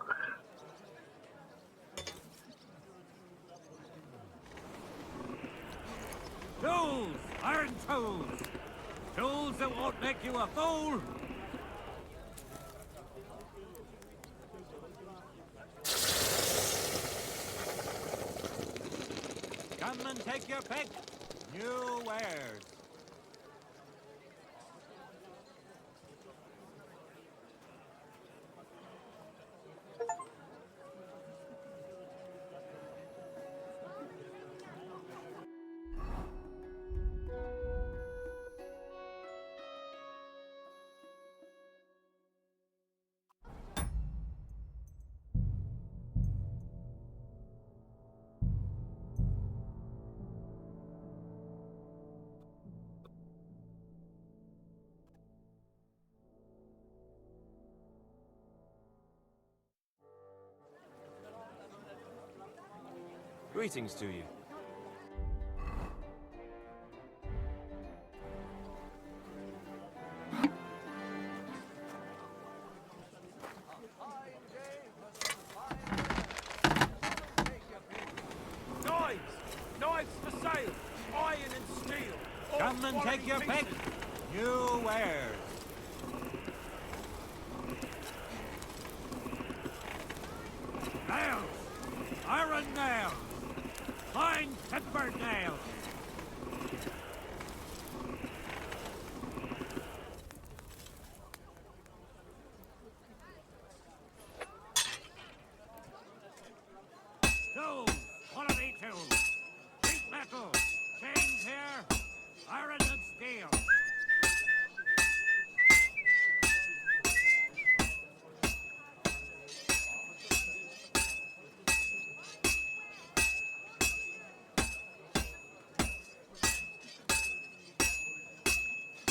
Tools! Iron tools! Tools that won't make you a fool! Come and take your pick. New wares. Greetings to you. Knives! Knives for sale! Iron and steel! All Come and take quality your pick. pieces. new wares. Nails! Iron nails! Fine timber nails! Tools! Quality tools! Sheet metal! Chains here! Iron and steel!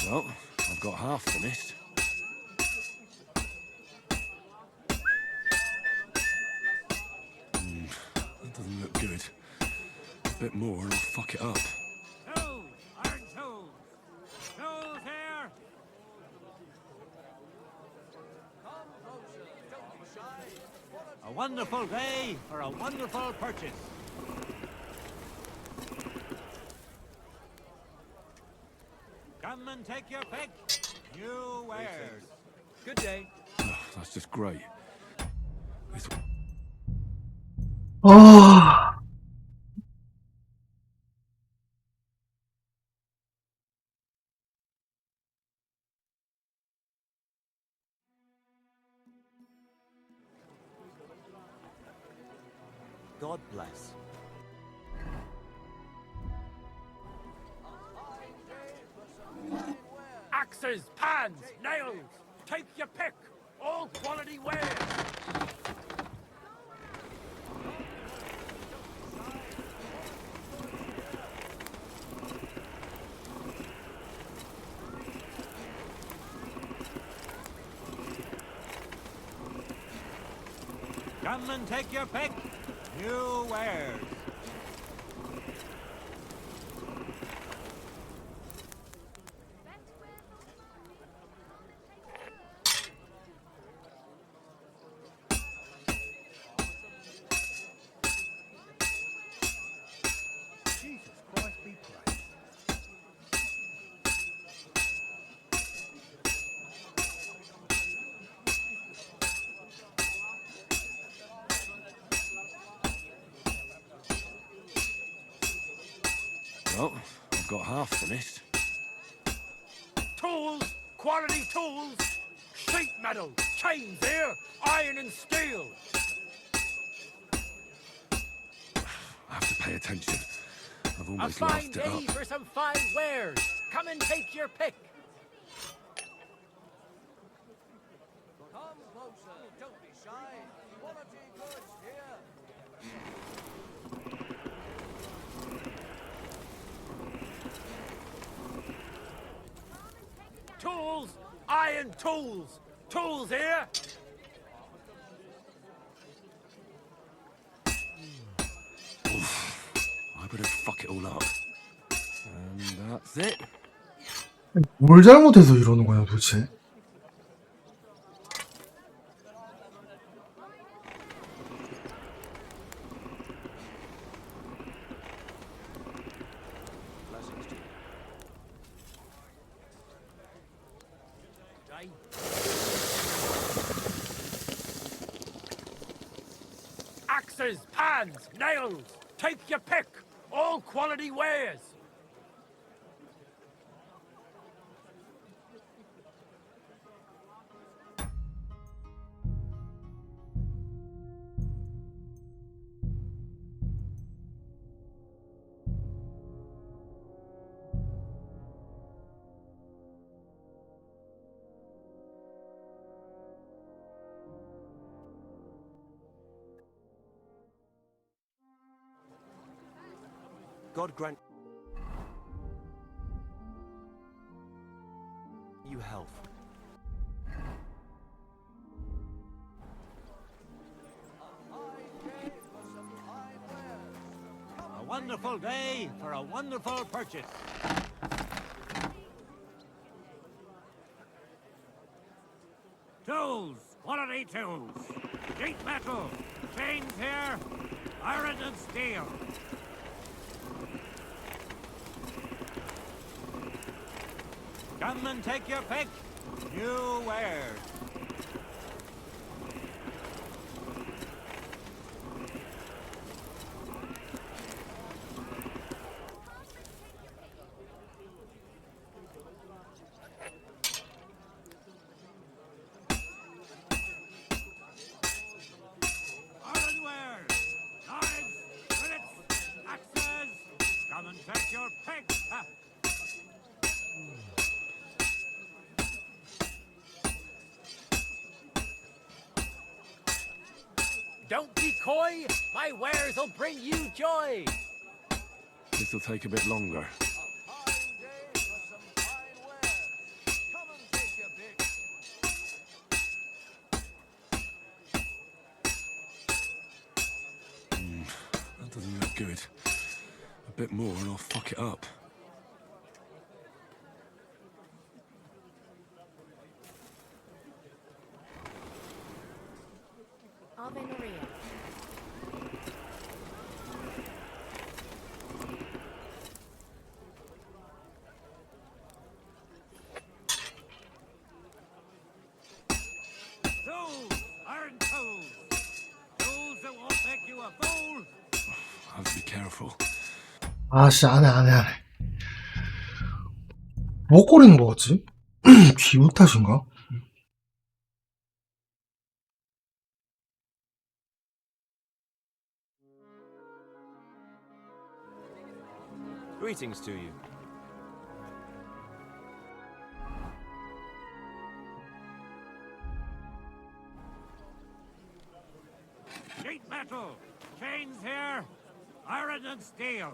Well, I've got half finished. That doesn't look good. A bit more and I'll fuck it up. Tools! Iron tools! Tools here! A wonderful day for a wonderful purchase. Come and take your pick. New wares. Good day. Oh, that's just great. This... 아, God bless. Axes, pans, nails. Take your pick. All quality wares. Come and take your pick. New wares. Jesus Christ be praised. Well, I've got half finished. Tools, quality tools. Sheet metal, chains here, iron and steel. I have to pay attention. I've A almost fine laughed it day up. for some fine wares. Come and take your pick. Come closer, don't be shy. Quality goods here. Tools, iron tools. Tools here. I better fuck it all up. And that's it. 뭘 잘못해서 이러는 거야 도대체? Axes, pans, nails. Take your pick. All quality wares. God grant you health. A wonderful day for a wonderful purchase. Tools! Quality tools! Sheet metal! Chains here! Iron and steel! Come and take your pick. New wares. Ironware, knives, fillets, axes. Come and take your pick. Don't be coy. My wares will bring you joy. This'll take a bit longer. That doesn't look good. A bit more and I'll fuck it up. Ave Maria. Tools! Iron tools! Tools that won't make you a fool! I have to be careful. 아씨, 안 해. 목걸이는 뭐 같지? 기운 탓인가? Greetings to you. Sheet metal! Chains here! Iron and steel!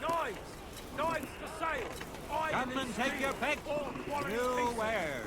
Knives! Knives for sale! Come and take your pick. New wares.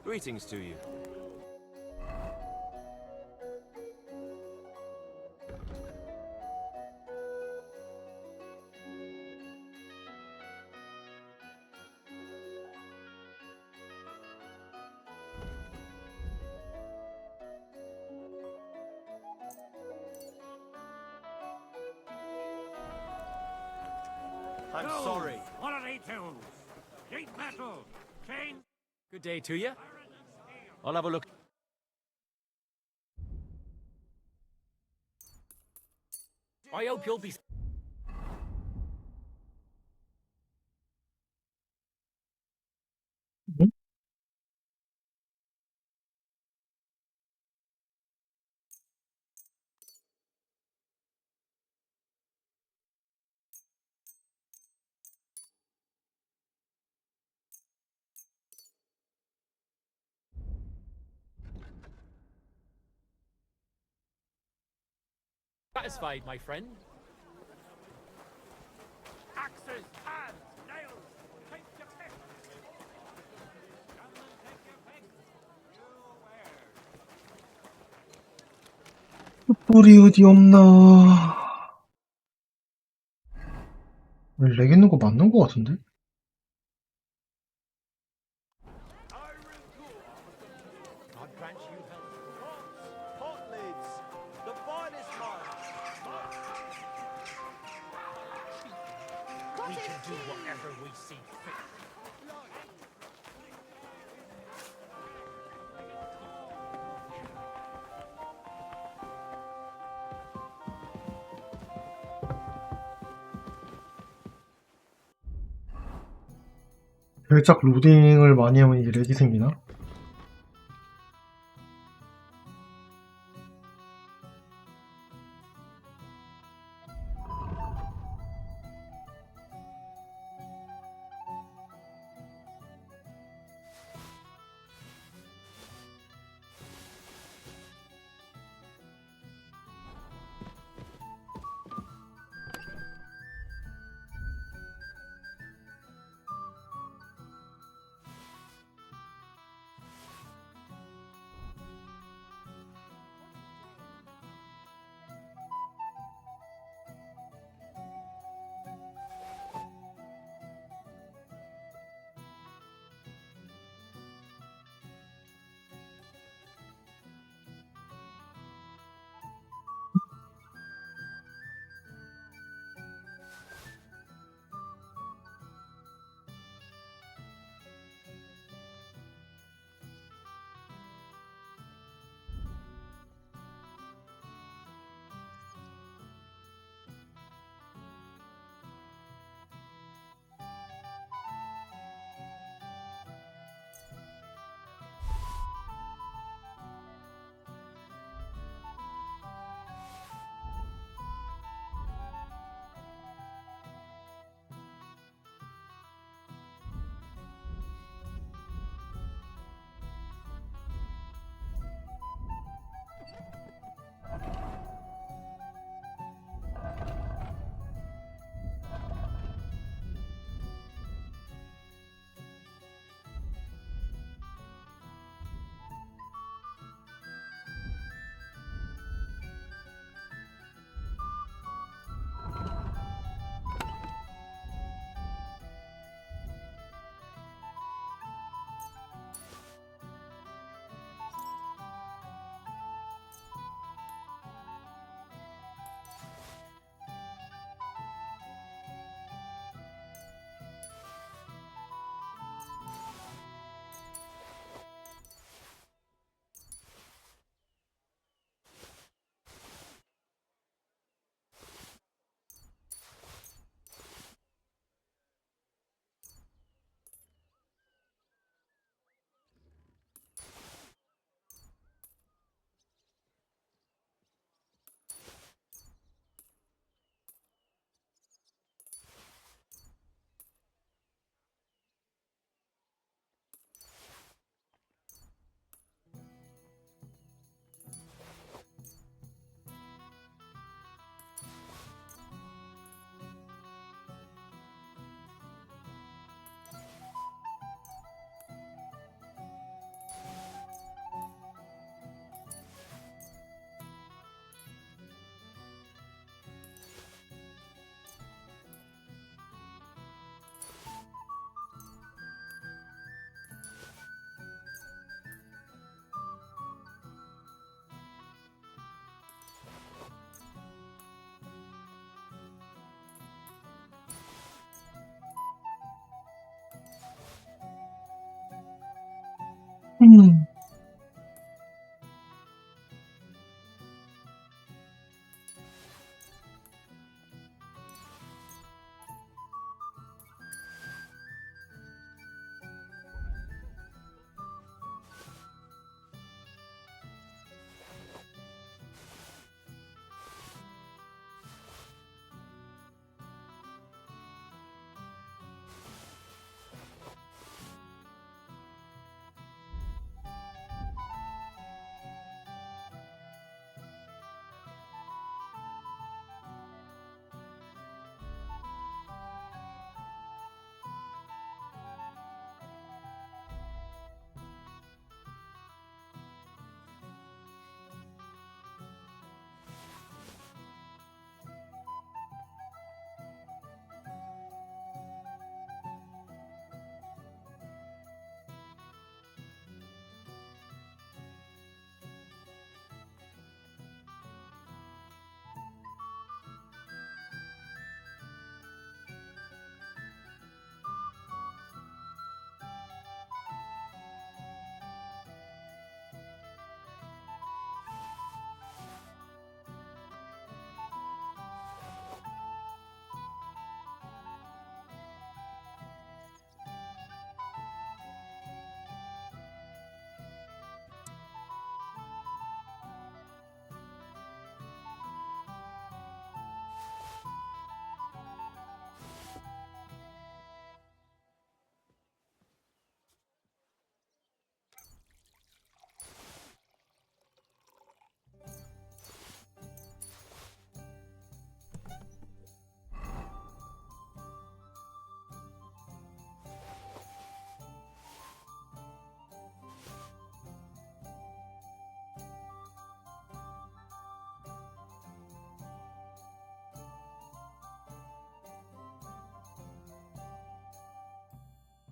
Greetings to you. I'm Tools, sorry. Quality tools! Sheet metal! Chain... Good day to you. I'll have a look. I hope you'll be. Satisfied, my friend. Axes, hands, nails! Take your pick! Come and take your pick! 뿔이 어디 없나? 렉 있는 거 맞는 거 같은데? God grant you health. Pot lids! The finest we see fit. 살짝 로딩을 많이 하면 이게 렉이 생기나?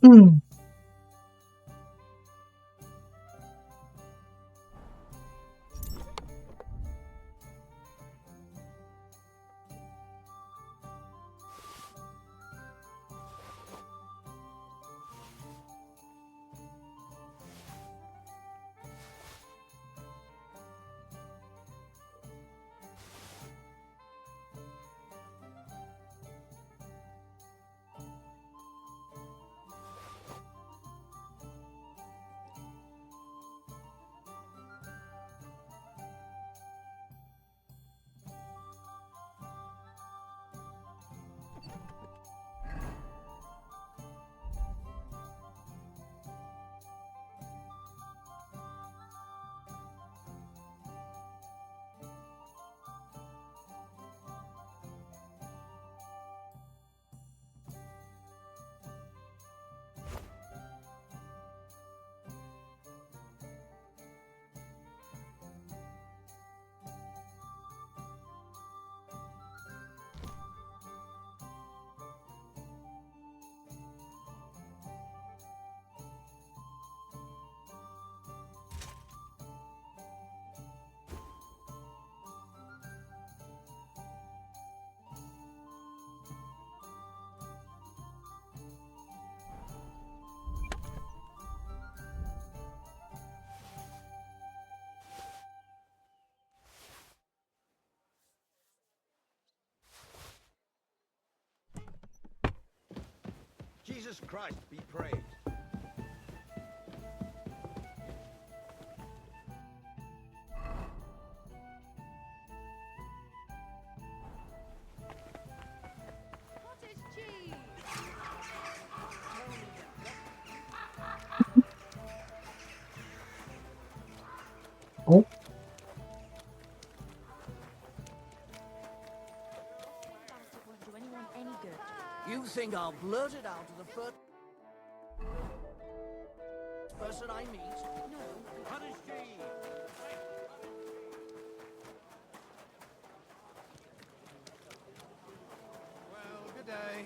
음. Jesus Christ be praised. Cottage cheese. 어? You think I'll blurt it out to the first person I meet? No. Cottage cheese. Well, good day.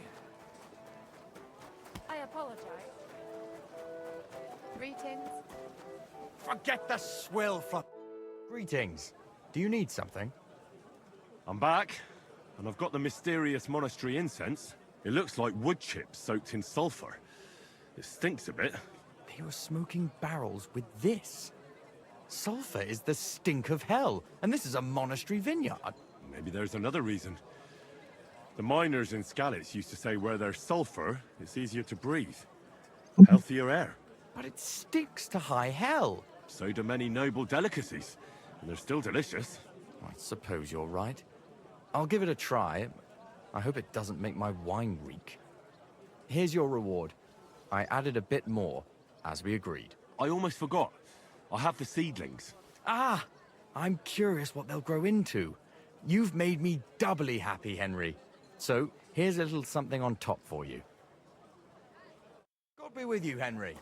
I apologize. Greetings. Forget the swill from... Greetings. Do you need something? I'm back, and I've got the mysterious monastery incense. It looks like wood chips soaked in sulfur. It stinks a bit. They were smoking barrels with this. Sulfur is the stink of hell, and this is a monastery vineyard. Maybe there's another reason. The miners in Skalitz used to say where there's sulfur, it's easier to breathe. Healthier air. But it stinks to high hell. So do many noble delicacies, and they're still delicious. I suppose you're right. I'll give it a try. I hope it doesn't make my wine reek. Here's your reward. I added a bit more, as we agreed. I almost forgot. I have the seedlings. Ah! I'm curious what they'll grow into. You've made me doubly happy, Henry. So, here's a little something on top for you. God be with you, Henry.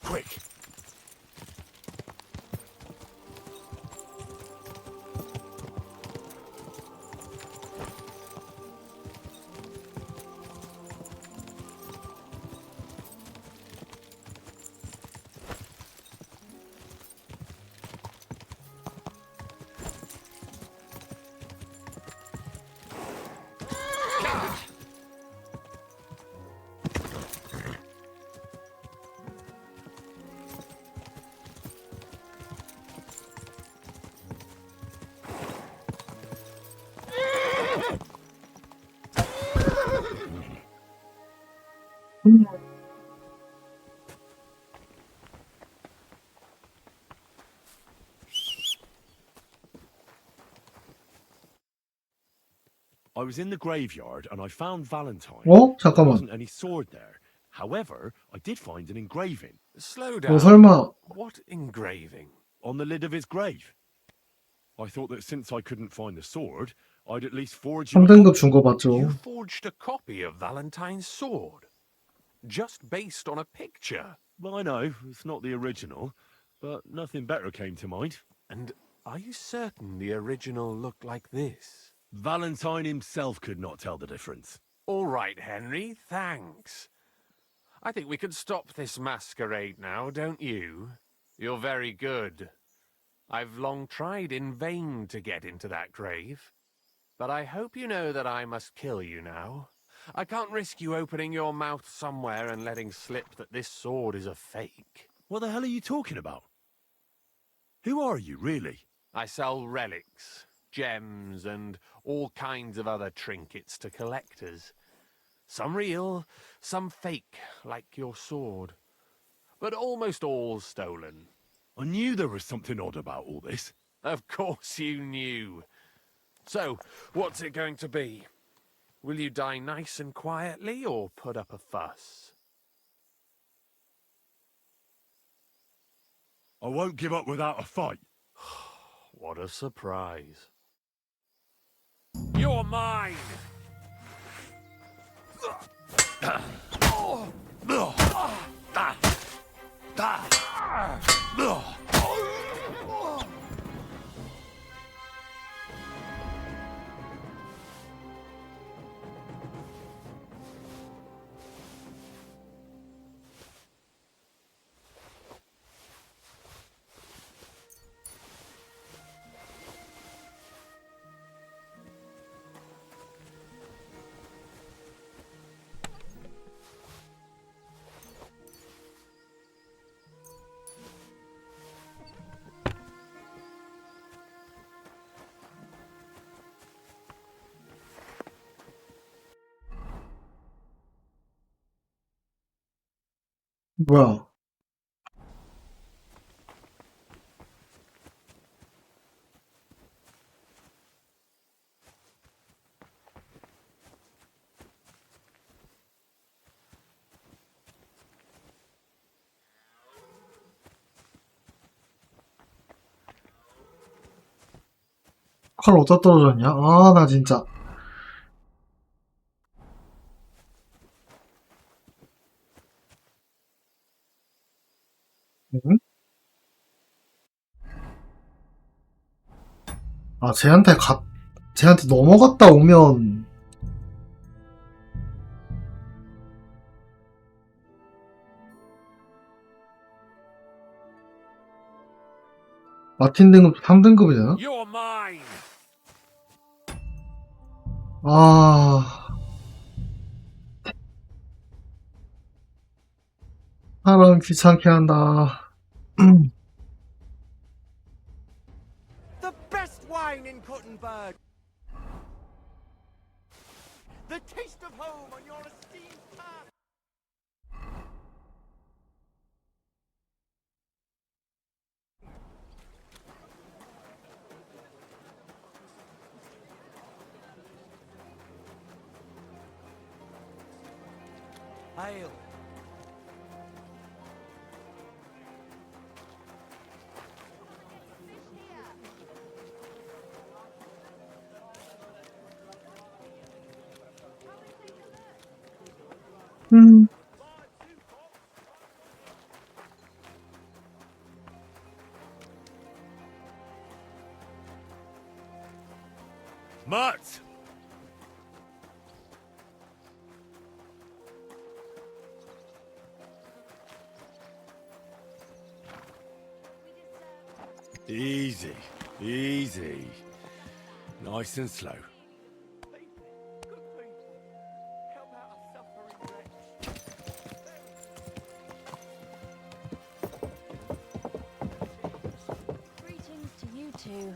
Quick! I was in the graveyard and I found Valentine. 어? There 잠깐만. wasn't any sword there. However, I did find an engraving. Slow 너 down. 설마 What engraving? On the lid of his grave. I thought that since I couldn't find the sword, I'd at least forge you a 3등급 copy. 준 거 맞죠? You forged a copy of Valentine's sword. Just based on a picture. Well, I know, it's not the original, but nothing better came to mind. And are you certain the original looked like this? Valentine himself could not tell the difference. All right, Henry, thanks. I think we could stop this masquerade now, don't you? You're very good. I've long tried in vain to get into that grave. But I hope you know that I must kill you now. I can't risk you opening your mouth somewhere and letting slip that this sword is a fake. What the hell are you talking about? Who are you, really? I sell relics, gems, and all kinds of other trinkets to collectors. Some real, some fake, like your sword. But almost all stolen. I knew there was something odd about all this. Of course you knew. So, what's it going to be? Will you die nice and quietly, or put up a fuss? I won't give up without a fight. What a surprise. You're mine! 뭐야? 칼 어디다 떨어졌냐? 아, 나 진짜. 응? 아, 쟤한테 넘어갔다 오면 마틴 등급 3등급이잖아? You're mine! 아, 사람 귀찮게 한다. The best wine in Kuttenberg! The taste of home on your esteemed path! Hail. Mutt! Easy, easy. Nice and slow. Greetings to you two.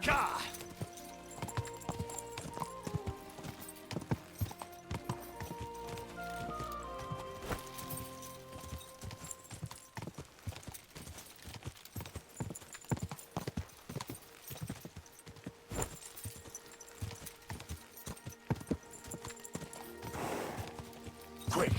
Quick!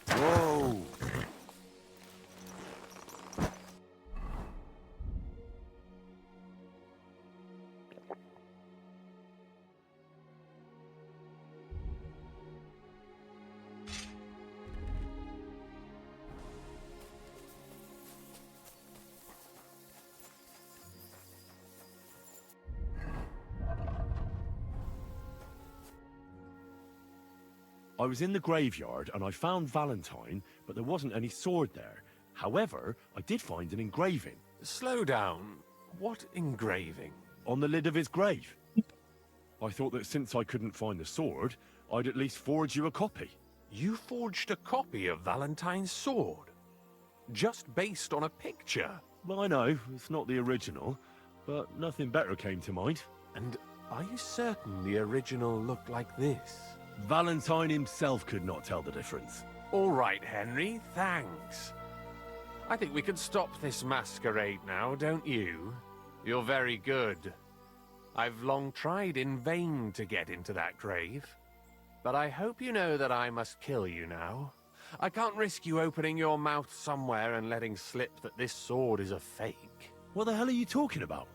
Whoa! I was in the graveyard and I found Valentine, but there wasn't any sword there. However, I did find an engraving. Slow down. What engraving? On the lid of his grave. I thought that since I couldn't find the sword, I'd at least forge you a copy. You forged a copy of Valentine's sword? Just based on a picture? Well, I know, it's not the original, but nothing better came to mind. And are you certain the original looked like this? Valentine himself could not tell the difference. All right, Henry, thanks. I think we can stop this masquerade now, don't you? You're very good. I've long tried in vain to get into that grave. But I hope you know that I must kill you now. I can't risk you opening your mouth somewhere and letting slip that this sword is a fake. What the hell are you talking about?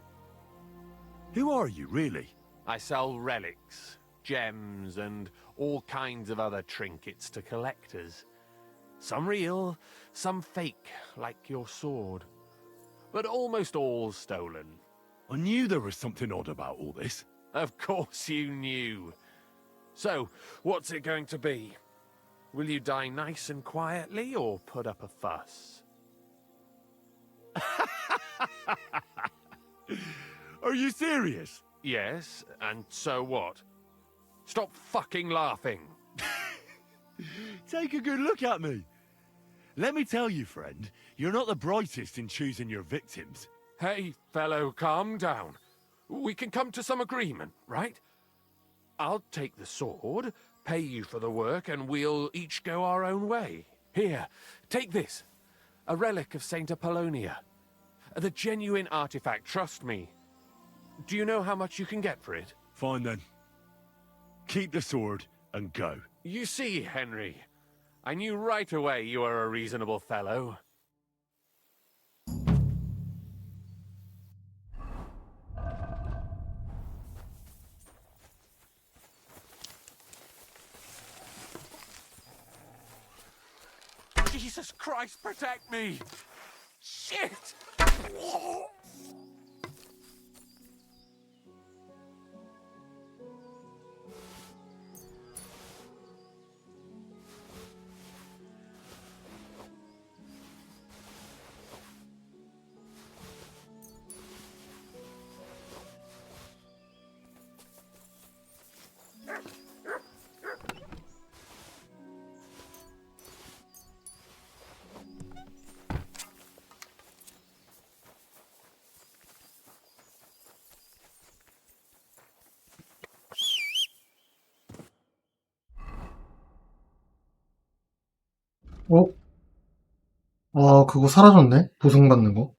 Who are you, really? I sell relics, gems, and all kinds of other trinkets to collectors. Some real, some fake, like your sword. But almost all stolen. I knew there was something odd about all this. Of course you knew. So, what's it going to be? Will you die nice and quietly, or put up a fuss? Are you serious? Yes, and so what? Stop fucking laughing. Take a good look at me. Let me tell you, friend, you're not the brightest in choosing your victims. Hey, fellow, calm down. We can come to some agreement, right? I'll take the sword, pay you for the work, and we'll each go our own way. Here, take this. A relic of Saint Apollonia. The genuine artifact, trust me. Do you know how much you can get for it? Fine then. Keep the sword and go. You see, Henry, I knew right away you were a reasonable fellow. Jesus Christ, protect me! Shit! 어? 아, 그거 사라졌네? 보상받는 거.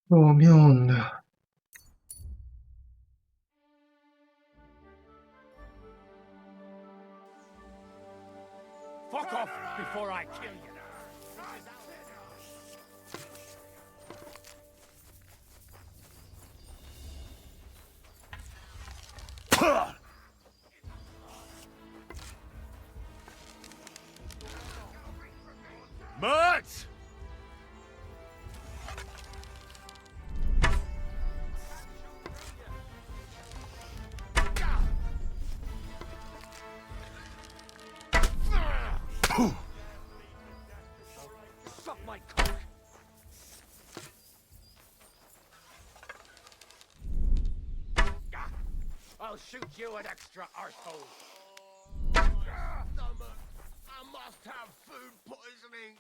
그러면, Fuck off before I kill you. Matt! Suck my cock. I'll shoot you an extra arsehole. Stomach. I must have food poisoning.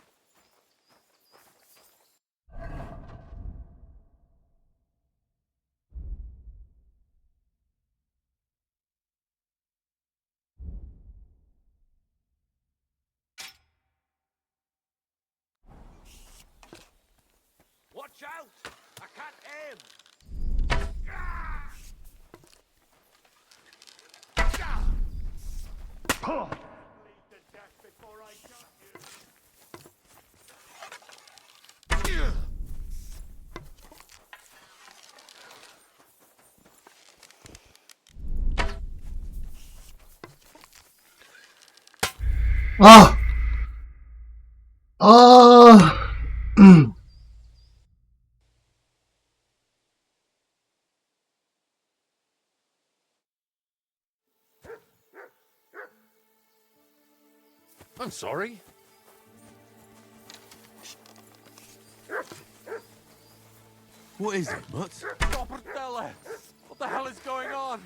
Watch out! I can't aim! 아! 아! I'm sorry. What is it, Mutz? Robertella! What the hell is going on?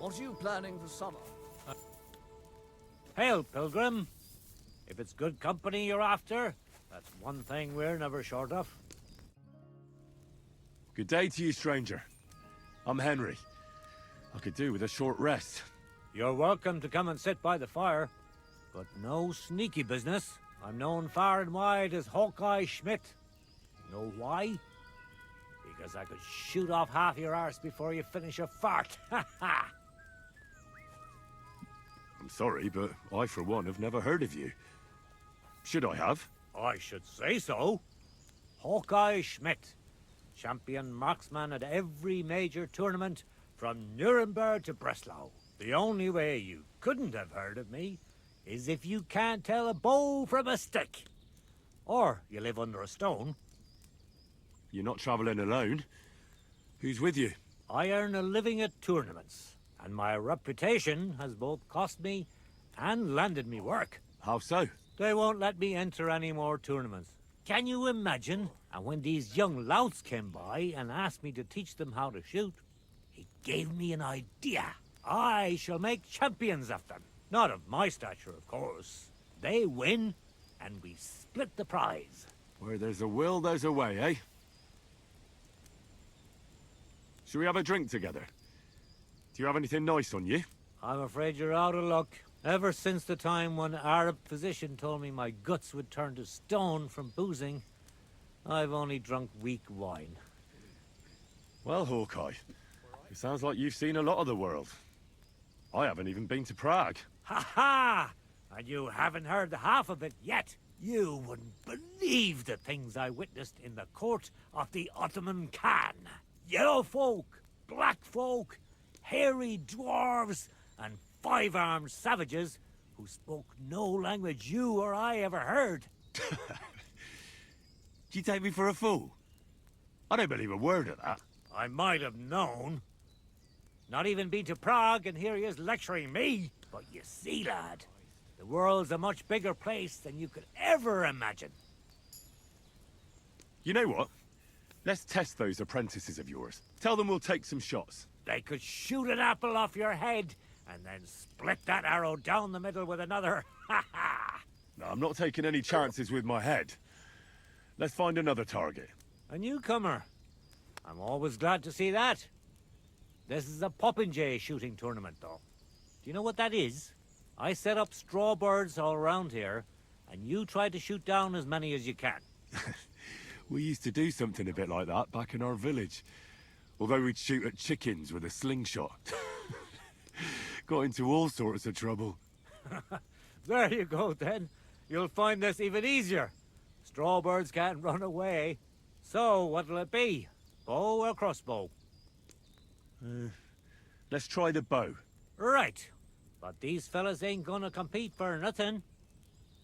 What are you planning for summer? Hail, pilgrim. If it's good company you're after, that's one thing we're never short of. Good day to you, stranger. I'm Henry. I could do with a short rest. You're welcome to come and sit by the fire, but no sneaky business. I'm known far and wide as Hawkeye Schmidt. Know why? Because I could shoot off half your arse before you finish a fart. Ha ha! I'm sorry, but I, for one, have never heard of you. Should I have? I should say so. Hawkeye Schmidt. Champion marksman at every major tournament from Nuremberg to Breslau. The only way you couldn't have heard of me is if you can't tell a bow from a stick. Or you live under a stone. You're not traveling alone. Who's with you? I earn a living at tournaments, and my reputation has both cost me and landed me work. How so? They won't let me enter any more tournaments. Can you imagine? And when these young louts came by and asked me to teach them how to shoot, it gave me an idea. I shall make champions of them. Not of my stature, of course. They win, and we split the prize. Where there's a will, there's a way, eh? Should we have a drink together? Do you have anything nice on you? I'm afraid you're out of luck. Ever since the time when an Arab physician told me my guts would turn to stone from boozing, I've only drunk weak wine. Well, Hawkeye, it sounds like you've seen a lot of the world. I haven't even been to Prague. Ha ha! And you haven't heard the half of it yet. You wouldn't believe the things I witnessed in the court of the Ottoman Khan. Yellow folk, black folk, hairy dwarves, and five-armed savages who spoke no language you or I ever heard. Do you take me for a fool? I don't believe a word of that. I might have known. Not even been to Prague, and here he is lecturing me. But you see, lad, the world's a much bigger place than you could ever imagine. You know what? Let's test those apprentices of yours. Tell them we'll take some shots. They could shoot an apple off your head and then split that arrow down the middle with another. Ha ha! No, I'm not taking any chances with my head. Let's find another target. A newcomer. I'm always glad to see that. This is a popinjay shooting tournament, though. Do you know what that is? I set up straw birds all around here, and you try to shoot down as many as you can. We used to do something a bit like that back in our village. Although we'd shoot at chickens with a slingshot. Got into all sorts of trouble. There you go, then. You'll find this even easier. Straw birds can't run away. So, what'll it be? Bow or crossbow? Let's try the bow. Right. But these fellas ain't gonna compete for nothing.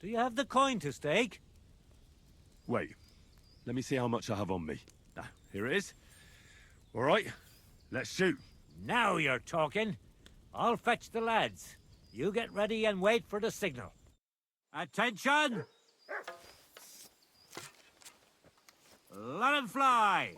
Do you have the coin to stake? Wait, let me see how much I have on me. Ah, here it is. All right, let's shoot. Now you're talking. I'll fetch the lads. You get ready and wait for the signal. Attention! Let 'em fly!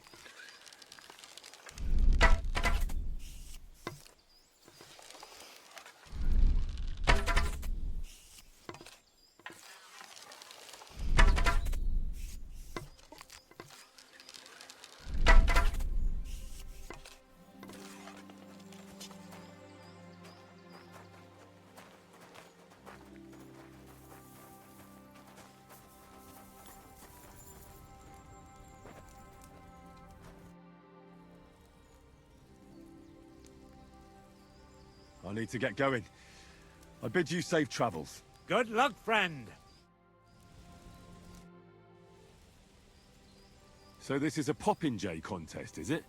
I need to get going. I bid you safe travels. Good luck, friend. So this is a popinjay contest, is it?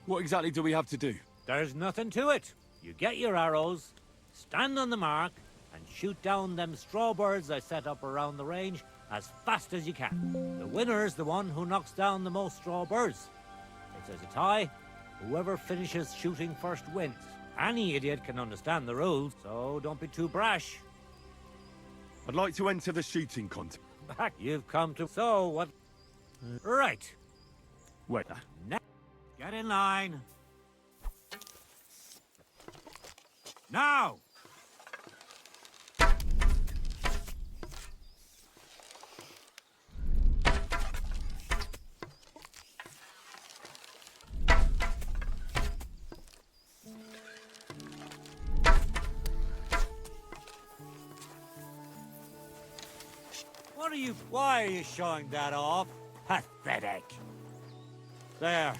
What exactly do we have to do? There's nothing to it. You get your arrows, stand on the mark, and shoot down them straw birds I set up around the range as fast as you can. The winner's the one who knocks down the most straw birds. If there's a tie, whoever finishes shooting first wins. Any idiot can understand the rules, so don't be too brash. I'd like to enter the shooting contest. Back you've come to... So, what... Right. Wait. Now, get in line. Now! Why are you showing that off? Pathetic. There.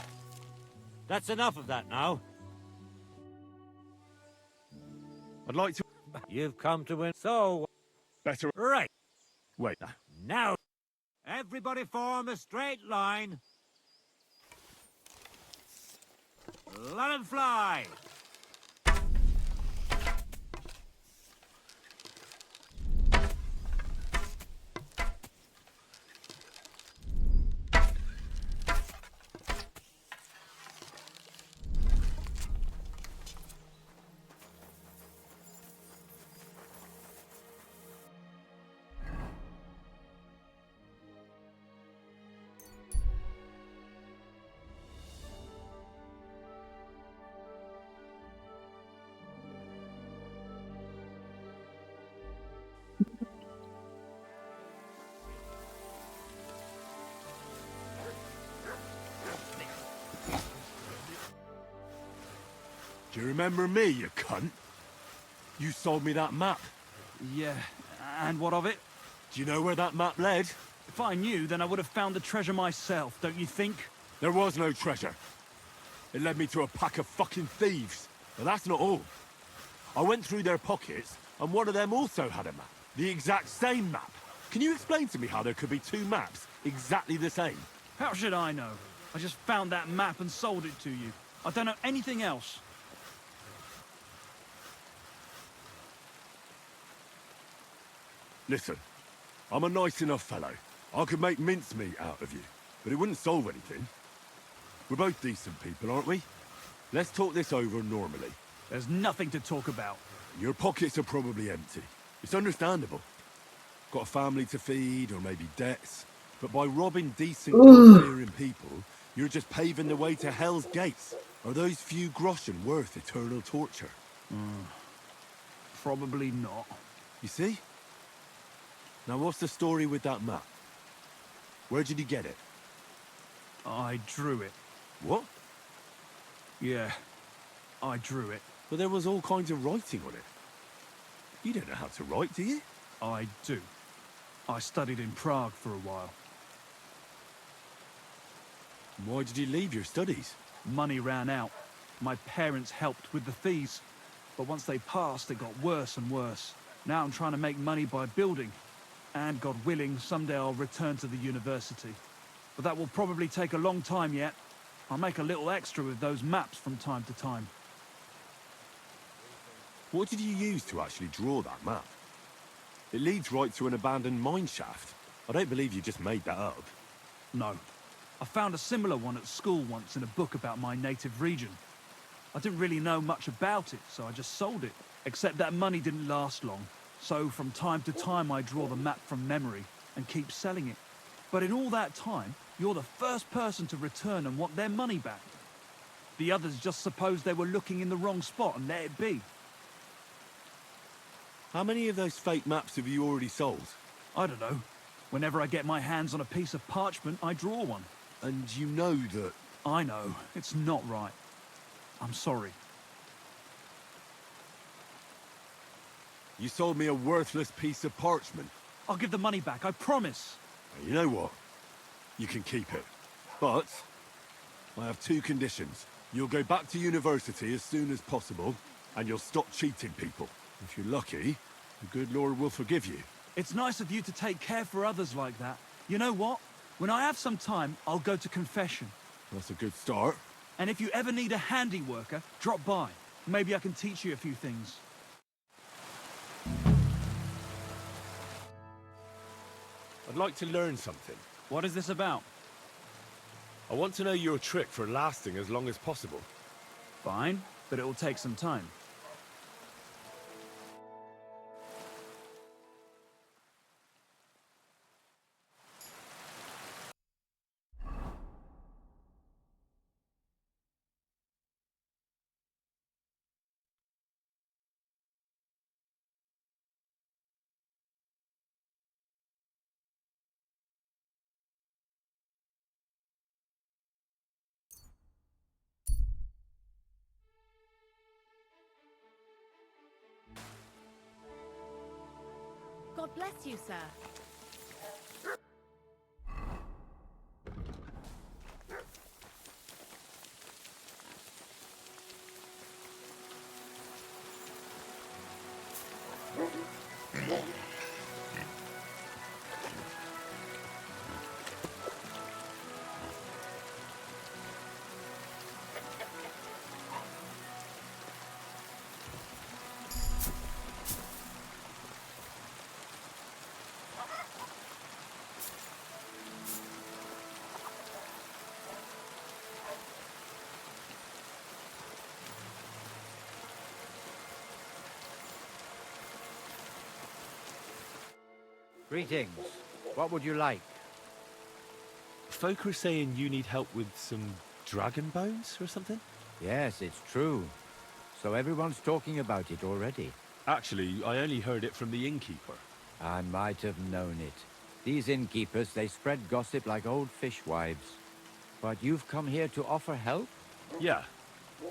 That's enough of that now. I'd like to... You've come to win, so... Better... Right. Wait. Now, everybody form a straight line. Let 'em fly. Do you remember me, you cunt? You sold me that map. Yeah, and what of it? Do you know where that map led? If I knew, then I would have found the treasure myself, don't you think? There was no treasure. It led me to a pack of fucking thieves. But that's not all. I went through their pockets, and one of them also had a map. The exact same map. Can you explain to me how there could be two maps exactly the same? How should I know? I just found that map and sold it to you. I don't know anything else. Listen, I'm a nice enough fellow. I could make mincemeat out of you, but it wouldn't solve anything. We're both decent people, aren't we? Let's talk this over normally. There's nothing to talk about. Your pockets are probably empty. It's understandable. Got a family to feed, or maybe debts. But by robbing decent, God-fearing people, you're just paving the way to Hell's Gates. Are those few groschen worth eternal torture? Probably not. You see? Now what's the story with that map? Where did you get it? I drew it. What? Yeah, I drew it. But there was all kinds of writing on it. You don't know how to write, do you? I do. I studied in Prague for a while. Why did you leave your studies? Money ran out. My parents helped with the fees. But once they passed, it got worse and worse. Now I'm trying to make money by building. And God willing, someday I'll return to the university. But that will probably take a long time yet. I'll make a little extra with those maps from time to time. What did you use to actually draw that map? It leads right to an abandoned mine shaft. I don't believe you just made that up. No. I found a similar one at school once in a book about my native region. I didn't really know much about it, so I just sold it. Except that money didn't last long. So from time to time I draw the map from memory and keep selling it. But in all that time, you're the first person to return and want their money back. The others just supposed they were looking in the wrong spot and let it be. How many of those fake maps have you already sold? I don't know. Whenever I get my hands on a piece of parchment, I draw one. And you know that... I know. It's not right. I'm sorry. You sold me a worthless piece of parchment. I'll give the money back, I promise. You know what? You can keep it. But I have two conditions. You'll go back to university as soon as possible, and you'll stop cheating people. If you're lucky, the good Lord will forgive you. It's nice of you to take care for others like that. You know what? When I have some time, I'll go to confession. That's a good start. And if you ever need a handy worker, drop by. Maybe I can teach you a few things. I'd like to learn something. What is this about? I want to know your trick for lasting as long as possible. Fine, but it will take some time. God bless you, sir. Greetings. What would you like? Folk are saying you need help with some dragon bones or something? Yes, it's true. So everyone's talking about it already. Actually, I only heard it from the innkeeper. I might have known it. These innkeepers, they spread gossip like old fishwives. But you've come here to offer help? Yeah.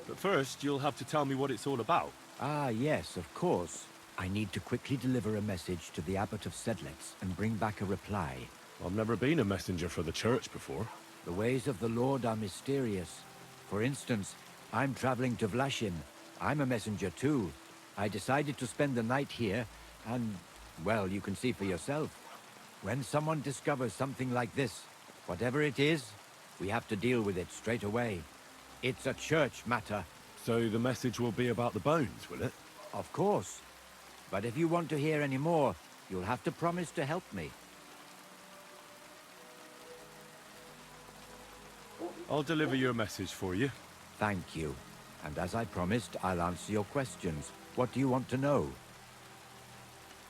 But first, you'll have to tell me what it's all about. Ah, yes, of course. I need to quickly deliver a message to the Abbot of Sedlitz and bring back a reply. I've never been a messenger for the church before. The ways of the Lord are mysterious. For instance, I'm traveling to Vlashim. I'm a messenger too. I decided to spend the night here, and, well, you can see for yourself. When someone discovers something like this, whatever it is, we have to deal with it straight away. It's a church matter. So the message will be about the bones, will it? Of course. But if you want to hear any more, you'll have to promise to help me. I'll deliver your message for you. Thank you. And as I promised, I'll answer your questions. What do you want to know?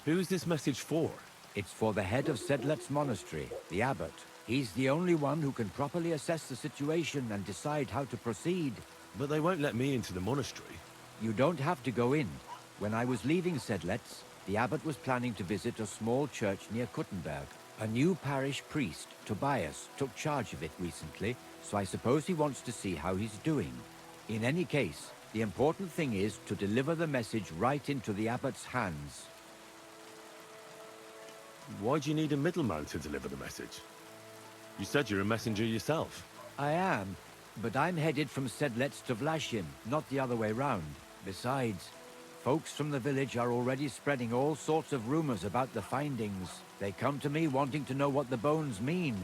Who is this message for? It's for the head of Sedlet's monastery, the abbot. He's the only one who can properly assess the situation and decide how to proceed. But they won't let me into the monastery. You don't have to go in. When I was leaving Sedlet's, the abbot was planning to visit a small church near Kuttenberg. A new parish priest, Tobias, took charge of it recently, so I suppose he wants to see how he's doing. In any case, the important thing is to deliver the message right into the abbot's hands. Why do you need a middleman to deliver the message? You said you're a messenger yourself. I am, but I'm headed from Sedlet's to Vlashim, not the other way round. Besides, folks from the village are already spreading all sorts of rumors about the findings. They come to me wanting to know what the bones mean.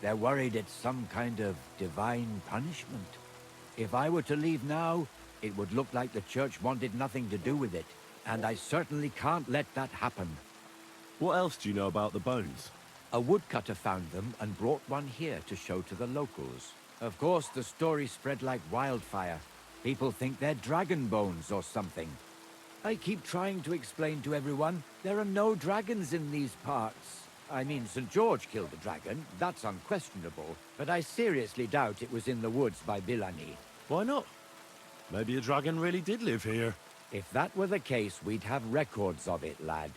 They're worried it's some kind of divine punishment. If I were to leave now, it would look like the church wanted nothing to do with it. and I certainly can't let that happen. What else do you know about the bones? A woodcutter found them and brought one here to show to the locals. Of course, the story spread like wildfire. People think they're dragon bones or something. I keep trying to explain to everyone there are no dragons in these parts. I mean, St. George killed a dragon, that's unquestionable, but I seriously doubt it was in the woods by Bilani. Why not? Maybe a dragon really did live here. If that were the case, we'd have records of it, lad.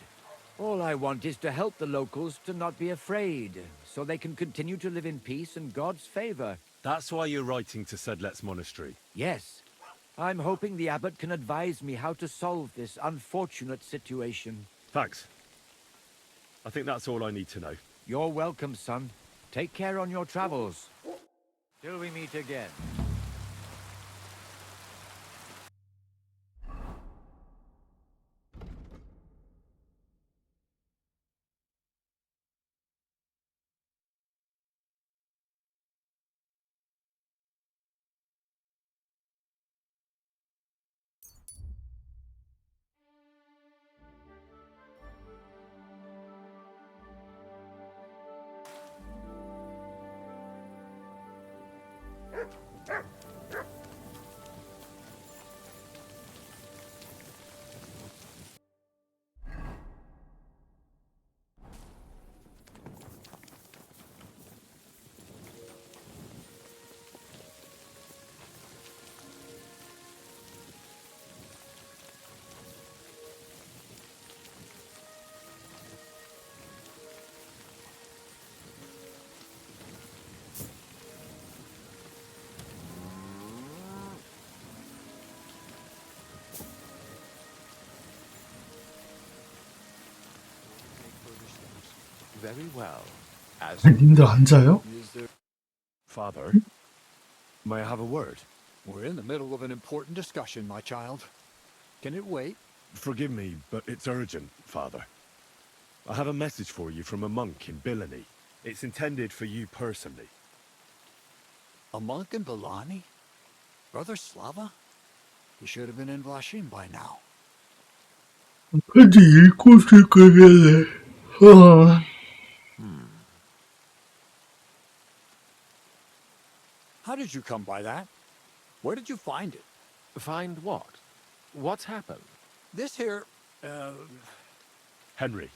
All I want is to help the locals to not be afraid, so they can continue to live in peace and God's favor. That's why you're writing to Sedlet's monastery? Yes. I'm hoping the abbot can advise me how to solve this unfortunate situation. Thanks. I think that's all I need to know. You're welcome, son. Take care on your travels. Till we meet again. Very well. As 님들 앉아요? Father, may I have a word? We're in the middle of an important discussion, my child. Can it wait? Forgive me, but it's urgent, Father. I have a message for you from a monk in Bilani. It's intended for you personally. A monk in Bilani? Brother Slava? He should have been in Vlashim by now. 편지 읽고 있을 거잖아. How did you come by that? Where did you find it? Find what? What's happened? This here, Henry.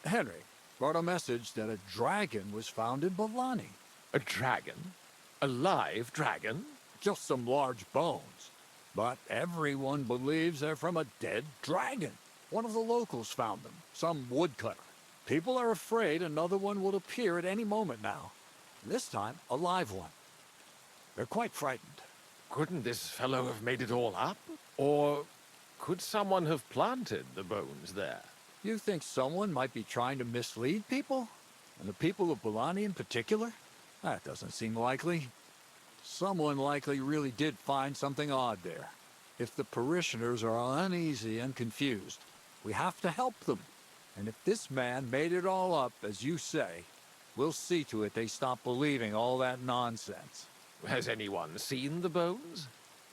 Henry brought a message that a dragon was found in Bilani. A dragon? A live dragon? Just some large bones. But everyone believes they're from a dead dragon. One of the locals found them, some woodcutter. People are afraid another one will appear at any moment now. This time, a live one. They're quite frightened. Couldn't this fellow have made it all up? Or could someone have planted the bones there? You think someone might be trying to mislead people? And the people of Bilani in particular? That doesn't seem likely. Someone likely really did find something odd there. If the parishioners are uneasy and confused, we have to help them. And if this man made it all up, as you say, we'll see to it they stop believing all that nonsense. Has anyone seen the bones?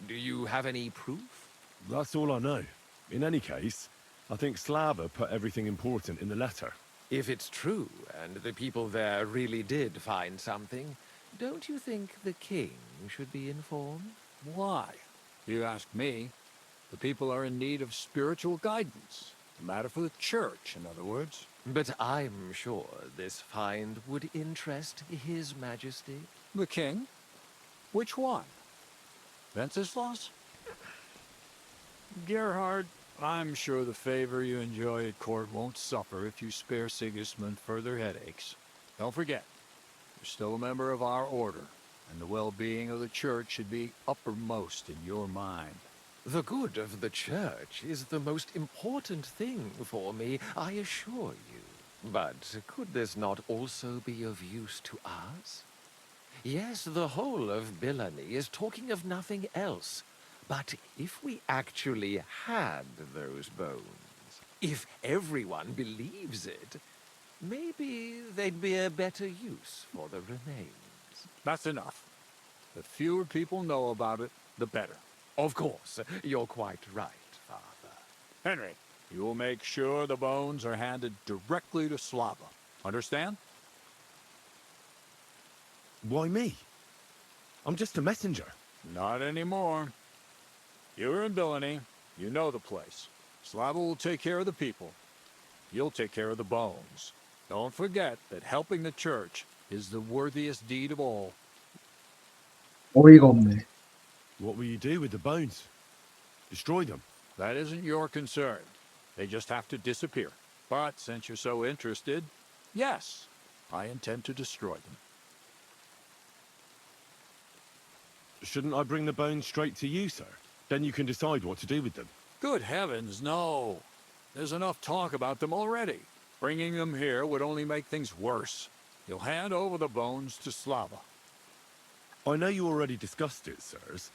Do you have any proof? That's all I know. In any case, I think Slava put everything important in the letter. If it's true, and the people there really did find something, don't you think the king should be informed? Why? You ask me. The people are in need of spiritual guidance. A matter for the church, in other words. But I'm sure this find would interest His Majesty. The king? Which one? Wenceslas? Gerhard, I'm sure the favor you enjoy at court won't suffer if you spare Sigismund further headaches. Don't forget, you're still a member of our order, and the well-being of the church should be uppermost in your mind. The good of the church is the most important thing for me, I assure you. But could this not also be of use to us? Yes, the whole of Bilani is talking of nothing else. But if we actually had those bones, if everyone believes it, maybe they'd be a better use for the remains. That's enough. The fewer people know about it, the better. Of course, you're quite right, Father. Henry, You'll make sure the bones are handed directly to Slava. Understand? Why me? I'm just a messenger. Not anymore. You're in Billany. You know the place. Slava will take care of the people. You'll take care of the bones. Don't forget that helping the church is the worthiest deed of all. 어이가 없네. What will you do with the bones? Destroy them? That isn't your concern. They just have to disappear. But since you're so interested, yes, I intend to destroy them. Shouldn't I bring the bones straight to you, sir? Then you can decide what to do with them. Good heavens, no. There's enough talk about them already. Bringing them here would only make things worse. You'll hand over the bones to Slava. I know you already discussed it, sirs,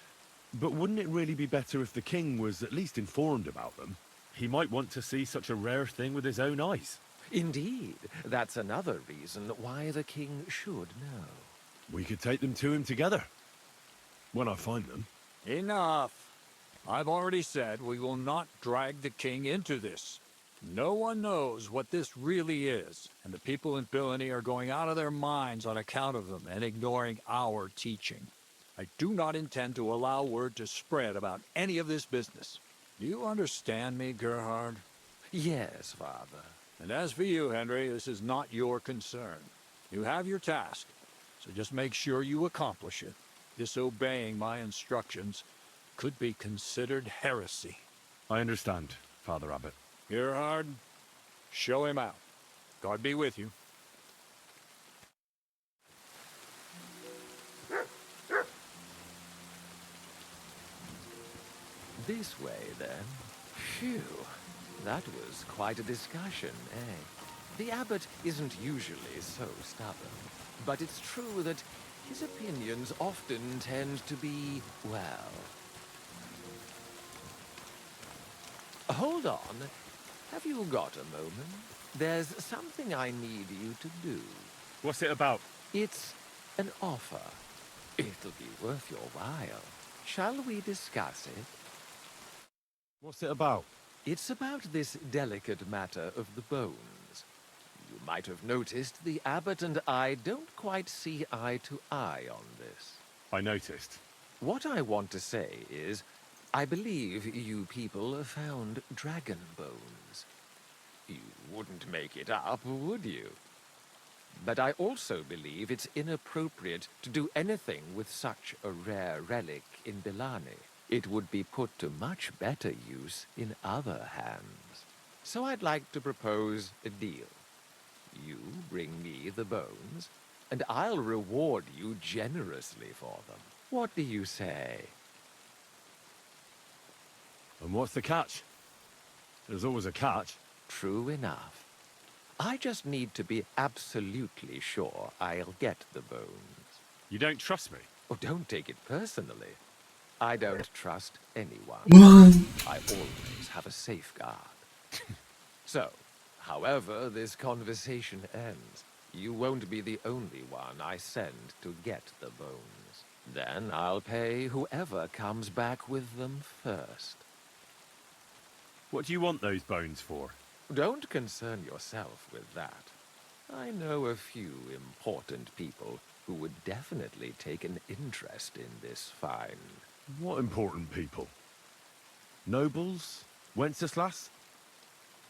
but wouldn't it really be better if the king was at least informed about them? He might want to see such a rare thing with his own eyes. Indeed, that's another reason why the king should know. We could take them to him together. When I find them. Enough. I've already said we will not drag the king into this. No one knows what this really is, and the people in Billany are going out of their minds on account of them and ignoring our teaching. I do not intend to allow word to spread about any of this business. Do you understand me, Gerhard? Yes, Father. And as for you, Henry, this is not your concern. You have your task, so just make sure you accomplish it. Disobeying my instructions could be considered heresy. I understand, Father Abbot. Gerhard, show him out. God be with you. This way, then. Phew. That was quite a discussion, eh? The abbot isn't usually so stubborn, but it's true that his opinions often tend to be, well... Hold on. Have you got a moment? There's something I need you to do. What's it about? It's an offer. It'll be worth your while. Shall we discuss it? What's it about? It's about this delicate matter of the bones. You might have noticed the abbot and I don't quite see eye to eye on this. I noticed. What I want to say is, I believe you people found dragon bones. You wouldn't make it up, would you? But I also believe it's inappropriate to do anything with such a rare relic in Billany. It would be put to much better use in other hands. So I'd like to propose a deal. You bring me the bones, and I'll reward you generously for them. What do you say? And what's the catch? There's always a catch. True enough. I just need to be absolutely sure I'll get the bones. You don't trust me? Oh, don't take it personally. I don't trust anyone. I always have a safeguard. So, however this conversation ends, you won't be the only one I send to get the bones. Then I'll pay whoever comes back with them first. What do you want those bones for? Don't concern yourself with that. I know a few important people who would definitely take an interest in this find. What important people? Nobles? Wenceslas?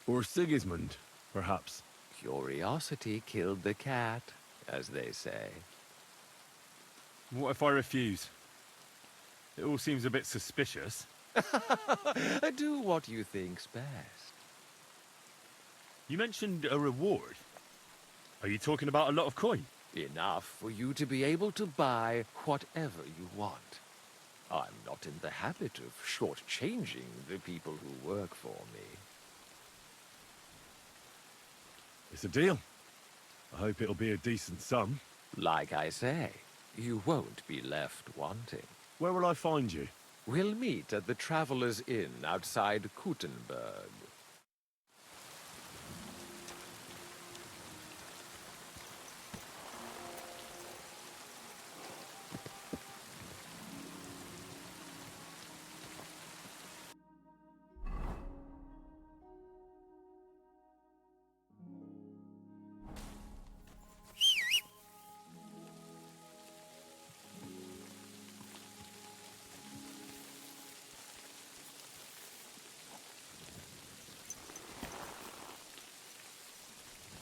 Or Sigismund, perhaps? Curiosity killed the cat, as they say. What if I refuse? It all seems a bit suspicious. Do what you think's best. You mentioned a reward. Are you talking about a lot of coin? Enough for you to be able to buy whatever you want. I'm not in the habit of shortchanging the people who work for me. It's a deal. I hope it'll be a decent sum. Like I say, you won't be left wanting. Where will I find you? We'll meet at the Traveller's Inn outside Kuttenberg.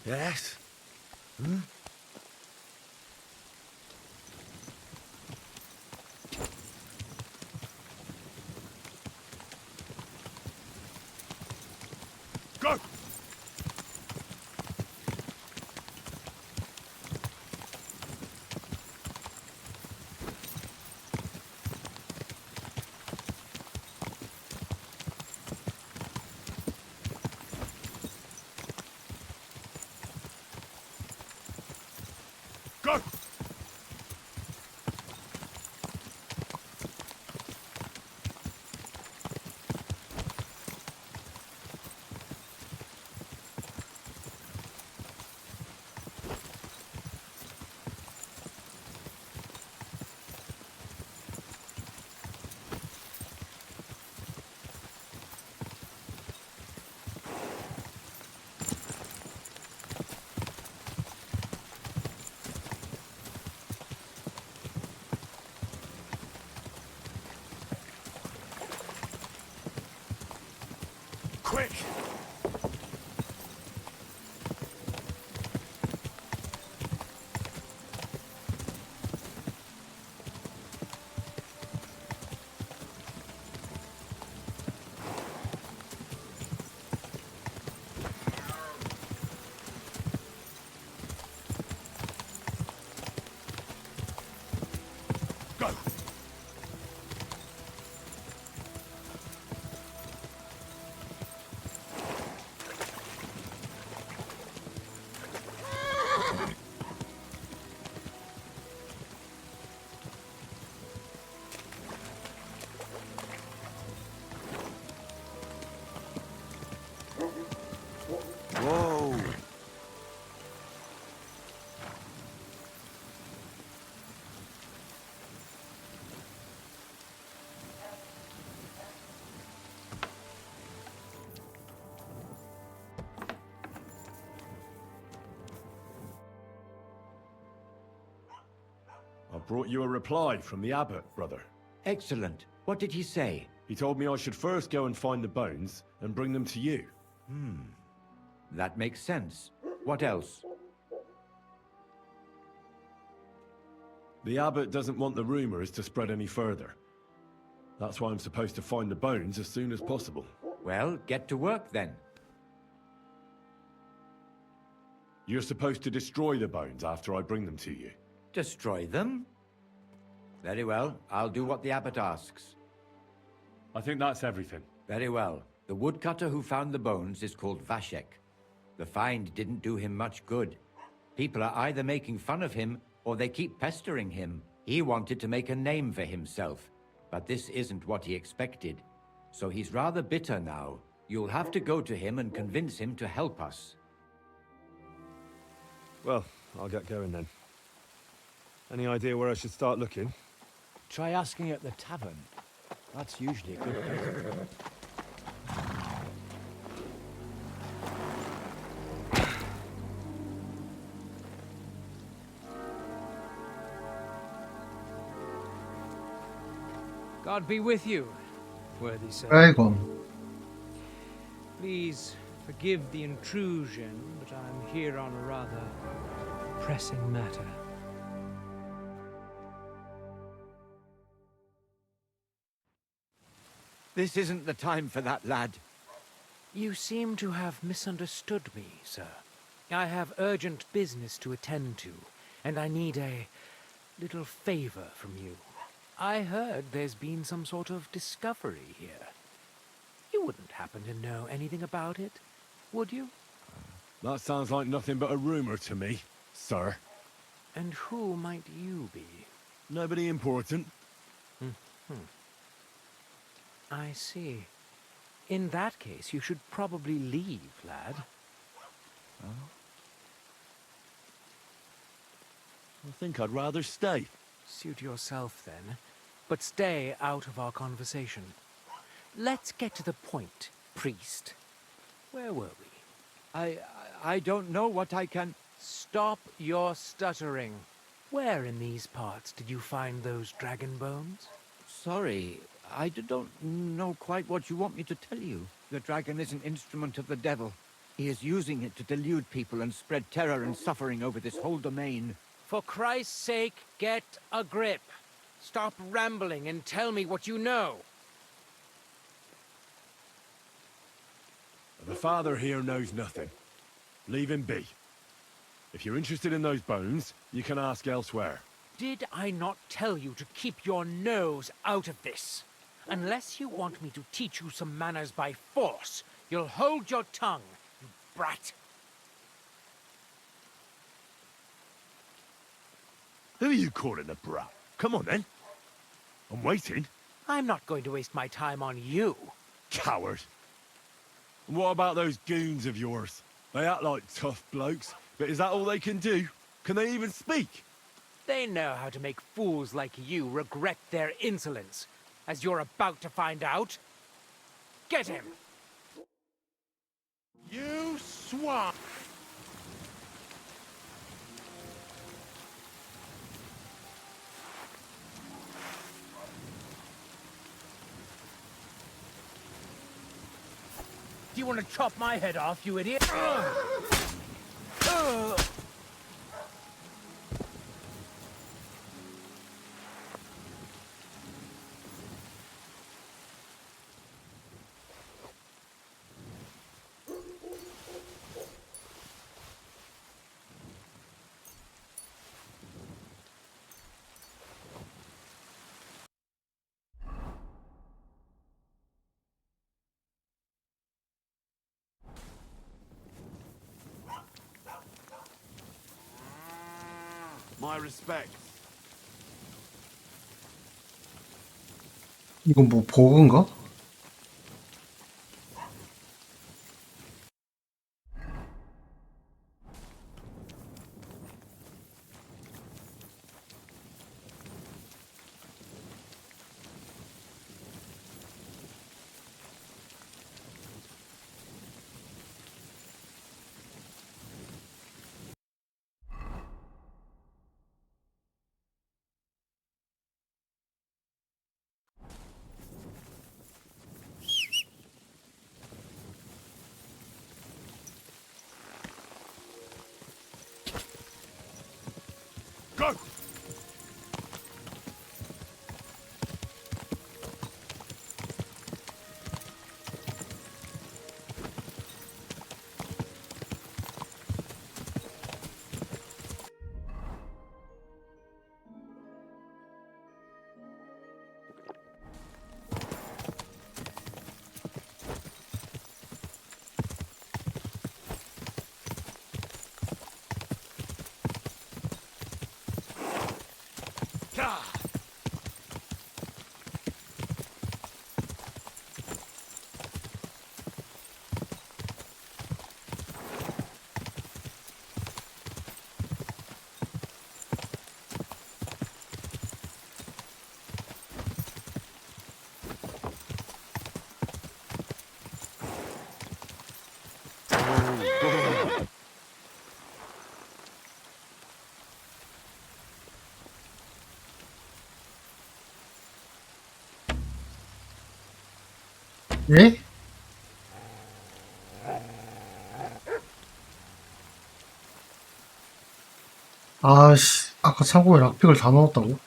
Yes? Hmm? Go! Go! Quick! Go! Whoa! I brought you a reply from the abbot, brother. Excellent. What did he say? He told me I should first go and find the bones and bring them to you. That makes sense. What else? The abbot doesn't want the rumors to spread any further. That's why I'm supposed to find the bones as soon as possible. Well, get to work then. You're supposed to destroy the bones after I bring them to you. Destroy them? Very well. I'll do what the abbot asks. I think that's everything. Very well. The woodcutter who found the bones is called Vashek. The find didn't do him much good. People are either making fun of him, or they keep pestering him. He wanted to make a name for himself, but this isn't what he expected. So he's rather bitter now. You'll have to go to him and convince him to help us. Well, I'll get going then. Any idea where I should start looking? Try asking at the tavern. That's usually a good place. God be with you, worthy sir. 아이고. Please forgive the intrusion, but I'm here on a rather pressing matter. This isn't the time for that, lad. You seem to have misunderstood me, sir. I have urgent business to attend to, and I need a little favor from you. I heard there's been some sort of discovery here. You wouldn't happen to know anything about it, would you? That sounds like nothing but a rumor to me, sir. And who might you be? Nobody important. I see. In that case, you should probably leave, lad. I think I'd rather stay. Suit yourself, then. But stay out of our conversation. Let's get to the point, priest. Where were we? I don't know what I can... Stop your stuttering. Where in these parts did you find those dragon bones? Sorry, I don't know quite what you want me to tell you. The dragon is an instrument of the devil. He is using it to delude people and spread terror and suffering over this whole domain. For Christ's sake, get a grip. Stop rambling and tell me what you know. The father here knows nothing. Leave him be. If you're interested in those bones, you can ask elsewhere. Did I not tell you to keep your nose out of this? Unless you want me to teach you some manners by force, you'll hold your tongue, you brat. Who are you calling a brat? Come on, then. I'm waiting. I'm not going to waste my time on you. Coward. And what about those goons of yours? They act like tough blokes, but is that all they can do? Can they even speak? They know how to make fools like you regret their insolence, as you're about to find out. Get him! You swine! Do you want to chop my head off, you idiot? My respect. 이건 뭐 버그인가? Go! 예? 아씨, 아까 창고에 락픽을 다 넣었다고?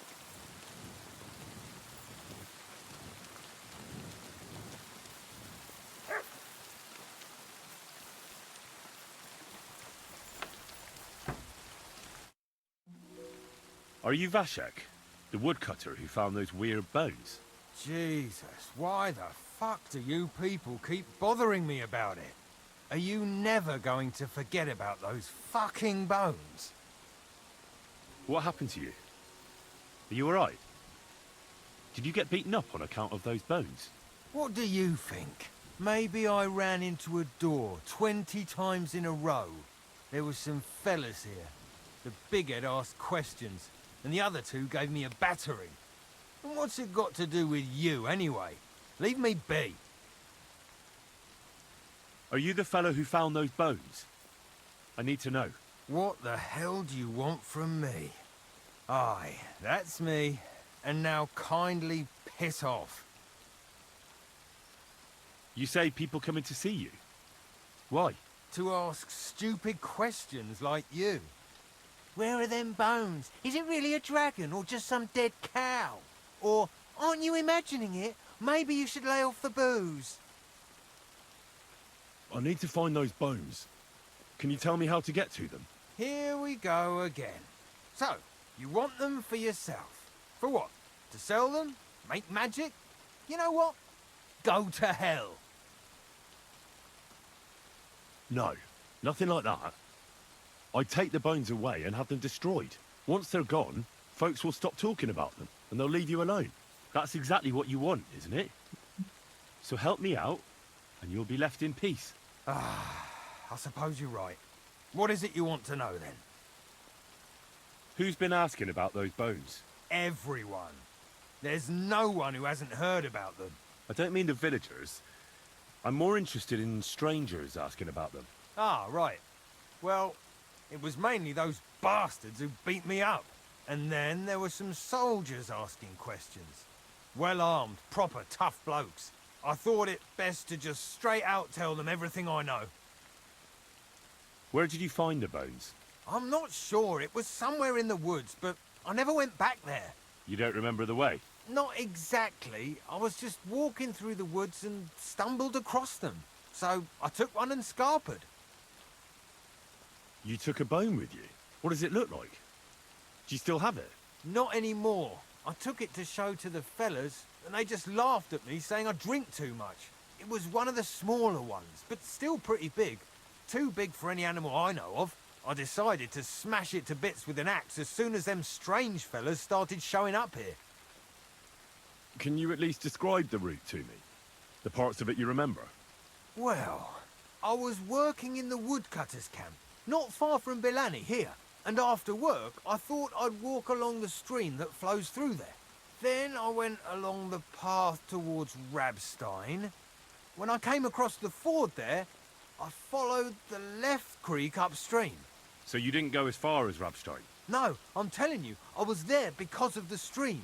Are you Vashek, the woodcutter who found those weird bones? Jesus, why the fuck do you people keep bothering me about it? Are you never going to forget about those fucking bones? What happened to you? Are you alright? Did you get beaten up on account of those bones? What do you think? Maybe I ran into a door 20 times in a row. There was some fellas here. The bighead asked questions, and the other two gave me a battering. And what's it got to do with you, anyway? Leave me be. Are you the fellow who found those bones? I need to know. What the hell do you want from me? Aye, that's me. And now kindly piss off. You say people coming to see you? Why? to ask stupid questions like you. Where are them bones? Is it really a dragon or just some dead cow? Or, aren't you imagining it? Maybe you should lay off the booze. I need to find those bones. Can you tell me how to get to them? Here we go again. So, you want them for yourself. For what? To sell them? Make magic? You know what? Go to hell. No, nothing like that. I'd take the bones away and have them destroyed. Once they're gone, folks will stop talking about them, and they'll leave you alone. That's exactly what you want, isn't it? So help me out, and you'll be left in peace. I suppose you're right. What is it you want to know, then? Who's been asking about those bones? Everyone. There's no one who hasn't heard about them. I don't mean the villagers. I'm more interested in strangers asking about them. Ah, right. Well, it was mainly those bastards who beat me up. And then there were some soldiers asking questions. Well-armed, proper tough blokes. I thought it best to just straight out tell them everything I know. Where did you find the bones? I'm not sure. It was somewhere in the woods, but I never went back there. You don't remember the way? Not exactly. I was just walking through the woods and stumbled across them. So I took one and scarpered. You took a bone with you? What does it look like? Do you still have it? Not anymore. I took it to show to the fellas, and they just laughed at me, saying I drink too much. It was one of the smaller ones, but still pretty big. Too big for any animal I know of. I decided to smash it to bits with an axe as soon as them strange fellas started showing up here. Can you at least describe the route to me? The parts of it you remember? Well, I was working in the woodcutters' camp, not far from Belani here, and after work I thought I'd walk along the stream that flows through there. Then I went along the path towards Rabstein. When I came across the ford there, I followed the left creek upstream. So you didn't go as far as Rabstein? No, I'm telling you, I was there because of the stream.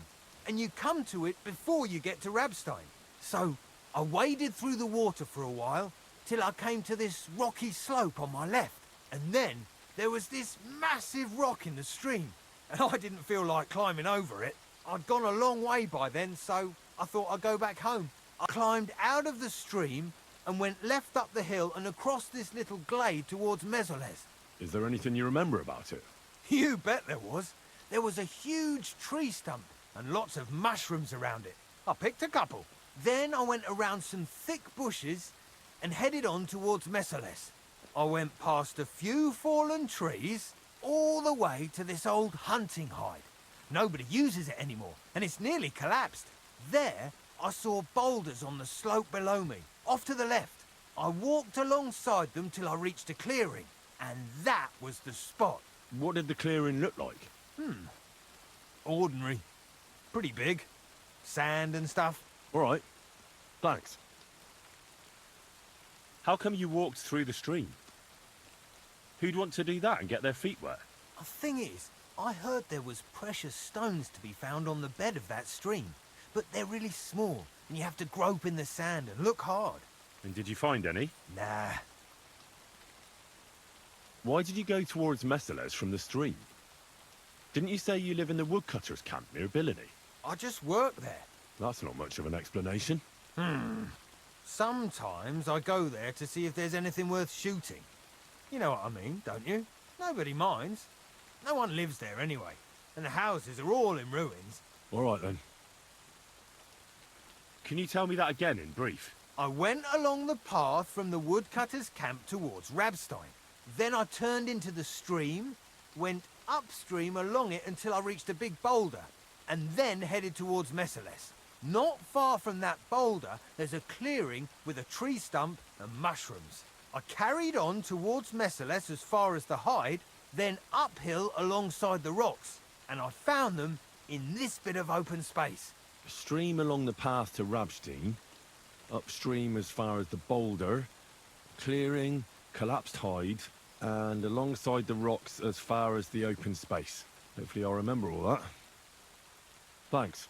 And you come to it before you get to Rabstein. So I waded through the water for a while till I came to this rocky slope on my left. And then there was this massive rock in the stream. And I didn't feel like climbing over it. I'd gone a long way by then, so I thought I'd go back home. I climbed out of the stream and went left up the hill and across this little glade towards Mesoles. Is there anything you remember about it? You bet there was. There was a huge tree stump and lots of mushrooms around it. I picked a couple. Then I went around some thick bushes and headed on towards Mesoles. I went past a few fallen trees all the way to this old hunting hide. Nobody uses it anymore, and it's nearly collapsed. There, I saw boulders on the slope below me, off to the left. I walked alongside them till I reached a clearing, and that was the spot. What did the clearing look like? Ordinary. Pretty big. Sand and stuff. All right. Thanks. How come you walked through the stream? Who'd want to do that and get their feet wet? The thing is, I heard there was precious stones to be found on the bed of that stream, but they're really small, and you have to grope in the sand and look hard. And did you find any? Nah. Why did you go towards Mesoles from the stream? Didn't you say you live in the woodcutters' camp near Billany? I just work there. That's not much of an explanation. Sometimes I go there to see if there's anything worth shooting. You know what I mean, don't you? Nobody minds. No one lives there anyway, and the houses are all in ruins. All right, then. Can you tell me that again in brief? I went along the path from the woodcutters' camp towards Rabstein. Then I turned into the stream, went upstream along it until I reached a big boulder, and then headed towards Mesoles. Not far from that boulder, there's a clearing with a tree stump and mushrooms. I carried on towards Mesoles as far as the hide, then uphill alongside the rocks, and I found them in this bit of open space. A stream along the path to Rabstein, upstream as far as the boulder, clearing, collapsed hide, and alongside the rocks as far as the open space. Hopefully I'll remember all that. Thanks.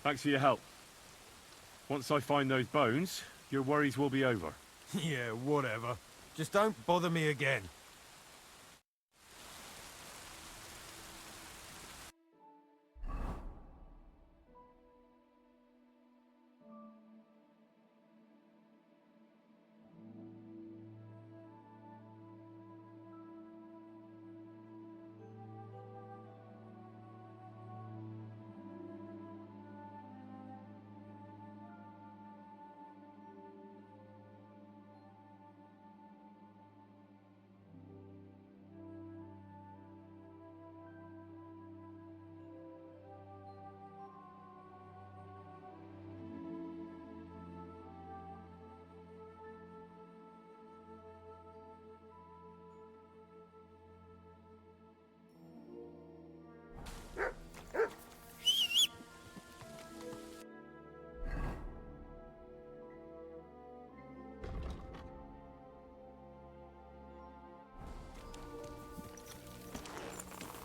Thanks for your help. Once I find those bones, your worries will be over. Yeah, whatever. Just don't bother me again.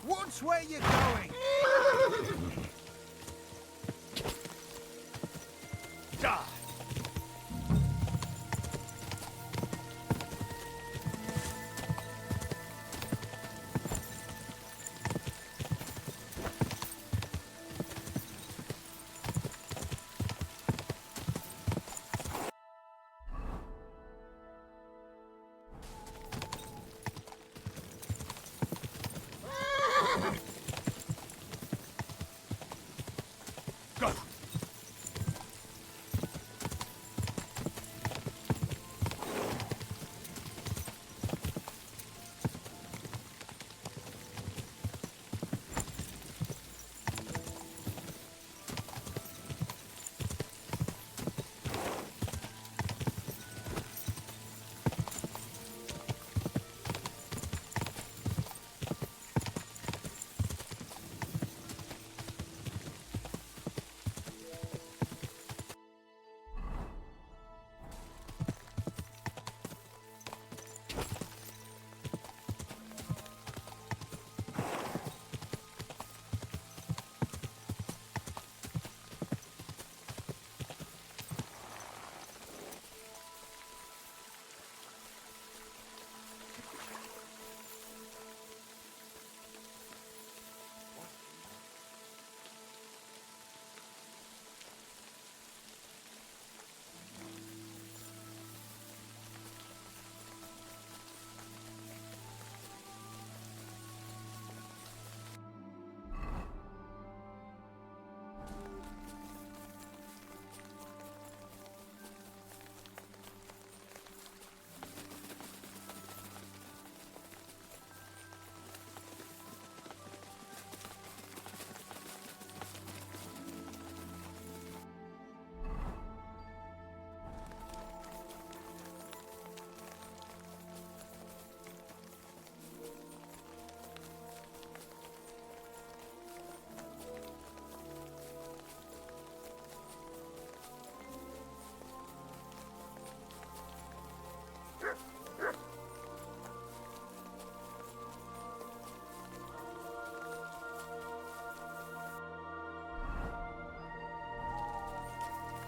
Watch where you're going! Die!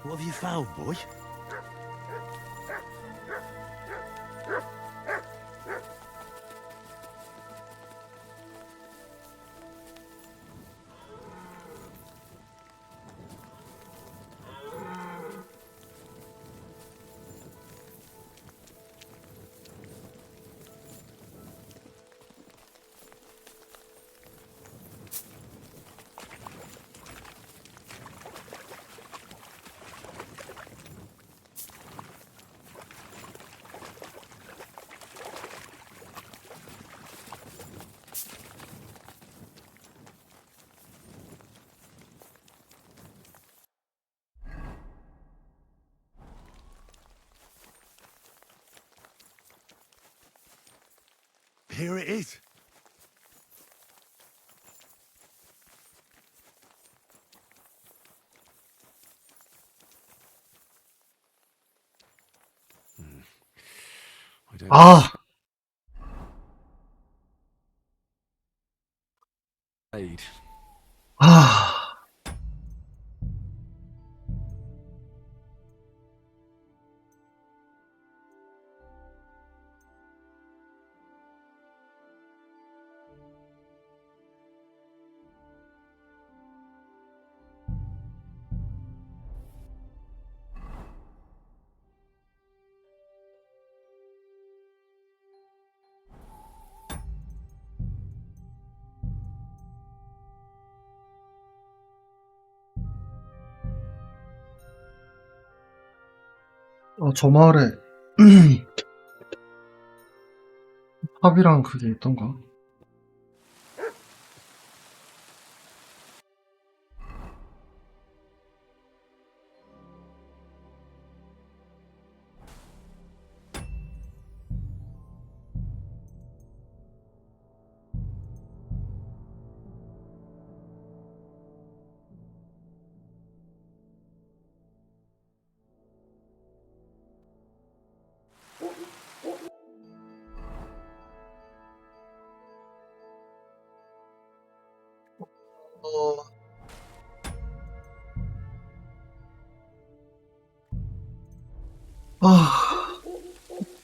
What have you found, boy? Here it is. 아, Aid. 아, 저 마을에 팝이랑 그게 있던가?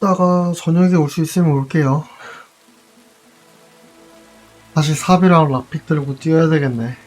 이따가 저녁에 올 수 있으면 올게요. 다시 삽이랑 락픽 들고 뛰어야 되겠네.